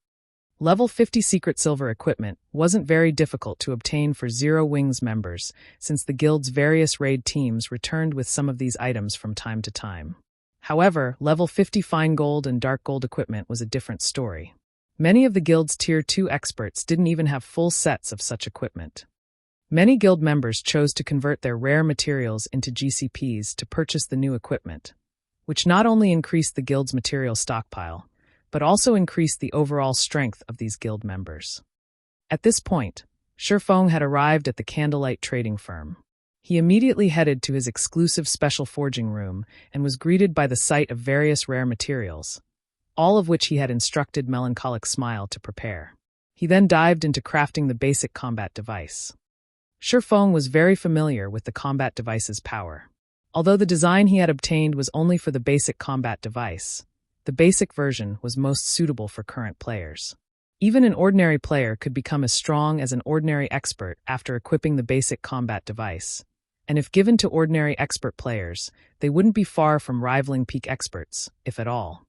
Level 50 Secret Silver equipment wasn't very difficult to obtain for Zero Wings members, since the guild's various raid teams returned with some of these items from time to time. However, Level 50 fine gold and dark gold equipment was a different story. Many of the guild's Tier 2 experts didn't even have full sets of such equipment. Many guild members chose to convert their rare materials into GCPs to purchase the new equipment, which not only increased the guild's material stockpile, but also increased the overall strength of these guild members. At this point, Feng had arrived at the Candlelight Trading Firm. He immediately headed to his exclusive special forging room and was greeted by the sight of various rare materials, all of which he had instructed Melancholic Smile to prepare. He then dived into crafting the basic combat device. Feng was very familiar with the combat device's power. Although the design he had obtained was only for the basic combat device, the basic version was most suitable for current players. Even an ordinary player could become as strong as an ordinary expert after equipping the basic combat device, and if given to ordinary expert players, they wouldn't be far from rivaling peak experts, if at all.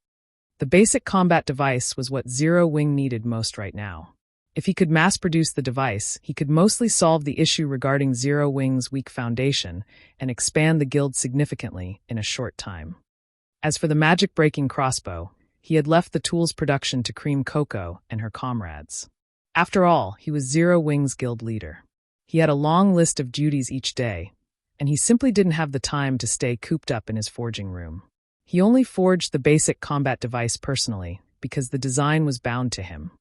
The basic combat device was what Zero Wing needed most right now. If he could mass-produce the device, he could mostly solve the issue regarding Zero Wing's weak foundation and expand the guild significantly in a short time. As for the Magicbreaking crossbow, he had left the tool's production to Cream Coco and her comrades. After all, he was Zero Wing's guild leader. He had a long list of duties each day, and he simply didn't have the time to stay cooped up in his forging room. He only forged the basic combat device personally because the design was bound to him.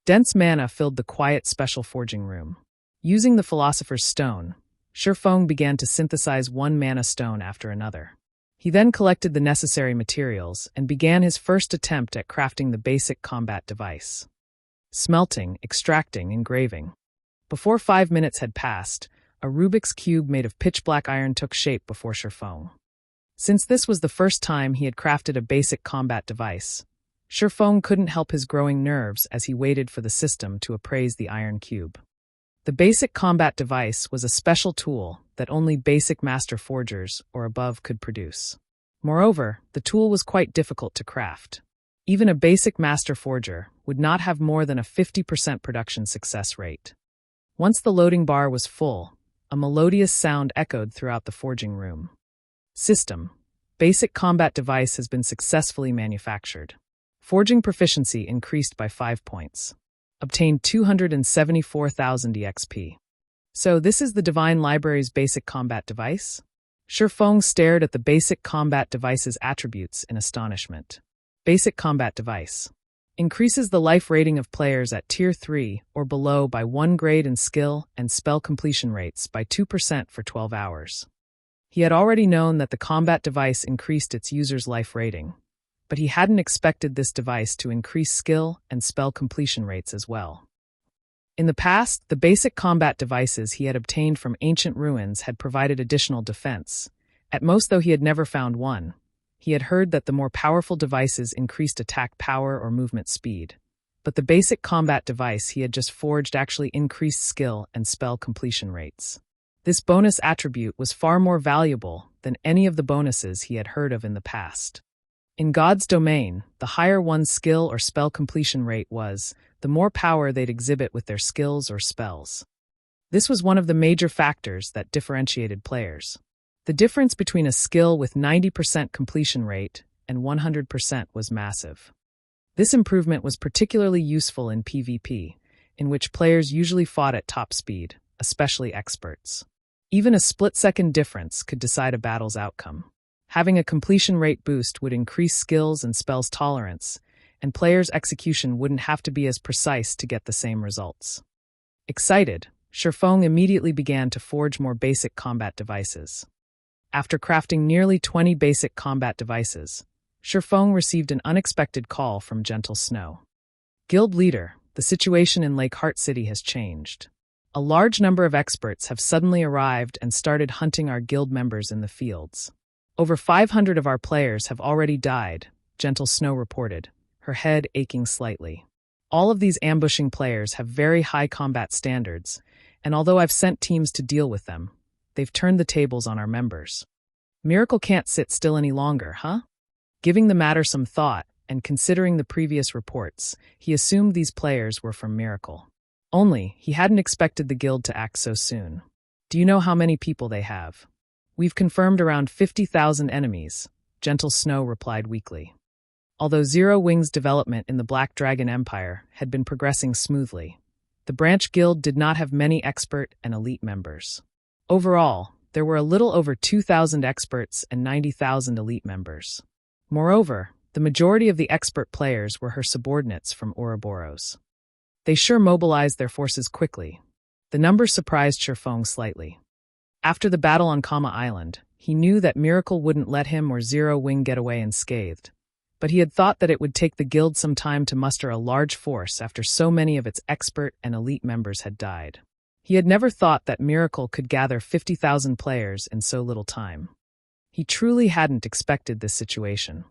Dense mana filled the quiet special forging room. Using the Philosopher's Stone, Feng began to synthesize one mana stone after another. He then collected the necessary materials and began his first attempt at crafting the basic combat device. Smelting, extracting, engraving. Before 5 minutes had passed, a Rubik's Cube made of pitch-black iron took shape before Feng. Since this was the first time he had crafted a basic combat device, Feng couldn't help his growing nerves as he waited for the system to appraise the iron cube. The basic combat device was a special tool that only basic master forgers or above could produce. Moreover, the tool was quite difficult to craft. Even a basic master forger would not have more than a 50% production success rate. Once the loading bar was full, a melodious sound echoed throughout the forging room. System: basic combat device has been successfully manufactured. Forging proficiency increased by 5 points. Obtained 274,000 EXP. So this is the Divine Library's basic combat device? Feng stared at the basic combat device's attributes in astonishment. Basic combat device. Increases the life rating of players at Tier 3 or below by 1 grade in skill and spell completion rates by 2% for 12 hours. He had already known that the combat device increased its user's life rating, but he hadn't expected this device to increase skill and spell completion rates as well. In the past, the basic combat devices he had obtained from ancient ruins had provided additional defense. At most, though he had never found one, he had heard that the more powerful devices increased attack power or movement speed. But the basic combat device he had just forged actually increased skill and spell completion rates. This bonus attribute was far more valuable than any of the bonuses he had heard of in the past. In God's domain, the higher one's skill or spell completion rate was, the more power they'd exhibit with their skills or spells. This was one of the major factors that differentiated players. The difference between a skill with 90% completion rate and 100% was massive. This improvement was particularly useful in PvP, in which players usually fought at top speed, especially experts. Even a split-second difference could decide a battle's outcome. Having a completion rate boost would increase skills and spells tolerance, and players' execution wouldn't have to be as precise to get the same results. Excited, Feng immediately began to forge more basic combat devices. After crafting nearly 20 basic combat devices, Feng received an unexpected call from Gentle Snow. Guild leader, the situation in Lake Heart City has changed. A large number of experts have suddenly arrived and started hunting our guild members in the fields. Over 500 of our players have already died, Gentle Snow reported, her head aching slightly. All of these ambushing players have very high combat standards, and although I've sent teams to deal with them, they've turned the tables on our members. Miracle can't sit still any longer, huh? Giving the matter some thought, and considering the previous reports, he assumed these players were from Miracle. Only, he hadn't expected the guild to act so soon. Do you know how many people they have? We've confirmed around 50,000 enemies, Gentle Snow replied weakly. Although Zero Wing's development in the Black Dragon Empire had been progressing smoothly, the branch guild did not have many expert and elite members. Overall, there were a little over 2,000 experts and 90,000 elite members. Moreover, the majority of the expert players were her subordinates from Ouroboros. They sure mobilized their forces quickly. The number surprised Feng slightly. After the battle on Kama Island, he knew that Miracle wouldn't let him or Zero Wing get away unscathed, but he had thought that it would take the guild some time to muster a large force after so many of its expert and elite members had died. He had never thought that Miracle could gather 50,000 players in so little time. He truly hadn't expected this situation.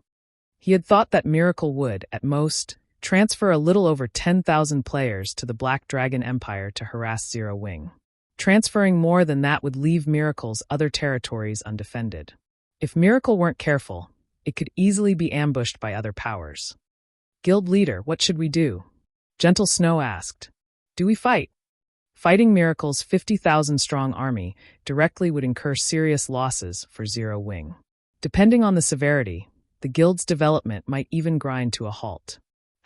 He had thought that Miracle would, at most, transfer a little over 10,000 players to the Black Dragon Empire to harass Zero Wing. Transferring more than that would leave Miracle's other territories undefended. If Miracle weren't careful, it could easily be ambushed by other powers. Guild leader, what should we do? Gentle Snow asked. Do we fight? Fighting Miracle's 50,000-strong army directly would incur serious losses for Zero Wing. Depending on the severity, the guild's development might even grind to a halt.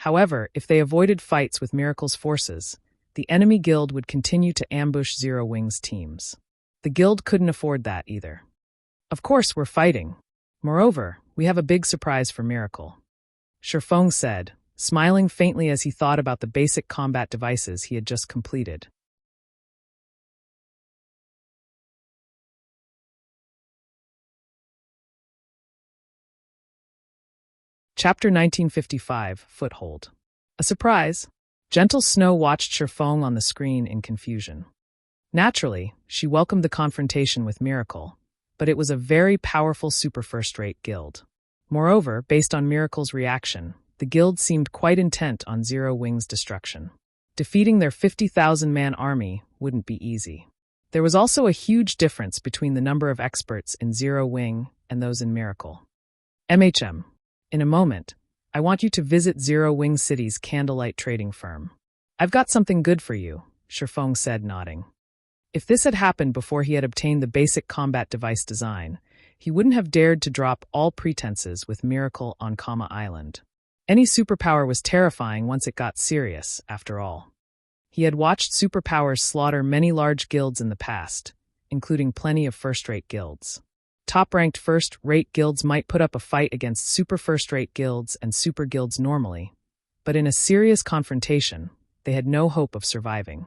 However, if they avoided fights with Miracle's forces, the enemy guild would continue to ambush Zero Wing's teams. The guild couldn't afford that either. Of course, we're fighting. Moreover, we have a big surprise for Miracle. Feng said, smiling faintly as he thought about the basic combat devices he had just completed. Chapter 1955, Foothold. A surprise. Gentle Snow watched Feng on the screen in confusion. Naturally, she welcomed the confrontation with Miracle, but it was a very powerful super first-rate guild. Moreover, based on Miracle's reaction, the guild seemed quite intent on Zero Wing's destruction. Defeating their 50,000-man army wouldn't be easy. There was also a huge difference between the number of experts in Zero Wing and those in Miracle. MHM. In a moment, I want you to visit Zero Wing City's candlelight trading firm. I've got something good for you, Feng said, nodding. If this had happened before he had obtained the basic combat device design, he wouldn't have dared to drop all pretenses with Miracle on Kama Island. Any superpower was terrifying once it got serious, after all. He had watched superpowers slaughter many large guilds in the past, including plenty of first-rate guilds. Top-ranked first-rate guilds might put up a fight against super first-rate guilds and super guilds normally, but in a serious confrontation, they had no hope of surviving.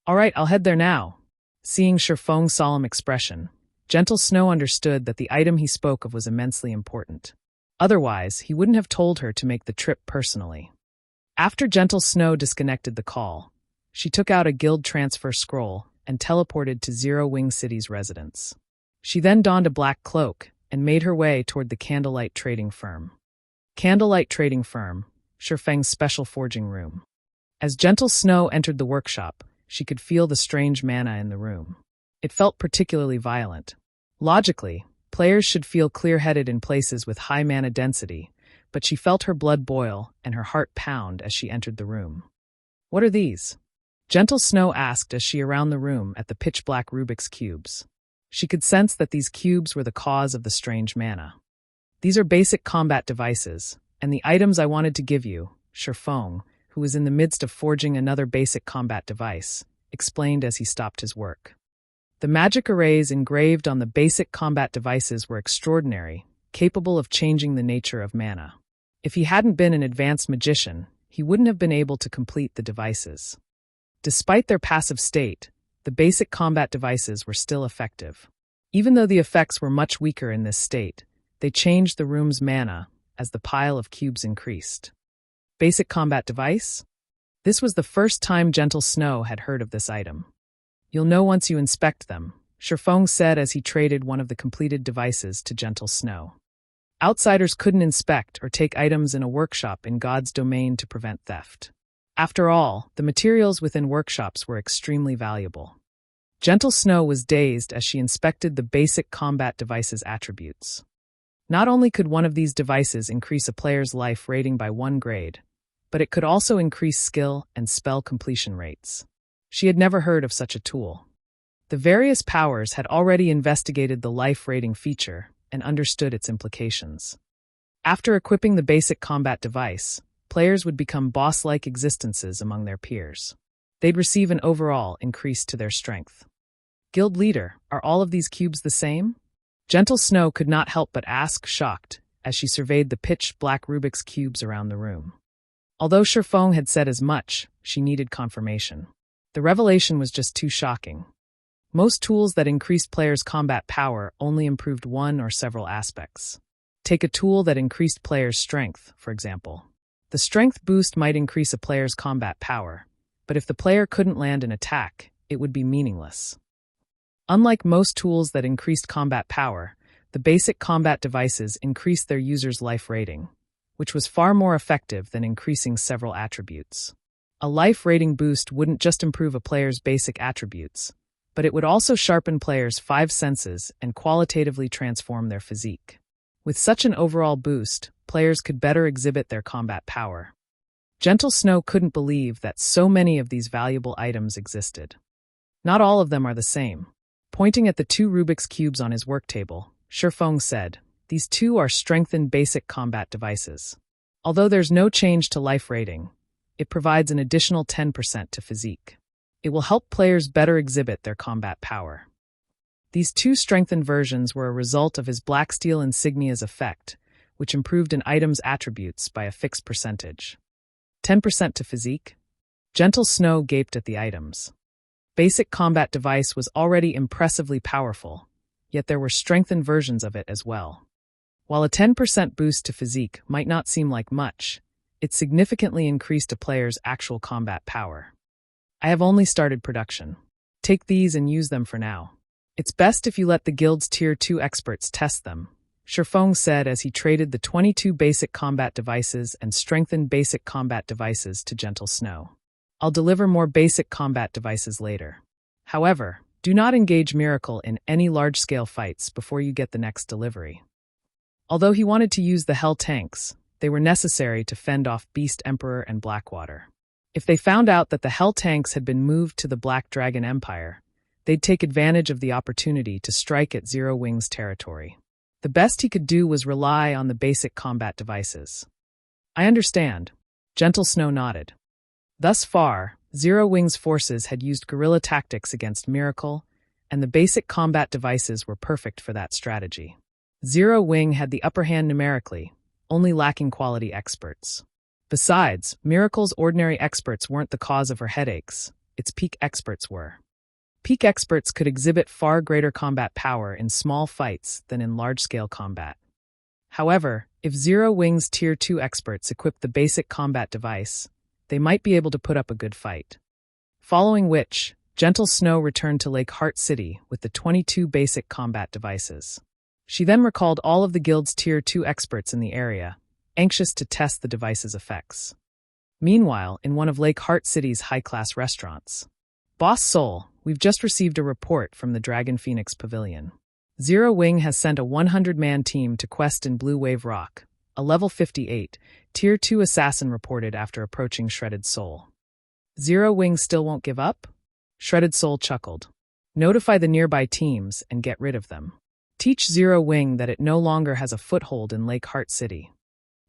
All right, I'll head there now. Seeing Feng's solemn expression, Gentle Snow understood that the item he spoke of was immensely important. Otherwise, he wouldn't have told her to make the trip personally. After Gentle Snow disconnected the call, she took out a guild transfer scroll and teleported to Zero Wing City's residence. She then donned a black cloak and made her way toward the candlelight trading firm. Candlelight trading firm, Feng's special forging room. As Gentle Snow entered the workshop, she could feel the strange mana in the room. It felt particularly violent. Logically, players should feel clear-headed in places with high mana density, but she felt her blood boil and her heart pound as she entered the room. "What are these?" Gentle Snow asked as she around the room at the pitch-black Rubik's cubes. She could sense that these cubes were the cause of the strange mana. "These are basic combat devices, and the items I wanted to give you," Feng, who was in the midst of forging another basic combat device, explained as he stopped his work. The magic arrays engraved on the basic combat devices were extraordinary, capable of changing the nature of mana. If he hadn't been an advanced magician, he wouldn't have been able to complete the devices. Despite their passive state, the basic combat devices were still effective. Even though the effects were much weaker in this state, they changed the room's mana as the pile of cubes increased. Basic combat device? This was the first time Gentle Snow had heard of this item. "You'll know once you inspect them," Feng said as he traded one of the completed devices to Gentle Snow. Outsiders couldn't inspect or take items in a workshop in God's domain to prevent theft. After all, the materials within workshops were extremely valuable. Gentle Snow was dazed as she inspected the basic combat device's attributes. Not only could one of these devices increase a player's life rating by 1 grade, but it could also increase skill and spell completion rates. She had never heard of such a tool. The various powers had already investigated the life rating feature and understood its implications. After equipping the basic combat device, players would become boss-like existences among their peers. They'd receive an overall increase to their strength. "Guild leader, are all of these cubes the same?" Gentle Snow could not help but ask, shocked, as she surveyed the pitch-black Rubik's cubes around the room. Although Feng had said as much, she needed confirmation. The revelation was just too shocking. Most tools that increased players' combat power only improved one or several aspects. Take a tool that increased players' strength, for example. The strength boost might increase a player's combat power, but if the player couldn't land an attack, it would be meaningless. Unlike most tools that increased combat power, the basic combat devices increased their user's life rating, which was far more effective than increasing several attributes. A life rating boost wouldn't just improve a player's basic attributes, but it would also sharpen players' 5 senses and qualitatively transform their physique. With such an overall boost, players could better exhibit their combat power. Gentle Snow couldn't believe that so many of these valuable items existed. Not all of them are the same. Pointing at the 2 Rubik's cubes on his work table, Feng said, "These 2 are strengthened basic combat devices. Although there's no change to life rating, it provides an additional 10% to physique. It will help players better exhibit their combat power." These 2 strengthened versions were a result of his Black Steel Insignia's effect, which improved an item's attributes by a fixed percentage. 10% to physique? Gentle Snow gaped at the items. Basic combat device was already impressively powerful, yet there were strengthened versions of it as well. While a 10% boost to physique might not seem like much, it significantly increased a player's actual combat power. "I have only started production. Take these and use them for now. It's best if you let the guild's Tier 2 experts test them," Feng said as he traded the 22 basic combat devices and strengthened basic combat devices to Gentle Snow. "I'll deliver more basic combat devices later. However, do not engage Miracle in any large-scale fights before you get the next delivery." Although he wanted to use the Hell tanks, they were necessary to fend off Beast Emperor and Blackwater. If they found out that the Hell tanks had been moved to the Black Dragon Empire, they'd take advantage of the opportunity to strike at Zero Wing's territory. The best he could do was rely on the basic combat devices. "I understand," Gentle Snow nodded. Thus far, Zero Wing's forces had used guerrilla tactics against Miracle, and the basic combat devices were perfect for that strategy. Zero Wing had the upper hand numerically, only lacking quality experts. Besides, Miracle's ordinary experts weren't the cause of her headaches, its peak experts were. Peak experts could exhibit far greater combat power in small fights than in large-scale combat. However, if Zero Wing's Tier 2 experts equipped the basic combat device, they might be able to put up a good fight. Following which, Gentle Snow returned to Lake Heart City with the 22 basic combat devices. She then recalled all of the guild's Tier 2 experts in the area, anxious to test the device's effects. Meanwhile, in one of Lake Heart City's high-class restaurants, Boss Soul, we've just received a report from the Dragon Phoenix Pavilion. Zero Wing has sent a 100-man team to quest in Blue Wave Rock, a level 58, Tier 2 assassin reported after approaching Shredded Soul. Zero Wing still won't give up? Shredded Soul chuckled. Notify the nearby teams and get rid of them. Teach Zero Wing that it no longer has a foothold in Lake Heart City.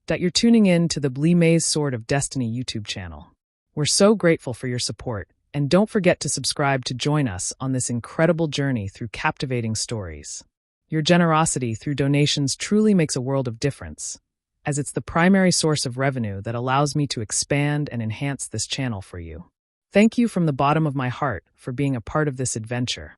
That you're tuning in to the Blee Maze Sword of Destiny YouTube channel. We're so grateful for your support, and don't forget to subscribe to join us on this incredible journey through captivating stories. Your generosity through donations truly makes a world of difference, as it's the primary source of revenue that allows me to expand and enhance this channel for you. Thank you from the bottom of my heart for being a part of this adventure.